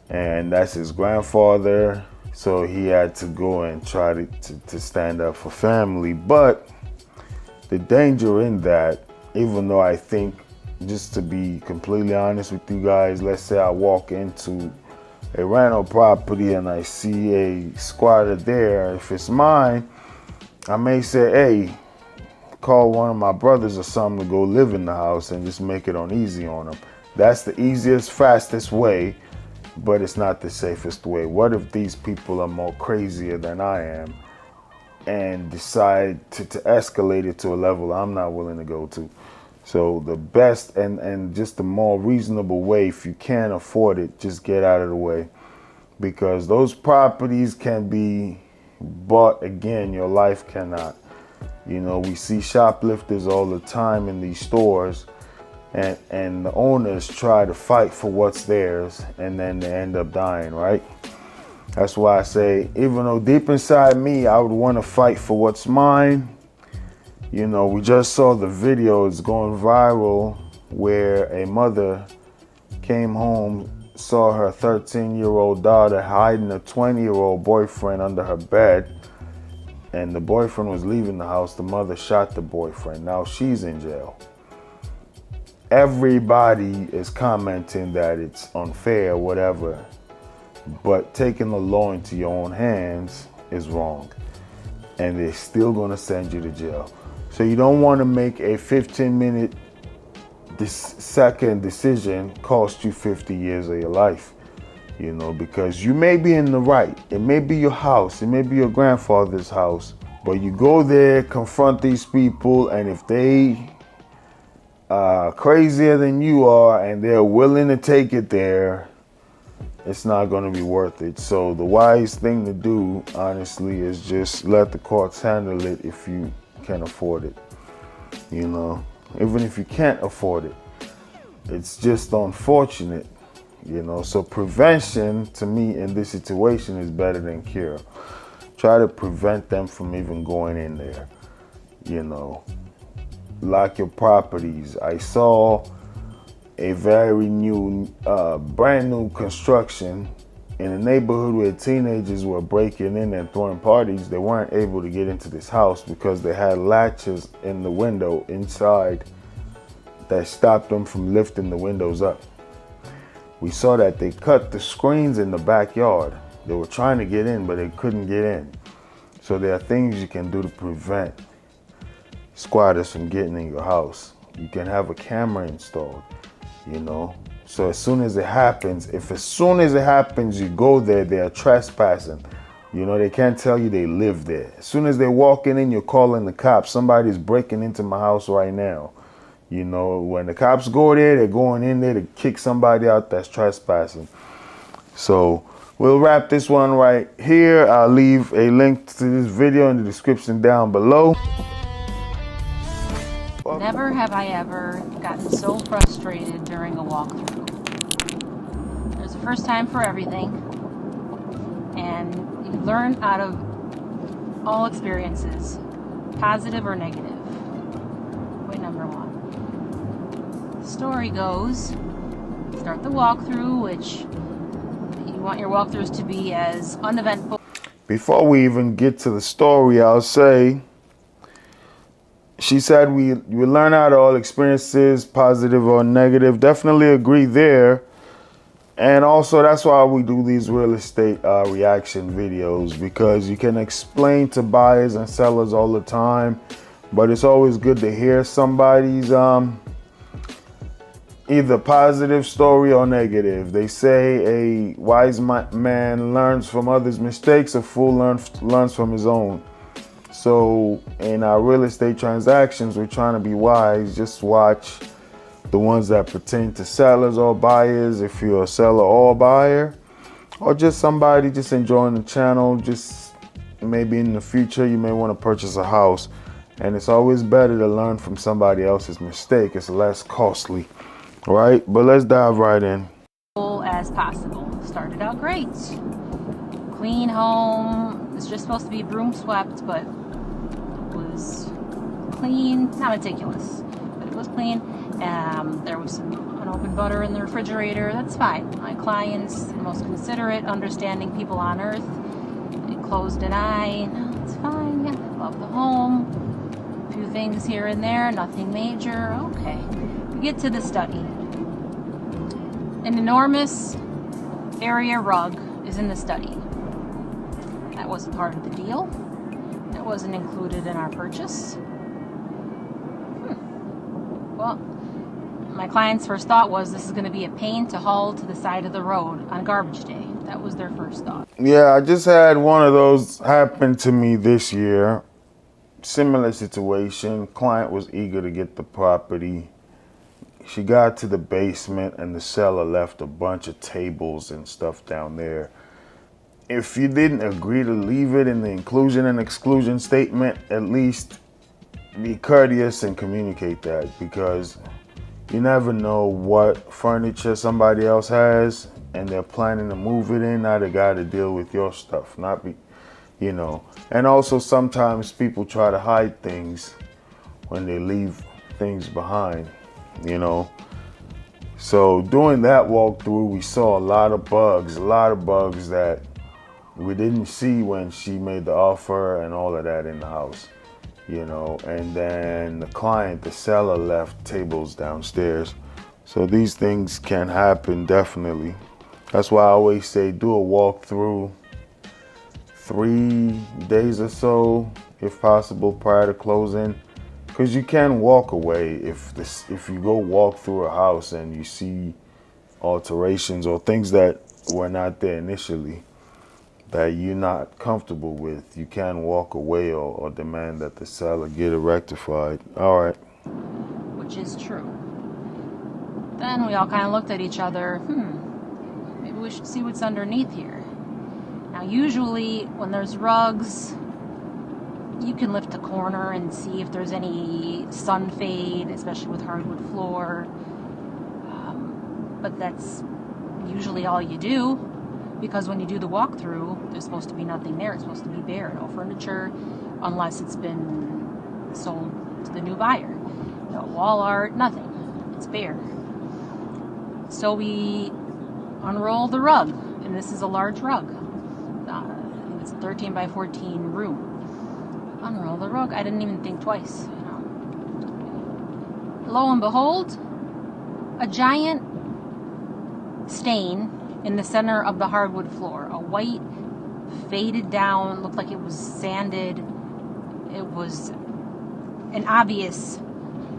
and that's his grandfather, so he had to go and try to stand up for family. But the danger in that, even though I think, just to be completely honest with you guys, let's say I walk into a rental property and I see a squatter there. If it's mine, I may say, hey, call one of my brothers or something to go live in the house and just make it uneasy on them. That's the easiest, fastest way, but it's not the safest way. What if these people are more crazier than I am and decide to escalate it to a level I'm not willing to go to? So the best and just the more reasonable way, if you can't afford it, just get out of the way, because those properties can be bought again. Your life cannot. You know, we see shoplifters all the time in these stores, and the owners try to fight for what's theirs, and then they end up dying, right? That's why I say, even though deep inside me, I would want to fight for what's mine. You know, we just saw the video, it's going viral, where a mother came home, saw her 13-year-old daughter hiding a 20-year-old boyfriend under her bed, and the boyfriend was leaving the house. The mother shot the boyfriend. Now she's in jail. Everybody is commenting that it's unfair, whatever, but taking the law into your own hands is wrong, and they're still gonna send you to jail. So you don't want to make a 15-minute second decision cost you 50 years of your life, you know, because you may be in the right. It may be your house, it may be your grandfather's house, but you go there, confront these people, and if they are crazier than you are and they're willing to take it there, it's not going to be worth it. So the wise thing to do, honestly, is just let the courts handle it if you can afford it. You know, even if you can't afford it, it's just unfortunate, you know. So prevention, to me, in this situation is better than cure. Try to prevent them from even going in there, you know. Lock your properties. I saw a very new, brand new construction in a neighborhood where teenagers were breaking in and throwing parties. They weren't able to get into this house because they had latches in the window inside that stopped them from lifting the windows up. We saw that they cut the screens in the backyard. They were trying to get in, but they couldn't get in. So there are things you can do to prevent squatters from getting in your house. You can have a camera installed, you know. So as soon as it happens, you go there, they are trespassing. You know, they can't tell you they live there. As soon as they're walking in, you're calling the cops. Somebody's breaking into my house right now. You know, when the cops go there, they're going in there to kick somebody out that's trespassing. So we'll wrap this one right here. I'll leave a link to this video in the description down below. Never have I ever gotten so frustrated during a walkthrough. There's a first time for everything, and you learn out of all experiences, positive or negative. Point number one. The story goes, start the walkthrough, which you want your walkthroughs to be as uneventful. Before we even get to the story, I'll say, she said we learn out of all experiences, positive or negative. Definitely agree there. And also, that's why we do these real estate reaction videos, because you can explain to buyers and sellers all the time, but it's always good to hear somebody's either positive story or negative. They say a wise man learns from others' mistakes, a fool learns from his own. So in our real estate transactions, we're trying to be wise. Just watch the ones that pertain to sellers or buyers, if you're a seller or a buyer, or just somebody just enjoying the channel. Just maybe in the future you may want to purchase a house, and it's always better to learn from somebody else's mistake. It's less costly, right? But let's dive right in. As possible. Started out great. Clean home. It's just supposed to be broom swept, but it was clean, not meticulous, but it was clean. There was some unopened butter in the refrigerator. That's fine. My client's the most considerate, understanding people on earth. They closed an eye. No, it's fine. Yeah, love the home. A few things here and there, nothing major. Okay. We get to the study. An enormous area rug is in the study. That wasn't part of the deal. That wasn't included in our purchase. Well, my client's first thought was this is going to be a pain to haul to the side of the road on garbage day. That was their first thought. Yeah, I just had one of those happen to me this year. Similar situation. Client was eager to get the property. She got to the basement and the seller left a bunch of tables and stuff down there. If you didn't agree to leave it in the inclusion and exclusion statement, at least be courteous and communicate that, because you never know what furniture somebody else has and they're planning to move it in. Now they got to deal with your stuff, not be, you know. And also sometimes people try to hide things when they leave things behind, you know. So during that walkthrough, we saw a lot of bugs that we didn't see when she made the offer and all of that in the house, you know. And then the client, the seller, left tables downstairs. So these things can happen, definitely. That's why I always say do a walkthrough 3 days or so, if possible, prior to closing. Because you can walk away if you go walk through a house and you see alterations or things that were not there initially that you're not comfortable with. You can walk away or demand that the seller get it rectified. All right. Which is true. Then we all kind of looked at each other. Maybe we should see what's underneath here. Now, usually when there's rugs, you can lift a corner and see if there's any sun fade, especially with hardwood floor. But that's usually all you do, because when you do the walkthrough, there's supposed to be nothing there. It's supposed to be bare, no furniture, unless it's been sold to the new buyer. No wall art, nothing. It's bare. So we unroll the rug, and this is a large rug. I think it's a 13 by 14 room. Unroll the rug. I didn't even think twice. You know. Lo and behold, a giant stain in the center of the hardwood floor. A white, faded down, looked like it was sanded. It was an obvious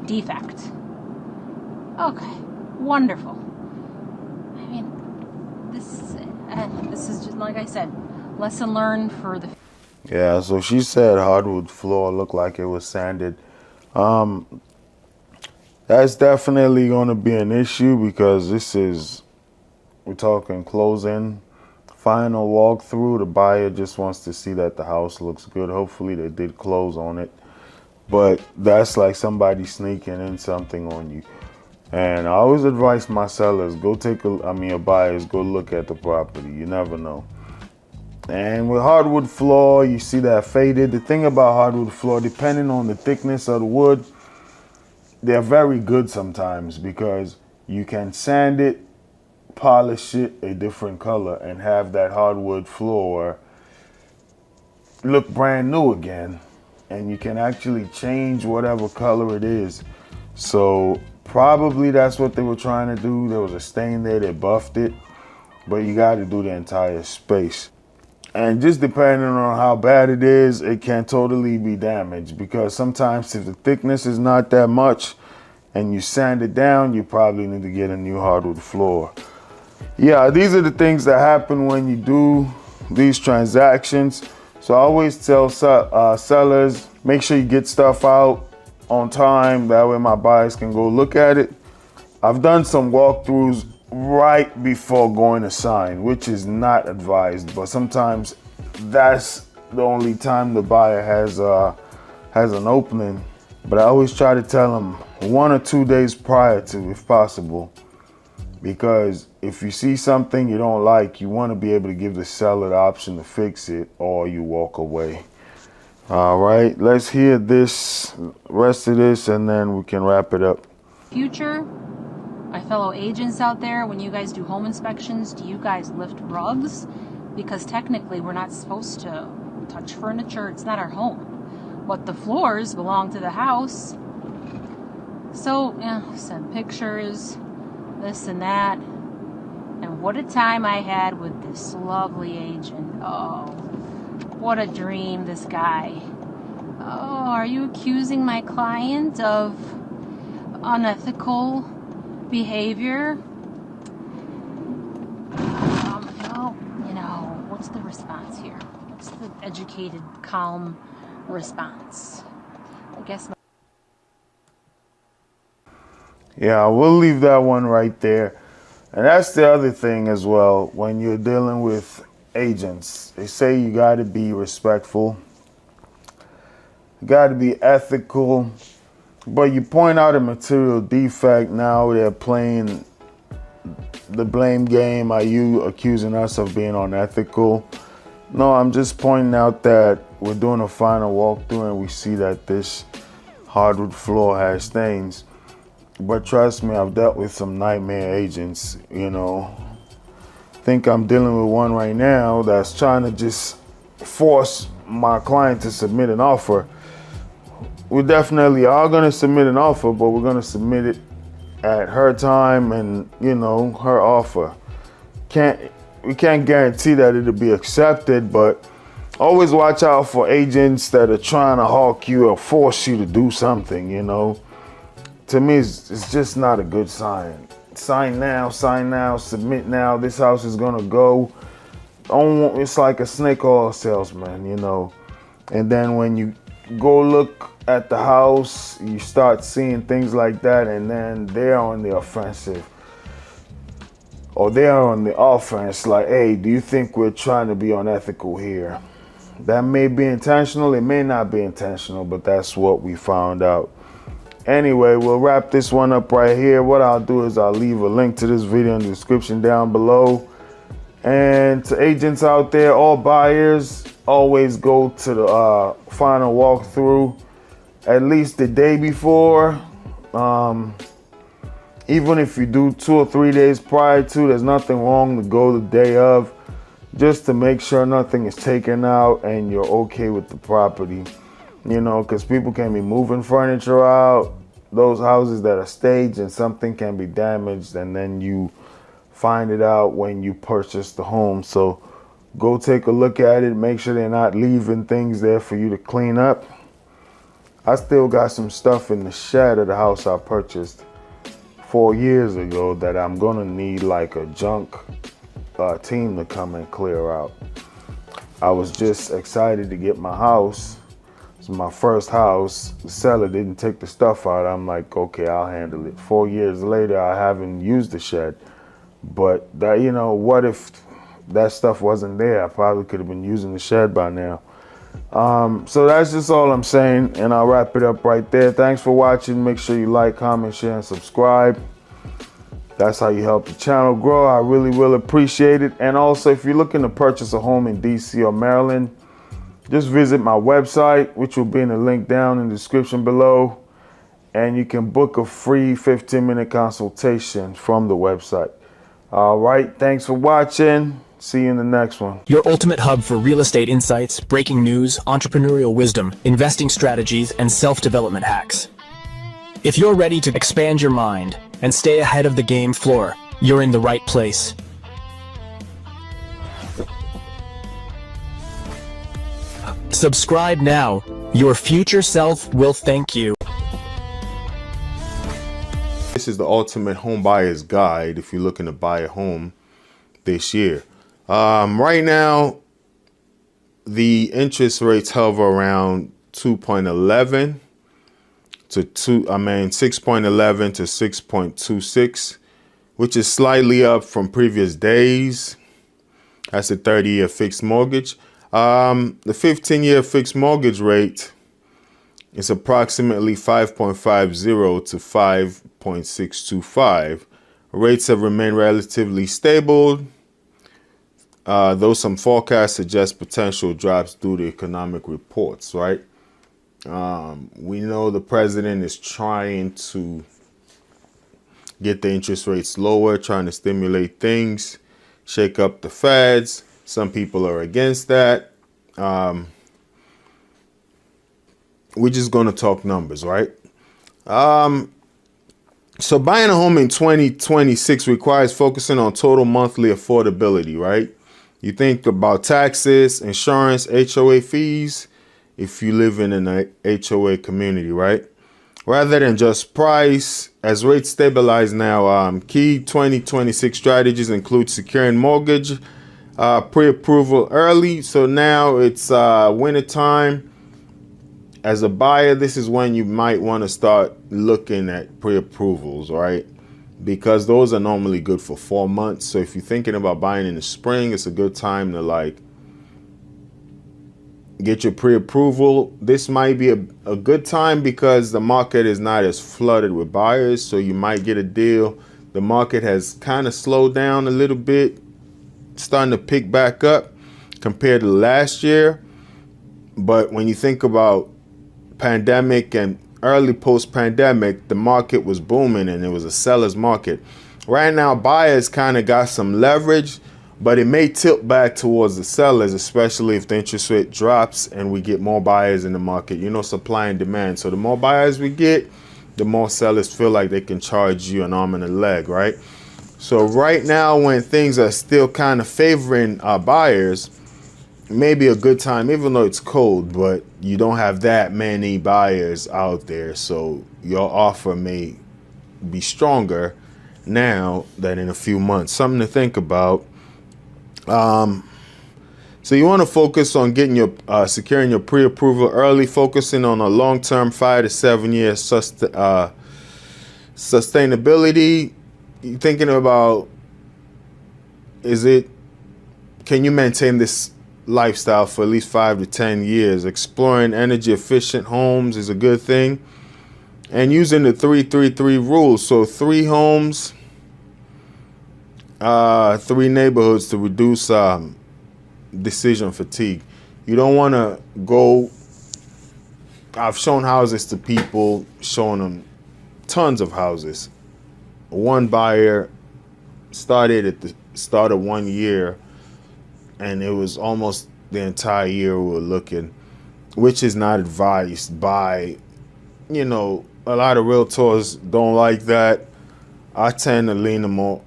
defect. Okay, wonderful. I mean, this is just like I said, lesson learned for the. Yeah, so she said hardwood floor looked like it was sanded. That's definitely going to be an issue, because we're talking closing final walkthrough. The buyer just wants to see that the house looks good. Hopefully they did close on it. But that's like somebody sneaking in something on you. And I always advise my sellers, your buyers, go look at the property. You never know. And with hardwood floor, you see that faded. The thing about hardwood floor, depending on the thickness of the wood, they're very good sometimes because you can sand it, polish it a different color, and have that hardwood floor look brand new again. And you can actually change whatever color it is. So probably that's what they were trying to do. There was a stain there, they buffed it, but you got to do the entire space. And just depending on how bad it is, it can totally be damaged, because sometimes if the thickness is not that much and you sand it down, you probably need to get a new hardwood floor. Yeah, these are the things that happen when you do these transactions. So I always tell sellers, make sure you get stuff out on time. That way my buyers can go look at it. I've done some walkthroughs right before going to sign, which is not advised, but sometimes that's the only time the buyer has an opening. But I always try to tell them 1 or 2 days prior to, if possible, because if you see something you don't like, you want to be able to give the seller the option to fix it, or you walk away. All right, let's hear this rest of this and then we can wrap it up. Future, my fellow agents out there, when you guys do home inspections, do you guys lift rugs? Because technically we're not supposed to touch furniture. It's not our home. But the floors belong to the house. So, yeah, send pictures, this and that. And what a time I had with this lovely agent. Oh, what a dream, this guy. Oh, are you accusing my client of unethical behavior? No, what's the response here? What's the educated, calm response? I guess. Yeah, we'll leave that one right there. And that's the other thing as well. When you're dealing with agents, they say you got to be respectful. You got to be ethical. But you point out a material defect, now they're playing the blame game. Are you accusing us of being unethical? No, I'm just pointing out that we're doing a final walkthrough and we see that this hardwood floor has stains. But trust me, I've dealt with some nightmare agents, I think I'm dealing with one right now that's trying to just force my client to submit an offer. We definitely are going to submit an offer, but we're going to submit it at her time and, her offer. We can't guarantee that it'll be accepted, but always watch out for agents that are trying to hawk you or force you to do something, To me, it's just not a good sign. Sign now, submit now, this house is gonna go. It's like a snake oil salesman, And then when you go look at the house, you start seeing things like that, and then they're on the offensive. Or they're on the offense, like, hey, do you think we're trying to be unethical here? That may be intentional, it may not be intentional, but that's what we found out. Anyway, we'll wrap this one up right here. What I'll do is I'll leave a link to this video in the description down below. And to agents out there, all buyers, always go to the final walkthrough at least the day before. Even if you do 2 or 3 days prior to, there's nothing wrong to go the day of, just to make sure nothing is taken out and you're okay with the property. Because people can be moving furniture out, those houses that are staged, and something can be damaged, and then you find it out when you purchase the home. So go take a look at it, make sure they're not leaving things there for you to clean up. I still got some stuff in the shed of the house I purchased 4 years ago that I'm gonna need like a junk team to come and clear out. I was just excited to get my house. It's my first house. The seller didn't take the stuff out. I'm like, okay, I'll handle it. 4 years later, I haven't used the shed. But that, what if that stuff wasn't there, I probably could have been using the shed by now. So that's just all I'm saying, and I'll wrap it up right there. Thanks for watching. Make sure you like, comment, share, and subscribe. That's how you help the channel grow. I really will appreciate it. And also, if you're looking to purchase a home in DC or Maryland, just visit my website, which will be in the link down in the description below. And you can book a free 15-minute consultation from the website. All right, thanks for watching. See you in the next one. Your ultimate hub for real estate insights, breaking news, entrepreneurial wisdom, investing strategies, and self-development hacks. If you're ready to expand your mind and stay ahead of the game floor, you're in the right place. Subscribe now. Your future self will thank you. This is the ultimate home buyer's guide if you're looking to buy a home this year. Right now, the interest rates hover around 6.11 to 6.26, which is slightly up from previous days. That's a 30-year fixed mortgage. The 15-year fixed mortgage rate is approximately 5.50 to 5.625. Rates have remained relatively stable, though some forecasts suggest potential drops due to economic reports, right? We know the president is trying to get the interest rates lower, trying to stimulate things, shake up the feds. Some people are against that. We're just going to talk numbers, right? So buying a home in 2026 requires focusing on total monthly affordability, right? You think about taxes, insurance, HOA fees, if you live in an HOA community, right? Rather than just price. As rates stabilize now, key 2026 strategies include securing mortgage, pre-approval early. So now it's winter time. As a buyer, this is when you might want to start looking at pre-approvals, right? Because those are normally good for 4 months. So if you're thinking about buying in the spring, it's a good time to like get your pre-approval. This might be a good time because the market is not as flooded with buyers. So you might get a deal. The market has kind of slowed down a little bit, starting to pick back up compared to last year. But when you think about pandemic and early post-pandemic, the market was booming and it was a seller's market. Right now, buyers kind of got some leverage, but it may tilt back towards the sellers, especially if the interest rate drops and we get more buyers in the market. You know, supply and demand. So the more buyers we get, the more sellers feel like they can charge you an arm and a leg, right? So right now, when things are still kind of favoring our buyers, maybe a good time, even though it's cold, but you don't have that many buyers out there. So your offer may be stronger now than in a few months. Something to think about. So you want to focus on getting your securing your pre-approval early, focusing on a long-term 5 to 7 year sustainability. You're thinking about, can you maintain this lifestyle for at least 5 to 10 years? Exploring energy efficient homes is a good thing, and using the 3-3-3 rule. So 3 homes, 3 neighborhoods to reduce decision fatigue. You don't want to go. I've shown houses to people, showing them tons of houses. One buyer started at the start of 1 year, and it was almost the entire year we were looking, which is not advised by, a lot of realtors don't like that. I tend to lean more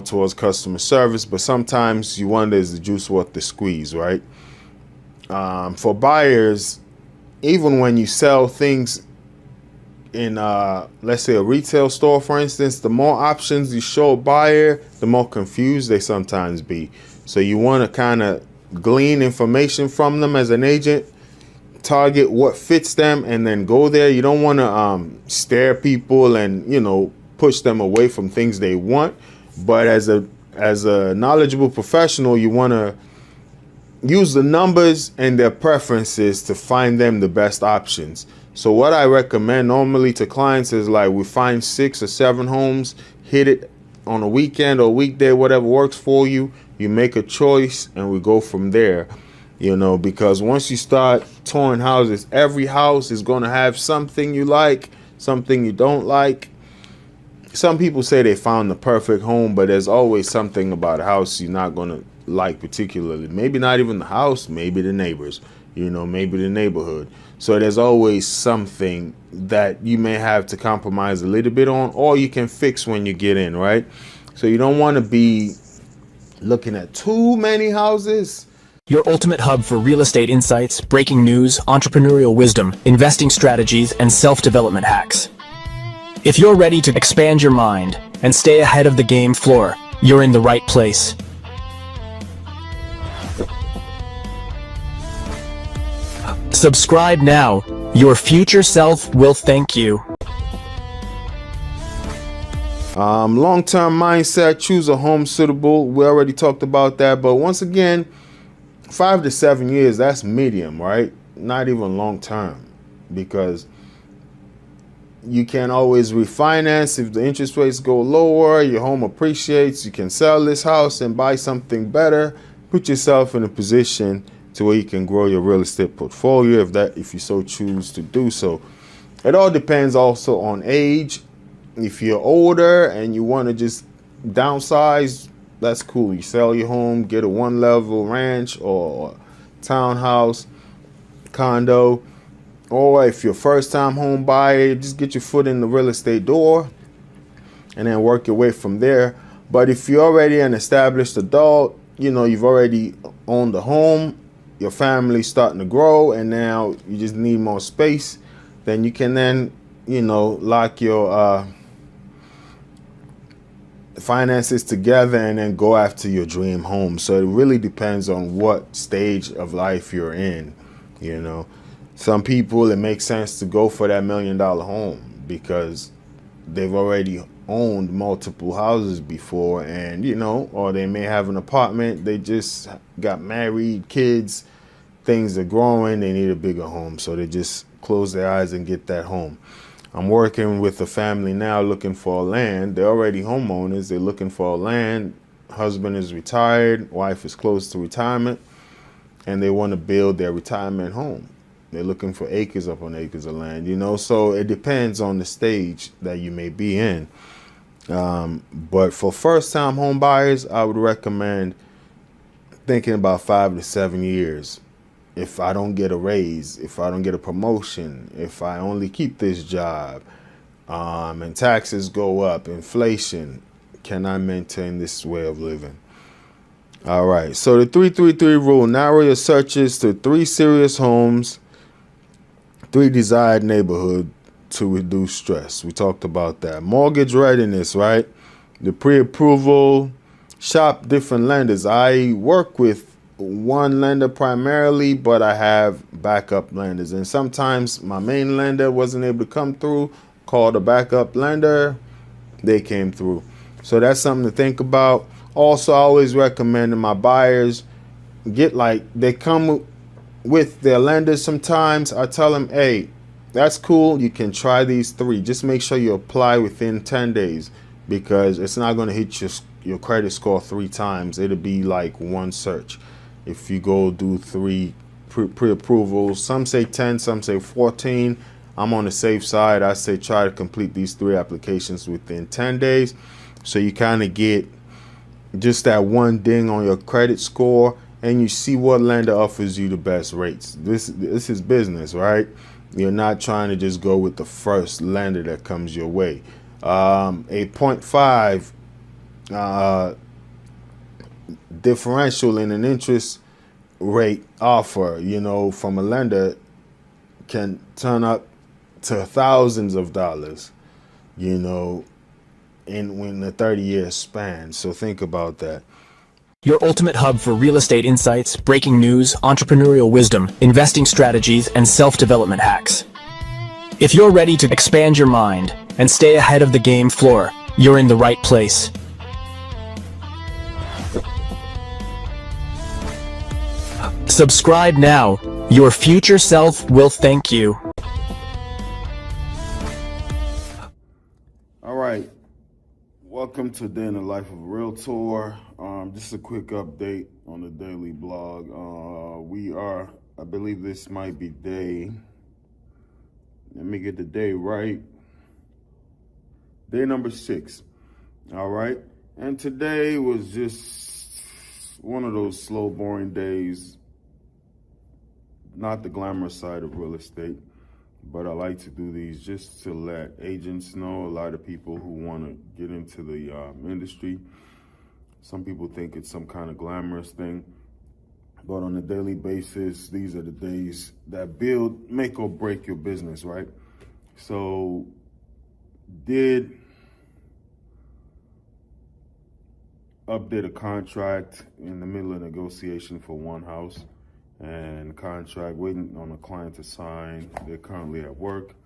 towards customer service, but sometimes you wonder, is the juice worth the squeeze, right? For buyers, even when you sell things in, let's say a retail store, for instance, the more options you show a buyer, the more confused they sometimes be. So you want to kind of glean information from them as an agent, target what fits them, and then go there. You don't want to stare people and, push them away from things they want. But as as a knowledgeable professional, you want to use the numbers and their preferences to find them the best options. So what I recommend normally to clients is like we find 6 or 7 homes, hit it on a weekend or weekday, whatever works for you. You make a choice and we go from there, you know, because once you start touring houses, every house is going to have something you like, something you don't like. Some people say they found the perfect home, but there's always something about a house you're not going to like particularly. Maybe not even the house, maybe the neighbors, you know, maybe the neighborhood. So there's always something that you may have to compromise a little bit on, or you can fix when you get in, right? So you don't want to be looking at too many houses. Your ultimate hub for real estate insights, breaking news, entrepreneurial wisdom, investing strategies, and self-development hacks. If you're ready to expand your mind and stay ahead of the game floor, you're in the right place. Subscribe now. Your future self will thank you. Long-term mindset, choose a home suitable. We already talked about that, but once again, 5 to 7 years, that's medium, right? Not even long-term, because you can always refinance if the interest rates go lower, your home appreciates, you can sell this house and buy something better, put yourself in a position to where you can grow your real estate portfolio if you so choose to do so. It all depends also on age. If you're older and you want to just downsize, that's cool. You sell your home, get a 1-level ranch or townhouse, condo. Or if you're a first-time home buyer, just get your foot in the real estate door and then work your way from there. But if you're already an established adult, you know, you've already owned a home, your family's starting to grow, and now you just need more space, then you can then, you know, lock your finances together and then go after your dream home. So it really depends on what stage of life you're in, you know. Some people, it makes sense to go for that $1 million home because they've already owned multiple houses before, and, you know, or they may have an apartment, they just got married, kids, things are growing, they need a bigger home. So they just close their eyes and get that home. I'm working with a family now looking for land. They're already homeowners. They're looking for land. Husband is retired. Wife is close to retirement. And they want to build their retirement home. They're looking for acres upon acres of land, you know. So it depends on the stage that you may be in. But for first-time home buyers, I would recommend thinking about 5 to 7 years. If I don't get a raise, if I don't get a promotion, if I only keep this job, and taxes go up, inflation, can I maintain this way of living? All right, so the 333 rule, narrow your searches to 3 serious homes, 3 desired neighborhood to reduce stress. We talked about that. Mortgage readiness, right? The pre-approval, shop different lenders. I work with one lender primarily, but I have backup lenders. And sometimes my main lender wasn't able to come through, called a backup lender, they came through. So that's something to think about. Also, I always recommend to my buyers, they come with their lenders sometimes. I tell them, hey, that's cool, you can try these 3. Just make sure you apply within 10 days because it's not going to hit your credit score 3 times. It'll be like 1 search. If you go do 3 pre-approvals, some say 10, some say 14. I'm on the safe side. I say try to complete these 3 applications within 10 days. So you kind of get just that 1 ding on your credit score and you see what lender offers you the best rates. This is business, right? You're not trying to just go with the first lender that comes your way. A 0.5 differential in an interest rate offer, you know, from a lender can turn up to thousands of dollars, you know, in a 30-year span. So think about that. Your ultimate hub for real estate insights, breaking news, entrepreneurial wisdom, investing strategies, and self-development hacks. If you're ready to expand your mind and stay ahead of the game floor, you're in the right place. Subscribe now. Your future self will thank you. All right. Welcome to Day in the Life of a Realtor. Just a quick update on the daily blog. I believe this might be let me get the day right. Day number 6. All right. And today was just one of those slow, boring days. Not the glamorous side of real estate, but I like to do these just to let agents know, a lot of people who want to get into the industry. Some people think it's some kind of glamorous thing, but on a daily basis, these are the days that make or break your business, right? So, did update a contract in the middle of negotiation for one house, and contract waiting on a client to sign. They're currently at work.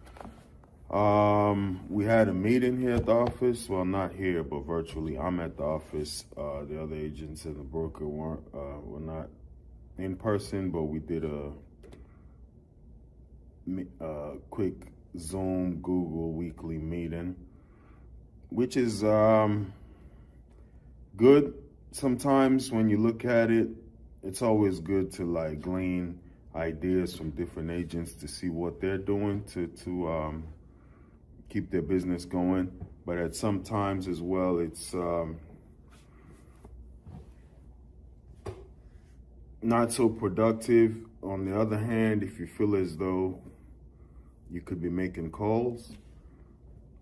We had a meeting here at the office. Well, not here, but virtually. I'm at the office. The other agents and the broker were not in person, but we did a quick Zoom, Google weekly meeting, which is good. Sometimes when you look at it, it's always good to like glean ideas from different agents to see what they're doing to keep their business going. But at some times as well, it's not so productive. On the other hand, if you feel as though you could be making calls,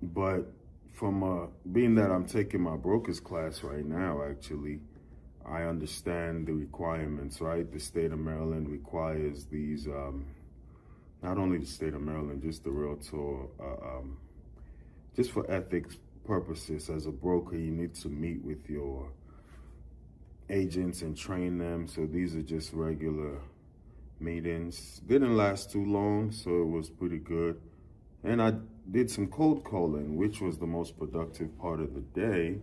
but from being that I'm taking my broker's class right now, actually, I understand the requirements, right? The state of Maryland requires these, not only the state of Maryland, just the Realtor, just for ethics purposes. As a broker, you need to meet with your agents and train them. So these are just regular meetings. Didn't last too long, so it was pretty good. And I did some cold calling, which was the most productive part of the day.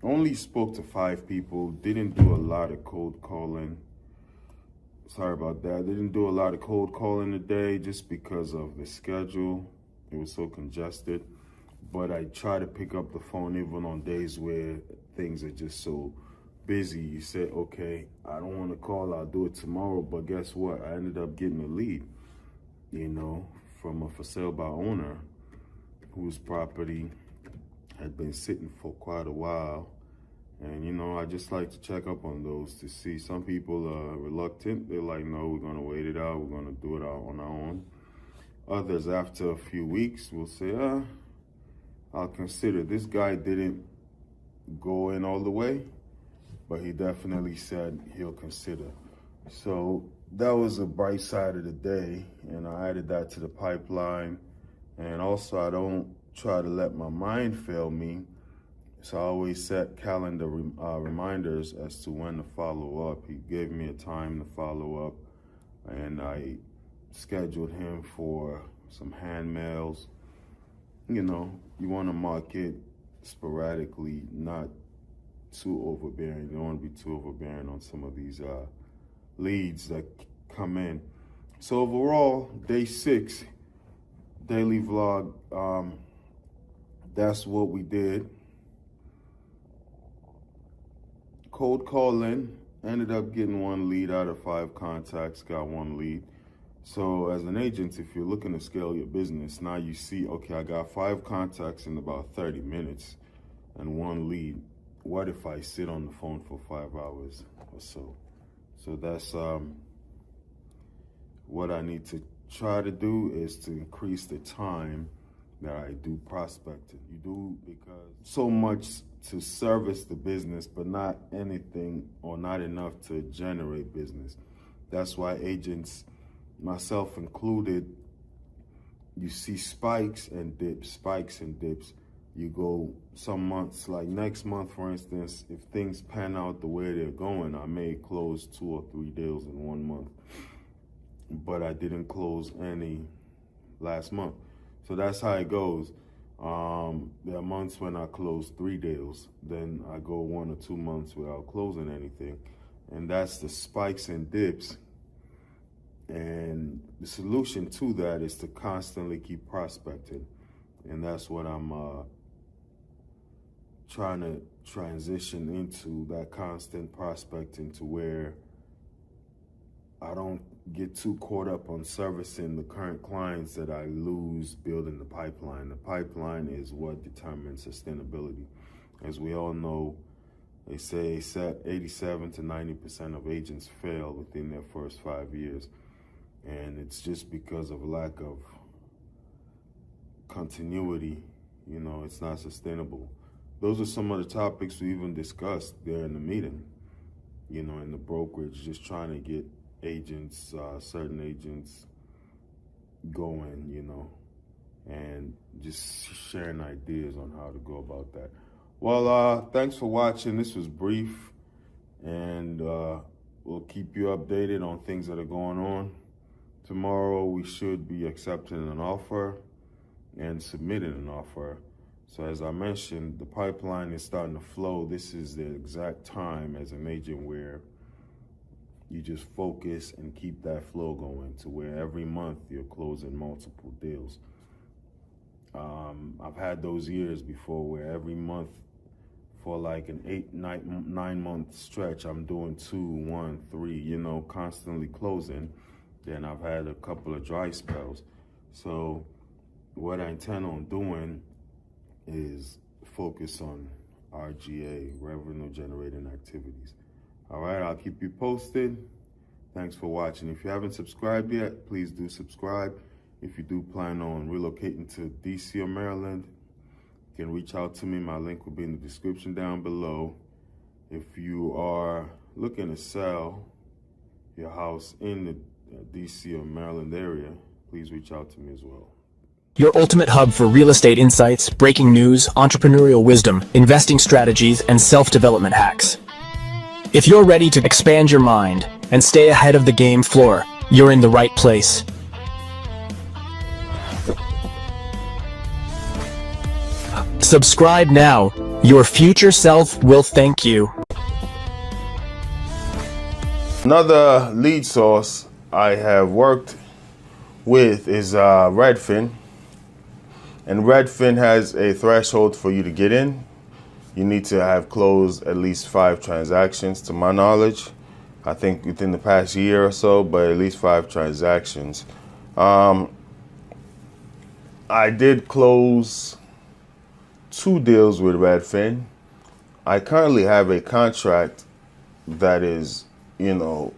Only spoke to 5 people, didn't do a lot of cold calling. Sorry about that. Didn't do a lot of cold calling today just because of the schedule. It was so congested. But I try to pick up the phone even on days where things are just so busy. You say, okay, I don't want to call, I'll do it tomorrow. But guess what? I ended up getting a lead, from a for sale by owner whose property had been sitting for quite a while. And, I just like to check up on those to see. Some people are reluctant. They're like, no, we're going to wait it out. We're going to do it out on our own. Others, after a few weeks, will say, I'll consider. This guy didn't go in all the way, but he definitely said he'll consider. So that was a bright side of the day, and I added that to the pipeline. And also, I don't try to let my mind fail me, so I always set calendar reminders as to when to follow up. He gave me a time to follow up, and I scheduled him for some hand mails. You want to market sporadically, not too overbearing. You don't want to be too overbearing on some of these leads that come in. So overall, day 6, daily vlog, that's what we did. Cold calling, ended up getting 1 lead out of 5 contacts, got 1 lead. So as an agent, if you're looking to scale your business, now you see, okay, I got 5 contacts in about 30 minutes and 1 lead. What if I sit on the phone for 5 hours or so? So that's what I need to try to do, is to increase the time that I do prospecting. You do because so much to service the business, but not anything or not enough to generate business. That's why agents, myself included, you see spikes and dips. You go some months, like next month, for instance, if things pan out the way they're going, I may close 2 or 3 deals in 1 month, but I didn't close any last month. So that's how it goes. There are months when I close 3 deals, then I go 1 or 2 months without closing anything. And that's the spikes and dips And the solution to that is to constantly keep prospecting. And that's what I'm trying to transition into, that constant prospecting, to where I don't get too caught up on servicing the current clients that I lose building the pipeline. The pipeline is what determines sustainability. As we all know, they say 87 to 90% of agents fail within their first 5 years. And it's just because of lack of continuity. You know, it's not sustainable. Those are some of the topics we even discussed there in the meeting, you know, in the brokerage, just trying to get agents, certain agents going, you know, and just sharing ideas on how to go about that. Well, thanks for watching. This was brief, and we'll keep you updated on things that are going on. Tomorrow we should be accepting an offer and submitting an offer. So as I mentioned, the pipeline is starting to flow. This is the exact time as an agent where you just focus and keep that flow going, to where every month you're closing multiple deals. I've had those years before where every month for like an 9 month stretch, I'm doing 2, 1, 3, you know, constantly closing. Then I've had a couple of dry spells. So what I intend on doing is focus on RGA, revenue generating activities. All right, I'll keep you posted. Thanks for watching. If you haven't subscribed yet, please do subscribe. If you do plan on relocating to DC or Maryland, you can reach out to me. My link will be in the description down below. If you are looking to sell your house in the DC or Maryland area, please reach out to me as well. Your ultimate hub for real estate insights, breaking news, entrepreneurial wisdom, investing strategies, and self-development hacks. If you're ready to expand your mind and stay ahead of the game floor, you're in the right place. Subscribe now. Your future self will thank you. Another lead source I have worked with is Redfin. And Redfin has a threshold for you to get in. You need to have closed at least 5 transactions, to my knowledge. I think within the past year or so, but at least 5 transactions. I did close 2 deals with Redfin. I currently have a contract that is, you know,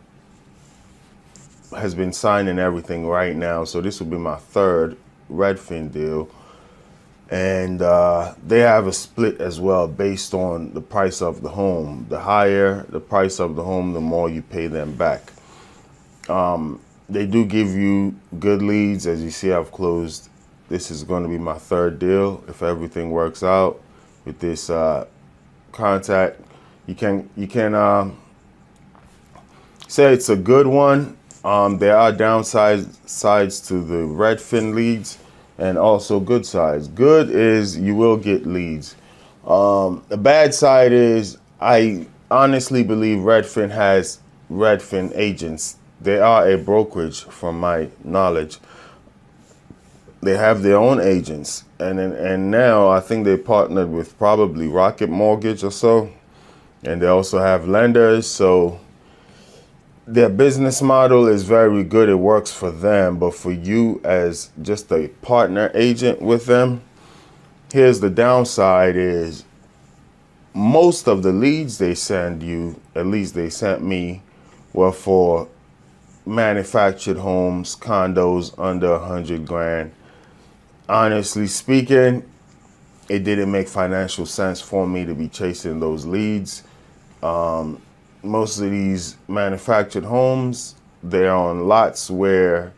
has been signed and everything right now. So this will be my 3rd Redfin deal. And they have a split as well based on the price of the home. The higher the price of the home, the more you pay them back. They do give you good leads. As you see, I've closed, this is going to be my 3rd deal. If everything works out with this contact, you can say it's a good one. There are downsides to the Redfin leads, and also good sides. Good is you will get leads. The bad side is I honestly believe Redfin has Redfin agents. They are a brokerage from my knowledge. They have their own agents. And now I think they partnered with probably Rocket Mortgage or so. And they also have lenders. So their business model is very good. It works for them. But for you as just a partner agent with them, here's the downside is most of the leads they send you, at least they sent me, were for manufactured homes, condos under 100 grand. Honestly speaking, it didn't make financial sense for me to be chasing those leads. Most of these manufactured homes, they're on lots where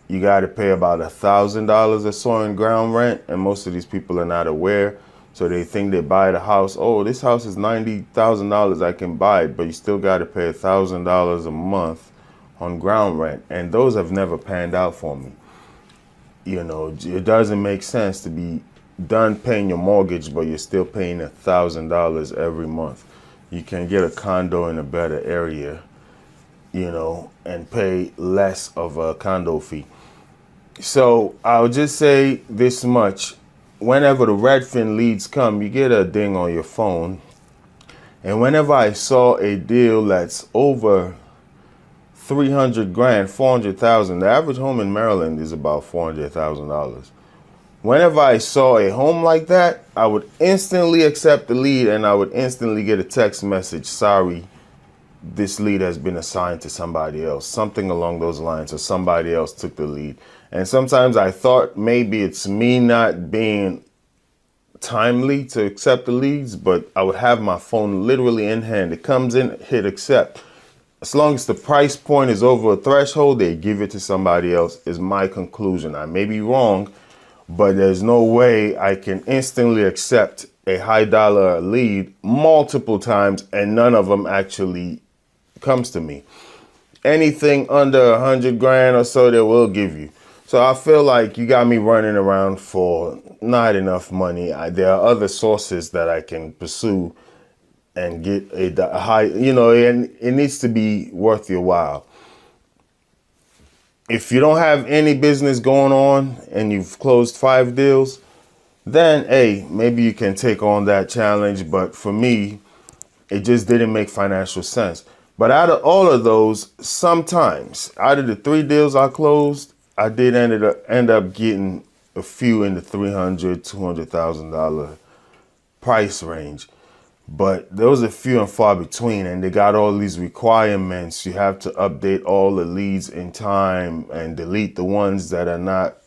you got to pay about $1,000 or so in ground rent, and most of these people are not aware. So they think they buy the house. Oh, this house is $90,000. I can buy it, but you still got to pay $1,000 a month on ground rent, and those have never panned out for me. You know, it doesn't make sense to be done paying your mortgage, but you're still paying $1,000 every month. You can get a condo in a better area and pay less of a condo fee. So I'll just say this much. Whenever the Redfin leads come, you get a ding on your phone. And whenever I saw a deal that's over 300 grand, 400,000, the average home in Maryland is about $400,000. Whenever I saw a home like that, I would instantly accept the lead and I would instantly get a text message, sorry, this lead has been assigned to somebody else, something along those lines, or somebody else took the lead. And sometimes I thought maybe it's me not being timely to accept the leads, but I would have my phone literally in hand. It comes in, hit accept. As long as the price point is over a threshold, they give it to somebody else, is my conclusion. I may be wrong, but there's no way I can instantly accept a high dollar lead multiple times and none of them actually comes to me. Anything under 100 grand or so, they will give you. So I feel like you got me running around for not enough money. There are other sources that I can pursue and get a high, and it needs to be worth your while. If you don't have any business going on and you've closed 5 deals, then hey, maybe you can take on that challenge. But for me, it just didn't make financial sense. But out of all of those, sometimes out of the 3 deals I closed, I did end up getting a few in the $300,000, $200,000 price range. But there was a few and far between, and they got all these requirements. You have to update all the leads in time and delete the ones that are not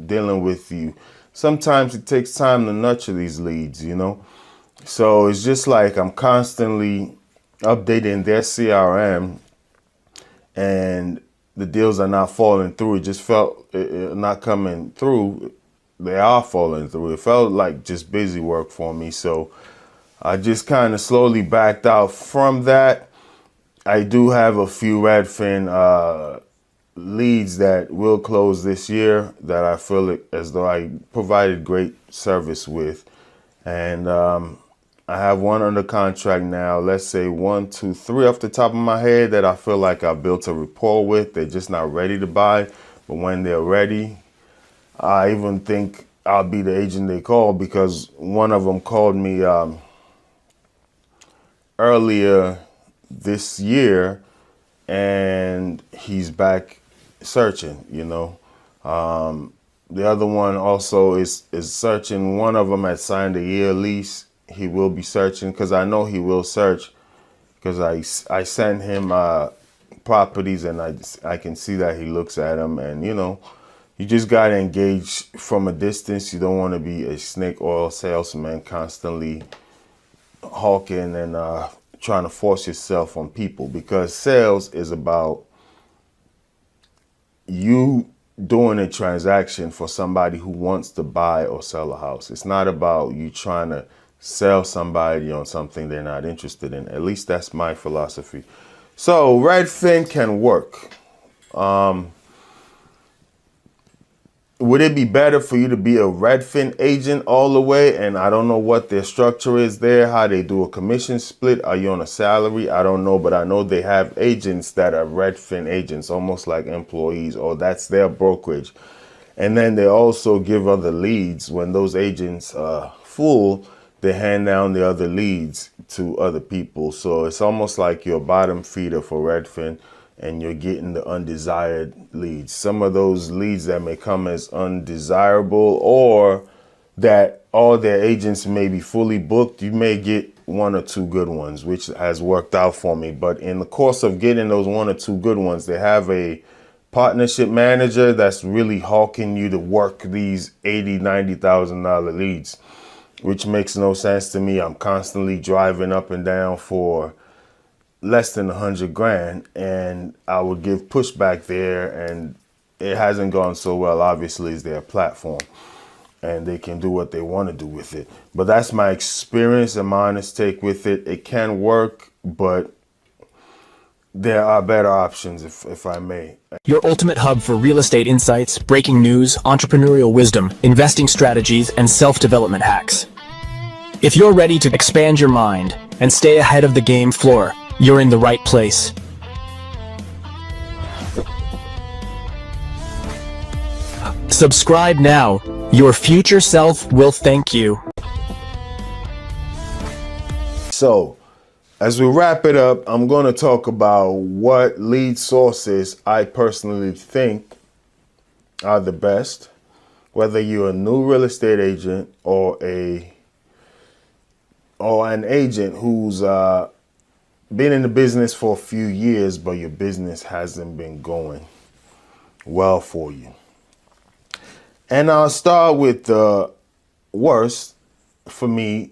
dealing with you. Sometimes it takes time to nurture these leads, So it's just like I'm constantly updating their CRM and the deals are not falling through. It just felt not coming through. They are falling through. It felt like just busy work for me. So I just kind of slowly backed out from that. I do have a few Redfin leads that will close this year that I feel as though I provided great service with. And I have one under contract now, let's say 1, 2, 3 off the top of my head that I feel like I built a rapport with. They're just not ready to buy. But when they're ready, I even think I'll be the agent they call, because one of them called me earlier this year and he's back searching, The other one also is searching. One of them had signed a year lease. He will be searching, because I know he will search, because I send him properties and I can see that he looks at them. And, you just got to engage from a distance. You don't want to be a snake oil salesman constantly hawking and trying to force yourself on people, because sales is about you doing a transaction for somebody who wants to buy or sell a house. It's not about you trying to sell somebody on something they're not interested in. At least that's my philosophy. So Redfin can work. Would it be better for you to be a Redfin agent all the way? And I don't know what their structure is there, how they do a commission split. Are you on a salary? I don't know, but I know they have agents that are Redfin agents, almost like employees, or that's their brokerage. And then they also give other leads. When those agents are full, they hand down the other leads to other people. So it's almost like you're a bottom feeder for Redfin, and you're getting the undesired leads. Some of those leads that may come as undesirable, or that all their agents may be fully booked, you may get 1 or 2 good ones, which has worked out for me. But in the course of getting those 1 or 2 good ones, they have a partnership manager that's really hawking you to work these $80,000, $90,000 leads, which makes no sense to me. I'm constantly driving up and down for less than 100 grand, and I would give pushback there, and it hasn't gone so well. Obviously, it's their platform and they can do what they want to do with it. But that's my experience and my honest take with it. It can work, but there are better options, if I may. Your ultimate hub for real estate insights, breaking news, entrepreneurial wisdom, investing strategies, and self-development hacks. If you're ready to expand your mind and stay ahead of the game floor, you're in the right place. Subscribe now. Your future self will thank you. So, as we wrap it up, I'm going to talk about what lead sources I personally think are the best, whether you're a new real estate agent or an agent who's been in the business for a few years, but your business hasn't been going well for you. And I'll start with the worst for me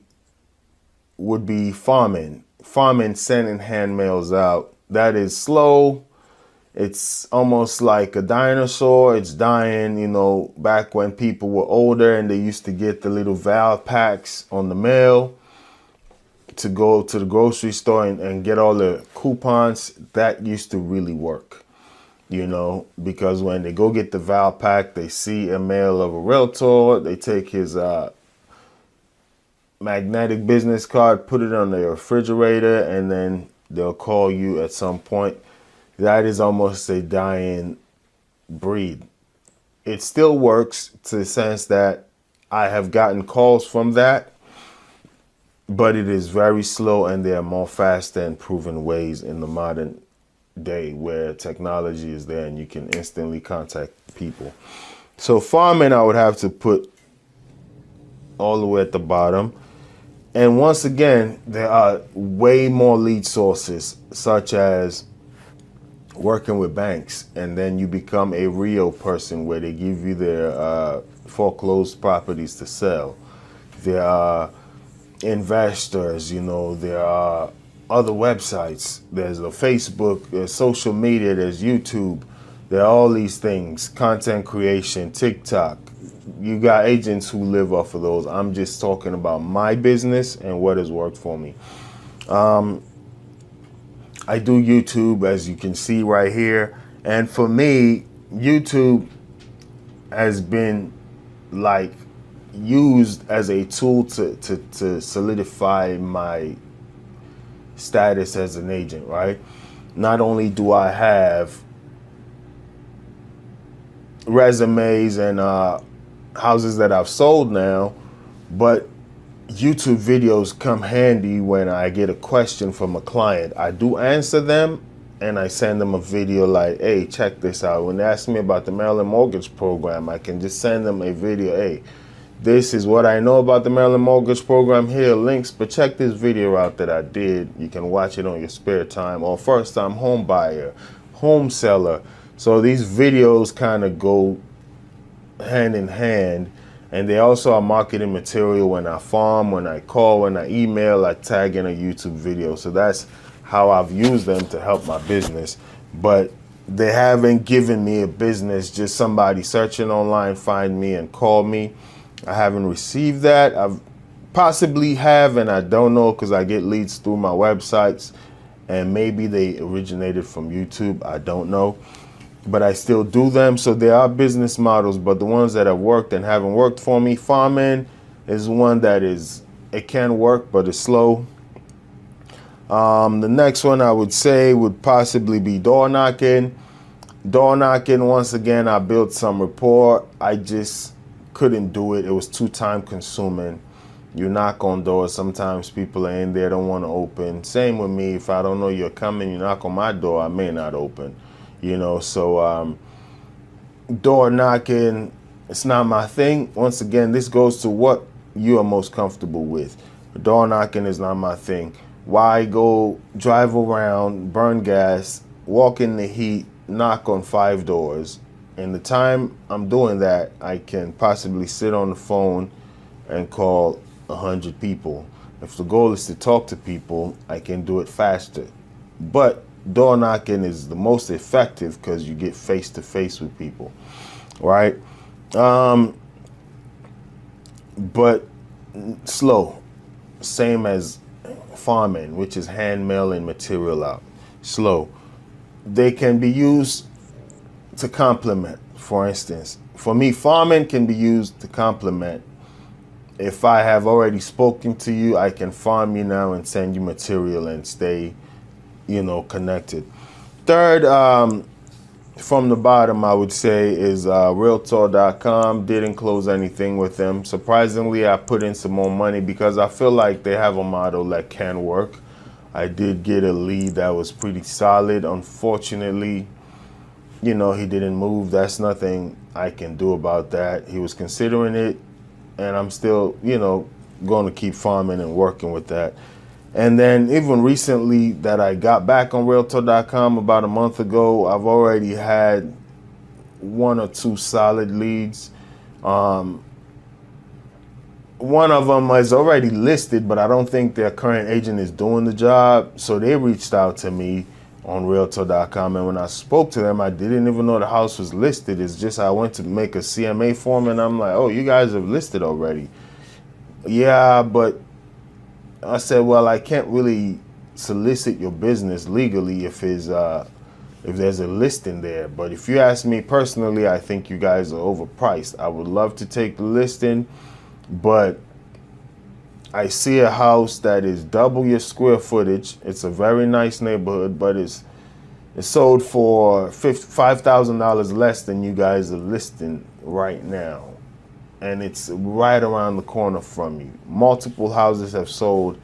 would be farming. Farming, sending hand mails out. That is slow. It's almost like a dinosaur. It's dying, you know, back when people were older and they used to get the little val packs on the mail to go to the grocery store and get all the coupons. That used to really work, you know, because when they go get the val pack, they see a mail of a realtor. They take his magnetic business card, put it on their refrigerator, and then they'll call you at some point. That is almost a dying breed. It still works to the sense that I have gotten calls from that, but it is very slow, and there are more faster and proven ways in the modern day where technology is there and you can instantly contact people. So farming, I would have to put all the way at the bottom. And once again, there are way more lead sources, such as working with banks, and then you become a real person where they give you their foreclosed properties to sell. There are investors, you know, there are other websites. There's a Facebook, there's social media, there's YouTube. There are all these things, content creation, TikTok. You got agents who live off of those. I'm just talking about my business and what has worked for me. I do YouTube, as you can see right here. And for me, YouTube has been like used as a tool to solidify my status as an agent, right? Not only do I have resumes and houses that I've sold now, but YouTube videos come handy when I get a question from a client. I do answer them, and I send them a video like, hey, check this out. When they ask me about the Maryland Mortgage Program, I can just send them a video. Hey, this is what I know about the Maryland Mortgage Program. Here are links, but check this video out that I did. You can watch it on your spare time, or first-time home buyer, home seller. So these videos kind of go hand in hand, and they also are marketing material. When I farm, when I call, when I email, I tag in a YouTube video. So that's how I've used them to help my business. But they haven't given me a business, just somebody searching online, find me and call me. I haven't received that. I've possibly have, and I don't know, because I get leads through my websites, and maybe they originated from YouTube. I don't know. But I still do them. So there are business models, but the ones that have worked and haven't worked for me, farming is one that it can work, but it's slow. The next one I would say would possibly be door knocking. Door knocking, once again, I built some rapport. I just couldn't do it. It was too time consuming. You knock on doors. Sometimes people are in there, don't want to open. Same with me. If I don't know you're coming, you knock on my door, I may not open. You know, so door knocking, it's not my thing. Once again, this goes to what you are most comfortable with. Door knocking is not my thing. Why go drive around, burn gas, walk in the heat, knock on 5 doors? In the time I'm doing that, I can possibly sit on the phone and call 100 people. If the goal is to talk to people, I can do it faster. But door knocking is the most effective because you get face to face with people, right? But slow, same as farming, which is hand mailing material out. Slow. They can be used to complement. For instance, for me, farming can be used to complement. If I have already spoken to you, I can farm you now and send you material and stay, you know, connected. Third, from the bottom, I would say, is Realtor.com. Didn't close anything with them. Surprisingly, I put in some more money because I feel like they have a model that can work. I did get a lead that was pretty solid. Unfortunately, he didn't move. That's nothing I can do about that. He was considering it, and I'm still, going to keep farming and working with that. And then even recently that I got back on Realtor.com about a month ago, I've already had 1 or 2 solid leads. One of them is already listed, but I don't think their current agent is doing the job. So they reached out to me on Realtor.com. And when I spoke to them, I didn't even know the house was listed. It's just I went to make a CMA form and I'm like, oh, you guys have listed already. Yeah, but I said, well, I can't really solicit your business legally if there's a listing there. But if you ask me personally, I think you guys are overpriced. I would love to take the listing, but I see a house that is double your square footage. It's a very nice neighborhood, but it's sold for $5,000 less than you guys are listing right now. And it's right around the corner from you. Multiple houses have sold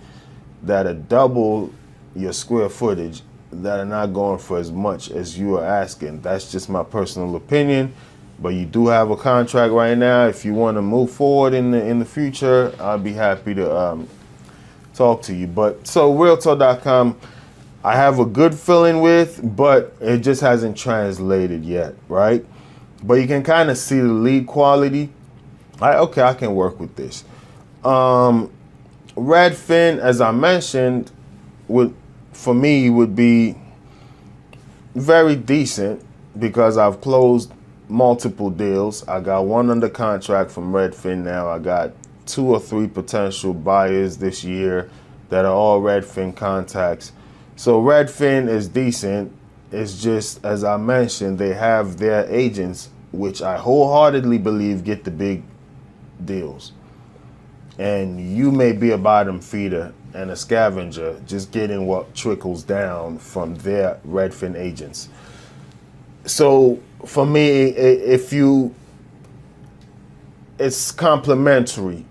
that are double your square footage that are not going for as much as you are asking. That's just my personal opinion. But you do have a contract right now. If you want to move forward in the future, I'll be happy to talk to you. But so Realtor.com, I have a good feeling with, but it just hasn't translated yet, right? But you can kind of see the lead quality. Okay, I can work with this. Redfin, as I mentioned, for me would be very decent because I've closed multiple deals. I got 1 under contract from Redfin now. I got 2 or 3 potential buyers this year that are all Redfin contacts. So Redfin is decent. It's just, as I mentioned, they have their agents, which I wholeheartedly believe get the big deals. And you may be a bottom feeder and a scavenger, just getting what trickles down from their Redfin agents. So for me, it's complimentary.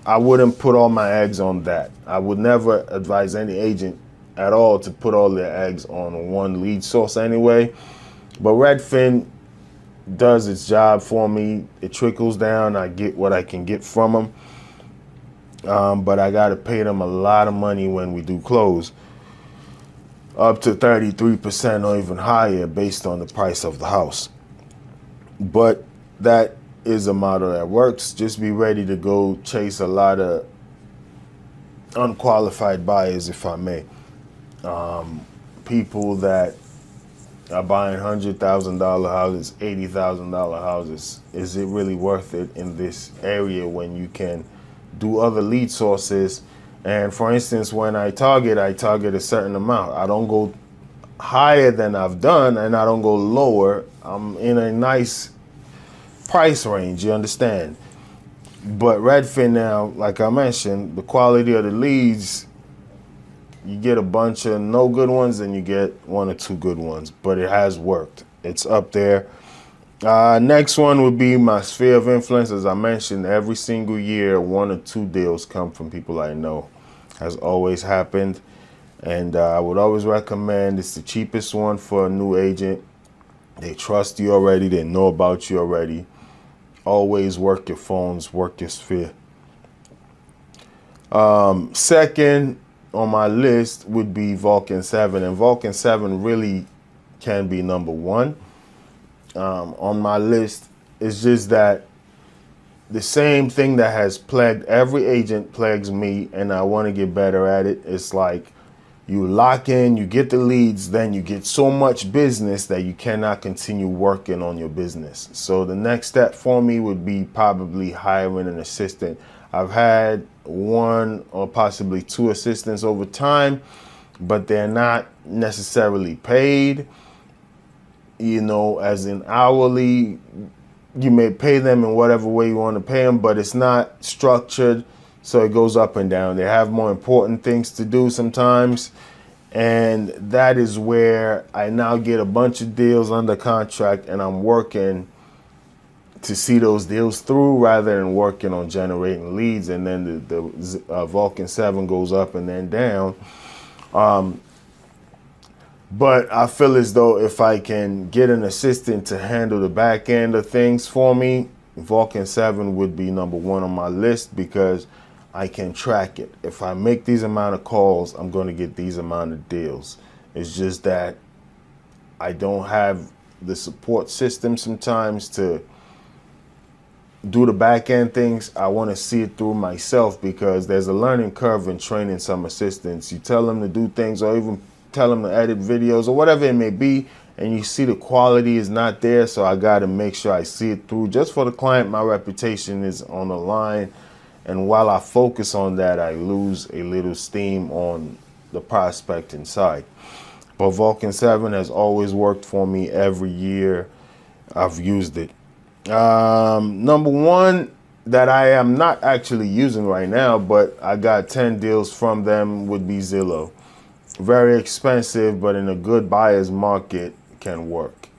I wouldn't put all my eggs on that. I would never advise any agent at all to put all their eggs on one lead source anyway. But Redfin does its job for me. It trickles down. I get what I can get from them. But I got to pay them a lot of money when we do close. Up to 33% or even higher based on the price of the house. But that is a model that works. Just be ready to go chase a lot of unqualified buyers, if I may. People that are buying $100,000 houses, $80,000 houses. Is it really worth it in this area when you can do other lead sources? And for instance, when I target a certain amount. I don't go higher than I've done and I don't go lower. I'm in a nice price range, you understand? But Redfin now, like I mentioned, the quality of the leads, you get a bunch of no good ones and you get 1 or 2 good ones, but it has worked. It's up there. Next one would be my sphere of influence. As I mentioned, every single year, 1 or 2 deals come from people I know. Has always happened. And I would always recommend, it's the cheapest one for a new agent. They trust you already. They know about you already. Always work your phones, work your sphere. Second on my list would be Vulcan 7. And Vulcan 7 really can be number 1. On my list, it's just that the same thing that has plagued every agent plagues me, and I want to get better at it. It's like you lock in, you get the leads, then you get so much business that you cannot continue working on your business. So the next step for me would be probably hiring an assistant. I've had 1 or possibly 2 assistants over time, but they're not necessarily paid, as in hourly. You may pay them in whatever way you want to pay them, but it's not structured, so it goes up and down. They have more important things to do sometimes, And that is where I now get a bunch of deals under contract, and I'm working to see those deals through rather than working on generating leads. And then the Vulcan 7 goes up and then down. But I feel as though if I can get an assistant to handle the back end of things for me, Vulcan 7 would be number one on my list, because I can track it. If I make these amount of calls, I'm going to get these amount of deals. It's just that I don't have the support system sometimes to do the back end things. I want to see it through myself, because there's a learning curve in training some assistants. You tell them to do things, or even tell them to edit videos or whatever it may be, and you see the quality is not there. So I got to make sure I see it through. Just for the client, my reputation is on the line. And while I focus on that, I lose a little steam on the prospecting side. But Vulcan 7 has always worked for me every year I've used it. Number one that I am not actually using right now, but I got 10 deals from them, would be Zillow. Very expensive, but in a good buyer's market can work.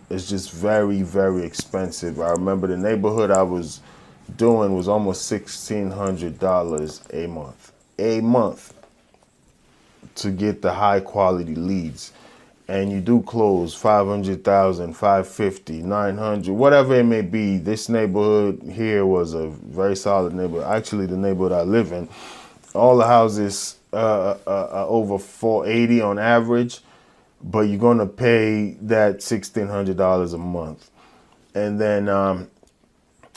It's just very, very expensive. I remember the neighborhood I was doing was almost $1,600 a month to get the high quality leads. And you do close 500,000, 550, 900, whatever it may be. This neighborhood here was a very solid neighborhood. Actually, the neighborhood I live in, all the houses are over 480 on average, but you're going to pay that $1,600 a month. And then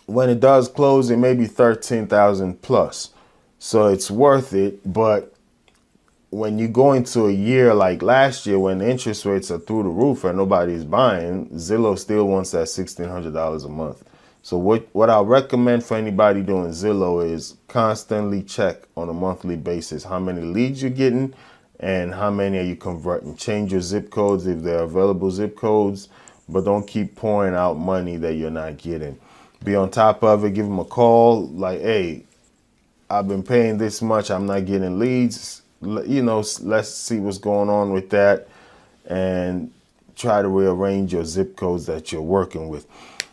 when it does close, it may be 13,000 plus. So it's worth it. But when you go into a year like last year, when the interest rates are through the roof and nobody's buying, Zillow still wants that $1,600 a month. So what I recommend for anybody doing Zillow is constantly check on a monthly basis how many leads you're getting and how many are you converting. Change your zip codes if they're available zip codes, but don't keep pouring out money that you're not getting. Be on top of it. Give them a call like, hey, I've been paying this much, I'm not getting leads. You know, let's see what's going on with that, and try to rearrange your zip codes that you're working with.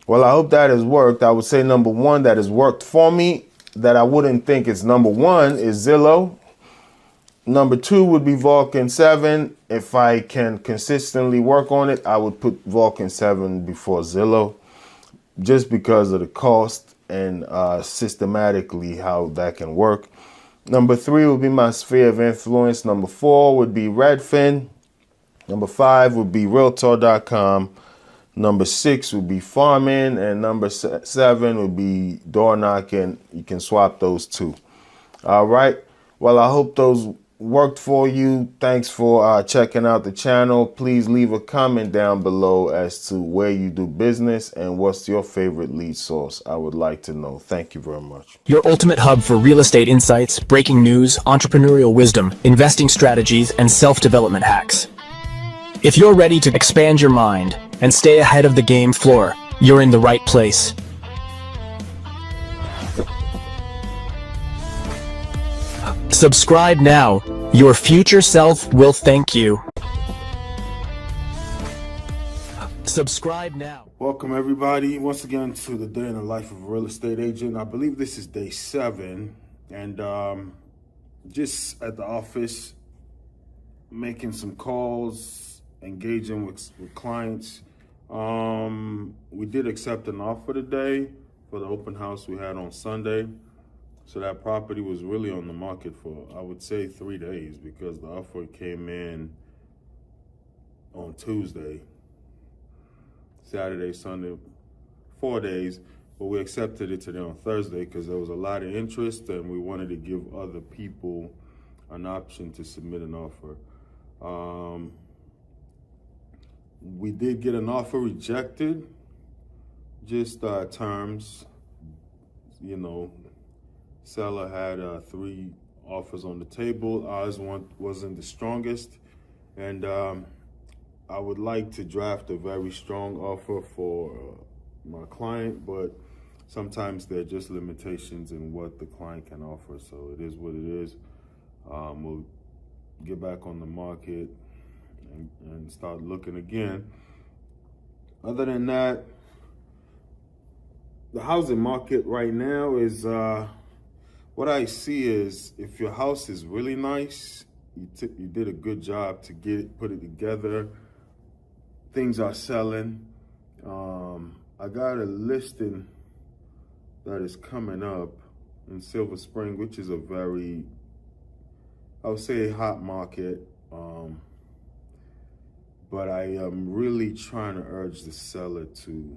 Well, I hope that has worked. I would say number one that has worked for me, that I wouldn't think is number one, is Zillow. Number two would be Vulcan 7. If I can consistently work on it, I would put Vulcan 7 before Zillow, just because of the cost and systematically how that can work. Number three would be my sphere of influence. Number four would be Redfin. Number five would be Realtor.com. Number six would be farming. And number seven would be door knocking. You can swap those two. All right. Well, I hope those worked for you. Thanks for checking out the channel. Please leave a comment down below as to where you do business and what's your favorite lead source. I would like to know. Thank you very much. Your ultimate hub for real estate insights, breaking news, entrepreneurial wisdom, investing strategies, and self-development hacks. If you're ready to expand your mind and stay ahead of the game floor, you're in the right place. Subscribe now. Your future self will thank you. Subscribe now. Welcome everybody once again to the day in the life of a real estate agent. I believe this is day 7, and just at the office making some calls, engaging with clients. We did accept an offer today for the open house we had on Sunday. So that property was really on the market for, I would say, 3 days, because the offer came in on Tuesday, Saturday, Sunday, 4 days. But we accepted it today on Thursday because there was a lot of interest and we wanted to give other people an option to submit an offer. We did get an offer rejected, just terms, you know. Seller had 3 offers on the table. Ours wasn't the strongest, and I would like to draft a very strong offer for my client, but sometimes there are just limitations in what the client can offer. So it is what it is. We'll get back on the market and start looking again. Other than that, the housing market right now is, what I see is if your house is really nice, you did a good job to put it together, things are selling. I got a listing that is coming up in Silver Spring, which is a very, I would say, hot market. But I am really trying to urge the seller to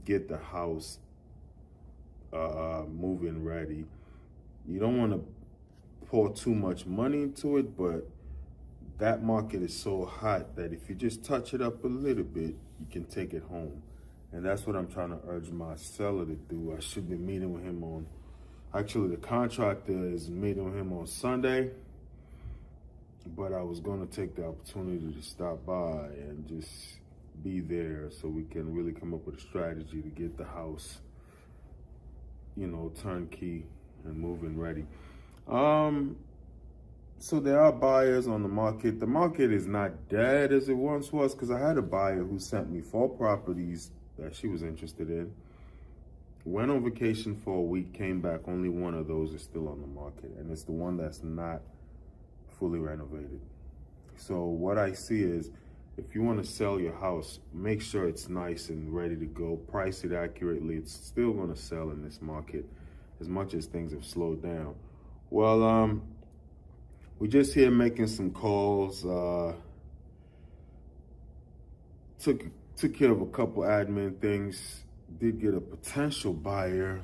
get the house move-in ready. You don't want to pour too much money into it, but that market is so hot that if you just touch it up a little bit, you can take it home. And that's what I'm trying to urge my seller to do. I should be meeting with him on, actually the contractor is meeting with him on Sunday, but I was going to take the opportunity to stop by and just be there so we can really come up with a strategy to get the house, you know, turnkey and move-in ready. So there are buyers on the market. The market is not dead as it once was, because I had a buyer who sent me 4 properties that she was interested in. Went on vacation for a week, came back, only one of those is still on the market, and it's the one that's not fully renovated. So what I see is, if you want to sell your house, make sure it's nice and ready to go, price it accurately. It's still going to sell in this market as much as things have slowed down. Well, we're just here making some calls. Took care of a couple admin things. Did get a potential buyer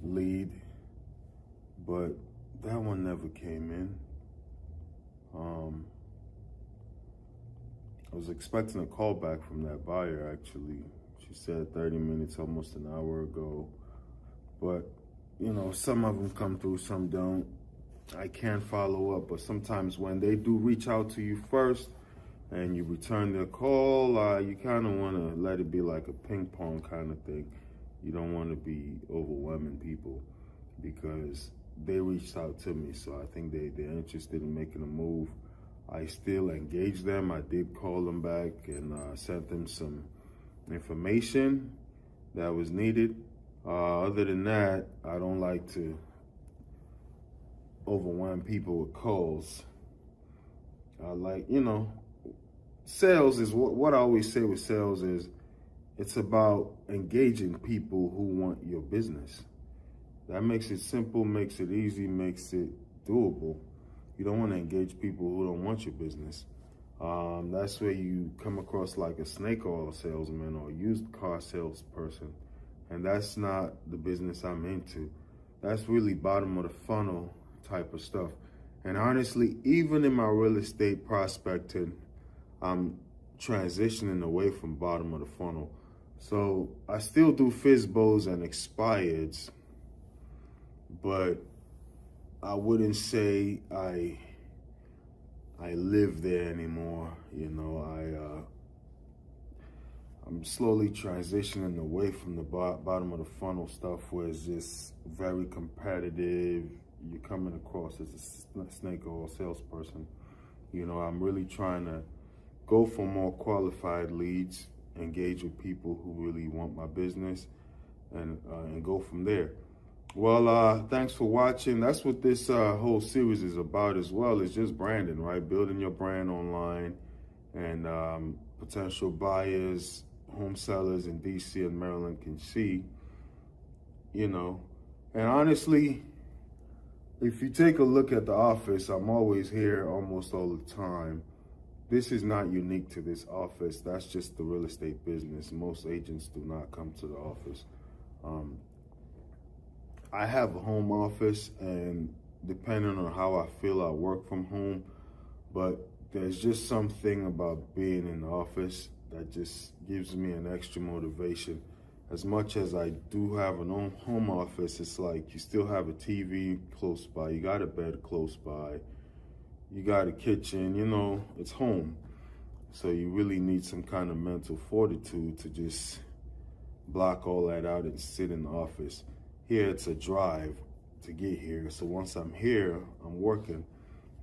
lead, but that one never came in. I was expecting a call back from that buyer, actually. She said 30 minutes, almost an hour ago. But, you know, some of them come through, some don't. I can follow up, but sometimes when they do reach out to you first and you return their call, you kind of want to let it be like a ping pong kind of thing. You don't want to be overwhelming people because they reached out to me, so I think they're interested in making a move. I still engage them. I did call them back and sent them some information that was needed. Other than that, I don't like to overwhelm people with calls. I like, you know, sales is what I always say with sales is it's about engaging people who want your business. That makes it simple, makes it easy, makes it doable. You don't want to engage people who don't want your business. That's where you come across like a snake oil salesman or a used car salesperson. And that's not the business I'm into. That's really bottom of the funnel type of stuff. And honestly, even in my real estate prospecting, I'm transitioning away from bottom of the funnel. So I still do FSBOs and expireds, but I wouldn't say I live there anymore. You know, I'm slowly transitioning away from the bottom of the funnel stuff where it's just very competitive. You're coming across as a snake oil salesperson. You know, I'm really trying to go for more qualified leads, engage with people who really want my business, and go from there. Well, thanks for watching. That's what this whole series is about as well. It's just branding, right? Building your brand online, and potential buyers, home sellers in DC and Maryland can see, you know. And honestly, if you take a look at the office, I'm always here almost all the time. This is not unique to this office. That's just the real estate business. Most agents do not come to the office. I have a home office, and depending on how I feel, I work from home. But there's just something about being in the office that just gives me an extra motivation. As much as I do have an own home office, it's like you still have a TV close by, you got a bed close by, you got a kitchen, you know, it's home. So you really need some kind of mental fortitude to just block all that out and sit in the office. Here it's a drive to get here. So once I'm here, I'm working.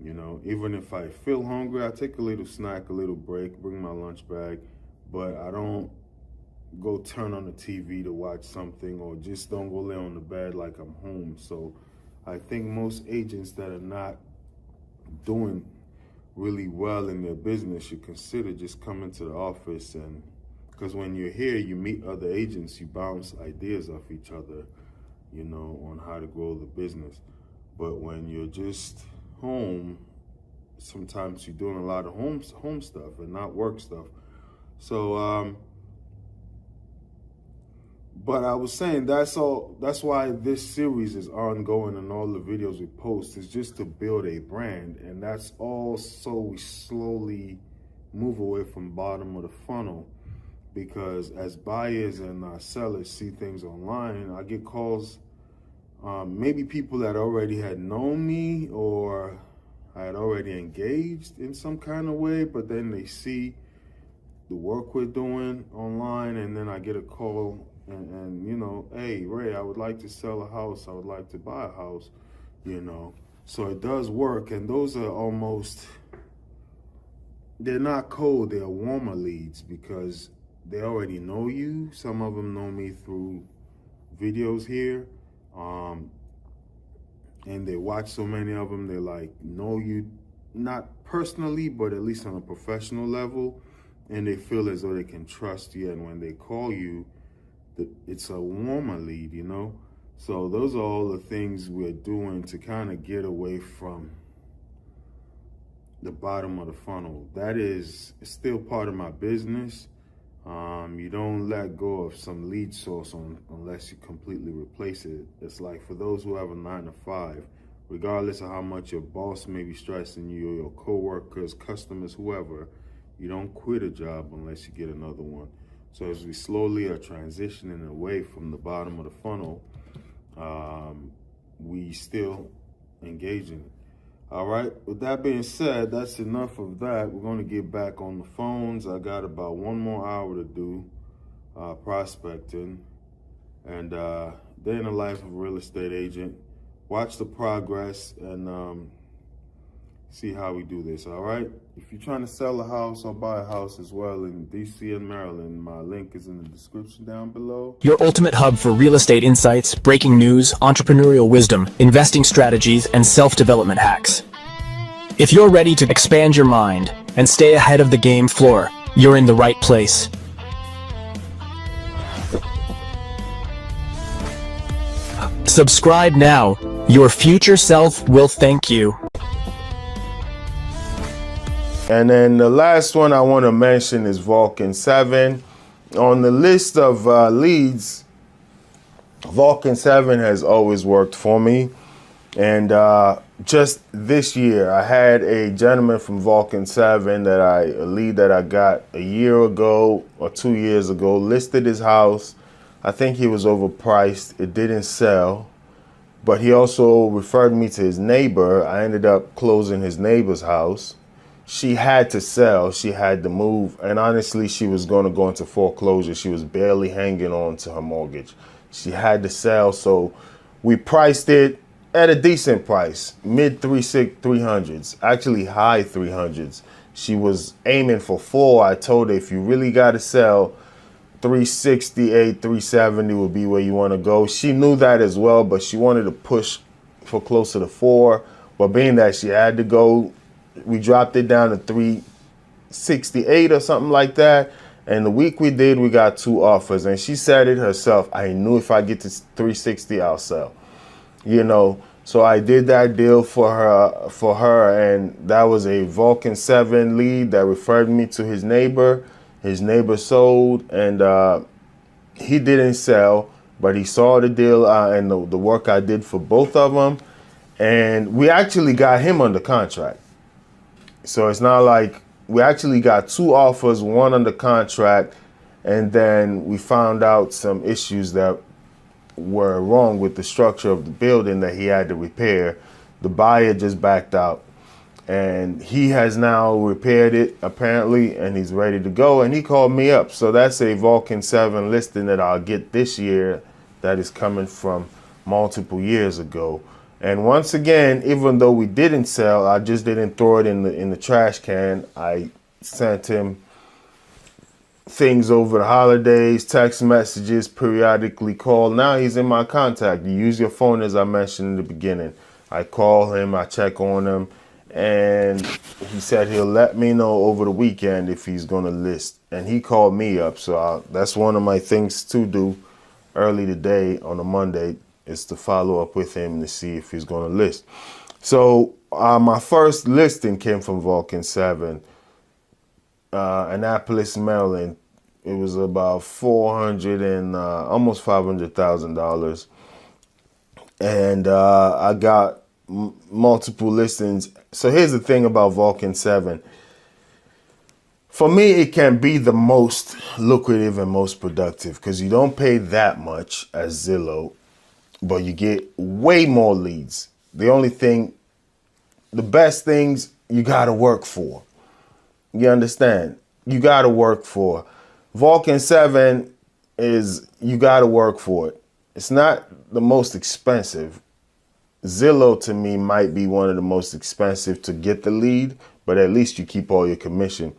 You know, even if I feel hungry, I take a little snack, a little break, bring my lunch bag, but I don't go turn on the TV to watch something, or just don't go lay on the bed like I'm home. So I think most agents that are not doing really well in their business should consider just coming to the office, and because when you're here, you meet other agents, you bounce ideas off each other, you know, on how to grow the business. But when you're just home, sometimes you're doing a lot of home stuff and not work stuff. So but I was saying that's why this series is ongoing, and all the videos we post is just to build a brand, and that's all so we slowly move away from bottom of the funnel. Because as buyers and sellers see things online, I get calls, maybe people that already had known me or I had already engaged in some kind of way, but then they see the work we're doing online, and then I get a call and you know, hey, Ray, I would like to sell a house, I would like to buy a house, you know. So it does work, and those are almost, they're not cold, they're warmer leads because they already know you. Some of them know me through videos here, and they watch so many of them, they like know you, not personally, but at least on a professional level, and they feel as though they can trust you. And when they call you, it's a warmer lead, you know. So those are all the things we're doing to kind of get away from the bottom of the funnel. That is still part of my business. You don't let go of some lead source unless you completely replace it. It's like for those who have a 9-to-5, regardless of how much your boss may be stressing you, or your coworkers, customers, whoever, you don't quit a job unless you get another one. So as we slowly are transitioning away from the bottom of the funnel, we still engage in it. All right, with that being said, that's enough of that. We're going to get back on the phones. I got about 1 more hour to do prospecting, and day in the life of a real estate agent. Watch the progress and see how we do this, all right? If you're trying to sell a house or buy a house as well in DC and Maryland, my link is in the description down below. Your ultimate hub for real estate insights, breaking news, entrepreneurial wisdom, investing strategies, and self-development hacks. If you're ready to expand your mind and stay ahead of the game floor, you're in the right place. Subscribe now. Your future self will thank you. And then the last one I want to mention is Vulcan 7. On the list of leads, Vulcan 7 has always worked for me. And just this year, I had a gentleman from Vulcan 7 a lead that I got a year ago or 2 years ago, listed his house. I think he was overpriced. It didn't sell. But he also referred me to his neighbor. I ended up closing his neighbor's house. She had to sell, she had to move, and honestly, she was going to go into foreclosure. She was barely hanging on to her mortgage. She had to sell, so we priced it at a decent price, mid 300s, actually high 300s. She was aiming for 4. I told her if you really got to sell, 368, 370 would be where you want to go. She knew that as well, but she wanted to push for closer to 4. But being that she had to go, we dropped it down to 368 or something like that. And the week we did, we got 2 offers. And she said it herself. I knew if I get to 360, I'll sell. You know, so I did that deal for her. And that was a Vulcan 7 lead that referred me to his neighbor. His neighbor sold, and he didn't sell, but he saw the deal and the work I did for both of them. And we actually got him under contract. So it's not like we actually got 2 offers, 1 under contract, and then we found out some issues that were wrong with the structure of the building that he had to repair. The buyer just backed out, and he has now repaired it apparently, and he's ready to go, and he called me up. So that's a Vulcan 7 listing that I'll get this year that is coming from multiple years ago. And once again, even though we didn't sell, I just didn't throw it in the trash can. I sent him things over the holidays, text messages, periodically call. Now he's in my contact. You use your phone, as I mentioned in the beginning. I call him, I check on him, and he said he'll let me know over the weekend if he's going to list. And he called me up, so that's one of my things to do early today on a Monday, is to follow up with him to see if he's going to list. So my first listing came from Vulcan 7, Annapolis, Maryland. It was about $400 and almost $500,000, and I got multiple listings. So here's the thing about Vulcan 7. For me, it can be the most lucrative and most productive because you don't pay that much as Zillow, but you get way more leads. The best things you got to work for. You understand? You got to work for. Vulcan 7 is, you got to work for it. It's not the most expensive. Zillow to me might be one of the most expensive to get the lead, but at least you keep all your commission.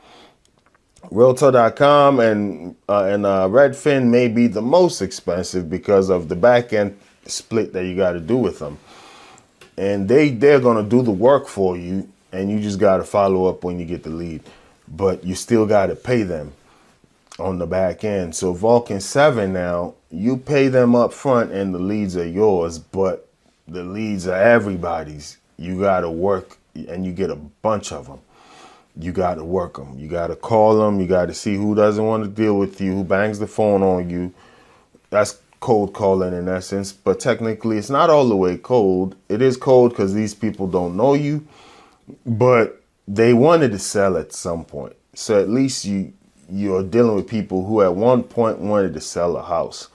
Realtor.com and Redfin may be the most expensive because of the back end split that you got to do with them. And they're going to do the work for you, and you just got to follow up when you get the lead. But you still got to pay them on the back end. So Vulcan 7 now, you pay them up front and the leads are yours, but the leads are everybody's. You got to work, and you get a bunch of them. You got to work them. You got to call them. You got to see who doesn't want to deal with you, who bangs the phone on you. That's cold calling in essence, but technically it's not all the way cold. It is cold because these people don't know you, but they wanted to sell at some point. So at least you're dealing with people who at one point wanted to sell a house,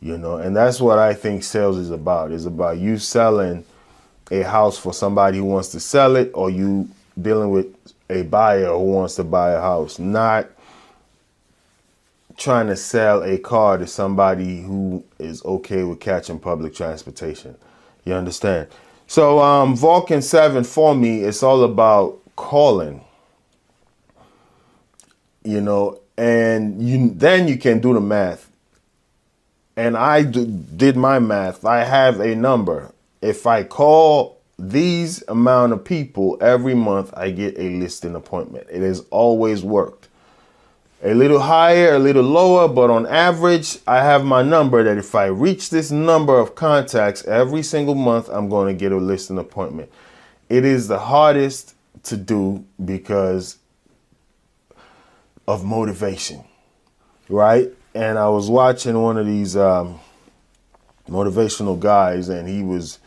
and that's what I think sales is about. It's about you selling a house for somebody who wants to sell it, or you dealing with a buyer who wants to buy a house, not trying to sell a car to somebody who is okay with catching public transportation. You understand? So Vulcan 7 for me, it's all about calling, and then you can do the math. And I did my math. I have a number. If I call these amount of people every month, I get a listing appointment. It has always worked. A little higher, a little lower, but on average, I have my number that if I reach this number of contacts every single month, I'm going to get a listing appointment. It is the hardest to do because of motivation, right? And I was watching one of these motivational guys, and he was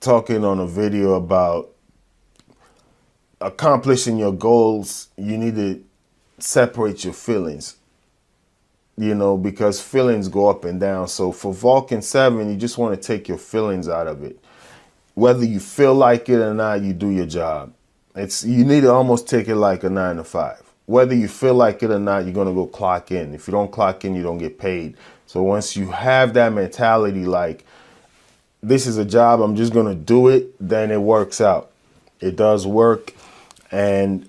talking on a video about accomplishing your goals. You need to separate your feelings, because feelings go up and down. So for Vulcan 7, you just want to take your feelings out of it. Whether you feel like it or not, you do your job. You need to almost take it like a 9 to 5. Whether you feel like it or not, you're going to go clock in. If you don't clock in, you don't get paid. So once you have that mentality, like, this is a job, I'm just going to do it, then it works out. It does work, and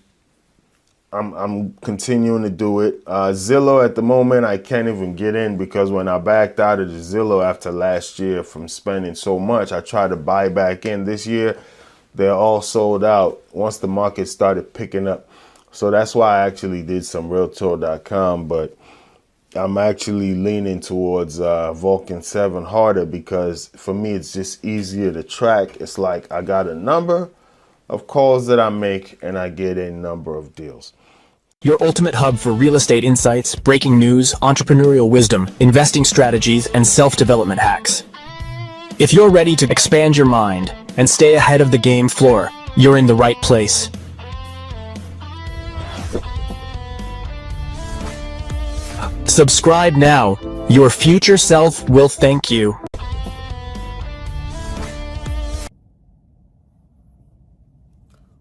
I'm continuing to do it. Zillow at the moment, I can't even get in because when I backed out of the Zillow after last year from spending so much, I tried to buy back in this year. They're all sold out once the market started picking up. So that's why I actually did some Realtor.com, but I'm actually leaning towards Vulcan 7 harder because for me, it's just easier to track. It's like I got a number of calls that I make and I get a number of deals. Your ultimate hub for real estate insights, breaking news, entrepreneurial wisdom, investing strategies, and self-development hacks. If you're ready to expand your mind and stay ahead of the game floor, you're in the right place. Subscribe now. Your future self will thank you.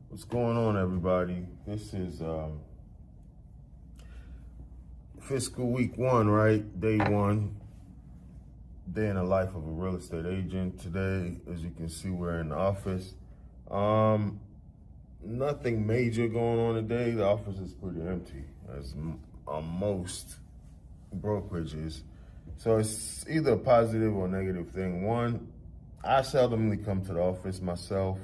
What's going on, everybody? This is fiscal week 1, right? Day 1. Day in the life of a real estate agent. Today, as you can see, we're in the office. Nothing major going on today. The office is pretty empty, as most brokerages. So it's either a positive or negative thing. One, I seldomly come to the office myself.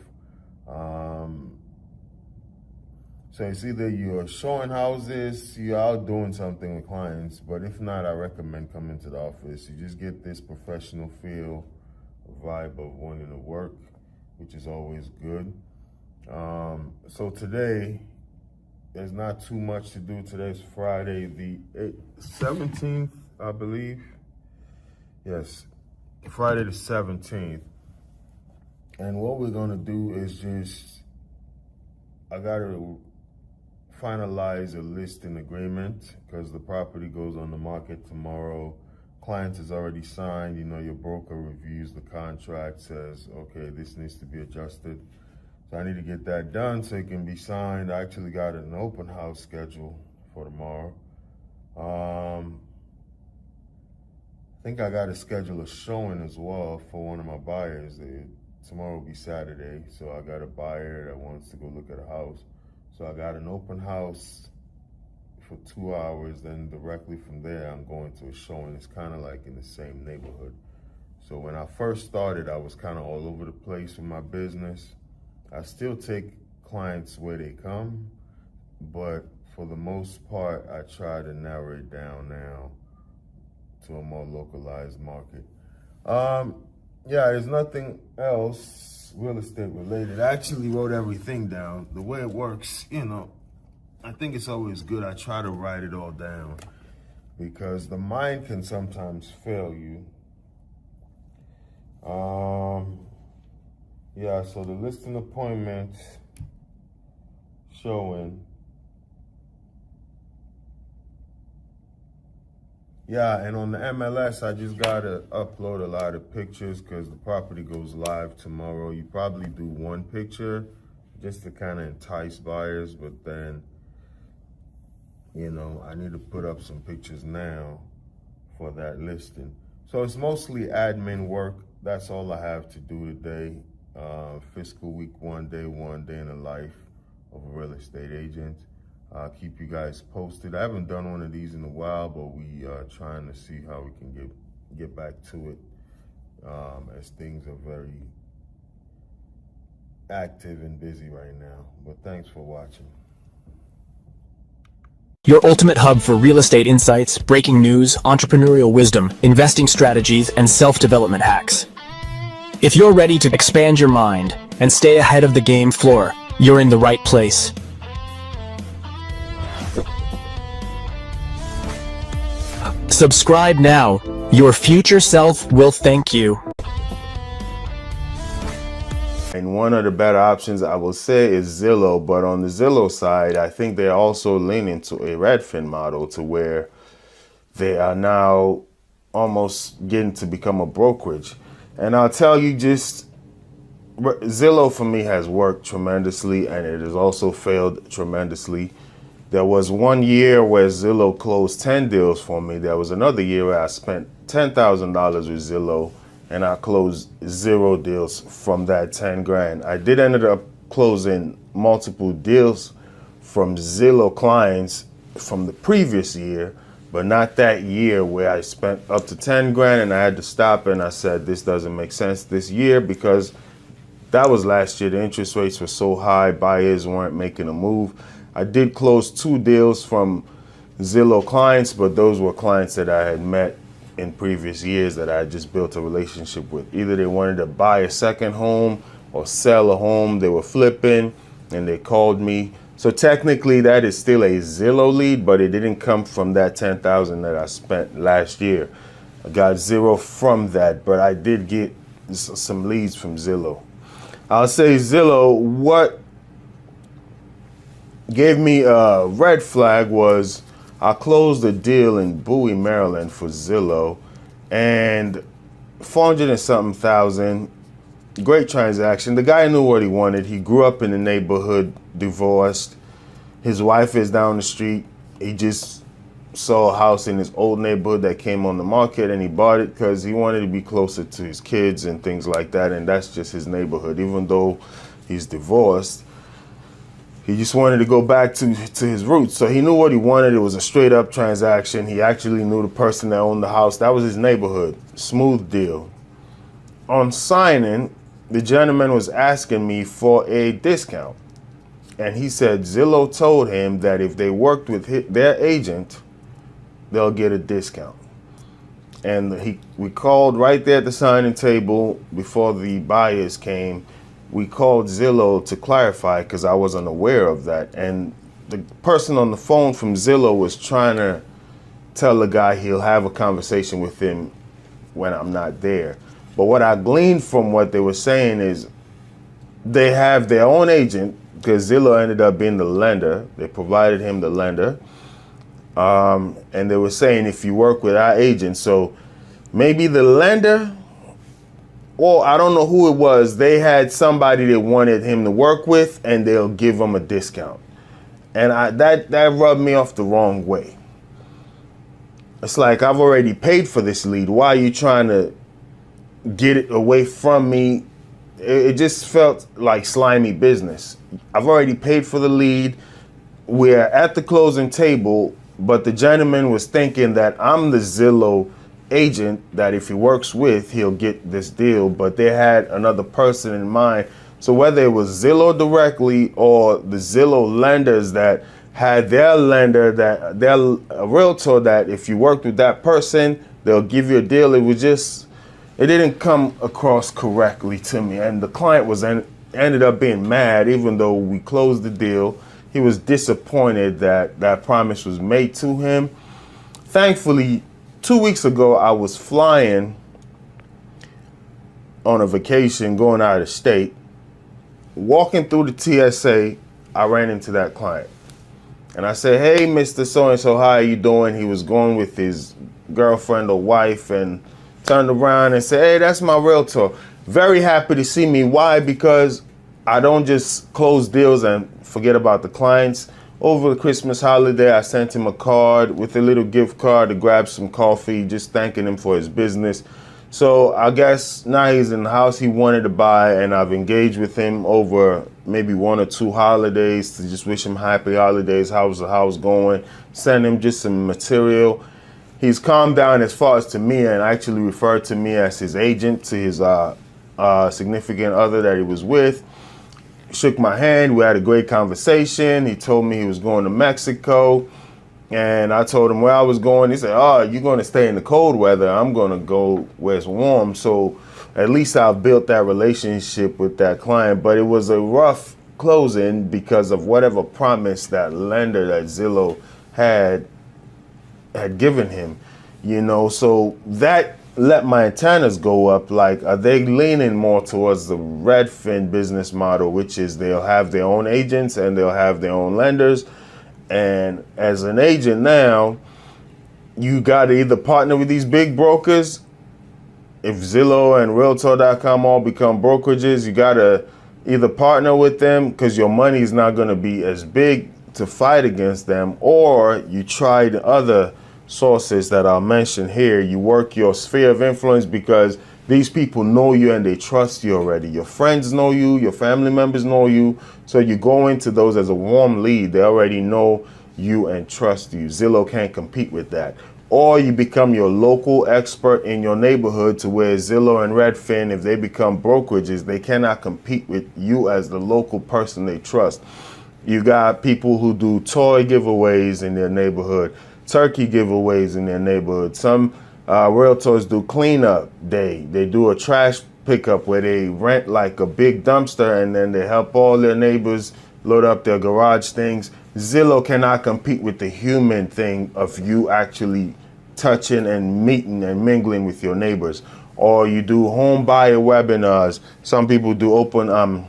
So it's either you're showing houses, you're out doing something with clients, but if not, I recommend coming to the office. You just get this professional feel, vibe of wanting to work, which is always good. So today, there's not too much to do. Today's Friday, the 17th, I believe. Yes, Friday the 17th. And what we're gonna do is I gotta finalize a listing agreement because the property goes on the market tomorrow. Client is already signed. You know, your broker reviews the contract, says, okay, this needs to be adjusted. So I need to get that done so it can be signed. I actually got an open house scheduled for tomorrow. I think I got to schedule a showing as well for one of my buyers. Tomorrow will be Saturday, so I got a buyer that wants to go look at a house. So I got an open house for 2 hours, then directly from there, I'm going to a showing. It's kind of like in the same neighborhood. So when I first started, I was kind of all over the place with my business. I still take clients where they come, but for the most part, I try to narrow it down now to a more localized market. Yeah, there's nothing else real estate related. I actually wrote everything down. The way it works, you know, I think it's always good. I try to write it all down because the mind can sometimes fail you. Yeah, so the listing appointment showing. Yeah, and on the MLS, I just gotta upload a lot of pictures because the property goes live tomorrow. You probably do one picture just to kind of entice buyers, but then, you know, I need to put up some pictures now for that listing. So it's mostly admin work. That's all I have to do today. Fiscal week 1 day in the life of a real estate agent. I'll keep you guys posted. I haven't done one of these in a while, but we are trying to see how we can get back to it as things are very active and busy right now. But thanks for watching. Your ultimate hub for real estate insights, breaking news, entrepreneurial wisdom, investing strategies, and self-development hacks. If you're ready to expand your mind and stay ahead of the game floor, you're in the right place. Subscribe now. Your future self will thank you. And one of the better options I will say is Zillow, but on the Zillow side, I think they're also leaning to a Redfin model to where they are now almost getting to become a brokerage. And I'll tell you, just Zillow for me has worked tremendously, and it has also failed tremendously. There was 1 year where Zillow closed 10 deals for me. There was another year where I spent $10,000 with Zillow and I closed 0 deals from that 10 grand. I did end up closing multiple deals from Zillow clients from the previous year, but not that year where I spent up to 10 grand and I had to stop and I said, this doesn't make sense this year because that was last year. The interest rates were so high, buyers weren't making a move. I did close 2 deals from Zillow clients, but those were clients that I had met in previous years that I just built a relationship with. Either they wanted to buy a second home or sell a home. They were flipping and they called me. So technically that is still a Zillow lead, but it didn't come from that $10,000 that I spent last year. I got 0 from that, but I did get some leads from Zillow. I'll say Zillow, what gave me a red flag was I closed a deal in Bowie, Maryland for Zillow, and 400 and something thousand. Great transaction. The guy knew what he wanted. He grew up in the neighborhood, divorced. His wife is down the street. He just saw a house in his old neighborhood that came on the market, and he bought it because he wanted to be closer to his kids and things like that, and that's just his neighborhood. Even though he's divorced, he just wanted to go back to his roots. So he knew what he wanted. It was a straight up transaction. He actually knew the person that owned the house. That was his neighborhood. Smooth deal. On signing, the gentleman was asking me for a discount. And he said Zillow told him that if they worked with their agent, they'll get a discount. And we called right there at the signing table before the buyers came. We called Zillow to clarify because I wasn't aware of that. And the person on the phone from Zillow was trying to tell the guy he'll have a conversation with him when I'm not there. But what I gleaned from what they were saying is they have their own agent, because Zillow ended up being the lender. They provided him the lender. And they were saying if you work with our agent, so maybe the lender, or I don't know who it was, they had somebody they wanted him to work with and they'll give him a discount. And that rubbed me off the wrong way. It's like, I've already paid for this lead. Why are you trying to get it away from me? It just felt like slimy business. I've already paid for the lead. We're at the closing table, but the gentleman was thinking that I'm the Zillow agent that if he works with, he'll get this deal. But they had another person in mind. So whether it was Zillow directly or the Zillow lenders that had their lender, that their realtor, that if you worked with that person, they'll give you a deal. It didn't come across correctly to me, and the client ended up being mad. Even though we closed the deal, he was disappointed that that promise was made to him. Thankfully, 2 weeks ago, I was flying on a vacation, going out of state. Walking through the TSA, I ran into that client, and I said, "Hey, Mr. So-and-so, how are you doing?" He was going with his girlfriend or wife, and turned around and said, "Hey, that's my realtor." Very happy to see me. Why? Because I don't just close deals and forget about the clients. Over the Christmas holiday, I sent him a card with a little gift card to grab some coffee, just thanking him for his business. So I guess now he's in the house he wanted to buy, and I've engaged with him over maybe 1 or 2 holidays to just wish him happy holidays. How's the house going? Send him just some material. He's calmed down as far as to me, and actually referred to me as his agent to his significant other that he was with. Shook my hand. We had a great conversation. He told me he was going to Mexico, and I told him where I was going. He said, "Oh, you're going to stay in the cold weather. I'm going to go where it's warm." So at least I've built that relationship with that client. But it was a rough closing because of whatever promise that lender that Zillow had given him, so that let my antennas go up. Like, are they leaning more towards the Redfin business model, which is they'll have their own agents and they'll have their own lenders? And as an agent now, you got to either partner with these big brokers. If Zillow and Realtor.com all become brokerages, you got to either partner with them because your money is not going to be as big to fight against them, or you try the other sources that I'll mention here. You work your sphere of influence because these people know you and they trust you already. Your friends know you, your family members know you, so you go into those as a warm lead. They already know you and trust you. Zillow can't compete with that. Or you become your local expert in your neighborhood to where Zillow and Redfin, if they become brokerages, they cannot compete with you as the local person they trust. You got people who do toy giveaways in their neighborhood, turkey giveaways in their neighborhood. Some realtors do cleanup day. They do a trash pickup where they rent like a big dumpster and then they help all their neighbors load up their garage things. Zillow cannot compete with the human thing of you actually touching and meeting and mingling with your neighbors. Or you do home buyer webinars. Some people do open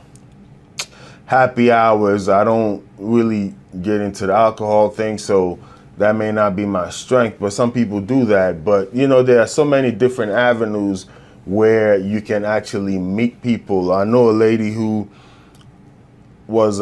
happy hours. I don't really get into the alcohol thing, so that may not be my strength, but some people do that. But there are so many different avenues where you can actually meet people. I know a lady who was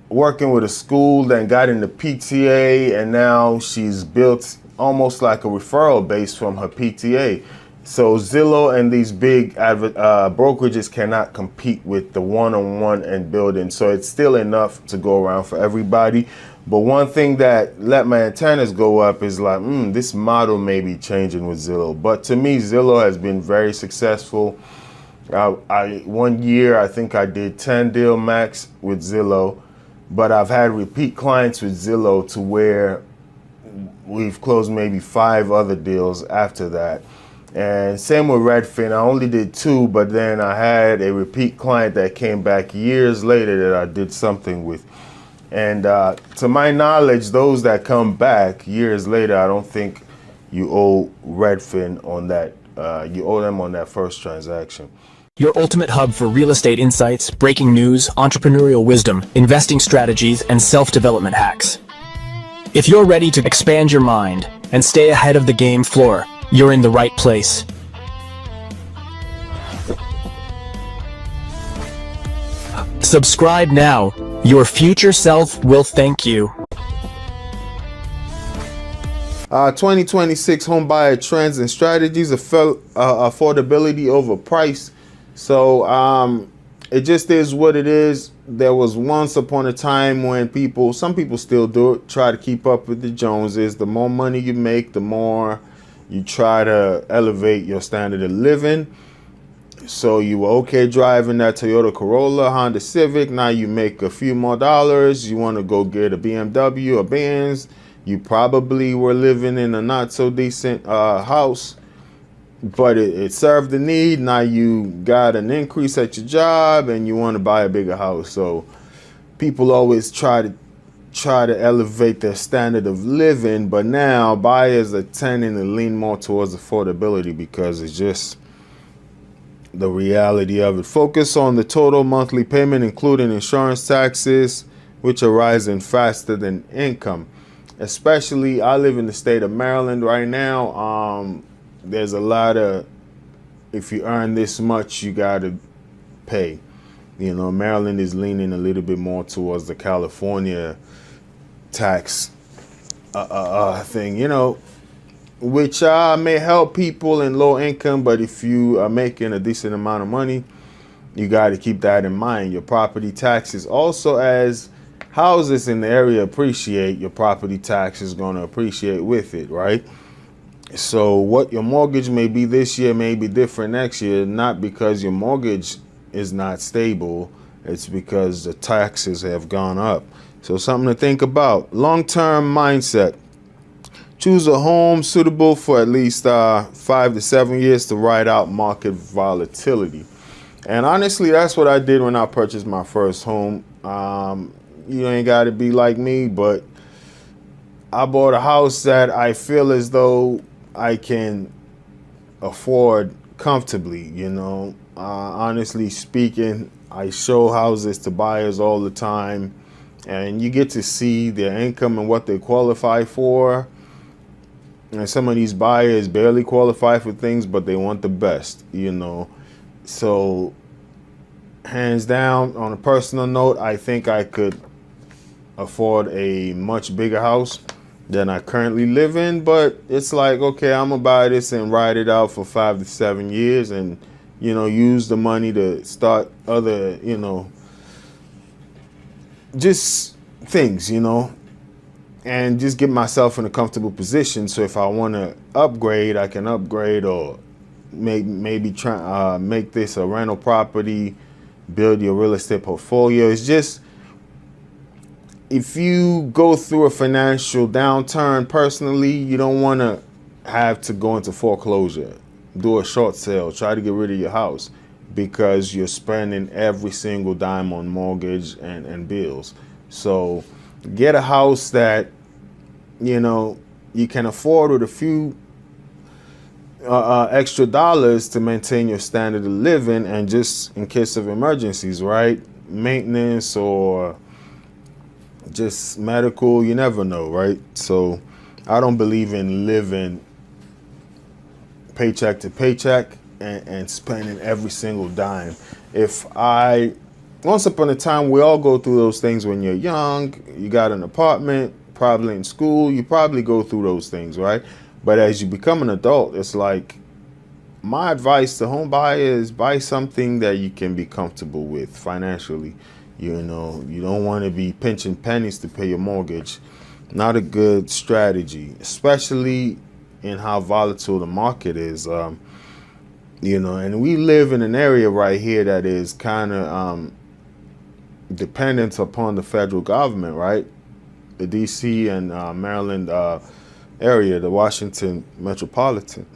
working with a school that got into PTA, and now she's built almost like a referral base from her PTA. So Zillow and these big brokerages cannot compete with the one-on-one and building. So it's still enough to go around for everybody. But one thing that let my antennas go up is like, this model may be changing with Zillow. But to me, Zillow has been very successful. One year, I think I did 10 deal max with Zillow, but I've had repeat clients with Zillow to where we've closed maybe 5 other deals after that. And same with Redfin. I only did 2, but then I had a repeat client that came back years later that I did something with. And to my knowledge, those that come back years later, I don't think you owe Redfin on that. You owe them on that first transaction. Your ultimate hub for real estate insights, breaking news, entrepreneurial wisdom, investing strategies, and self-development hacks. If you're ready to expand your mind and stay ahead of the game floor, you're in the right place. Subscribe now. Your future self will thank you. 2026 home buyer trends and strategies, affordability over price. So it just is what it is. There was once upon a time when some people still do it, try to keep up with the Joneses. The more money you make, the more you try to elevate your standard of living. So you were okay driving that Toyota Corolla, Honda Civic. Now you make a few more dollars. You want to go get a BMW, a Benz. You probably were living in a not so decent house, but it served the need. Now you got an increase at your job and you want to buy a bigger house. So people always try to elevate their standard of living, but now buyers are tending to lean more towards affordability because it's just the reality of it. Focus on the total monthly payment, including insurance taxes, which are rising faster than income. Especially, I live in the state of Maryland right now. There's a lot of, if you earn this much, you got to pay. You know, Maryland is leaning a little bit more towards the California tax thing, you know, which may help people in low income, but if you are making a decent amount of money, you got to keep that in mind. Your property taxes also, as houses in the area appreciate, your property tax is going to appreciate with it, right? So what your mortgage may be this year may be different next year, not because your mortgage is not stable, it's because the taxes have gone up. So something to think about. Long-term mindset. Choose a home suitable for at least 5 to 7 years to ride out market volatility. And honestly, that's what I did when I purchased my first home. You ain't got to be like me, but I bought a house that I feel as though I can afford comfortably, you know. Honestly speaking, I show houses to buyers all the time, and you get to see their income and what they qualify for. And some of these buyers barely qualify for things, but they want the best, you know. So hands down, on a personal note, I think I could afford a much bigger house than I currently live in. But it's like, okay, I'm gonna buy this and ride it out for 5 to 7 years and, you know, use the money to start other, you know, just things, you know, and just get myself in a comfortable position. So if I want to upgrade, I can upgrade, or maybe try make this a rental property, build your real estate portfolio. It's just, if you go through a financial downturn personally, you don't want to have to go into foreclosure, do a short sale, try to get rid of your house because you're spending every single dime on mortgage and bills. So get a house that, you know, you can afford with a few extra dollars to maintain your standard of living, and just in case of emergencies, right? Maintenance or just medical, you never know, right? So I don't believe in living paycheck to paycheck and spending every single dime. If I once upon a time, we all go through those things when you're young. You got an apartment, probably in school. You probably go through those things, right? But as you become an adult, it's like, my advice to home buyers: buy something that you can be comfortable with financially. You know, you don't want to be pinching pennies to pay your mortgage. Not a good strategy, especially in how volatile the market is. You know, and we live in an area right here that is kind of dependent upon the federal government, right? The DC and Maryland area, the Washington metropolitan,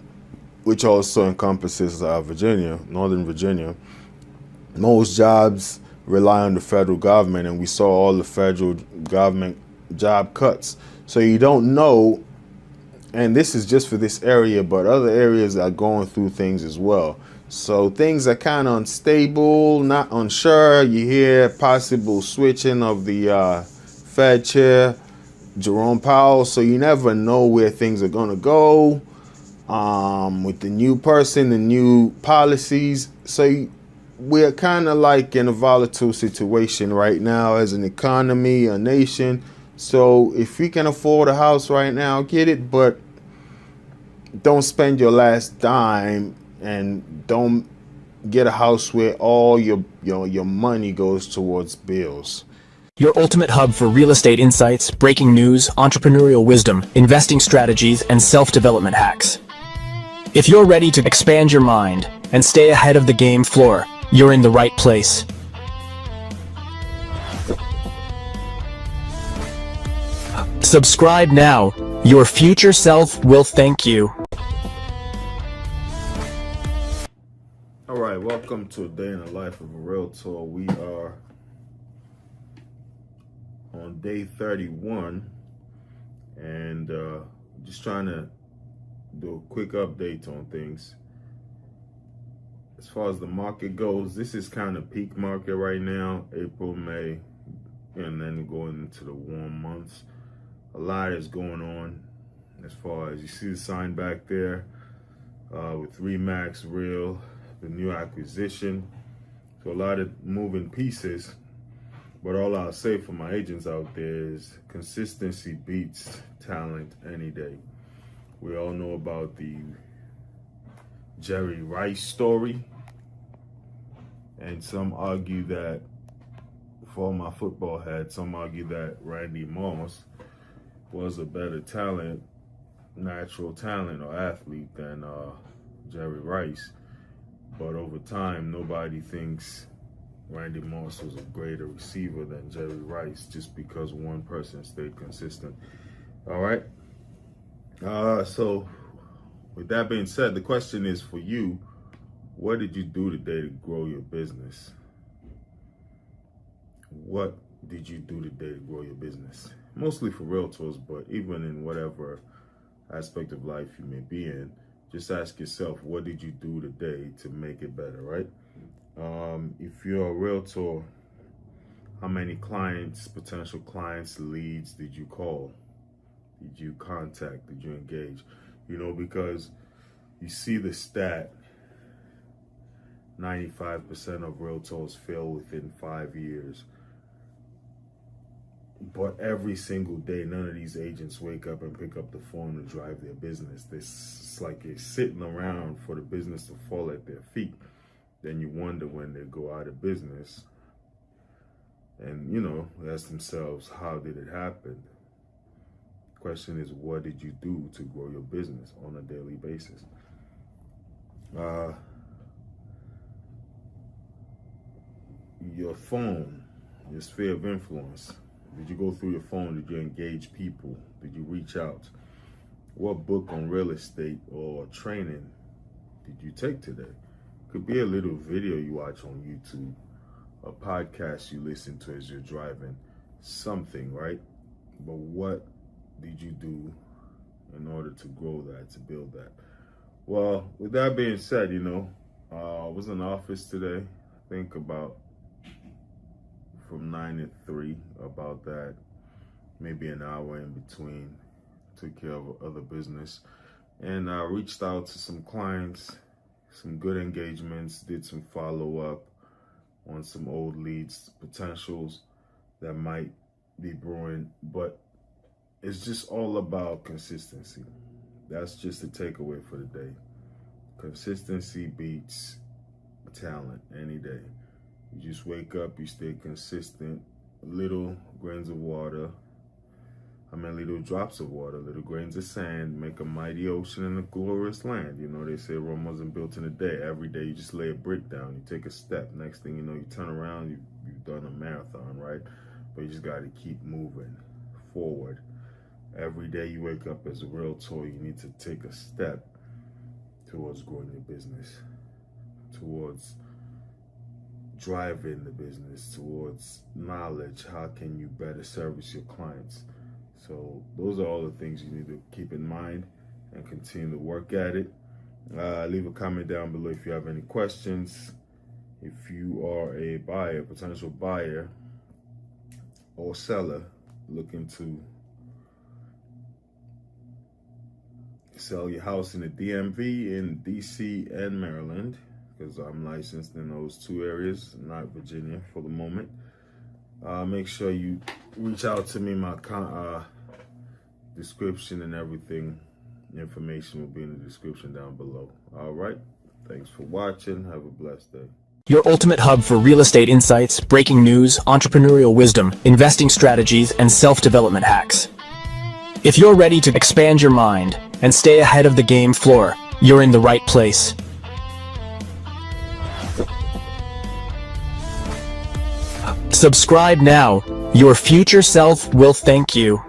which also encompasses Virginia, Northern Virginia. Most jobs rely on the federal government, and we saw all the federal government job cuts. So you don't know, and this is just for this area, but other areas are going through things as well. So things are kind of unstable, not unsure. You hear possible switching of the Fed chair, Jerome Powell, so you never know where things are going to go. With the new person, the new policies. So we're kind of like in a volatile situation right now as an economy, a nation. So if you can afford a house right now, get it, but don't spend your last dime, and don't get a house where all your money goes towards bills. Your ultimate hub for real estate insights, breaking news, entrepreneurial wisdom, investing strategies, and self-development hacks. If you're ready to expand your mind and stay ahead of the game floor, you're in the right place. Subscribe now. Your future self will thank you. All right, welcome to a day in the life of a Realtor. We are on day 31, and just trying to do a quick update on things. As far as the market goes, this is kind of peak market right now, April, May, and then going into the warm months. A lot is going on as far as you see the sign back there with Remax Real, the new acquisition. So a lot of moving pieces, but all I'll say for my agents out there is consistency beats talent any day. We all know about the Jerry Rice story, and some argue that, for my football head, some argue that Randy Moss was a better talent, natural talent or athlete than Jerry Rice. But over time, nobody thinks Randy Moss was a greater receiver than Jerry Rice just because one person stayed consistent. All right. So with that being said, the question is for you: what did you do today to grow your business? What did you do today to grow your business? Mostly for realtors, but even in whatever aspect of life you may be in, just ask yourself, what did you do today to make it better, right? If you're a realtor, how many clients, potential clients, leads did you call? Did you contact? Did you engage? You know, because you see the stat, 95% of realtors fail within 5 years. But every single day, none of these agents wake up and pick up the phone and drive their business. It's like they're sitting around for the business to fall at their feet. Then you wonder when they go out of business. And, you know, ask themselves, how did it happen? Question is, what did you do to grow your business on a daily basis? Your phone, your sphere of influence. Did you go through your phone? Did you engage people? Did you reach out? What book on real estate or training did you take today? Could be a little video you watch on YouTube, a podcast you listen to as you're driving, something, right? But what did you do in order to grow that, to build that? Well, with that being said, you know, I was in the office today, I think about from 9 to 3, about that, maybe an hour in between, took care of other business, and I reached out to some clients, some good engagements, did some follow-up on some old leads, potentials that might be brewing, but it's just all about consistency. That's just the takeaway for the day. Consistency beats talent any day. You just wake up, you stay consistent, little grains of water, little drops of water, little grains of sand make a mighty ocean and a glorious land. You know, they say Rome wasn't built in a day. Every day you just lay a brick down, you take a step. Next thing you know, you turn around, you've done a marathon, right? But you just got to keep moving forward. Every day you wake up as a realtor, you need to take a step towards growing your business, towards driving the business, towards knowledge. How can you better service your clients? So those are all the things you need to keep in mind and continue to work at it. Leave a comment down below if you have any questions. If you are a buyer, potential buyer or seller looking to sell your house in the DMV, in DC and Maryland, because I'm licensed in those two areas, not Virginia for the moment. Make sure you reach out to me. My description and everything, information will be in the description down below. All right. Thanks for watching. Have a blessed day. Your ultimate hub for real estate insights, breaking news, entrepreneurial wisdom, investing strategies, and self-development hacks. If you're ready to expand your mind and stay ahead of the game floor, you're in the right place. Subscribe now. Your future self will thank you.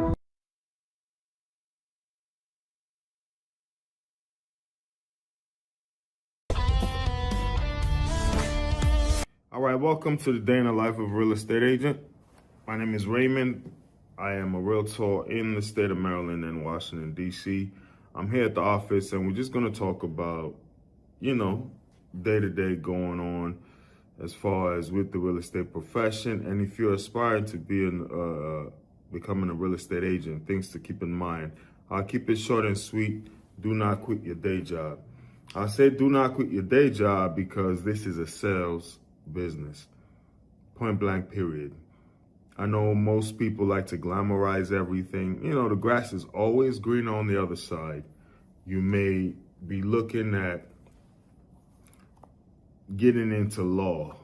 All right, welcome to the day in the life of a real estate agent. My name is Raymond. I am a realtor in the state of Maryland and Washington, D.C. I'm here at the office, and we're just going to talk about, day-to-day going on as far as with the real estate profession. And if you're aspiring to be becoming a real estate agent, things to keep in mind. I'll keep it short and sweet. Do not quit your day job. I say do not quit your day job because this is a sales business. Point blank, period. I know most people like to glamorize everything. The grass is always greener on the other side. You may be looking at getting into law,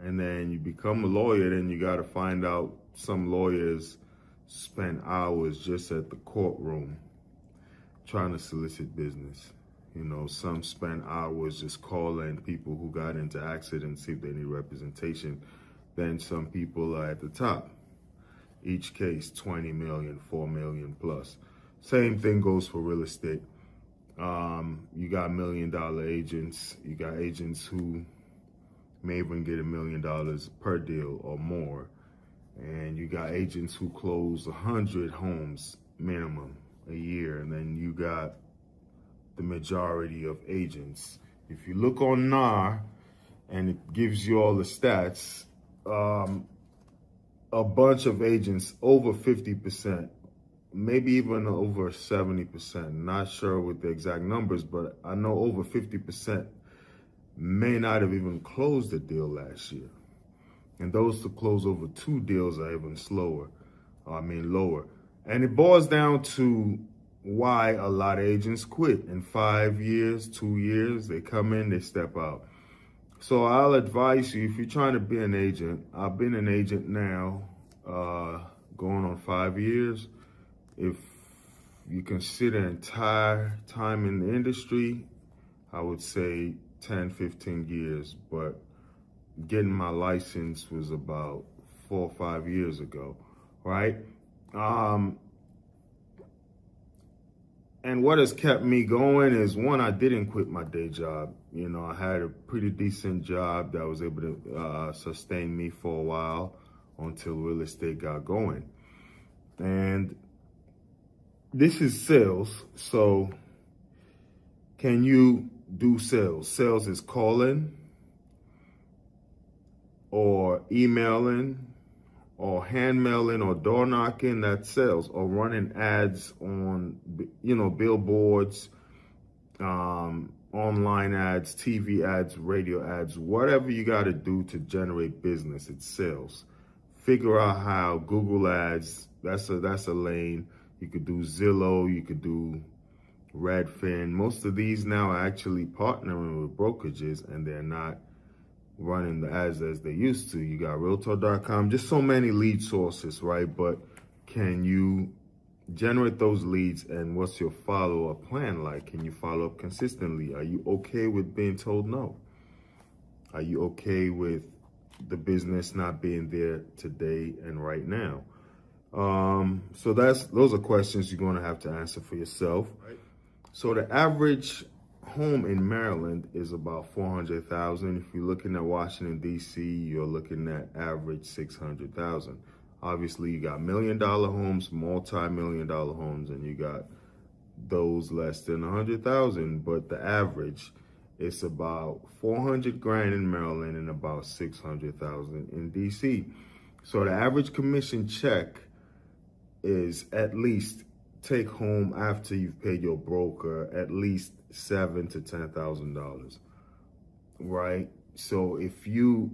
and then you become a lawyer, then you got to find out some lawyers spend hours just at the courtroom trying to solicit business. Some spend hours just calling people who got into accidents, see if they need representation. Then some people are at the top. Each case, 20 million, 4 million plus. Same thing goes for real estate. You got $1 million agents. You got agents who may even get $1 million per deal or more. And you got agents who close 100 homes minimum a year. And then you got the majority of agents. If you look on NAR, and it gives you all the stats, a bunch of agents, over 50%, maybe even over 70%, not sure with the exact numbers, but I know over 50% may not have even closed a deal last year. And those to close over 2 deals are even lower. And it boils down to why a lot of agents quit. In 5 years, 2 years, they come in, they step out. So I'll advise you, if you're trying to be an agent, I've been an agent now, going on 5 years. If you consider entire time in the industry, I would say 10, 15 years. But getting my license was about 4 or 5 years ago, right? And what has kept me going is, one, I didn't quit my day job. I had a pretty decent job that was able to sustain me for a while until real estate got going. And this is sales. So can you do sales? Sales is calling or emailing or hand mailing or door knocking. That's sales. Or running ads on, billboards, online ads, TV ads, radio ads, whatever you got to do to generate business, it's sales. Figure out how Google ads, that's a lane. You could do Zillow, you could do Redfin. Most of these now are actually partnering with brokerages, and they're not running the ads as they used to. You got Realtor.com, just so many lead sources, right? But can you generate those leads, and what's your follow-up plan like? Can you follow up consistently? Are you okay with being told no? Are you okay with the business not being there today and right now? So those are questions you're going to have to answer for yourself. So the average home in Maryland is about $400,000. If you're looking at Washington, D.C., you're looking at average $600,000. Obviously, you got $1 million homes, multi-million-dollar homes, and you got those less than $100,000. But the average is about $400,000 in Maryland and about $600,000 in D.C. So the average commission check is at least take home after you've paid your broker at least $7,000 to $10,000, right? So if you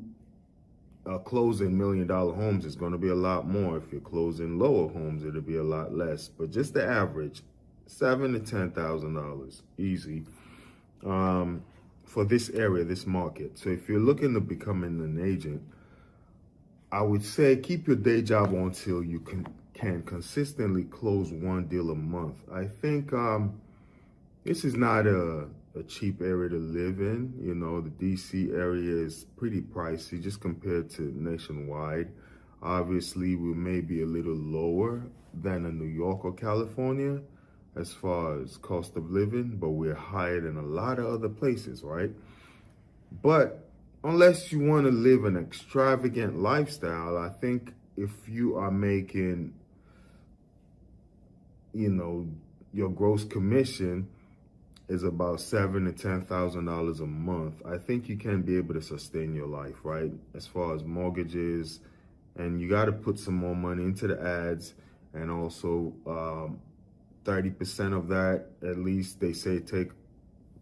are closing $1 million homes, it's going to be a lot more. If you're closing lower homes, it'll be a lot less. But just the average, $7,000 to $10,000, easy, for this area, this market. So if you're looking to becoming an agent, I would say keep your day job until you can consistently close one deal a month. I think this is not a cheap area to live in. You know, the DC area is pretty pricey just compared to nationwide. Obviously, we may be a little lower than a New York or California as far as cost of living, but we're higher than a lot of other places, right? But unless you want to live an extravagant lifestyle, I think if you are making, you know, your gross commission is about $7,000 to $10,000 a month, I think you can be able to sustain your life, right? As far as mortgages, and you got to put some more money into the ads, and also 30% of that, at least they say,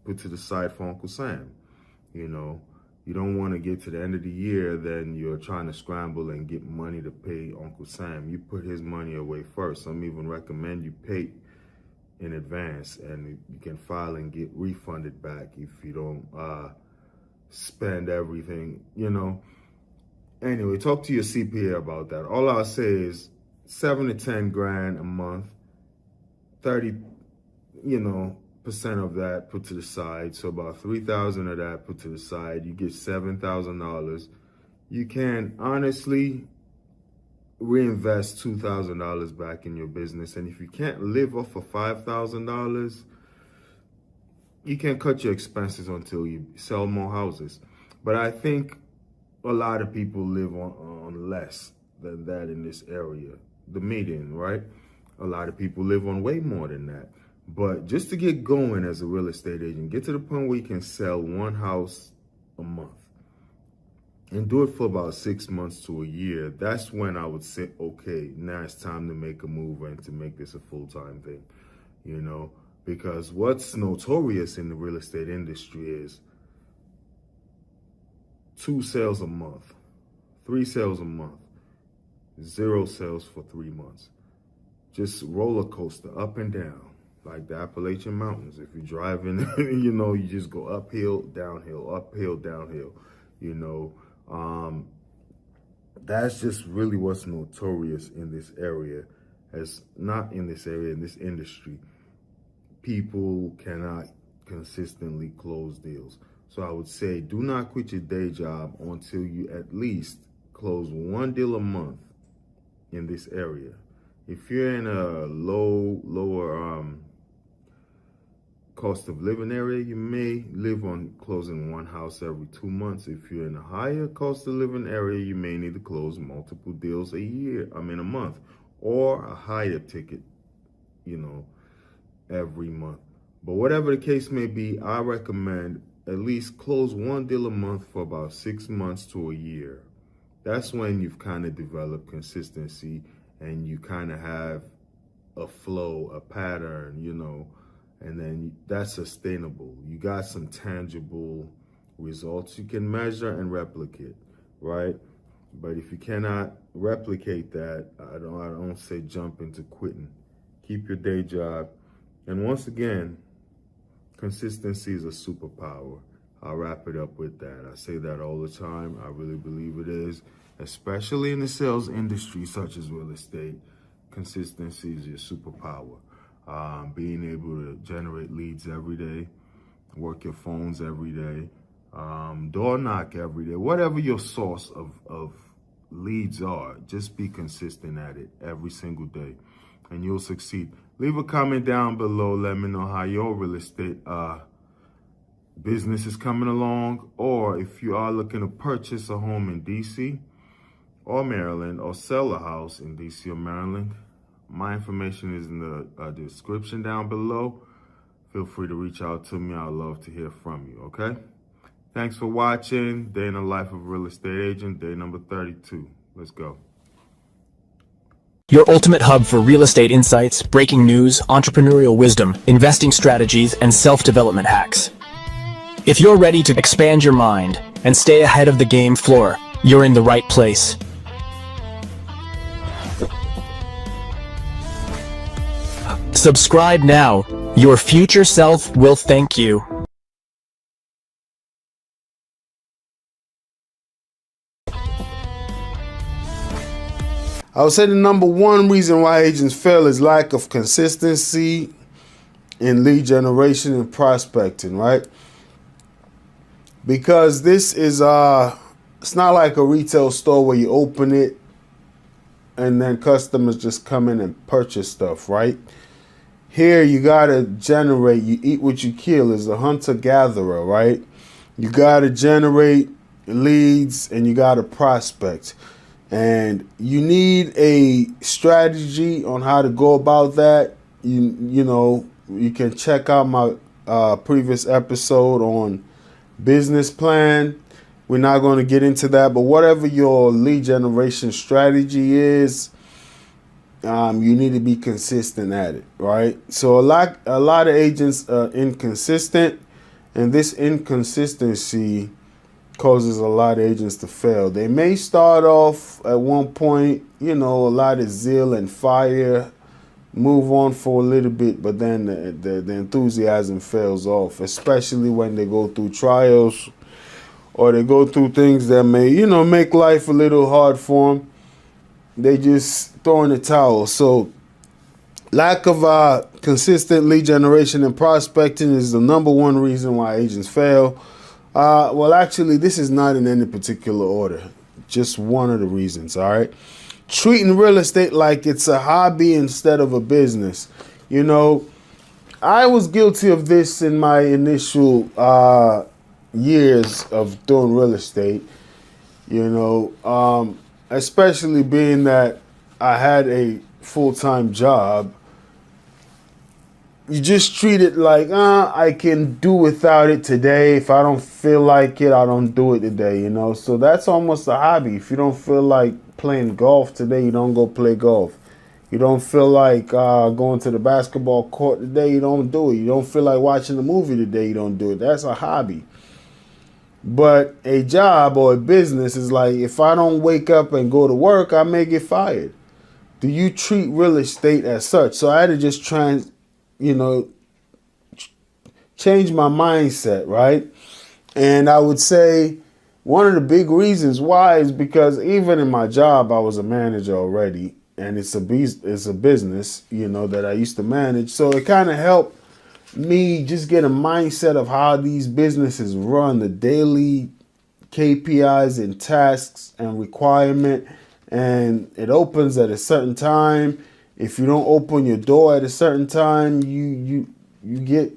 put to the side for Uncle Sam. You know, you don't want to get to the end of the year, then you're trying to scramble and get money to pay Uncle Sam. You put his money away first. Some even recommend you pay in advance, and you can file and get refunded back if you don't spend everything, you know. Anyway, talk to your CPA about that. All I'll say is $7,000 to $10,000 a month, 30, percent of that put to the side. So about $3,000 of that put to the side. You get $7,000. You can honestly reinvest $2,000 back in your business. And if you can't live off of $5,000, you can cut your expenses until you sell more houses. But I think a lot of people live on less than that in this area, the median, right? A lot of people live on way more than that. But just to get going as a real estate agent, get to the point where you can sell one house a month and do it for about 6 months to a year, that's when I would say, okay, now it's time to make a move and to make this a full-time thing, you know? Because what's notorious in the real estate industry is 2 sales a month, 3 sales a month, 0 sales for 3 months. Just roller coaster, up and down, like the Appalachian Mountains. If you're driving, you just go uphill, downhill, you know. That's just really what's notorious in this area. In this industry. People cannot consistently close deals. So I would say do not quit your day job until you at least close 1 deal a month in this area. If you're in a lower cost of living area, you may live on closing 1 house every 2 months. If you're in a higher cost of living area, you may need to close multiple deals a month, or a higher ticket, every month. But whatever the case may be, I recommend at least close 1 deal a month for about 6 months to a year. That's when you've kind of developed consistency and you kind of have a flow, a pattern, and then that's sustainable. You got some tangible results you can measure and replicate, right? But if you cannot replicate that, I don't say jump into quitting. Keep your day job. And once again, consistency is a superpower. I'll wrap it up with that. I say that all the time. I really believe it is, especially in the sales industry such as real estate. Consistency is your superpower. Being able to generate leads every day, work your phones every day, door knock every day, whatever your source of leads are, just be consistent at it every single day and you'll succeed. Leave a comment down below. Let me know how your real estate business is coming along, or if you are looking to purchase a home in DC or Maryland, or sell a house in DC or Maryland. My information is in the description down below. Feel free to reach out to me. I'd love to hear from you, okay? Thanks for watching. Day in the life of a real estate agent, day number 32. Let's go. Your ultimate hub for real estate insights, breaking news, entrepreneurial wisdom, investing strategies, and self-development hacks. If you're ready to expand your mind and stay ahead of the game floor, you're in the right place. Subscribe now. Your future self will thank you. I would say the number one reason why agents fail is lack of consistency in lead generation and prospecting, right? Because this is it's not like a retail store where you open it and then customers just come in and purchase stuff, right? Here you gotta generate, you eat what you kill, is a hunter-gatherer, right? You gotta generate leads and you gotta prospect. And you need a strategy on how to go about that. You know, you can check out my previous episode on business plan. We're not going to get into that, but whatever your lead generation strategy is, you need to be consistent at it, right? So a lot of agents are inconsistent, and this inconsistency causes a lot of agents to fail. They may start off at one point, you know, a lot of zeal and fire, move on for a little bit, but then the enthusiasm fails off, especially when they go through trials or they go through things that may, you know, make life a little hard for them. They just throw in the towel. So lack of consistent lead generation and prospecting is the number one reason why agents fail. Well, actually, this is not in any particular order. Just one of the reasons, all right? Treating real estate like it's a hobby instead of a business. You know, I was guilty of this in my initial years of doing real estate, you know, especially being that I had a full-time job. You just treat it like, I can do without it today. If I don't feel like it, I don't do it today, you know. So that's almost a hobby. If you don't feel like playing golf today, you don't go play golf. You don't feel like going to the basketball court today, you don't do it. You don't feel like watching a movie today, you don't do it. That's a hobby. But a job or a business is like, if I don't wake up and go to work, I may get fired. Do you treat real estate as such? So I had to just try and, you know, change my mindset, right? And I would say one of the big reasons why is because even in my job, I was a manager already, and it's a business, you know, that I used to manage. So it kind of helped me just get a mindset of how these businesses run, the daily KPIs and tasks and requirement. And it opens at a certain time. If you don't open your door at a certain time, you get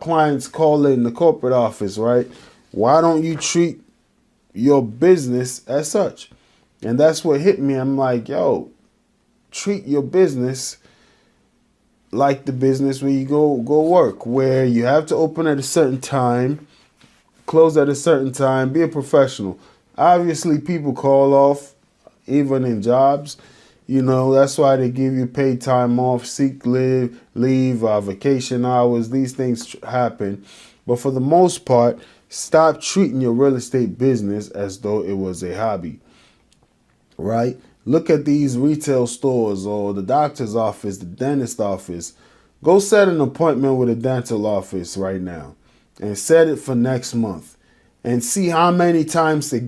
clients calling the corporate office, right? Why don't you treat your business as such? And that's what hit me. I'm like, yo, treat your business like the business where you go work, where you have to open at a certain time, close at a certain time, be a professional. Obviously, people call off, even in jobs. You know, that's why they give you paid time off, sick leave, vacation hours. These things happen. But for the most part, stop treating your real estate business as though it was a hobby, right? Look at these retail stores or the doctor's office, the dentist office. Go set an appointment with a dental office right now and set it for next month and see how many times they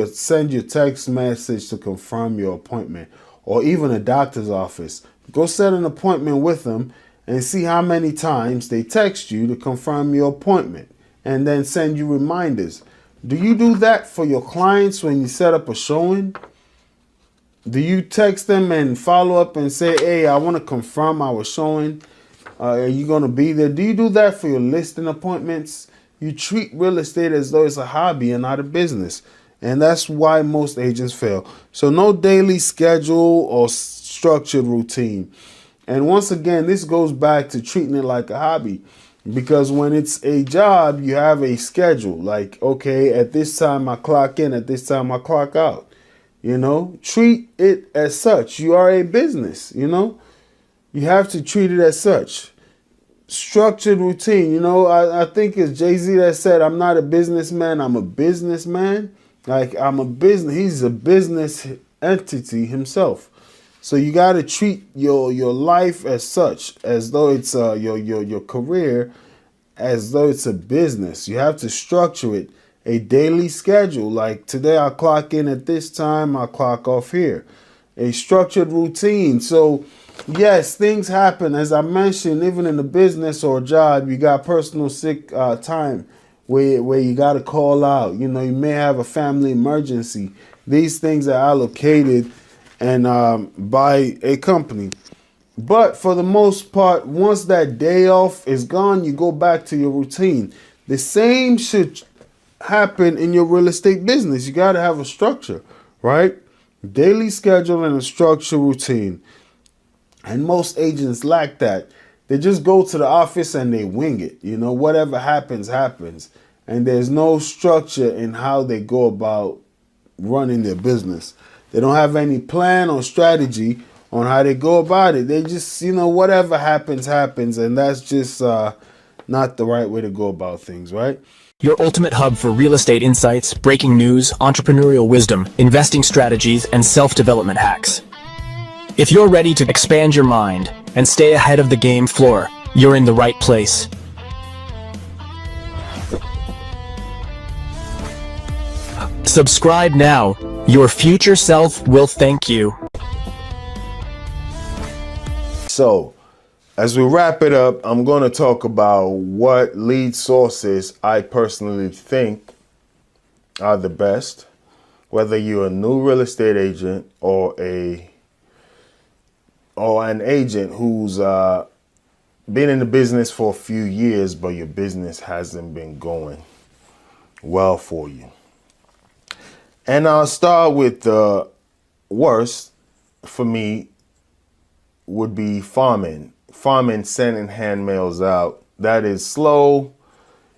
send you a text message to confirm your appointment, or even a doctor's office. Go set an appointment with them and see how many times they text you to confirm your appointment and then send you reminders. Do you do that for your clients when you set up a showing? Do you text them and follow up and say, hey, I want to confirm our showing? Are you going to be there? Do you do that for your listing appointments? You treat real estate as though it's a hobby and not a business. And that's why most agents fail. So no daily schedule or structured routine. And once again, this goes back to treating it like a hobby. Because when it's a job, you have a schedule. Like, okay, at this time I clock in, at this time I clock out. You know, treat it as such. You are a business, you know. You have to treat it as such. Structured routine. You know, I think it's Jay-Z that said, I'm not a businessman, I'm a businessman. Like, he's a business entity himself. So you got to treat your life as such, as though it's your career, as though it's a business. You have to structure it. A daily schedule, like today I clock in at this time, I clock off here. A structured routine. So yes, things happen. As I mentioned, even in a business or a job, you got personal sick time where you got to call out. You know, you may have a family emergency. These things are allocated and by a company. But for the most part, once that day off is gone, you go back to your routine. The same should happen in your real estate business. You got to have a structure, right? Daily schedule and a structure routine. And most agents lack that. They just go to the office and they wing it. You know, whatever happens, happens. And there's no structure in how they go about running their business. They don't have any plan or strategy on how they go about it. They just, you know, whatever happens, happens. And that's just not the right way to go about things, right? Your ultimate hub for real estate insights, breaking news, entrepreneurial wisdom, investing strategies, and self-development hacks. If you're ready to expand your mind and stay ahead of the game floor, you're in the right place. Subscribe now. Your future self will thank you. So, as we wrap it up, I'm going to talk about what lead sources I personally think are the best, whether you're a new real estate agent or an agent who's been in the business for a few years, but your business hasn't been going well for you. And I'll start with the worst for me would be farming. Farming, sending hand mails out. That is slow.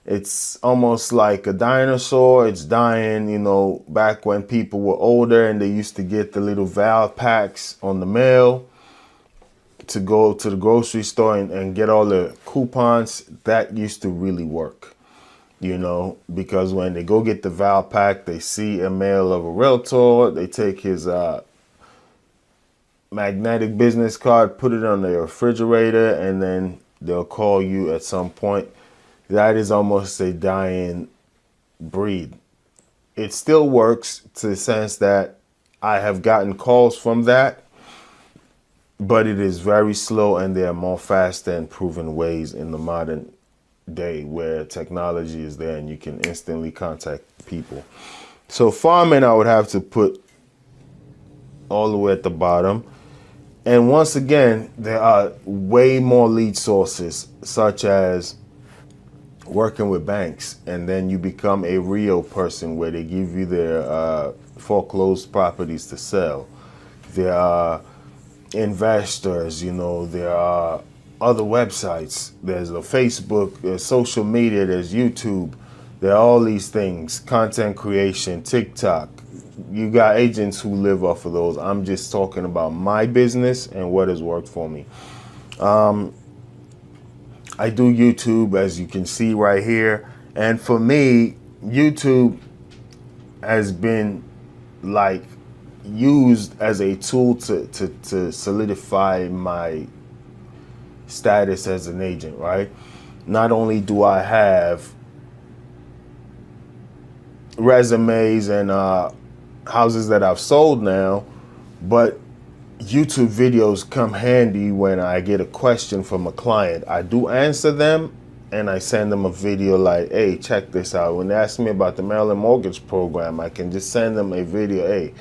It's almost like a dinosaur. It's dying, you know, back when people were older and they used to get the little val packs on the mail to go to the grocery store and get all the coupons. That used to really work, you know, because when they go get the val pack, they see a mail of a realtor, they take his magnetic business card, put it on their refrigerator, and then they'll call you at some point. That is almost a dying breed. It still works to the sense that I have gotten calls from that, but it is very slow, and there are more fast and proven ways in the modern day where technology is there and you can instantly contact people. So farming, I would have to put all the way at the bottom. And once again, there are way more lead sources, such as working with banks, and then you become a real person where they give you their foreclosed properties to sell. There are investors, you know, there are other websites. There's a Facebook, there's social media, there's YouTube. There are all these things, content creation, TikTok, you got agents who live off of those. I'm just talking about my business and what has worked for me. I do YouTube, as you can see right here. And for me, YouTube has been like used as a tool to solidify my status as an agent, right? Not only do I have resumes and houses that I've sold now, but YouTube videos come handy when I get a question from a client. I do answer them and I send them a video like, hey, check this out. When they ask me about the Maryland mortgage program, I can just send them a video. Hey,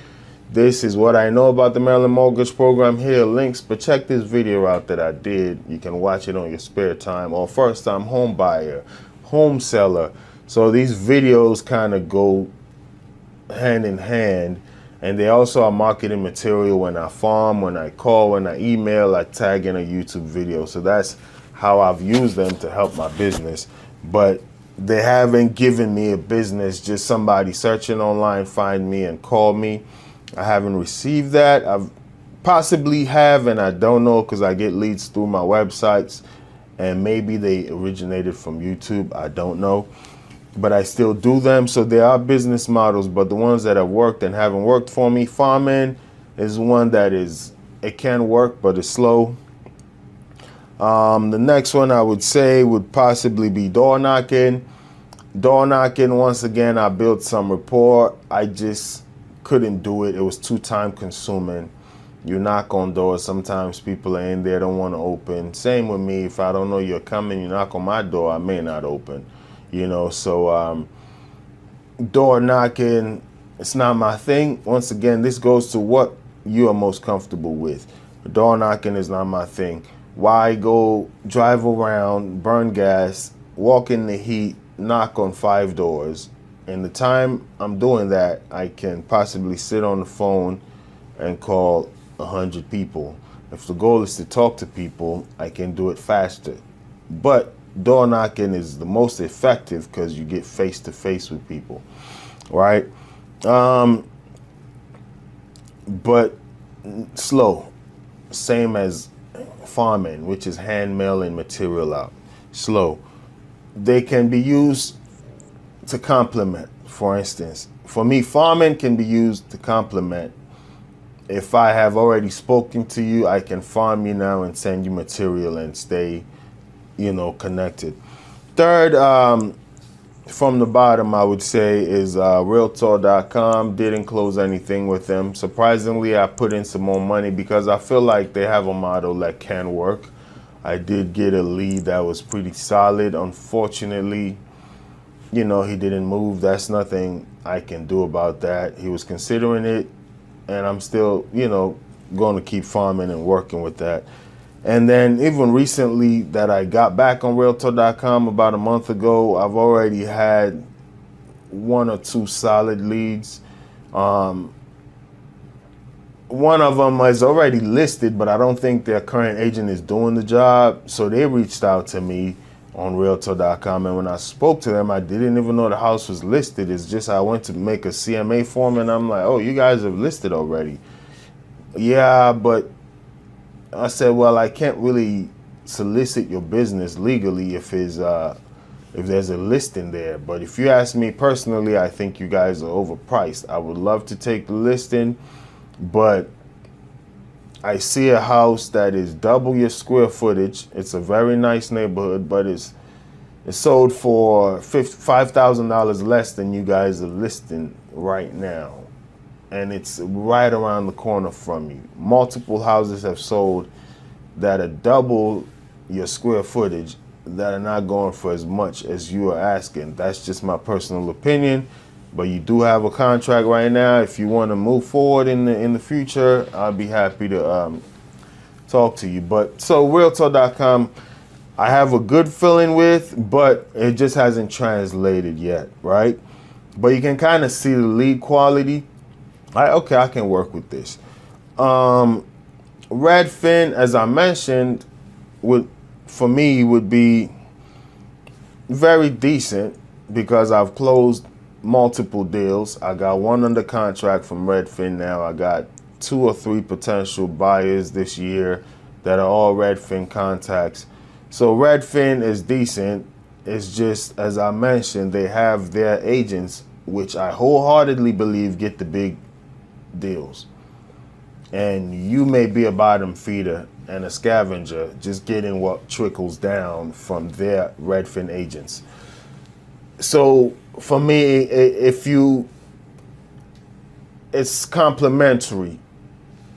this is what I know about the Maryland mortgage program. Here are links, but check this video out that I did. You can watch it on your spare time. Or first time home buyer, home seller. So these videos kind of go hand in hand. And they also are marketing material when I farm, when I call, when I email, I tag in a YouTube video. So that's how I've used them to help my business. But they haven't given me a business, just somebody searching online, find me and call me. I haven't received that. I've possibly have, and I don't know, because I get leads through my websites and maybe they originated from YouTube. I don't know. But I still do them. So there are business models, but the ones that have worked and haven't worked for me, farming is one that it can work, but it's slow. The next one I would say would possibly be door knocking. Door knocking, once again, I built some rapport. I just couldn't do it. It was too time consuming. You knock on doors. Sometimes people are in there, don't want to open. Same with me. If I don't know you're coming, you knock on my door, I may not open. You know, so door knocking, it's not my thing. Once again, this goes to what you are most comfortable with. Door knocking is not my thing. Why go drive around, burn gas, walk in the heat, knock on 5 doors? In the time I'm doing that, I can possibly sit on the phone and call 100 people. If the goal is to talk to people, I can do it faster. But door knocking is the most effective because you get face to face with people, right? But slow, same as farming, which is hand mailing material out. Slow. They can be used to complement. For instance, for me, farming can be used to complement. If I have already spoken to you, I can farm you now and send you material and stay, you know, connected. Third, from the bottom, I would say is Realtor.com. Didn't close anything with them. Surprisingly, I put in some more money because I feel like they have a model that can work. I did get a lead that was pretty solid. Unfortunately, you know, he didn't move. That's nothing I can do about that. He was considering it, and I'm still, you know, going to keep farming and working with that. And then even recently that I got back on Realtor.com about a month ago, I've already had 1 or 2 solid leads. One of them is already listed, but I don't think their current agent is doing the job. So they reached out to me on Realtor.com. And when I spoke to them, I didn't even know the house was listed. It's just I went to make a CMA form and I'm like, oh, you guys have listed already. Yeah, but I said, well, I can't really solicit your business legally if there's a listing there. But if you ask me personally, I think you guys are overpriced. I would love to take the listing, but I see a house that is double your square footage. It's a very nice neighborhood, but it's sold for $5,000 less than you guys are listing right now. And it's right around the corner from you. Multiple houses have sold that are double your square footage that are not going for as much as you are asking. That's just my personal opinion. But you do have a contract right now. If you want to move forward in the future, I'll be happy to talk to you. But so Realtor.com, I have a good feeling with, but it just hasn't translated yet, right? But you can kind of see the lead quality. Okay, I can work with this. Redfin, as I mentioned, for me would be very decent because I've closed multiple deals. I got one under contract from Redfin now. I got 2 or 3 potential buyers this year that are all Redfin contacts. So Redfin is decent. It's just, as I mentioned, they have their agents, which I wholeheartedly believe get the big deals. And you may be a bottom feeder and a scavenger, just getting what trickles down from their Redfin agents. So for me, it's complimentary.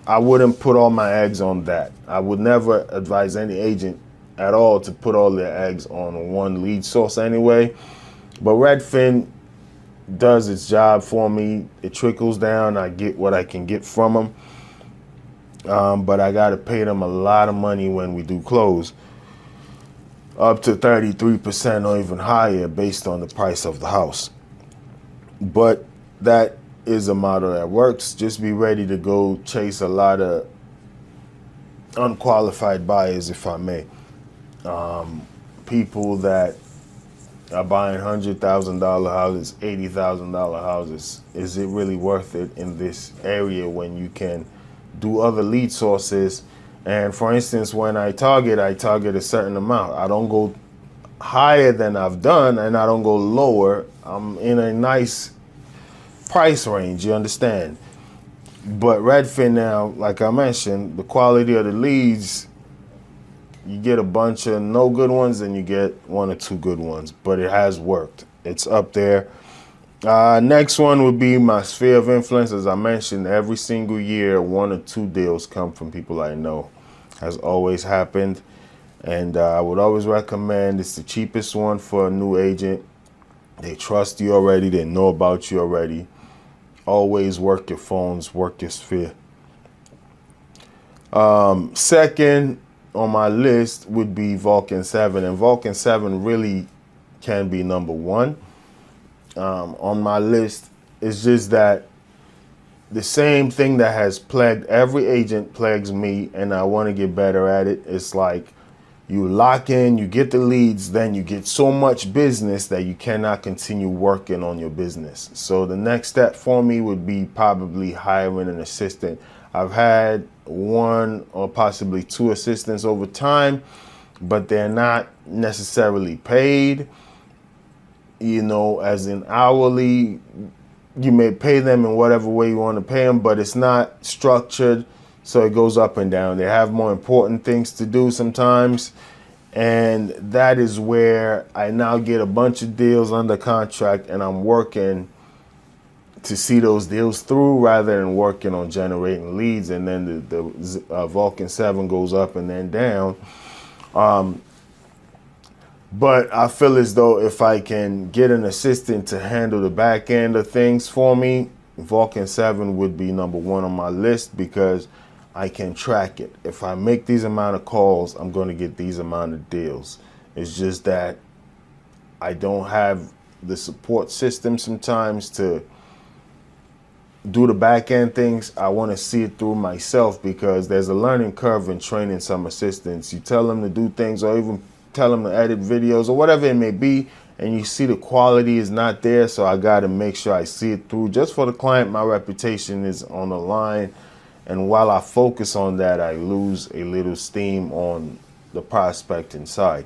I wouldn't put all my eggs on that. I would never advise any agent at all to put all their eggs on one lead source anyway. But Redfin does its job for me. It trickles down. I get what I can get from them. But I got to pay them a lot of money when we do close. Up to 33% or even higher based on the price of the house. But that is a model that works. Just be ready to go chase a lot of unqualified buyers, if I may. People that are buying $100,000 houses, $80,000 houses. Is it really worth it in this area when you can do other lead sources? And for instance, when I target a certain amount. I don't go higher than I've done, and I don't go lower. I'm in a nice price range, you understand? But Redfin now, like I mentioned, the quality of the leads, you get a bunch of no good ones and you get 1 or 2 good ones, but it has worked. It's up there. Next one would be my sphere of influence. As I mentioned, every single year, 1 or 2 deals come from people I know. Has always happened. And I would always recommend, it's the cheapest one for a new agent. They trust you already. They know about you already. Always work your phones, work your sphere. Second on my list would be Vulcan 7. And Vulcan 7 really can be number 1 on my list. It's just that the same thing that has plagued every agent plagues me, and I want to get better at it. It's like you lock in, you get the leads, then you get so much business that you cannot continue working on your business. So the next step for me would be probably hiring an assistant. I've had 1 or possibly 2 assistants over time, but they're not necessarily paid, as in hourly. You may pay them in whatever way you want to pay them, but it's not structured, so it goes up and down. They have more important things to do sometimes, and that is where I now get a bunch of deals under contract, and I'm working to see those deals through rather than working on generating leads, and then the Vulcan 7 goes up and then down. But I feel as though if I can get an assistant to handle the back end of things for me, Vulcan 7 would be number 1 on my list because I can track it. If I make these amount of calls, I'm going to get these amount of deals. It's just that I don't have the support system sometimes to do the back end things. I want to see it through myself because there's a learning curve in training some assistants. You tell them to do things or even tell them to edit videos or whatever it may be, and you see the quality is not there, so I got to make sure I see it through. Just for the client, my reputation is on the line, and while I focus on that, I lose a little steam on the prospecting side.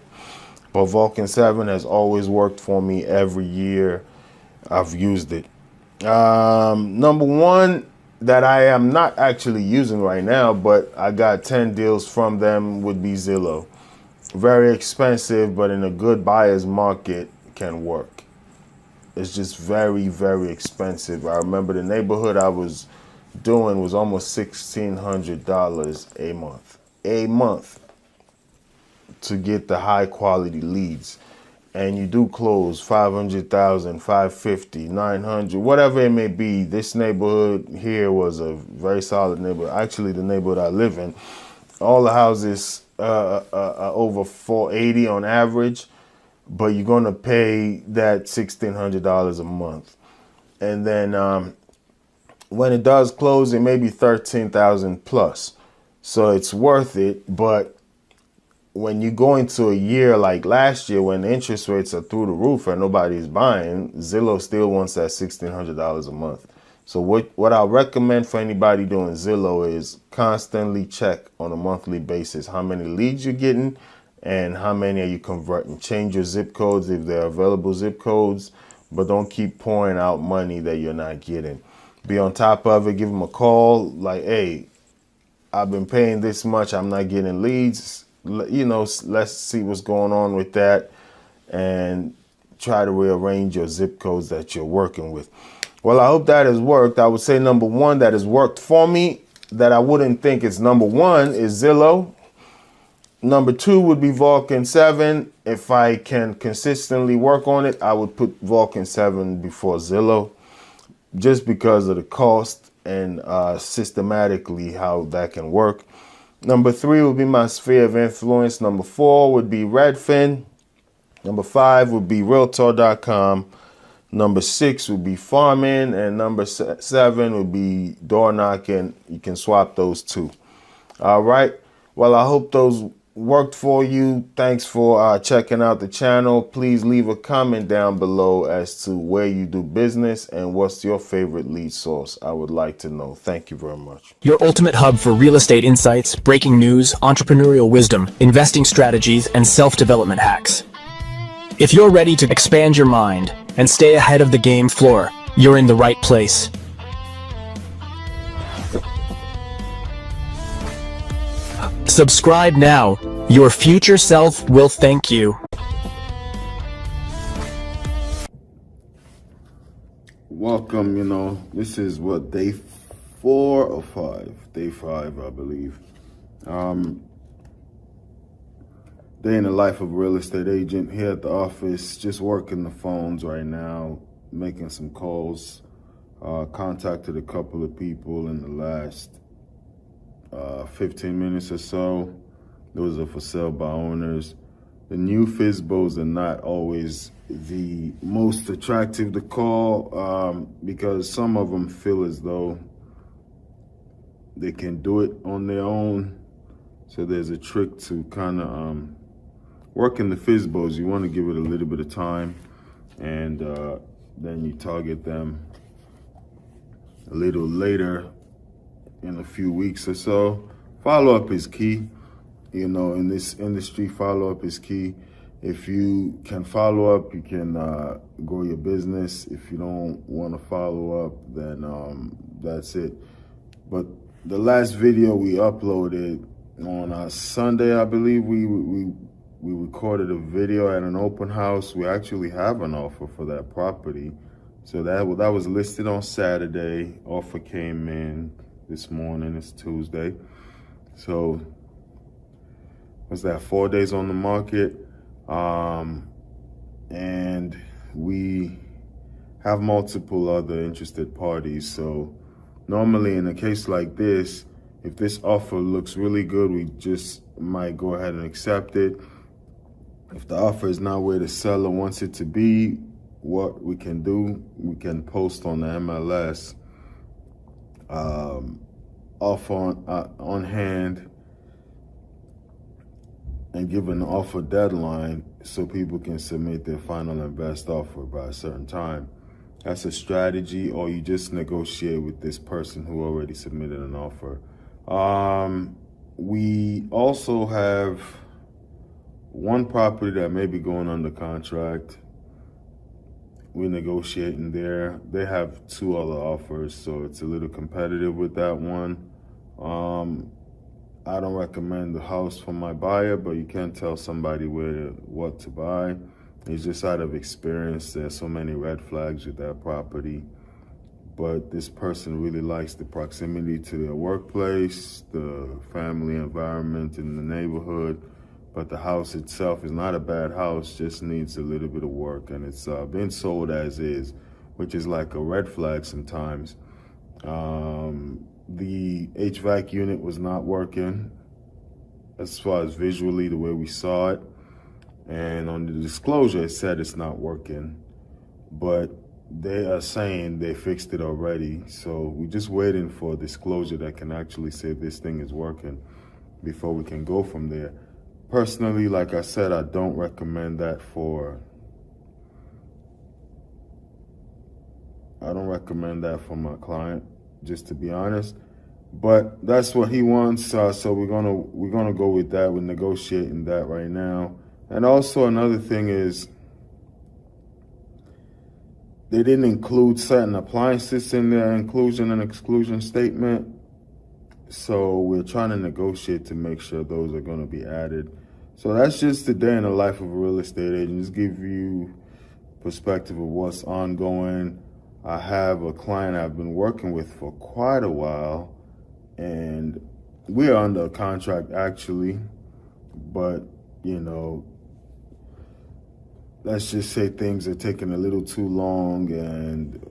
But Vulcan 7 has always worked for me every year I've used it. Number 1 that I am not actually using right now, but I got 10 deals from them, would be Zillow. Very expensive, but in a good buyer's market can work. It's just very, very expensive. I remember the neighborhood I was doing was almost $1,600 a month to get the high quality leads. And you do close 500,000, 550, 900, whatever it may be. This neighborhood here was a very solid neighborhood. Actually, the neighborhood I live in, all the houses over 480 on average, but you're going to pay that $1,600 a month. And then when it does close, it may be 13,000 plus. So it's worth it. But when you go into a year like last year when the interest rates are through the roof and nobody's buying, Zillow still wants that $1,600 a month. So what I recommend for anybody doing Zillow is constantly check on a monthly basis how many leads you're getting and how many are you converting. Change your zip codes if they're available zip codes, but don't keep pouring out money that you're not getting. Be on top of it, give them a call, like, hey, I've been paying this much, I'm not getting leads. You know, let's see what's going on with that and try to rearrange your zip codes that you're working with. Well, I hope that has worked. I would say number one that has worked for me that I wouldn't think is number one is Zillow. Number two would be Vulcan 7. If I can consistently work on it, I would put Vulcan 7 before Zillow just because of the cost and systematically how that can work. Number three would be my sphere of influence. Number four would be Redfin. Number five would be Realtor.com. Number six would be farming, and number seven would be door knocking. You can swap those two. All right. Well, I hope those worked for you. Thanks for checking out the channel. Please leave a comment down below as to where you do business and what's your favorite lead source. I would like to know. Thank you very much. Your ultimate hub for real estate insights, breaking news, entrepreneurial wisdom, investing strategies, and self-development hacks. If you're ready to expand your mind and stay ahead of the game floor, you're in the right place. Subscribe now. Your future self will thank you. Welcome, you know, this is what, day 4 or 5? Day 5, I believe. Day in the life of a real estate agent here at the office, just working the phones right now, making some calls. Contacted a couple of people in the last 15 minutes or so. Those are for sale by owners. The new FSBOs are not always the most attractive to call because some of them feel as though they can do it on their own. So there's a trick to kind of working the FSBOs. You want to give it a little bit of time, and then you target them a little later in a few weeks or so. Follow-up is key. You know, in this industry, follow-up is key. If you can follow up, you can grow your business. If you don't want to follow up, then that's it. But the last video we uploaded on Sunday, I believe, we recorded a video at an open house. We actually have an offer for that property. So that was listed on Saturday. Offer came in this morning. It's Tuesday. So what's that, 4 days on the market? And we have multiple other interested parties. So normally in a case like this, if this offer looks really good, we just might go ahead and accept it. If the offer is not where the seller wants it to be, what we can do, we can post on the MLS offer on hand and give an offer deadline so people can submit their final and best offer by a certain time. That's a strategy, or you just negotiate with this person who already submitted an offer. We also have one property that may be going under contract. We're negotiating there. They have 2 other offers, so it's a little competitive with that one. I don't recommend the house for my buyer, but you can tell somebody what to buy. It's just out of experience. There's so many red flags with that property. But this person really likes the proximity to their workplace, the family environment in the neighborhood. But the house itself is not a bad house, just needs a little bit of work. And it's been sold as is, which is like a red flag sometimes. The HVAC unit was not working as far as visually the way we saw it. And on the disclosure, it said it's not working. But they are saying they fixed it already. So we're just waiting for a disclosure that can actually say this thing is working before we can go from there. Personally, like I said, I don't recommend that for my client, just to be honest. But that's what he wants, so we're gonna go with that. We're negotiating that right now. And also another thing is they didn't include certain appliances in their inclusion and exclusion statement. So we're trying to negotiate to make sure those are going to be added. So that's just the day in the life of a real estate agent. Just give you perspective of what's ongoing. I have a client I've been working with for quite a while, and we're under a contract actually, but you know, let's just say things are taking a little too long, and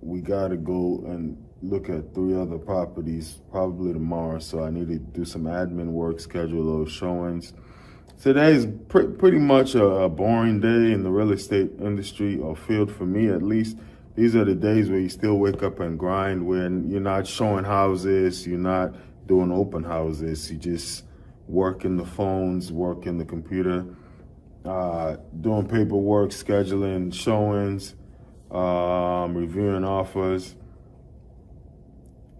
we got to go and look at 3 other properties probably tomorrow. So I need to do some admin work, schedule those showings. Today is pretty much a boring day in the real estate industry, or field for me at least. These are the days where you still wake up and grind, when you're not showing houses, you're not doing open houses, you just working the phones, working the computer, doing paperwork, scheduling showings, reviewing offers.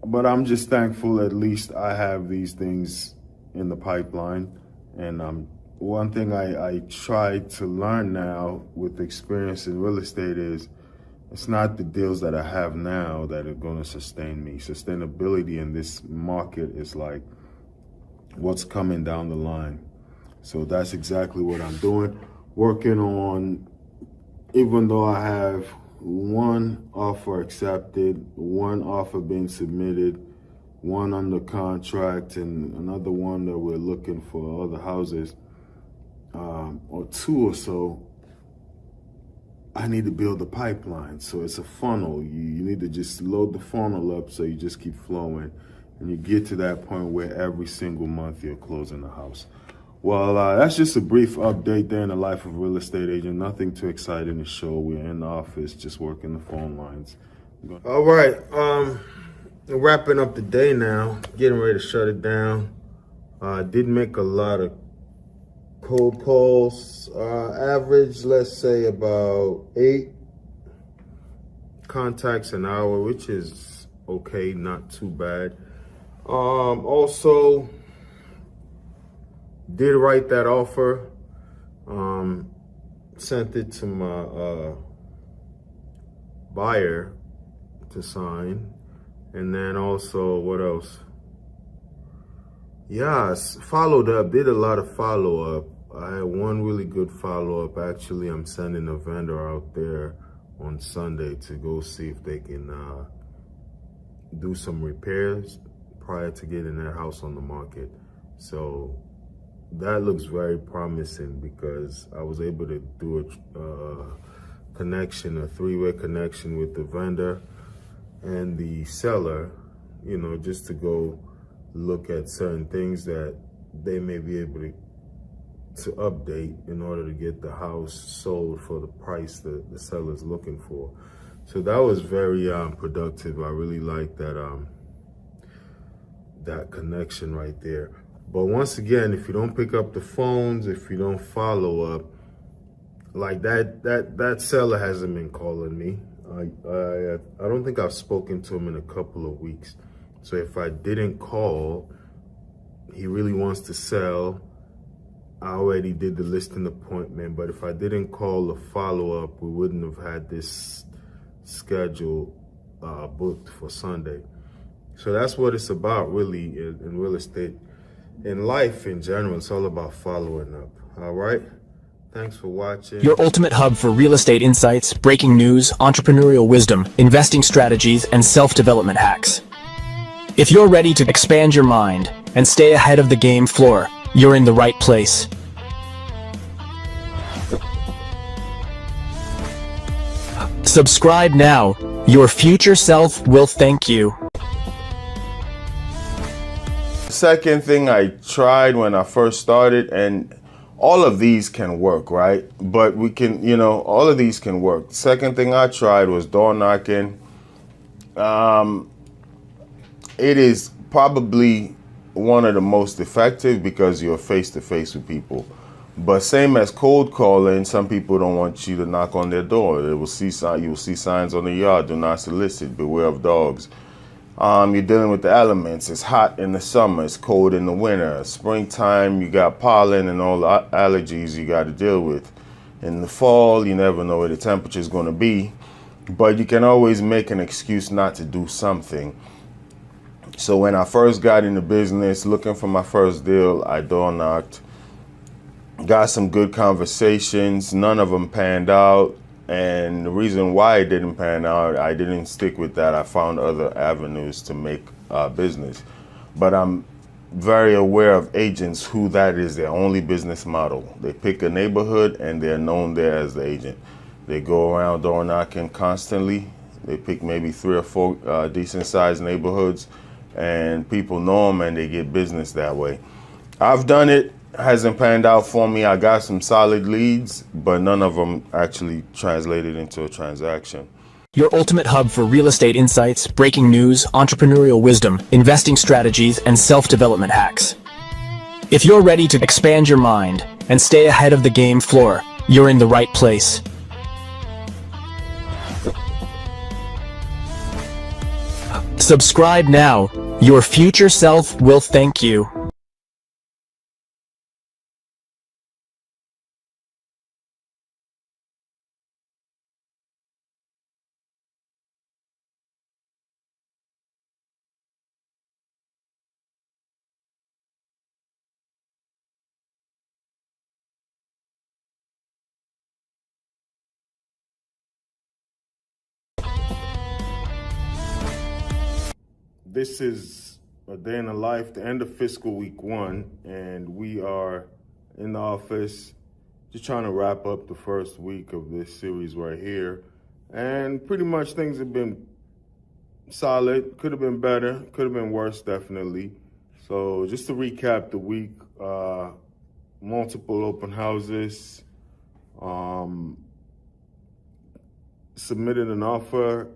But I'm just thankful at least I have these things in the pipeline. And one thing I try to learn now with experience in real estate is it's not the deals that I have now that are going to sustain me. Sustainability in this market is like what's coming down the line. So that's exactly what I'm doing. Working on, even though I have 1 offer accepted, 1 offer being submitted, 1 under contract, and another one that we're looking for other houses, or 2 or so, I need to build a pipeline. So it's a funnel. You need to just load the funnel up so you just keep flowing. And you get to that point where every single month you're closing a house. Well, that's just a brief update there in the life of a real estate agent. Nothing too exciting to show. We're in the office just working the phone lines. All right, wrapping up the day now, getting ready to shut it down. Did make a lot of cold calls, average, let's say about 8 contacts an hour, which is okay, not too bad. Also did write that offer, sent it to my buyer to sign. And then also, what else? Yes, followed up, did a lot of follow-up. I had 1 really good follow-up. Actually, I'm sending a vendor out there on Sunday to go see if they can do some repairs prior to getting that house on the market. So that looks very promising, because I was able to do a connection, a 3-way connection with the vendor and the seller, you know, just to go look at certain things that they may be able to update in order to get the house sold for the price that the seller's looking for. So that was very productive. I really like that that connection right there. But once again, if you don't pick up the phones, if you don't follow up, like that seller hasn't been calling me. I don't think I've spoken to him in a couple of weeks. So if I didn't call, he really wants to sell. I already did the listing appointment, but if I didn't call the follow-up, we wouldn't have had this schedule booked for Sunday. So that's what it's about, really, in real estate. In life in general, it's all about following up. All right? Thanks for watching. Your ultimate hub for real estate insights, breaking news, entrepreneurial wisdom, investing strategies, and self-development hacks. If you're ready to expand your mind and stay ahead of the game floor, you're in the right place. Subscribe now. Your future self will thank you. Second thing I tried when I first started, and all of these can work, right? But we can, you know, all of these can work. Second thing I tried was door knocking. It is probably one of the most effective because you're face to face with people. But same as cold calling, some people don't want you to knock on their door. You will see signs on the yard: do not solicit, beware of dogs. You're dealing with the elements. It's hot in the summer, it's cold in the winter. Springtime, you got pollen and all the allergies you got to deal with. In the fall, you never know where the temperature is going to be, but you can always make an excuse not to do something. So when I first got into business, looking for my first deal, I door knocked, got some good conversations. None of them panned out. And the reason why it didn't pan out, I didn't stick with that. I found other avenues to make business. But I'm very aware of agents who that is their only business model. They pick a neighborhood and they're known there as the agent. They go around door knocking constantly. They pick maybe 3 or 4 decent sized neighborhoods, and people know them and they get business that way. I've done it. Hasn't panned out for me. I got some solid leads, but none of them actually translated into a transaction. Your ultimate hub for real estate insights, breaking news, entrepreneurial wisdom, investing strategies, and self-development hacks. If you're ready to expand your mind and stay ahead of the game floor, you're in the right place. Subscribe now. Your future self will thank you. This is a day in the life, the end of fiscal week 1, and we are in the office just trying to wrap up the first week of this series right here. And pretty much things have been solid. Could have been better, could have been worse, definitely. So just to recap the week, multiple open houses, submitted an offer.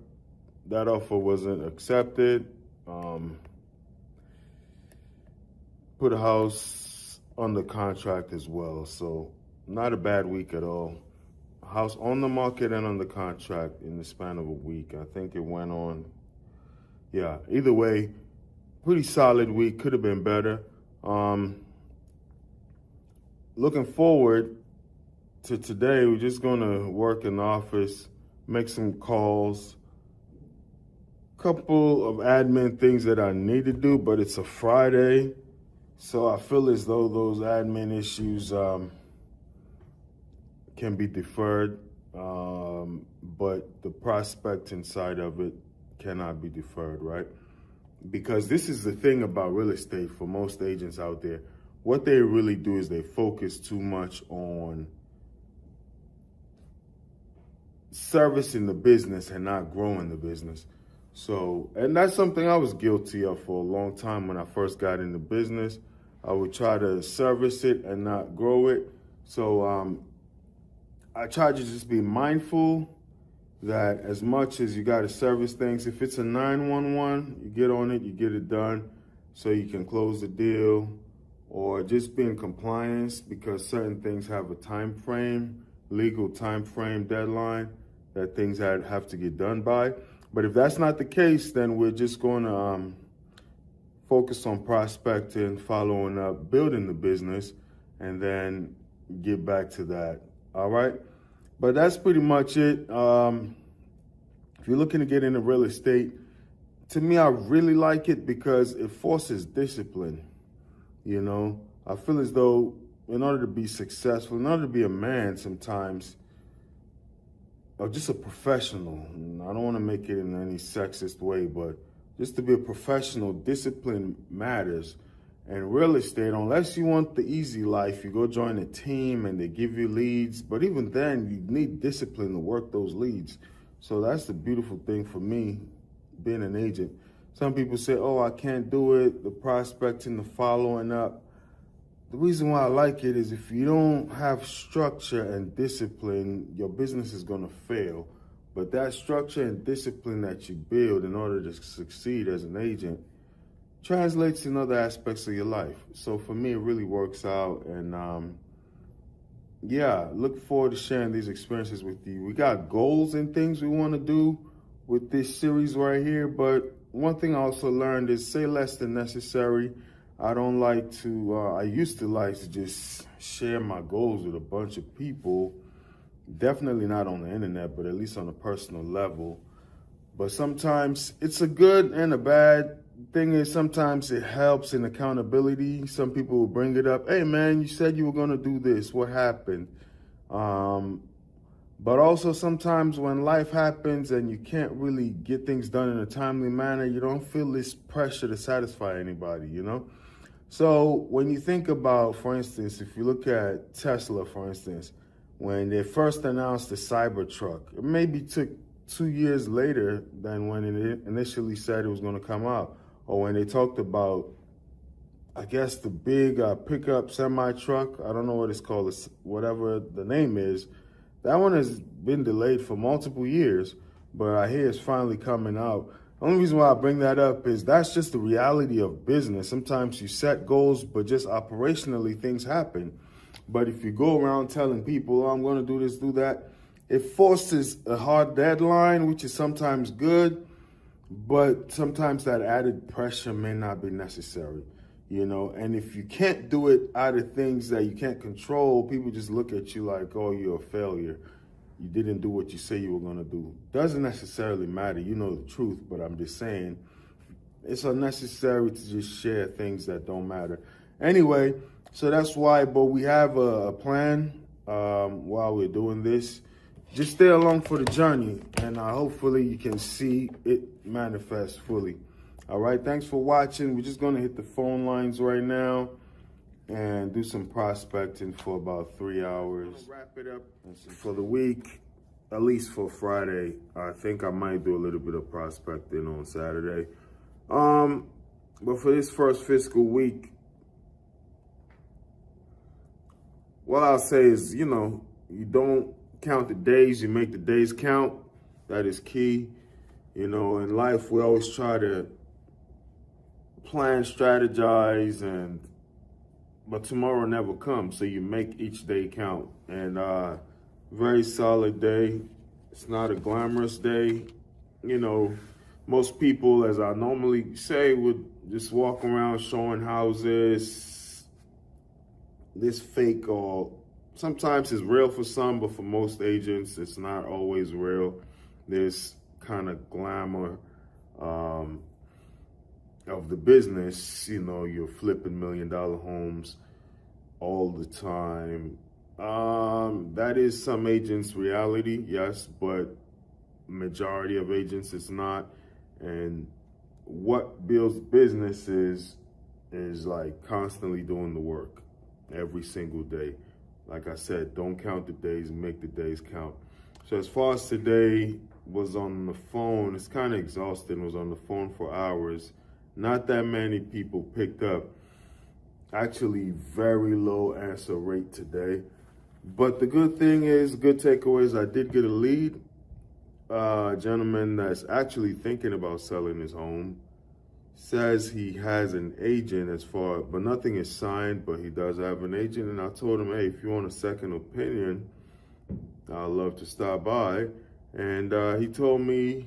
That offer wasn't accepted. Put a house under contract as well. So not a bad week at all. House on the market and under contract in the span of a week. I think it went on. Yeah, either way, pretty solid week. Could have been better. Looking forward to today, we're just going to work in the office, make some calls, couple of admin things that I need to do, but it's a Friday, so I feel as though those admin issues can be deferred, but the prospecting side of it cannot be deferred, right? Because this is the thing about real estate for most agents out there. What they really do is they focus too much on servicing the business and not growing the business. So, and that's something I was guilty of for a long time when I first got into business. I would try to service it and not grow it. So I try to just be mindful that as much as you got to service things, if it's a 911, you get on it, you get it done so you can close the deal, or just be in compliance because certain things have a time frame, legal time frame deadline that things have to get done by. But if that's not the case, then we're just going to focus on prospecting, following up, building the business, and then get back to that. All right? But that's pretty much it. If you're looking to get into real estate, to me, I really like it because it forces discipline. You know, I feel as though in order to be successful, in order to be a man sometimes, or just a professional, I don't want to make it in any sexist way, but just to be a professional, discipline matters. And real estate, unless you want the easy life, you go join a team and they give you leads. But even then, you need discipline to work those leads. So that's the beautiful thing for me, being an agent. Some people say, oh, I can't do it, the prospecting, the following up. The reason why I like it is if you don't have structure and discipline, your business is going to fail. But that structure and discipline that you build in order to succeed as an agent translates in other aspects of your life. So for me, it really works out. And yeah, look forward to sharing these experiences with you. We got goals and things we want to do with this series right here. But one thing I also learned is say less than necessary. I don't like to, I used to like to just share my goals with a bunch of people. Definitely not on the internet, but at least on a personal level. But sometimes it's a good and a bad thing. Is sometimes it helps in accountability. Some people will bring it up. Hey man, you said you were gonna do this. What happened? But also sometimes when life happens and you can't really get things done in a timely manner, you don't feel this pressure to satisfy anybody, you know? So when you think about, for instance, if you look at Tesla, for instance, when they first announced the Cybertruck, it maybe took 2 years later than when it initially said it was going to come out. Or when they talked about, I guess, the big pickup semi-truck, I don't know what it's called, whatever the name is, that one has been delayed for multiple years, but I hear it's finally coming out. The only reason why I bring that up is that's just the reality of business. Sometimes you set goals, but just operationally things happen. But if you go around telling people, oh, I'm going to do this, do that, it forces a hard deadline, which is sometimes good, but sometimes that added pressure may not be necessary, you know? And if you can't do it out of things that you can't control, people just look at you like, oh, you're a failure. You didn't do what you say you were going to do. Doesn't necessarily matter. You know the truth, but I'm just saying it's unnecessary to just share things that don't matter. Anyway, so that's why, but we have a plan while we're doing this. Just stay along for the journey, and hopefully you can see it manifest fully. All right, thanks for watching. We're just going to hit the phone lines right now and do some prospecting for about 3 hours. Wrap it up for the week, at least for Friday. I think I might do a little bit of prospecting on Saturday. But for this first fiscal week, what I'll say is, you know, you don't count the days, you make the days count. That is key. You know, in life, we always try to plan, strategize, but tomorrow never comes. So you make each day count. And very solid day. It's not a glamorous day. You know, most people, as I normally say, would just walk around showing houses. This fake, or sometimes it's real for some, but for most agents, it's not always real. There's kind of glamour of the business. You know, you're flipping $1 million homes all the time. That is some agents' reality, yes, but majority of agents it's not. And what builds business is like constantly doing the work every single day. Like I said, don't count the days, make the days count. So as far as today, was on the phone, it's kind of exhausting, was on the phone for hours. Not that many people picked up. Actually, very low answer rate today. But the good thing is, good takeaway is I did get a lead. A gentleman that's actually thinking about selling his home. Says he has an agent but nothing is signed, but he does have an agent. And I told him, hey, if you want a second opinion, I'd love to stop by. And he told me,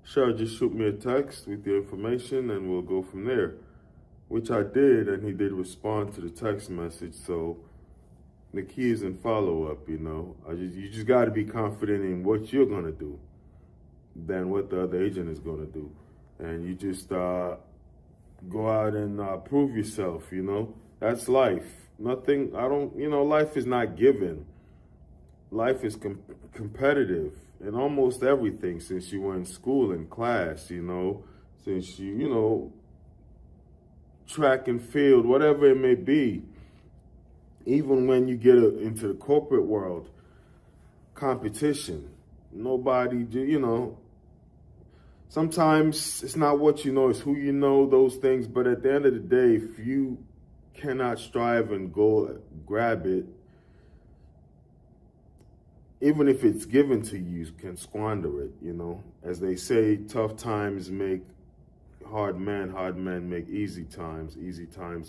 sure, just shoot me a text with the information and we'll go from there, which I did. And he did respond to the text message. So the key is in follow-up, you know. You just got to be confident in what you're going to do than what the other agent is going to do. And you just go out and prove yourself, you know. That's life. Nothing, life is not given. Life is competitive in almost everything, since you were in school and class, you know, since you track and field, whatever it may be. Even when you get into the corporate world, competition, nobody, sometimes it's not what you know, it's who you know, those things. But at the end of the day, if you cannot strive and go grab it, even if it's given to you, you can squander it, you know. As they say, tough times make hard men make easy times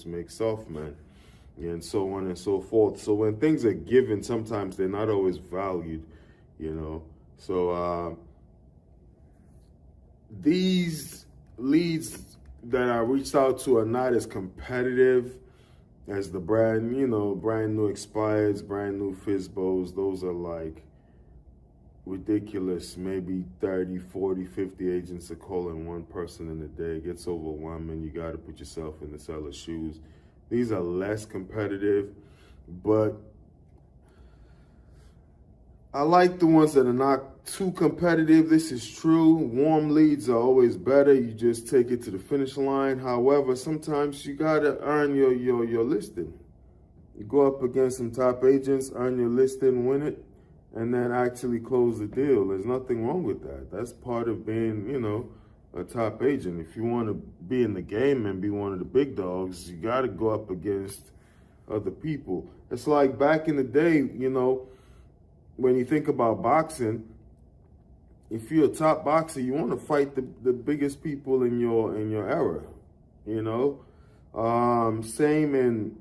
make soft men, and so on and so forth. So when things are given, sometimes they're not always valued, you know. So these leads that I reached out to are not as competitive as the brand new expireds, brand new FISBOs. Those are like ridiculous. Maybe 30, 40, 50 agents are calling one person in a day. It gets overwhelming. You got to put yourself in the seller's shoes. These are less competitive, but I like the ones that are not too competitive. This is true. Warm leads are always better. You just take it to the finish line. However, sometimes you got to earn your listing. You go up against some top agents, earn your listing, win it, and then actually close the deal. There's nothing wrong with that. That's part of being, a top agent. If you want to be in the game and be one of the big dogs, you got to go up against other people. It's like back in the day, when you think about boxing, if you're a top boxer, you want to fight the biggest people in your era, Same in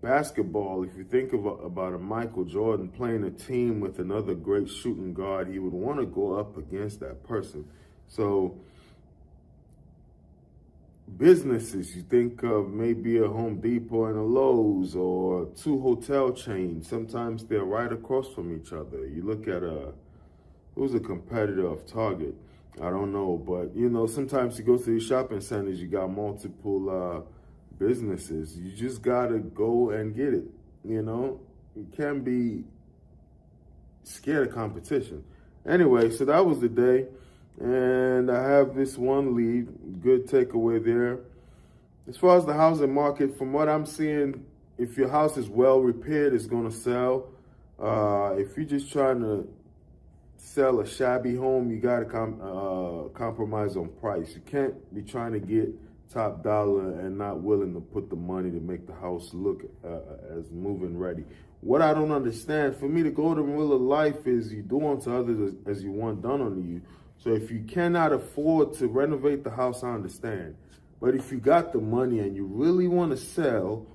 basketball. If you think about a Michael Jordan playing a team with another great shooting guard, he would want to go up against that person. So businesses, you think of maybe a Home Depot and a Lowe's or two hotel chains. Sometimes they're right across from each other. You look at who's a competitor of Target? I don't know, but sometimes you go to these shopping centers, you got multiple businesses. You just gotta go and get it. You can't be scared of competition. Anyway, so that was the day, and I have this one lead. Good takeaway there. As far as the housing market, from what I'm seeing, if your house is well repaired, it's gonna sell. If you're just trying to sell a shabby home, you gotta compromise on price. You can't be trying to get top dollar and not willing to put the money to make the house look as move-in ready. What I don't understand, for me, the golden rule of life is you do unto others as you want done unto you. So if you cannot afford to renovate the house, I understand. But if you got the money and you really want to sell,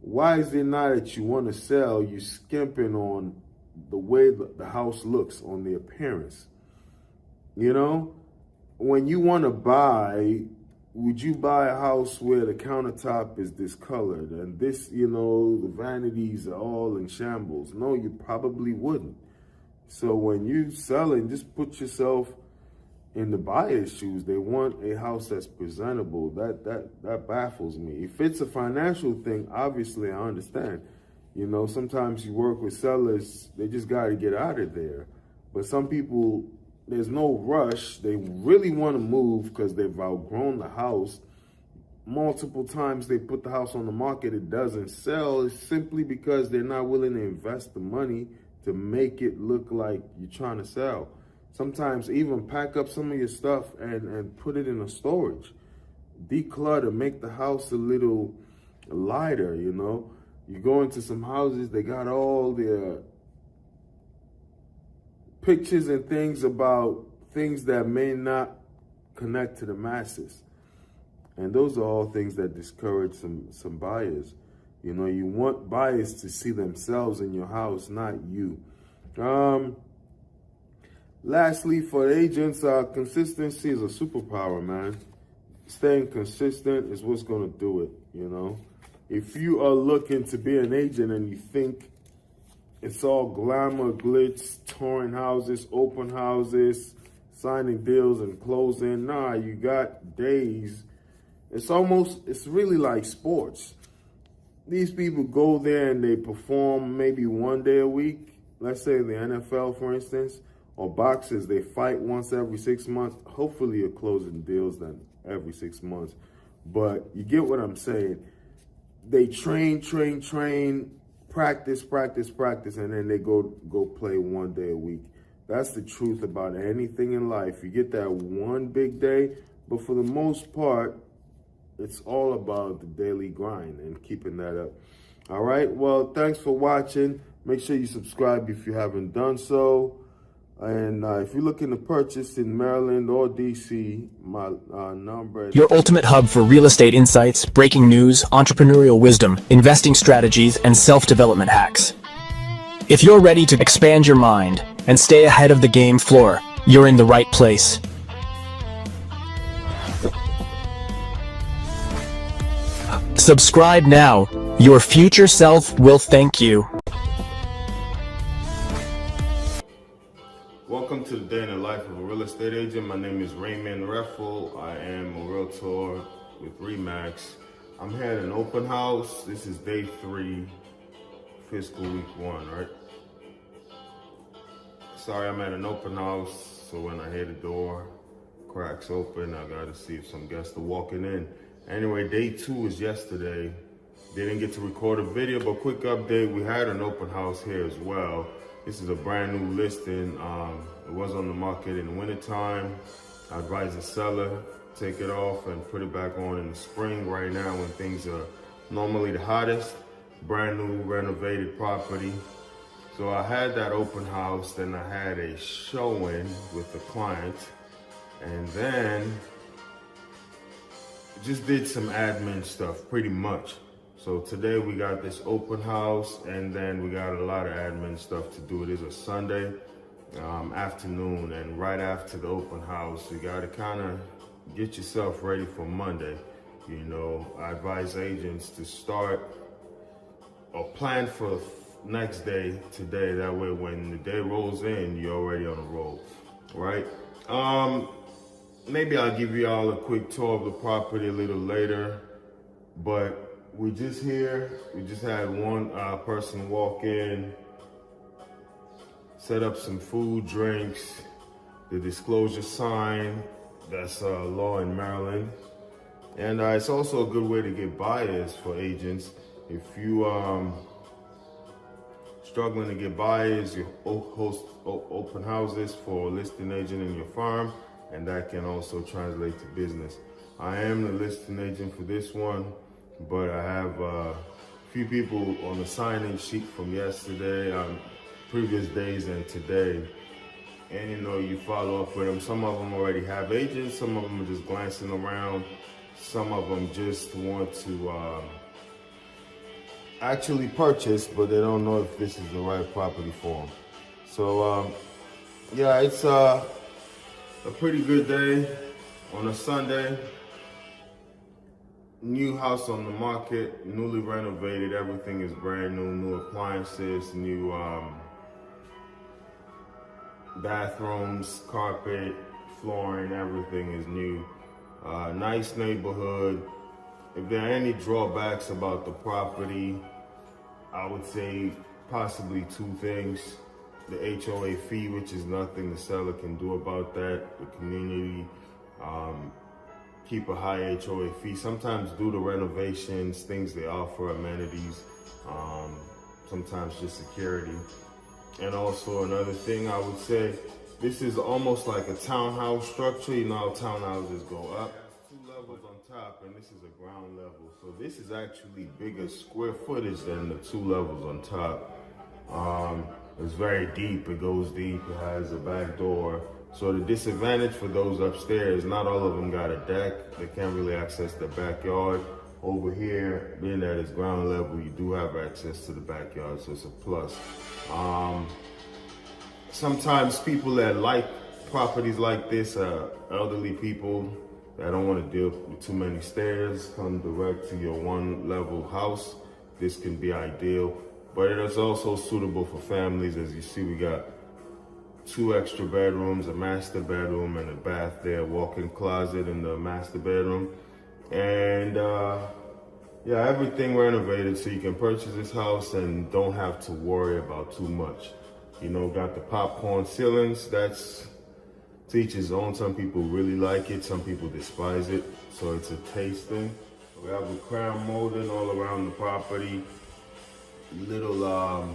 why is it not that you want to sell, you skimping on the way the house looks, on the appearance? When you want to buy, would you buy a house where the countertop is discolored and the vanities are all in shambles? No, you probably wouldn't. So when you selling, just put yourself in the buyer's shoes. They want a house that's presentable. That baffles me. If it's a financial thing, obviously I understand. Sometimes you work with sellers, they just got to get out of there. But some people, there's no rush. They really want to move because they've outgrown the house. Multiple times they put the house on the market, it doesn't sell. It's simply because they're not willing to invest the money to make it look like you're trying to sell. Sometimes even pack up some of your stuff and put it in a storage. Declutter, make the house a little lighter, You go into some houses, they got all their pictures and things about things that may not connect to the masses. And those are all things that discourage some buyers. You want buyers to see themselves in your house, not you. Lastly, for agents, consistency is a superpower, man. Staying consistent is what's going to do it, If you are looking to be an agent and you think it's all glamour, glitz, touring houses, open houses, signing deals and closing, nah, you got days. It's really like sports. These people go there and they perform maybe one day a week. Let's say the NFL, for instance, or boxers, they fight once every 6 months. Hopefully you're closing deals then every 6 months. But you get what I'm saying. They train, practice, and then they go play one day a week. That's the truth about anything in life. You get that one big day, but for the most part, it's all about the daily grind and keeping that up. All right, well, thanks for watching. Make sure you subscribe if you haven't done so. And if you're looking to purchase in Maryland or DC, my number is... Your ultimate hub for real estate insights, breaking news, entrepreneurial wisdom, investing strategies, and self-development hacks. If you're ready to expand your mind and stay ahead of the game floor, you're in the right place. Subscribe now. Your future self will thank you. Welcome to the day in the life of a real estate agent. My name is Raymond Reffel. I am a realtor with Remax. I'm here at an open house. This is day 3, fiscal week 1, right? Sorry, I'm at an open house, so when I hear the door cracks open, I gotta see if some guests are walking in. Anyway, day 2 was yesterday. Didn't get to record a video, but quick update, we had an open house here as well. This is a brand new listing. It was on the market in the wintertime. I advise the seller, take it off and put it back on in the spring right now when things are normally the hottest. Brand new renovated property. So I had that open house, then I had a showing with the client, and then just did some admin stuff pretty much. So today we got this open house, and then we got a lot of admin stuff to do. It is a Sunday afternoon, and right after the open house, you gotta kind of get yourself ready for Monday. You know, I advise agents to start or plan for next day today. That way when the day rolls in, you're already on the roll, right? Maybe I'll give you all a quick tour of the property a little later, but we just had one person walk in, set up some food, drinks, the disclosure sign, that's law in Maryland. And it's also a good way to get buyers for agents. If you struggling to get buyers, you host open houses for a listing agent in your firm, and that can also translate to business. I am the listing agent for this one, but I have a few people on the sign-in sheet from yesterday, previous days and today. And you know, you follow up with them. Some of them already have agents, some of them are just glancing around, some of them just want to actually purchase, but they don't know if this is the right property for them. So yeah, it's a pretty good day on a Sunday. New house on the market, newly renovated, everything is brand new appliances, new bathrooms, carpet, flooring, everything is new. Nice neighborhood. If there are any drawbacks about the property, I would say possibly 2 things. The HOA fee, which is nothing the seller can do about that. The community keep a high HOA fee. Sometimes due to renovations, things they offer, amenities, sometimes just security. And also another thing I would say, this is almost like a townhouse structure. You know how townhouses go up. 2 levels on top, and this is a ground level. So this is actually bigger square footage than the 2 levels on top. It's very deep, it goes deep, it has a back door. So the disadvantage for those upstairs, not all of them got a deck. They can't really access the backyard. Over here, being that it's ground level, you do have access to the backyard, so it's a plus. Sometimes people that like properties like this, elderly people that don't want to deal with too many stairs, come direct to your 1-level house. This can be ideal, but it is also suitable for families. As you see, we got 2 extra bedrooms, a master bedroom and a bath there, walk-in closet in the master bedroom. And yeah, everything renovated, so you can purchase this house and don't have to worry about too much. You know, got the popcorn ceilings, that's to each his own. Some people really like it, some people despise it, so it's a taste thing. We have a crown molding all around the property. Little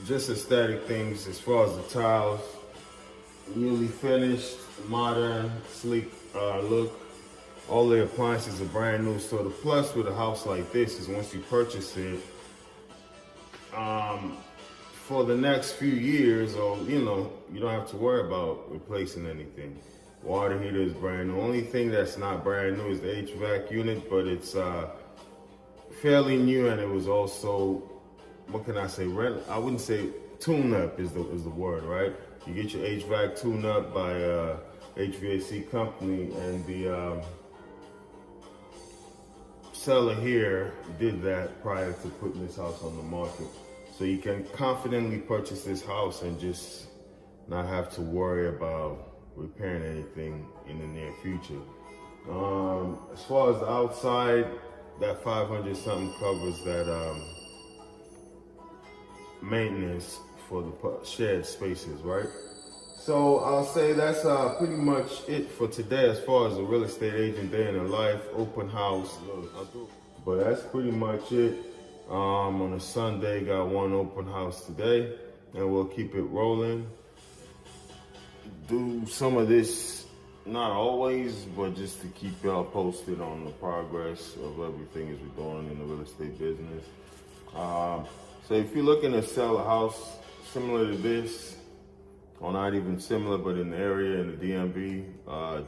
just aesthetic things as far as the tiles. Newly finished, modern, sleek look. All the appliances are brand new. So the plus with a house like this is once you purchase it, for the next few years, or you don't have to worry about replacing anything. Water heater is brand new. Only thing that's not brand new is the HVAC unit, but it's fairly new, and it was also, what can I say, I wouldn't say tune-up is the word, right? You get your HVAC tune-up by HVAC company, and the seller here did that prior to putting this house on the market. So you can confidently purchase this house and just not have to worry about repairing anything in the near future. As far as the outside, that 500 something covers that maintenance for the shared spaces, right? So I'll say that's pretty much it for today as far as a real estate agent day in the life, open house. But that's pretty much it. On a Sunday, got one open house today, and we'll keep it rolling. Do some of this, not always, but just to keep y'all posted on the progress of everything as we're doing in the real estate business. So if you're looking to sell a house similar to this, or not even similar, but in the area, in the DMV,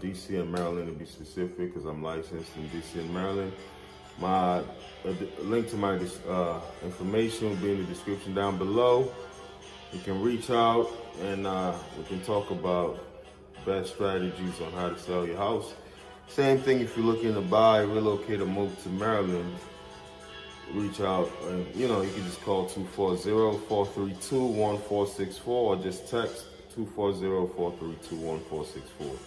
DC and Maryland to be specific, because I'm licensed in DC and Maryland. My link to my information will be in the description down below. You can reach out and we can talk about best strategies on how to sell your house. Same thing if you're looking to buy, relocate, or move to Maryland. Reach out and you can just call 240-432-1464 or just text 240-432-1464.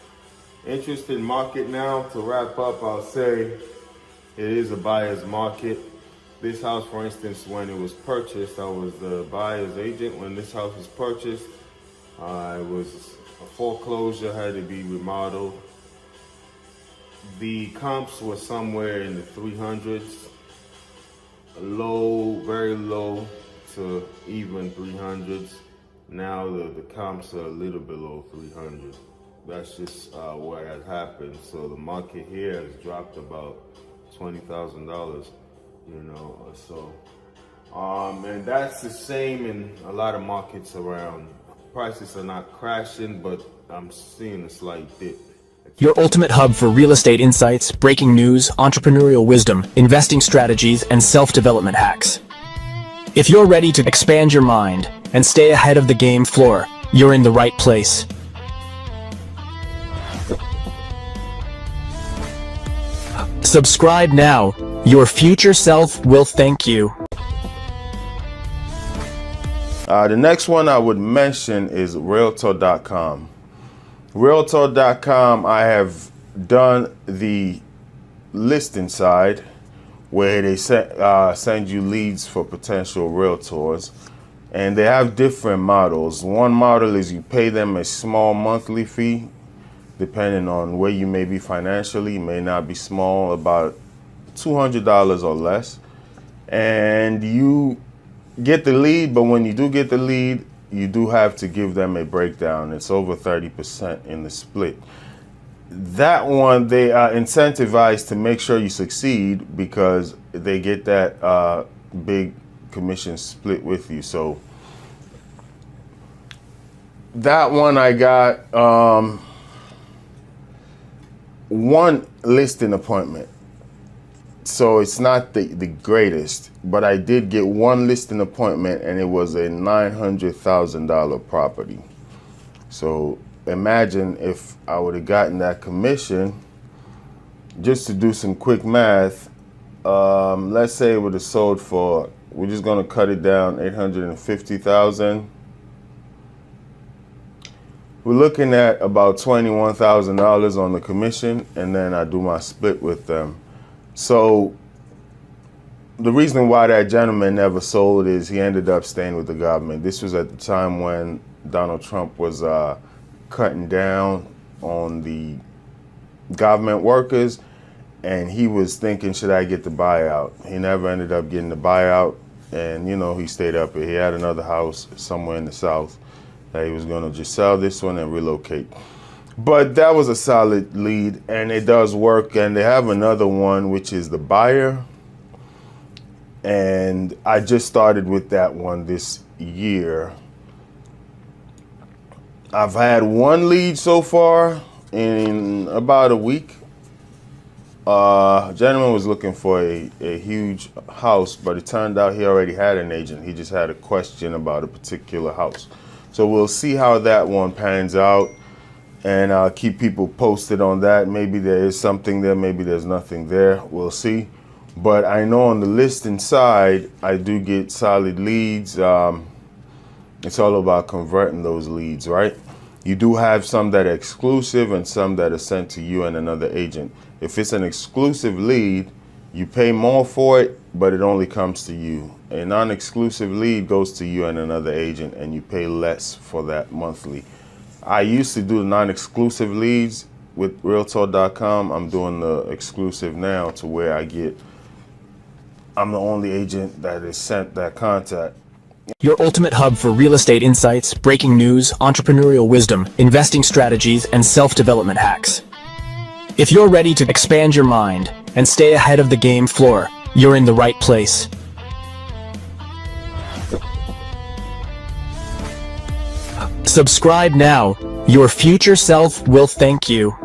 Interesting market now. To wrap up, I'll say it is a buyer's market. This house, for instance, when it was purchased, I was the buyer's agent. When this house was purchased, it was a foreclosure, had to be remodeled. The comps were somewhere in the 300s, low, very low to even 300s. Now the comps are a little below 300. That's just what has happened. So the market here has dropped about $20,000, so and that's the same in a lot of markets around. Prices are not crashing, but I'm seeing a slight dip. Your ultimate hub for real estate insights, breaking news, entrepreneurial wisdom, investing strategies, and self-development hacks. If you're ready to expand your mind and stay ahead of the game floor, you're in the right place. Subscribe now. Your future self will thank you. The next one I would mention is Realtor.com. Realtor.com, I have done the listing side where they send you leads for potential realtors. And they have different models. One model is you pay them a small monthly fee, depending on where you may be financially. It may not be small, about $200 or less. And you get the lead, but when you do get the lead, you do have to give them a breakdown. It's over 30% in the split. That one, they are incentivized to make sure you succeed because they get that big commission split with you. So that one I got one listing appointment. So it's not the greatest, but I did get one listing appointment and it was a $900,000 property. So imagine if I would have gotten that commission. Just to do some quick math, let's say it would have sold for, we're just gonna cut it down, $850,000. We're looking at about $21,000 on the commission, and then I do my split with them. So the reason why that gentleman never sold is he ended up staying with the government. This was at the time when Donald Trump was cutting down on the government workers, and he was thinking, should I get the buyout? He never ended up getting the buyout, and he stayed up here. He had another house somewhere in the South that he was gonna just sell this one and relocate. But that was a solid lead, and it does work. And they have another one, which is the buyer. And I just started with that one this year. I've had one lead so far in about a week. A gentleman was looking for a huge house, but it turned out he already had an agent. He just had a question about a particular house. So we'll see how that one pans out, and I'll keep people posted on that. Maybe there is something there, maybe there's nothing there. We'll see. But I know on the listing side, I do get solid leads. It's all about converting those leads, right? You do have some that are exclusive and some that are sent to you and another agent. If it's an exclusive lead, you pay more for it, but it only comes to you. A non-exclusive lead goes to you and another agent, and you pay less for that monthly. I used to do the non-exclusive leads with Realtor.com. I'm doing the exclusive now to where I'm the only agent that is sent that contact. Your ultimate hub for real estate insights, breaking news, entrepreneurial wisdom, investing strategies, and self-development hacks. If you're ready to expand your mind and stay ahead of the game floor, you're in the right place. Subscribe now. Your future self will thank you.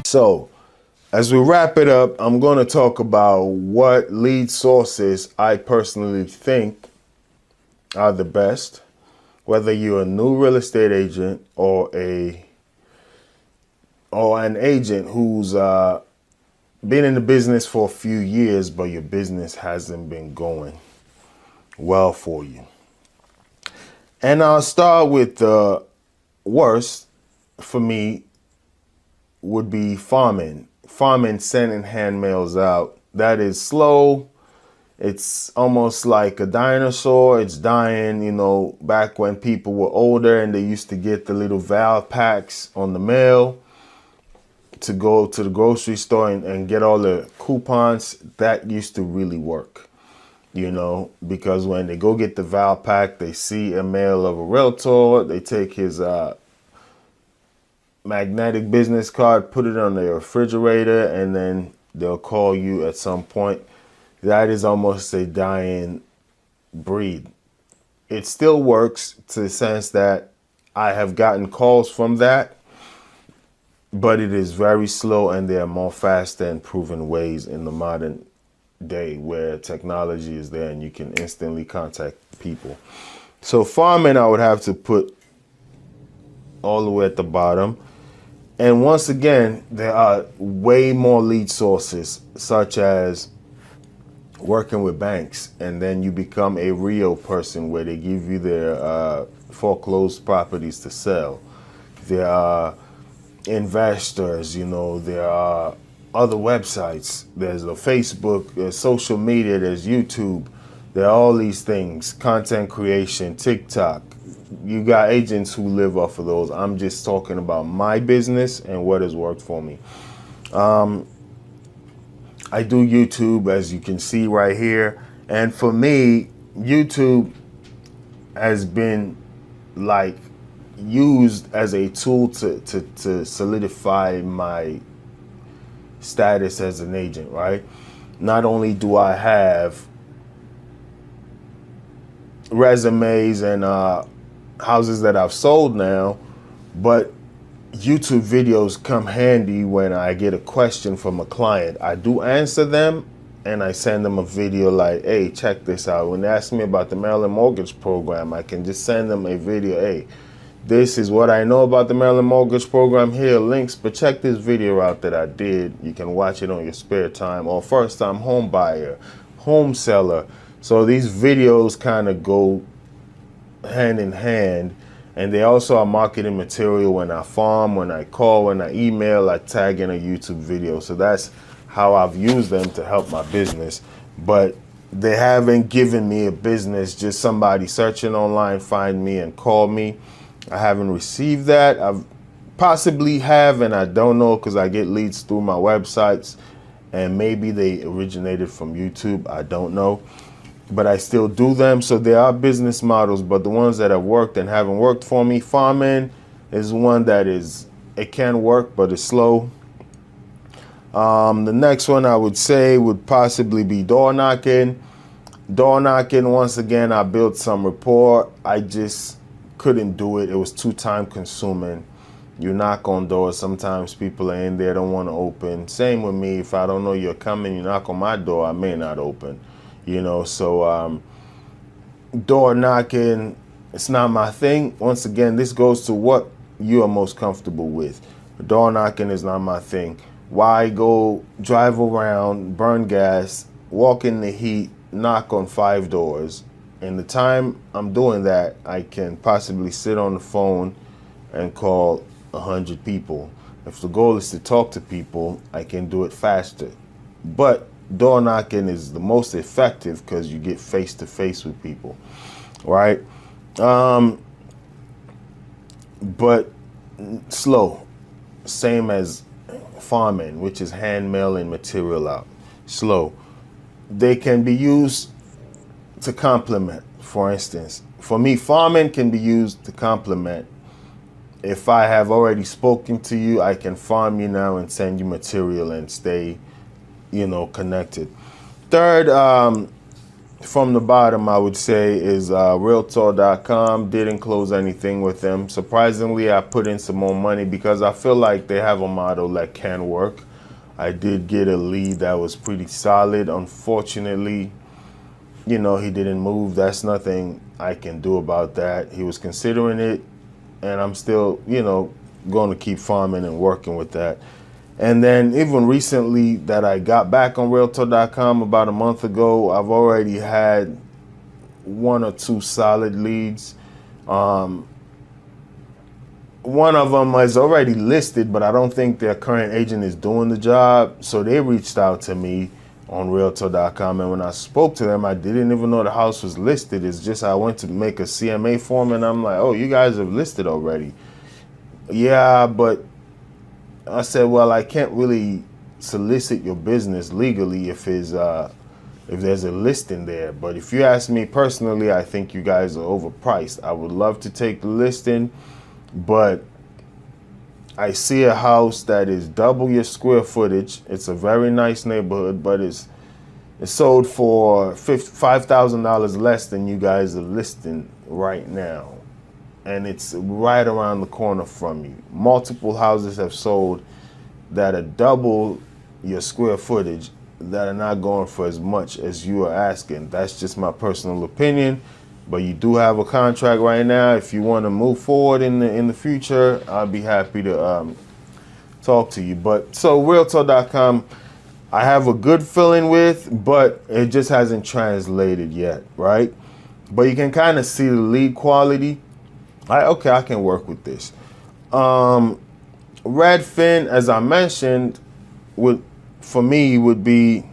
So, as we wrap it up, I'm going to talk about what lead sources I personally think are the best, whether you're a new real estate agent or an agent who's been in the business for a few years, but your business hasn't been going well for you. And I'll start with the worst for me would be farming. Farming, sending hand mails out. That is slow. It's almost like a dinosaur. It's dying, back when people were older and they used to get the little val packs on the mail to go to the grocery store and get all the coupons. That used to really work, because when they go get the val pack, they see a mail of a realtor, they take his magnetic business card, put it on their refrigerator, and then they'll call you at some point. That is almost a dying breed. It still works to the sense that I have gotten calls from that, but it is very slow, and there are more faster and proven ways in the modern day where technology is there and you can instantly contact people. So farming, I would have to put all the way at the bottom. And once again, there are way more lead sources, such as working with banks, and then you become a real person where they give you their foreclosed properties to sell. There are investors, there are other websites. There's a Facebook, there's social media, there's YouTube. There are all these things, content creation, TikTok. You got agents who live off of those. I'm just talking about my business and what has worked for me. I do YouTube, as you can see right here. And for me, YouTube has been like used as a tool to solidify my status as an agent, right? Not only do I have resumes and houses that I've sold now, but YouTube videos come handy when I get a question from a client. I do answer them and I send them a video like, hey, check this out. When they ask me about the Maryland mortgage program, I can just send them a video. Hey, this is what I know about the Maryland mortgage program. Here are links, but check this video out that I did. You can watch it on your spare time. Or first time home buyer, home seller. So these videos kind of go hand in hand. And they also are marketing material. When I farm, when I call, when I email, I tag in a YouTube video. So that's how I've used them to help my business. But they haven't given me a business, just somebody searching online, find me and call me. I haven't received that. I've possibly have, and I don't know, because I get leads through my websites and maybe they originated from YouTube. I don't know. But I still do them. So there are business models, but the ones that have worked and haven't worked for me, farming is one that it can work, but it's slow. The next one I would say would possibly be door knocking. Door knocking, once again, I built some rapport. I just couldn't do it. It was too time consuming. You knock on doors. Sometimes people are in there, don't want to open. Same with me. If I don't know you're coming, you knock on my door, I may not open. You know, so door knocking, it's not my thing. Once again, this goes to what you are most comfortable with. Door knocking is not my thing. Why go drive around, burn gas, walk in the heat, knock on 5 doors? In the time I'm doing that, I can possibly sit on the phone and call 100 people. If the goal is to talk to people, I can do it faster. But door knocking is the most effective because you get face to face with people, right? But slow, same as farming, which is hand mailing material out. Slow. They can be used to complement. For instance, for me, farming can be used to complement. If I have already spoken to you, I can farm you now and send you material and stay, you know, connected. Third, from the bottom, I would say is Realtor.com. Didn't close anything with them. Surprisingly, I put in some more money because I feel like they have a model that can work. I did get a lead that was pretty solid. Unfortunately, you know, he didn't move. That's nothing I can do about that. He was considering it, and I'm still, you know, going to keep farming and working with that. And then even recently that I got back on Realtor.com about a month ago, I've already had 1 or 2 solid leads. One of them is already listed, but I don't think their current agent is doing the job. So they reached out to me on Realtor.com. And when I spoke to them, I didn't even know the house was listed. It's just I went to make a CMA form and I'm like, oh, you guys have listed already. Yeah, but I said, well, I can't really solicit your business legally if there's a listing there. But if you ask me personally, I think you guys are overpriced. I would love to take the listing, but I see a house that is double your square footage. It's a very nice neighborhood, but it's sold for $5,000 less than you guys are listing right now. And it's right around the corner from you. Multiple houses have sold that are double your square footage that are not going for as much as you are asking. That's just my personal opinion. But you do have a contract right now. If you want to move forward in the future, I'll be happy to talk to you. But so Realtor.com, I have a good feeling with, but it just hasn't translated yet, right? But you can kind of see the lead quality. Okay, I can work with this. Redfin, as I mentioned, for me would be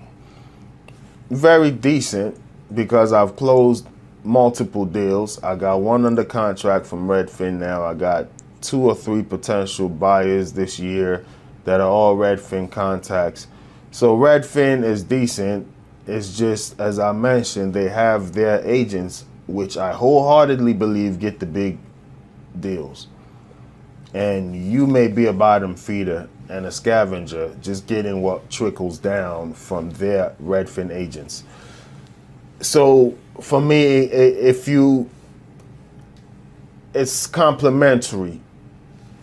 very decent. because I've closed multiple deals. I got one under contract from Redfin now. I got 2 or 3 potential buyers this year that are all Redfin contacts. So Redfin is decent. It's just, as I mentioned, they have their agents, which I wholeheartedly believe get the big deals. And you may be a bottom feeder and a scavenger, just getting what trickles down from their Redfin agents. So for me, it's complimentary.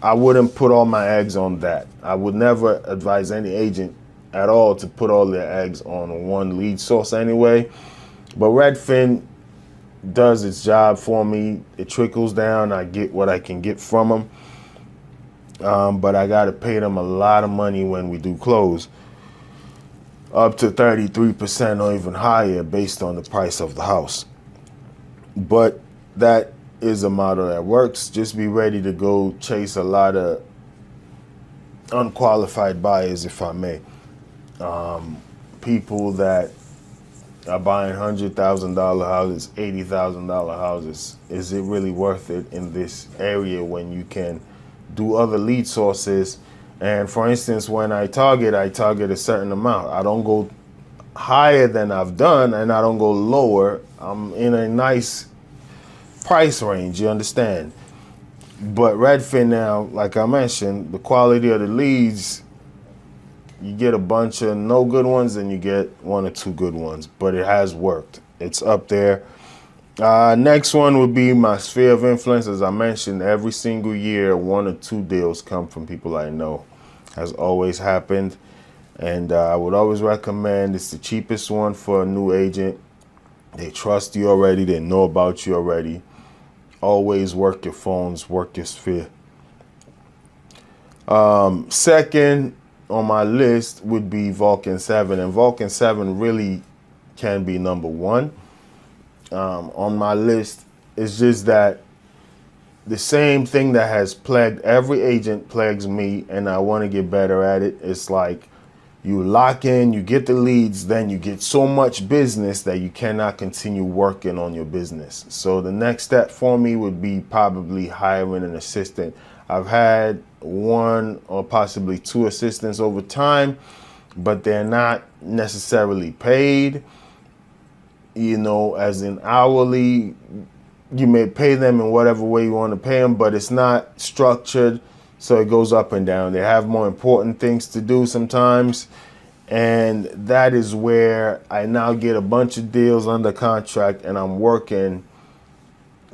I wouldn't put all my eggs on that. I would never advise any agent at all to put all their eggs on one lead source anyway. But Redfin does its job for me. It trickles down. I get what I can get from them. But I got to pay them a lot of money when we do close, up to 33% or even higher based on the price of the house. But that is a model that works. Just be ready to go chase a lot of unqualified buyers, if I may. People that are buying $100,000 houses, $80,000 houses. Is it really worth it in this area when you can do other lead sources? And for instance, when I target a certain amount. I don't go higher than I've done, and I don't go lower. I'm in a nice price range, you understand? But Redfin now, like I mentioned, the quality of the leads, you get a bunch of no good ones and you get 1 or 2 good ones, but it has worked. It's up there. Next one would be my sphere of influence. As I mentioned, every single year, 1 or 2 deals come from people I know. Has always happened. And I would always recommend, it's the cheapest one for a new agent. They trust you already. They know about you already. Always work your phones, work your sphere. Second on my list would be Vulcan 7. And Vulcan 7 really can be number 1. On my list, it's just that the same thing that has plagued every agent plagues me, and I want to get better at it. It's like you lock in, you get the leads, then you get so much business that you cannot continue working on your business. So the next step for me would be probably hiring an assistant. I've had 1 or possibly 2 assistants over time, but they're not necessarily paid, as in hourly. You may pay them in whatever way you want to pay them, but it's not structured, so it goes up and down. They have more important things to do sometimes, and that is where I now get a bunch of deals under contract, and I'm working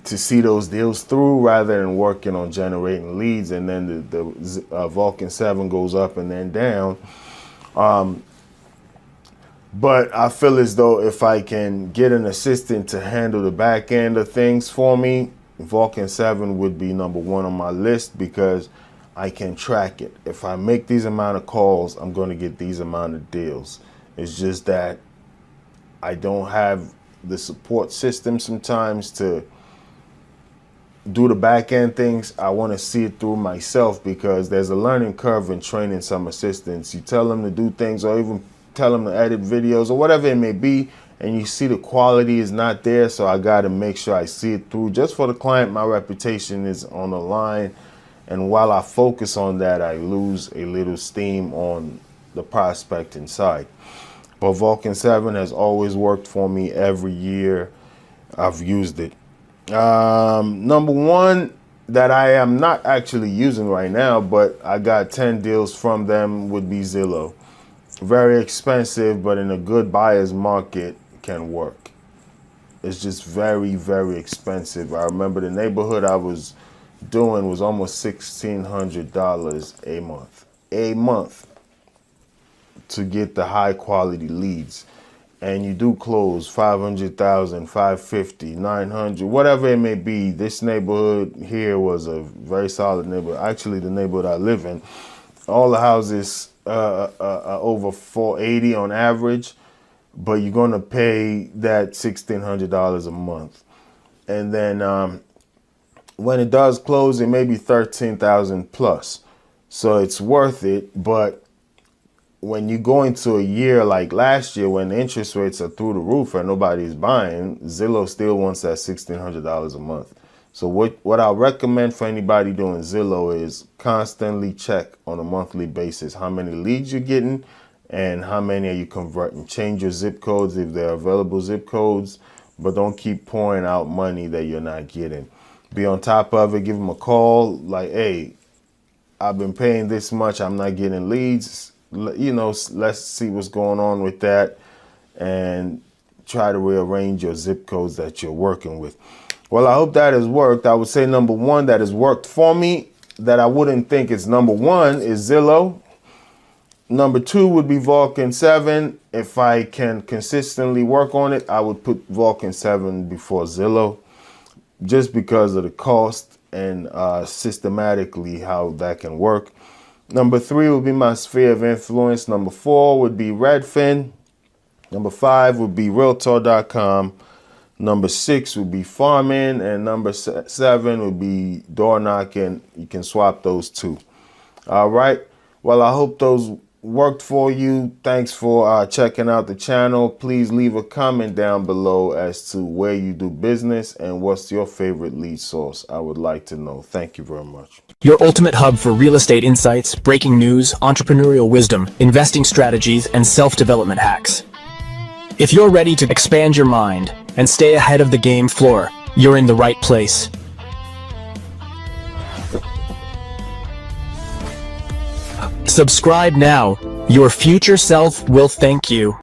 to see those deals through rather than working on generating leads, and then the Vulcan 7 goes up and then down. But I feel as though if I can get an assistant to handle the back end of things for me, Vulcan 7 would be number 1 on my list because I can track it. If I make these amount of calls, I'm going to get these amount of deals. It's just that I don't have the support system sometimes to do the back end things. I want to see it through myself because there's a learning curve in training some assistants. You tell them to do things or even tell them to edit videos or whatever it may be, and you see the quality is not there, so I got to make sure I see it through. Just for the client, my reputation is on the line, and while I focus on that, I lose a little steam on the prospecting side. But Vulcan 7 has always worked for me every year I've used it. Number 1 that I am not actually using right now, but I got 10 deals from them, would be Zillow. Very expensive, but in a good buyer's market can work. It's just very, very expensive. I remember the neighborhood I was doing was almost $1,600 a month to get the high quality leads. And you do close 500,000, 550, 900, whatever it may be. This neighborhood here was a very solid neighborhood. Actually, the neighborhood I live in, all the houses over 480 on average, but you're going to pay that $1,600 a month. And then when it does close, it may be 13,000 plus. So it's worth it, but when you go into a year like last year when the interest rates are through the roof and nobody's buying, Zillow still wants that $1,600 a month. So what I recommend for anybody doing Zillow is constantly check on a monthly basis how many leads you're getting and how many are you converting. Change your zip codes if they're available zip codes, but don't keep pouring out money that you're not getting. Be on top of it, give them a call, like, hey, I've been paying this much, I'm not getting leads. You know, let's see what's going on with that and try to rearrange your zip codes that you're working with. Well, I hope that has worked. I would say number one that has worked for me that I wouldn't think is number one is Zillow. Number two would be Vulcan 7. If I can consistently work on it, I would put Vulcan 7 before Zillow just because of the cost and systematically how that can work. Number three would be my sphere of influence. Number four would be Redfin. Number five would be Realtor.com. Number six would be farming, and number seven would be door knocking. You can swap those two. All right. Well, I hope those worked for you. Thanks for checking out the channel. Please leave a comment down below as to where you do business and what's your favorite lead source. I would like to know. Thank you very much. Your ultimate hub for real estate insights, breaking news, entrepreneurial wisdom, investing strategies, and self-development hacks. If you're ready to expand your mind and stay ahead of the game floor, you're in the right place. Subscribe now. Your future self will thank you.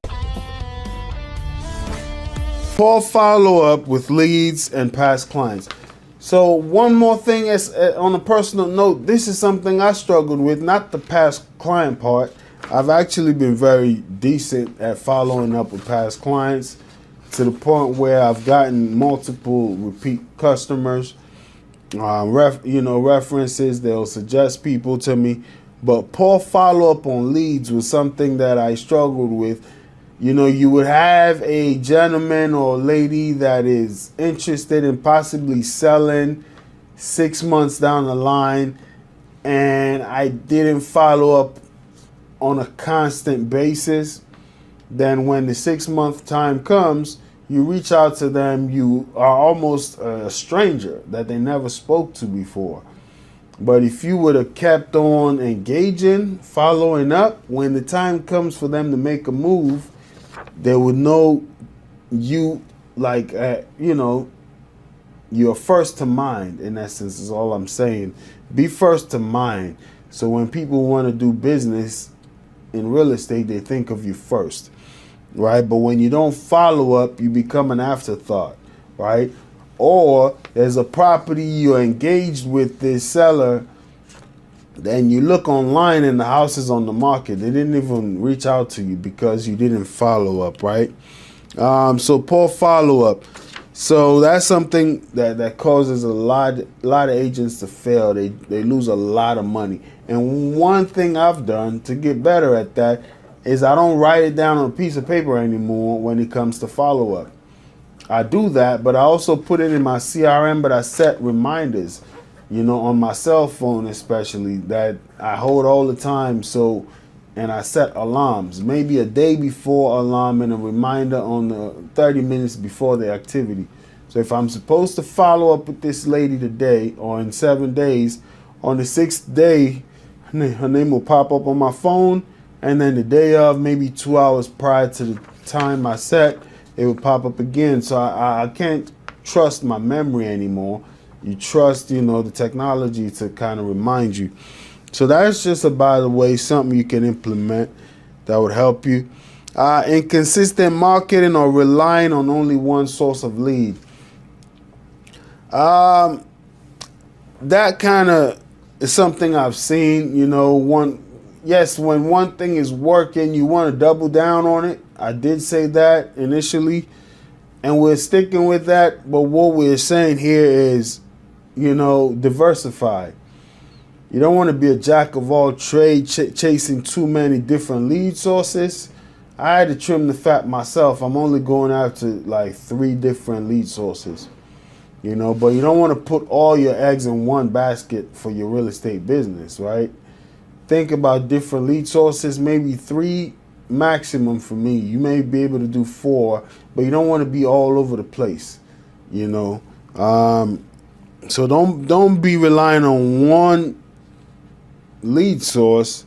Poor follow-up with leads and past clients. So one more thing is on a personal note, this is something I struggled with, not the past client part. I've actually been very decent at following up with past clients to the point where I've gotten multiple repeat customers, references. They'll suggest people to me, but poor follow-up on leads was something that I struggled with. You know, you would have a gentleman or lady that is interested in possibly selling 6 months down the line, and I didn't follow up on a constant basis. Then when the 6 month time comes, you reach out to them, you are almost a stranger that they never spoke to before. But if you would have kept on engaging, following up, when the time comes for them to make a move, they would know you, like, you're first to mind, in essence, is all I'm saying. Be first to mind. So when people want to do business in real estate, they think of you first, right? But when you don't follow up, you become an afterthought, right? Or there's a property you're engaged with this seller, then you look online and the house is on the market. They didn't even reach out to you because you didn't follow up, right? So poor follow up. So that's something that causes a lot of agents to fail. They lose a lot of money. And one thing I've done to get better at that is I don't write it down on a piece of paper anymore when it comes to follow up. I do that, but I also put it in my CRM, but I set reminders, on my cell phone especially, that I hold all the time. So, and I set alarms, maybe a day before alarm and a reminder on the 30 minutes before the activity. So if I'm supposed to follow up with this lady today or in 7 days, on the 6th day, her name will pop up on my phone, and then the day of, maybe 2 hours prior to the time I set, it will pop up again. So I can't trust my memory anymore. You trust, the technology to kind of remind you. So that's just by the way, something you can implement that would help you. Inconsistent marketing or relying on only one source of lead. That kind of is something I've seen, when one thing is working, you want to double down on it. I did say that initially, and we're sticking with that. But what we're saying here is, diversify. You don't want to be a jack of all trades, chasing too many different lead sources. I had to trim the fat myself. I'm only going after like 3 different lead sources. But you don't want to put all your eggs in one basket for your real estate business, right? think about different lead sources, maybe 3 maximum for me. You may be able to do 4, but you don't want to be all over the place, you know. So don't be relying on one lead source,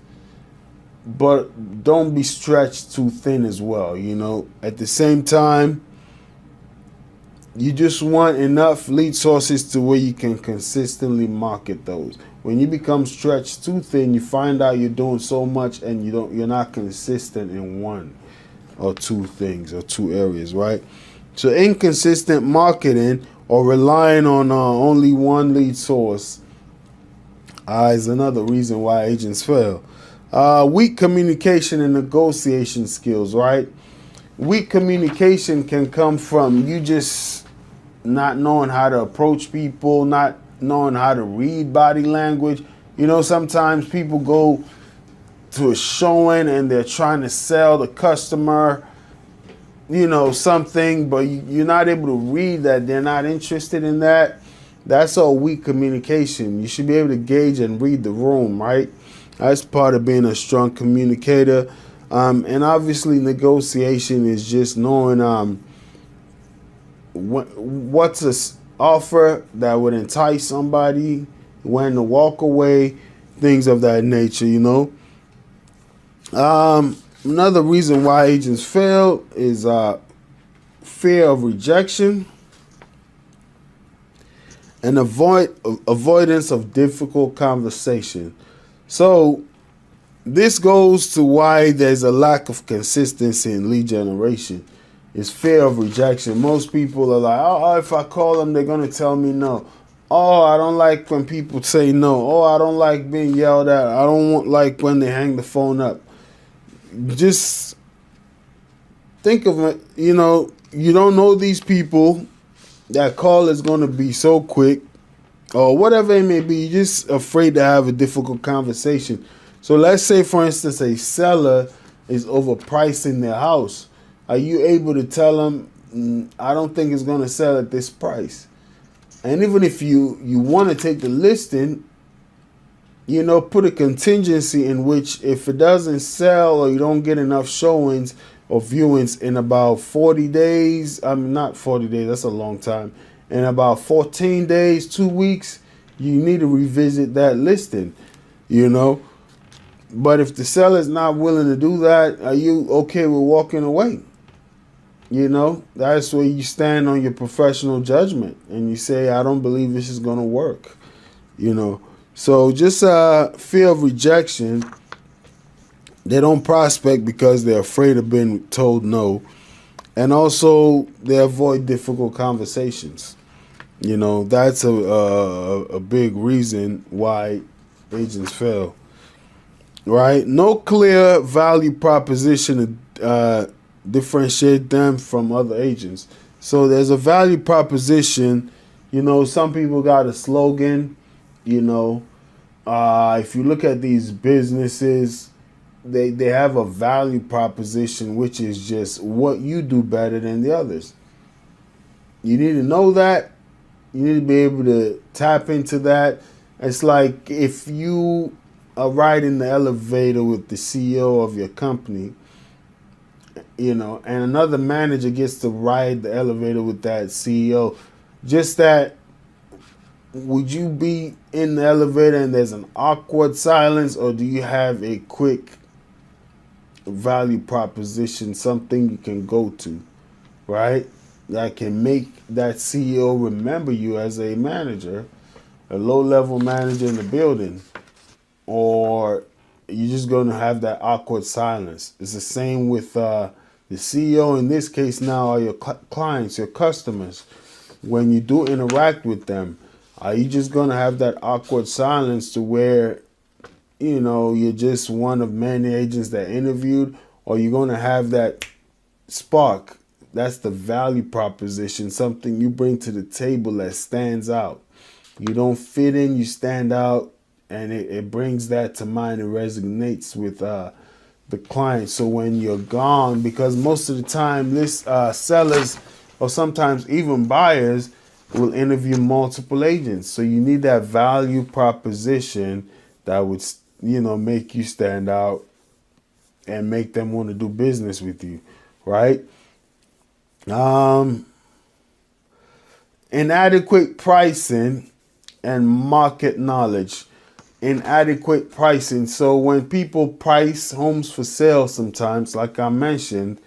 but don't be stretched too thin as well, you know. At the same time, you just want enough lead sources to where you can consistently market those. When you become stretched too thin, you find out you're doing so much and you're not consistent in one or two things or two areas, right? So inconsistent marketing or relying on only one lead source is another reason why agents fail. Weak communication and negotiation skills, right? Weak communication can come from you just not knowing how to approach people, not knowing how to read body language. You know, sometimes people go to a showing and they're trying to sell the customer, you know, something, but you're not able to read that they're not interested in that. That's all weak communication. You should be able to gauge and read the room, right? That's part of being a strong communicator. And obviously negotiation is just knowing what's an offer that would entice somebody, when to walk away, things of that nature, you know. Another reason why agents fail is fear of rejection and avoidance of difficult conversation. So this goes to why there's a lack of consistency in lead generation. It's fear of rejection. Most people are like, oh, if I call them, they're going to tell me no. Oh, I don't like when people say no. Oh, I don't like being yelled at. I don't like when they hang the phone up. Just think of it, you know, you don't know these people. That call is going to be so quick or whatever it may be. You're just afraid to have a difficult conversation. So let's say, for instance, a seller is overpricing their house. Are you able to tell them, I don't think it's going to sell at this price? And even if you want to take the listing, you know, put a contingency in which if it doesn't sell or you don't get enough showings or viewings in about 40 days, I mean, not 40 days, that's a long time. In about 14 days, 2 weeks, you need to revisit that listing, you know. But if the seller's not willing to do that, are you okay with walking away? You know, that's where you stand on your professional judgment and you say, I don't believe this is going to work, you know. So just fear of rejection. They don't prospect because they're afraid of being told no. And also they avoid difficult conversations. You know, that's a big reason why agents fail. Right? No clear value proposition to differentiate them from other agents. So there's a value proposition. You know, some people got a slogan. You know, if you look at these businesses, they have a value proposition, which is just what you do better than the others. You need to know that. You need to be able to tap into that. It's like if you are riding the elevator with the CEO of your company, you know, and another manager gets to ride the elevator with that CEO, just that, would you be in the elevator and there's an awkward silence, or do you have a quick value proposition, something you can go to, right? That can make that CEO remember you as a manager, a low-level manager in the building, or you're just going to have that awkward silence. It's the same with the CEO in this case now are your clients, your customers. When you do interact with them, are you just going to have that awkward silence to where, you know, you're just one of many agents that interviewed, or you're going to have that spark? That's the value proposition, something you bring to the table that stands out. You don't fit in, you stand out, and it brings that to mind and resonates with the client. So when you're gone, because most of the time this sellers or sometimes even buyers will interview multiple agents. So you need that value proposition that would make you stand out and make them want to do business with you, right? Inadequate pricing and market knowledge. Inadequate pricing. So when people price homes for sale sometimes, like I mentioned,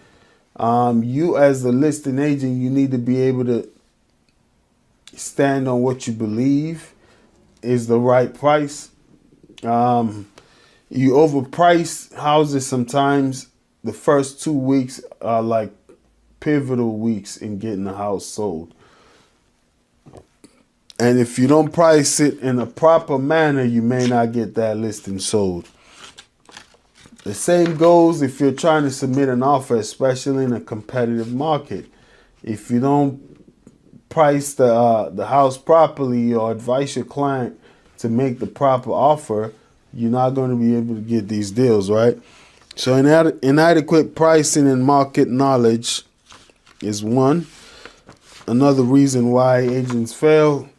you as the listing agent, you need to be able to stand on what you believe is the right price. You overprice houses sometimes. The first 2 weeks are like pivotal weeks in getting the house sold. And if you don't price it in a proper manner, you may not get that listing sold. The same goes if you're trying to submit an offer, especially in a competitive market. If you don't price the house properly or advise your client to make the proper offer, you're not going to be able to get these deals, right? So inadequate pricing and market knowledge is one. Another reason why agents fail.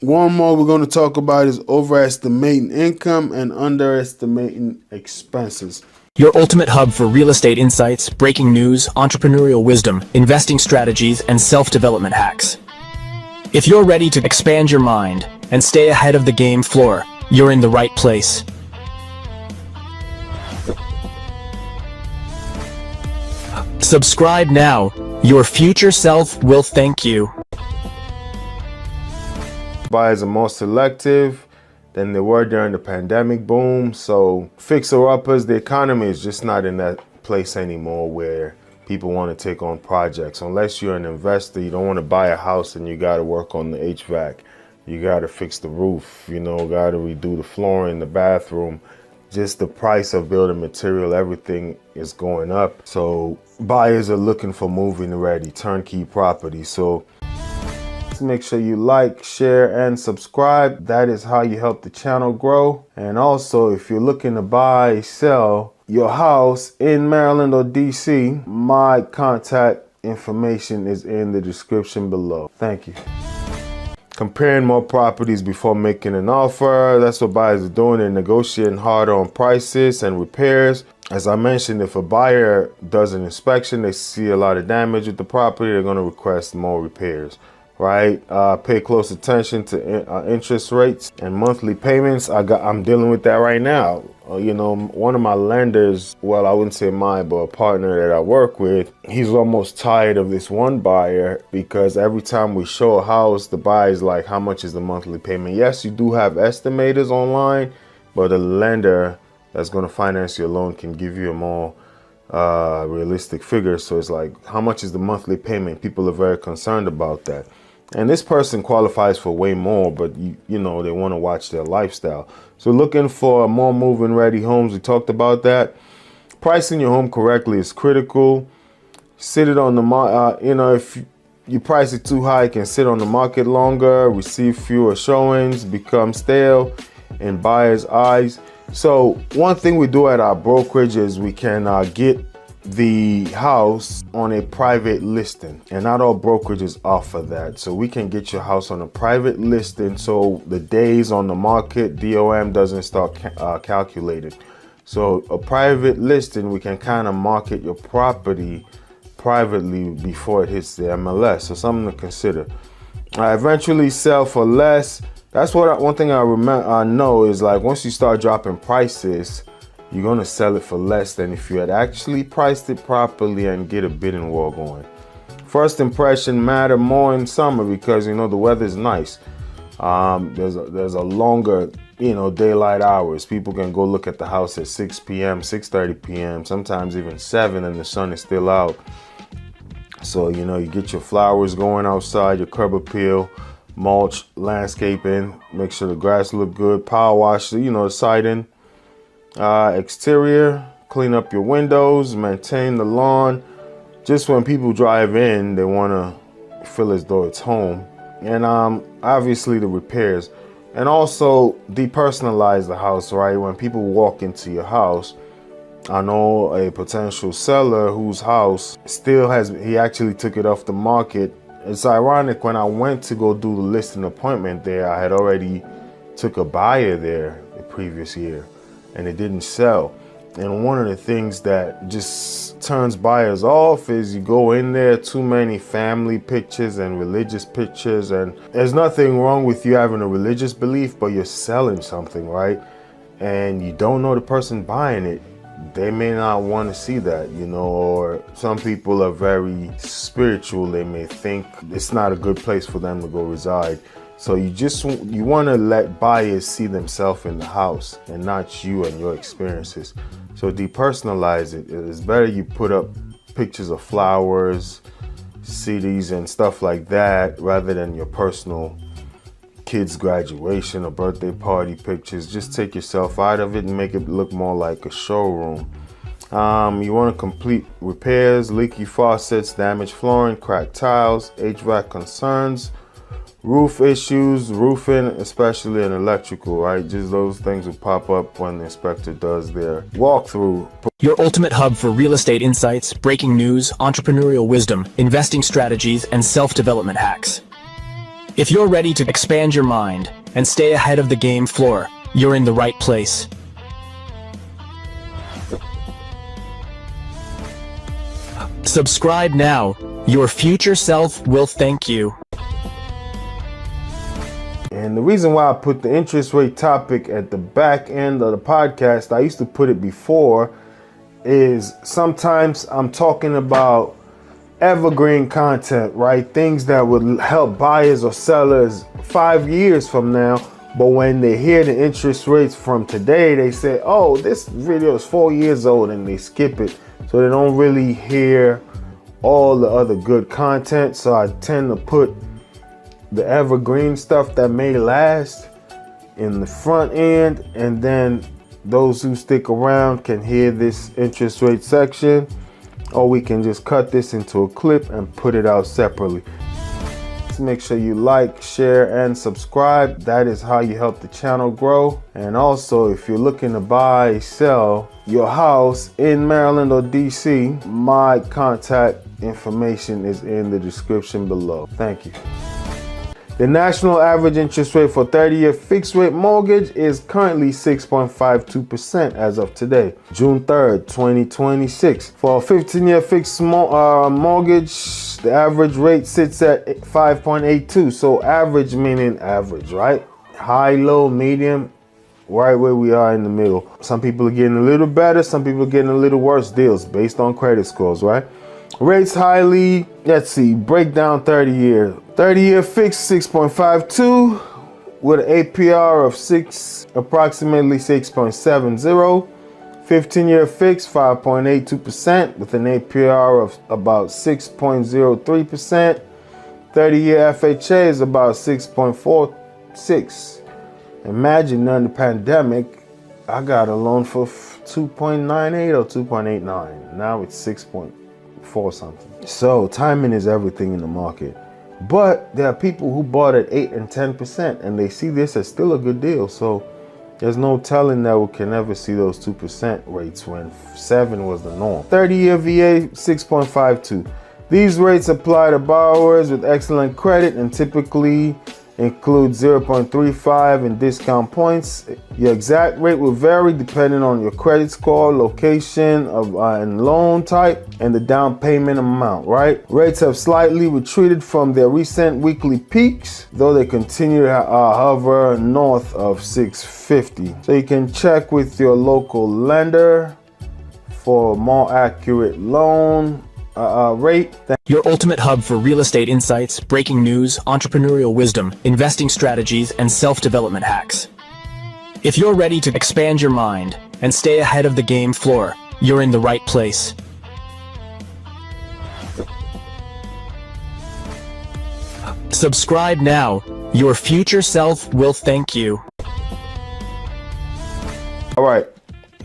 One more we're going to talk about is overestimating income and underestimating expenses. Your ultimate hub for real estate insights, breaking news, entrepreneurial wisdom, investing strategies, and self-development hacks. If you're ready to expand your mind and stay ahead of the game floor, you're in the right place. Subscribe now. Your future self will thank you. Buyers are more selective than they were during the pandemic boom. So fixer-uppers, the economy is just not in that place anymore where people want to take on projects. Unless you're an investor, you don't want to buy a house and you got to work on the HVAC. You got to fix the roof, got to redo the flooring, the bathroom. Just the price of building material, everything is going up. So buyers are looking for move-in ready, turnkey property. So make sure you like, share, and subscribe. That is how you help the channel grow. And also, if you're looking to buy, sell your house in Maryland or DC, my contact information is in the description below. Thank you. Comparing more properties before making an offer. That's what buyers are doing. They're negotiating harder on prices and repairs. As I mentioned, if a buyer does an inspection, they see a lot of damage with the property, they're going to request more repairs. Right? Pay close attention to interest rates and monthly payments. I'm dealing with that right now. One of my lenders, well, I wouldn't say mine, but a partner that I work with, he's almost tired of this one buyer because every time we show a house, the buyer's like, how much is the monthly payment? Yes, you do have estimators online, but a lender that's going to finance your loan can give you a more realistic figure. So it's like, how much is the monthly payment? People are very concerned about that. And this person qualifies for way more, but they want to watch their lifestyle. So looking for more move-in ready homes, we talked about that. Pricing your home correctly is critical. Sit it on the market. If you price it too high, it can sit on the market longer, receive fewer showings, become stale in buyers' eyes. So one thing we do at our brokerage is we can get the house on a private listing, and not all brokerages offer that. So we can get your house on a private listing so the days on the market, DOM, doesn't start calculating. So a private listing, we can kind of market your property privately before it hits the MLS. So something to consider. Eventually sell for less. That's one thing I know is, like, once you start dropping prices, you're going to sell it for less than if you had actually priced it properly and get a bidding war going. First impression matter more in summer because, the weather's nice. There's a longer, daylight hours. People can go look at the house at 6 p.m., 6:30 p.m., sometimes even 7, and the sun is still out. So, you get your flowers going outside, your curb appeal, mulch, landscaping, make sure the grass look good, power wash, the siding. Exterior, clean up your windows, maintain the lawn. Just when people drive in, they want to feel as though it's home. And obviously the repairs. And also depersonalize the house, right? When people walk into your house, I know a potential seller whose house he actually took it off the market. It's ironic, when I went to go do the listing appointment there, I had already took a buyer there the previous year. and it didn't sell. And one of the things that just turns buyers off is you go in there, too many family pictures and religious pictures, and there's nothing wrong with you having a religious belief, but you're selling something, right? And you don't know the person buying it. They may not want to see that, you know, or some people are very spiritual. They may think it's not a good place for them to go reside. So you want to let buyers see themselves in the house and not you and your experiences. So depersonalize it. It's better you put up pictures of flowers, CDs and stuff like that rather than your personal kids' graduation or birthday party pictures. Just take yourself out of it and make it look more like a showroom. You want to complete repairs, leaky faucets, damaged flooring, cracked tiles, HVAC concerns, roof issues, roofing, especially in electrical, right? Just those things will pop up when the inspector does their walkthrough. Your ultimate hub for real estate insights, breaking news, entrepreneurial wisdom, investing strategies, and self-development hacks. If you're ready to expand your mind and stay ahead of the game floor, you're in the right place. Subscribe now. Your future self will thank you. And the reason why I put the interest rate topic at the back end of the podcast, I used to put it before, is sometimes I'm talking about evergreen content, right? Things that would help buyers or sellers 5 years from now. But when they hear the interest rates from today, they say, oh, this video is 4 years old, and they skip it. So they don't really hear all the other good content. So I tend to put the evergreen stuff that may last in the front end, and then those who stick around can hear this interest rate section, or we can just cut this into a clip and put it out separately. Make sure you like, share, and subscribe. That is how you help the channel grow. And also, if you're looking to buy, sell your house in Maryland or DC, my contact information is in the description below. Thank you. The national average interest rate for 30-year fixed rate mortgage is currently 6.52% as of today, June 3rd, 2026. For a 15-year fixed mortgage, the average rate sits at 5.82. So average meaning average, right? High, low, medium, right where we are in the middle. Some people are getting a little better, some people are getting a little worse deals based on credit scores, right? Rates highly, let's see, breakdown 30-year. 30-year fixed 6.52 with an APR of approximately 6.70. 15-year fixed 5.82% with an APR of about 6.03%. 30-year FHA is about 6.46. Imagine during the pandemic, I got a loan for 2.98 or 2.89. Now it's 6.4 something. So timing is everything in the market. But there are people who bought at 8 and 10%, and they see this as still a good deal. So there's no telling that we can ever see those 2% rates when 7 was the norm. 30-year VA 6.52. These rates apply to borrowers with excellent credit and typically include 0.35 in discount points. Your exact rate will vary depending on your credit score, location and loan type, and the down payment amount, right? Rates have slightly retreated from their recent weekly peaks, though they continue to hover north of 650. So you can check with your local lender for a more accurate loan rate. Your ultimate hub for real estate insights, breaking news, entrepreneurial wisdom, investing strategies, and self-development hacks. If you're ready to expand your mind and stay ahead of the game floor, you're in the right place. Subscribe now. Your future self will thank you. All right.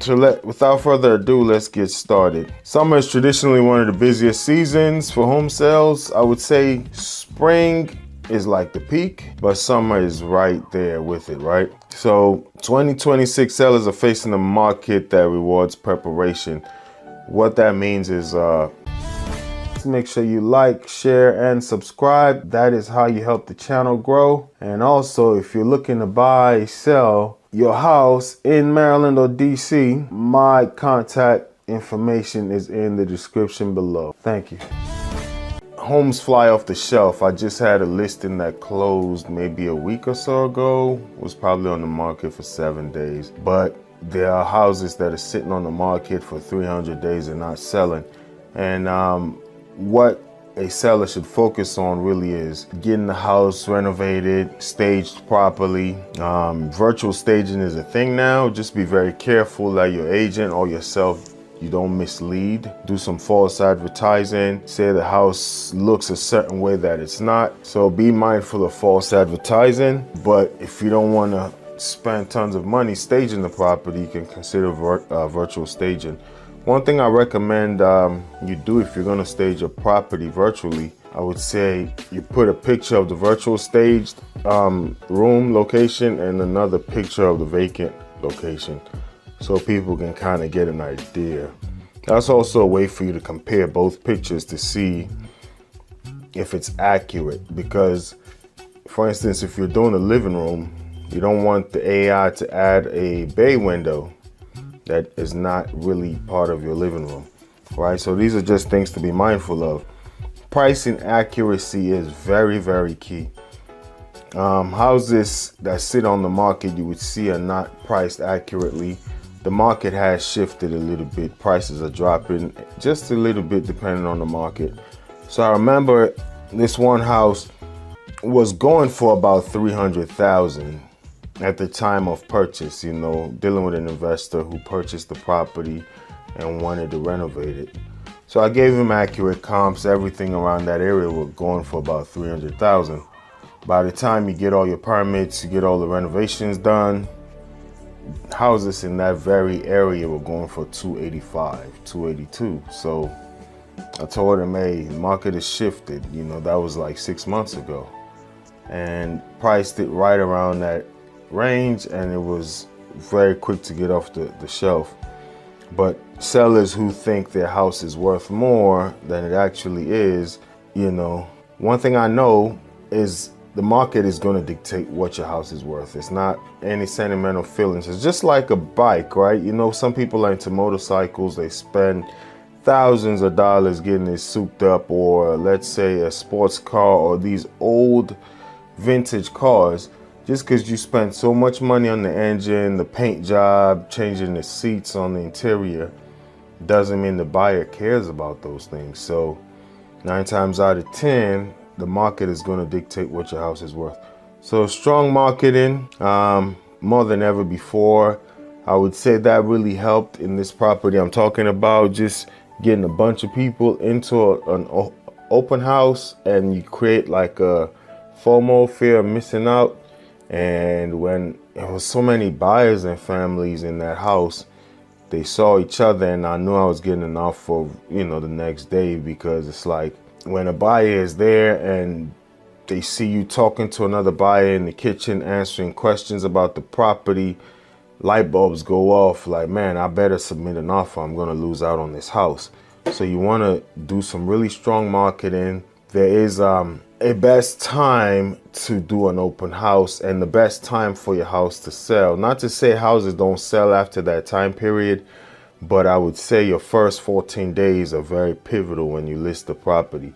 So without further ado, let's get started. Summer is traditionally one of the busiest seasons for home sales. I would say spring is like the peak, but summer is right there with it, right? So 2026 sellers are facing a market that rewards preparation. What that means is make sure you like, share, and subscribe. That is how you help the channel grow. And also, if you're looking to buy, sell your house in Maryland or DC, my contact information is in the description below. Thank you. Homes fly off the shelf. I just had a listing that closed maybe a week or so ago. Was probably on the market for 7 days. But there are houses that are sitting on the market for 300 days and not selling. And what a seller should focus on really is getting the house renovated, staged properly. Virtual staging is a thing now. Just be very careful that your agent or yourself, you don't mislead. Do some false advertising. Say the house looks a certain way that it's not. So be mindful of false advertising. But if you don't want to spend tons of money staging the property, you can consider virtual staging. One thing I recommend you do if you're going to stage a property virtually, I would say you put a picture of the virtual staged room location and another picture of the vacant location, so people can kind of get an idea. That's also a way for you to compare both pictures to see if it's accurate. Because, for instance, if you're doing a living room, you don't want the AI to add a bay window that is not really part of your living room, right? So these are just things to be mindful of. Pricing accuracy is very, very key. Houses that sit on the market you would see are not priced accurately. The market has shifted a little bit. Prices are dropping just a little bit depending on the market. So I remember this one house was going for about $300,000 at the time of purchase, you know, dealing with an investor who purchased the property and wanted to renovate it. So I gave him accurate comps. Everything around that area was going for about $300,000. By the time you get all your permits, you get all the renovations done, houses in that very area were going for $285, $282. So I told him, hey, the market has shifted. You know, that was like 6 months ago, and priced it right around that range, and it was very quick to get off the shelf. But sellers who think their house is worth more than it actually is, you know, one thing I know is the market is going to dictate what your house is worth. It's not any sentimental feelings. It's just like a bike, right? You know, some people are into motorcycles. They spend thousands of dollars getting it souped up, or let's say a sports car or these old vintage cars. Just because you spend so much money on the engine, the paint job, changing the seats on the interior, doesn't mean the buyer cares about those things. So 9 times out of 10, the market is going to dictate what your house is worth. So strong marketing, more than ever before. I would say that really helped in this property I'm talking about. Just getting a bunch of people into an open house, and you create like a FOMO, fear of missing out. And when there was so many buyers and families in that house, they saw each other, and I knew I was getting an offer, you know, the next day. Because it's like when a buyer is there and they see you talking to another buyer in the kitchen, answering questions about the property, light bulbs go off like, man, I better submit an offer. I'm going to lose out on this house. So you want to do some really strong marketing. There is a best time to do an open house, and the best time for your house to sell. Not to say houses don't sell after that time period, but I would say your first 14 days are very pivotal when you list the property.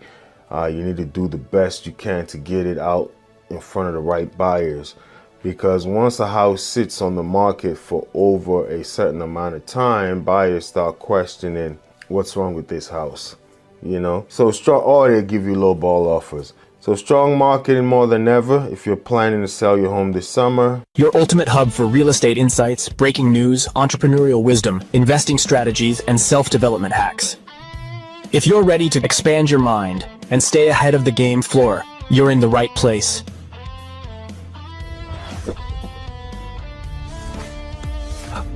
You need to do the best you can to get it out in front of the right buyers. Because once a house sits on the market for over a certain amount of time, buyers start questioning what's wrong with this house, you know? So strong, or they give you low ball offers. So strong marketing more than ever if you're planning to sell your home this summer. Your ultimate hub for real estate insights, breaking news, entrepreneurial wisdom, investing strategies, and self-development hacks. If you're ready to expand your mind and stay ahead of the game floor, you're in the right place.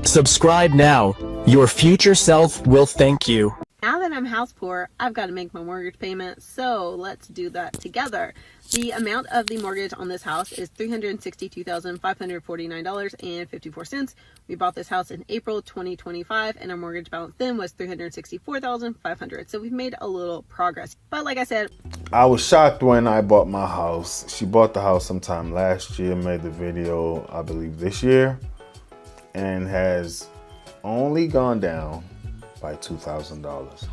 Subscribe now. Your future self will thank you. Now that I'm house poor, I've got to make my mortgage payment, so let's do that together. The amount of the mortgage on this house is $362,549.54. We bought this house in April 2025, and our mortgage balance then was $364,500. So we've made a little progress. But like I said, I was shocked when I bought my house. She bought the house sometime last year, made the video, I believe, this year. and has only gone down by $2,000.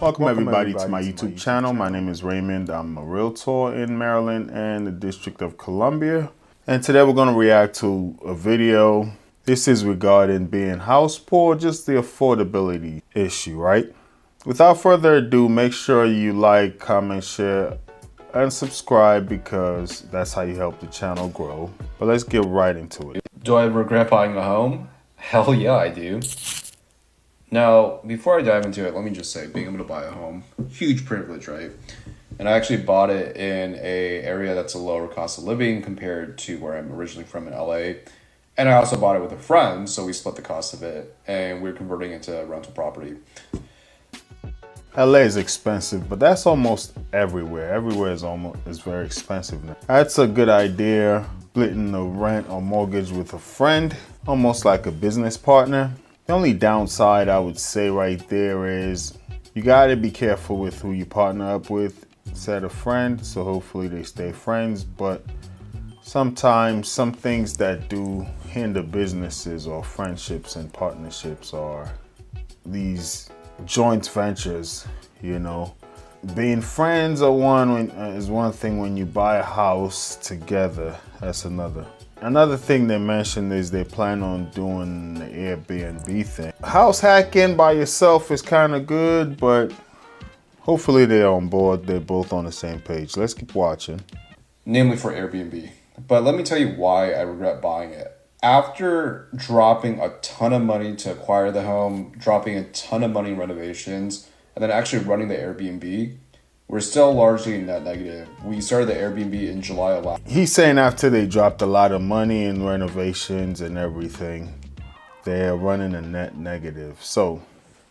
Welcome everybody to my YouTube channel. My name is Raymond. I'm a realtor in Maryland and the District of Columbia. And today we're going to react to a video. This is regarding being house poor, just the affordability issue, right? Without further ado, make sure you like, comment, share, and subscribe because that's how you help the channel grow. But let's get right into it. Do I regret buying a home? Hell yeah, I do. Now, before I dive into it, let me just say, being able to buy a home, huge privilege, right? And I actually bought it in a area that's a lower cost of living compared to where I'm originally from in LA. And I also bought it with a friend, so we split the cost of it, and we're converting it to rental property. LA is expensive, but that's almost everywhere. Everywhere is very expensive now. That's a good idea, splitting the rent or mortgage with a friend, almost like a business partner. The only downside I would say right there is you gotta be careful with who you partner up with. Said a friend, so hopefully they stay friends, but sometimes some things that do hinder businesses or friendships and partnerships are these joint ventures, you know. Being friends is one thing. When you buy a house together, that's another. Another thing they mentioned is they plan on doing the Airbnb thing. House hacking by yourself is kind of good, but hopefully they're on board. They're both on the same page. Let's keep watching. Namely for Airbnb. But let me tell you why I regret buying it. After dropping a ton of money to acquire the home, dropping a ton of money in renovations, and then actually running the Airbnb, we're still largely net negative. We started the Airbnb in July of last. He's saying after they dropped a lot of money in renovations and everything, they're running a net negative. So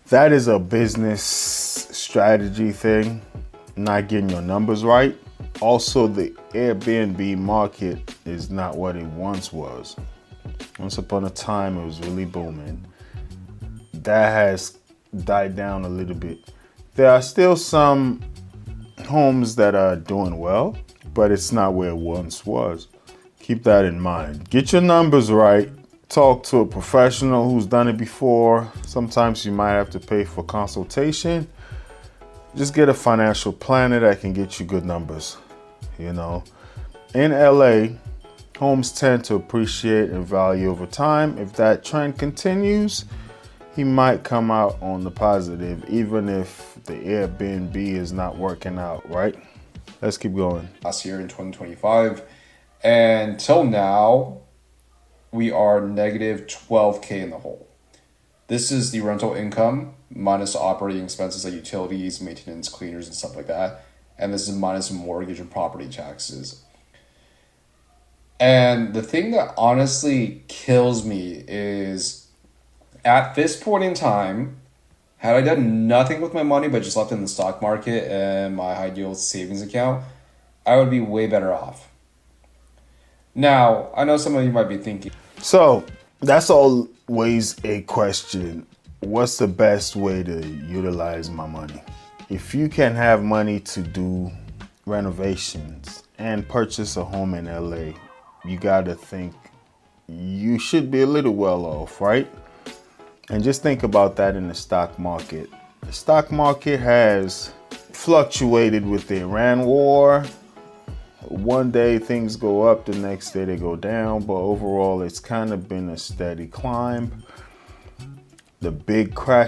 that is a business strategy thing, not getting your numbers right. Also, the Airbnb market is not what it once was. Once upon a time, it was really booming. That has died down a little bit. There are still some homes that are doing well, but it's not where it once was. Keep that in mind. Get your numbers right. Talk to a professional who's done it before. Sometimes you might have to pay for consultation. Just get a financial planner that can get you good numbers. You know, in LA, homes tend to appreciate in value over time. If that trend continues, he might come out on the positive, even if the Airbnb is not working out, right? Let's keep going. Last year in 2025, and till now, we are negative 12K in the hole. This is the rental income minus operating expenses like utilities, maintenance, cleaners, and stuff like that. And this is minus mortgage and property taxes. And the thing that honestly kills me is at this point in time, had I done nothing with my money but just left it in the stock market and my high yield savings account, I would be way better off. Now, I know some of you might be thinking. So that's always a question. What's the best way to utilize my money? If you can have money to do renovations and purchase a home in LA, you gotta think you should be a little well off, right? And just think about that in the stock market. The stock market has fluctuated with the Iran war. One day things go up, the next day they go down, but overall it's kind of been a steady climb. The big crash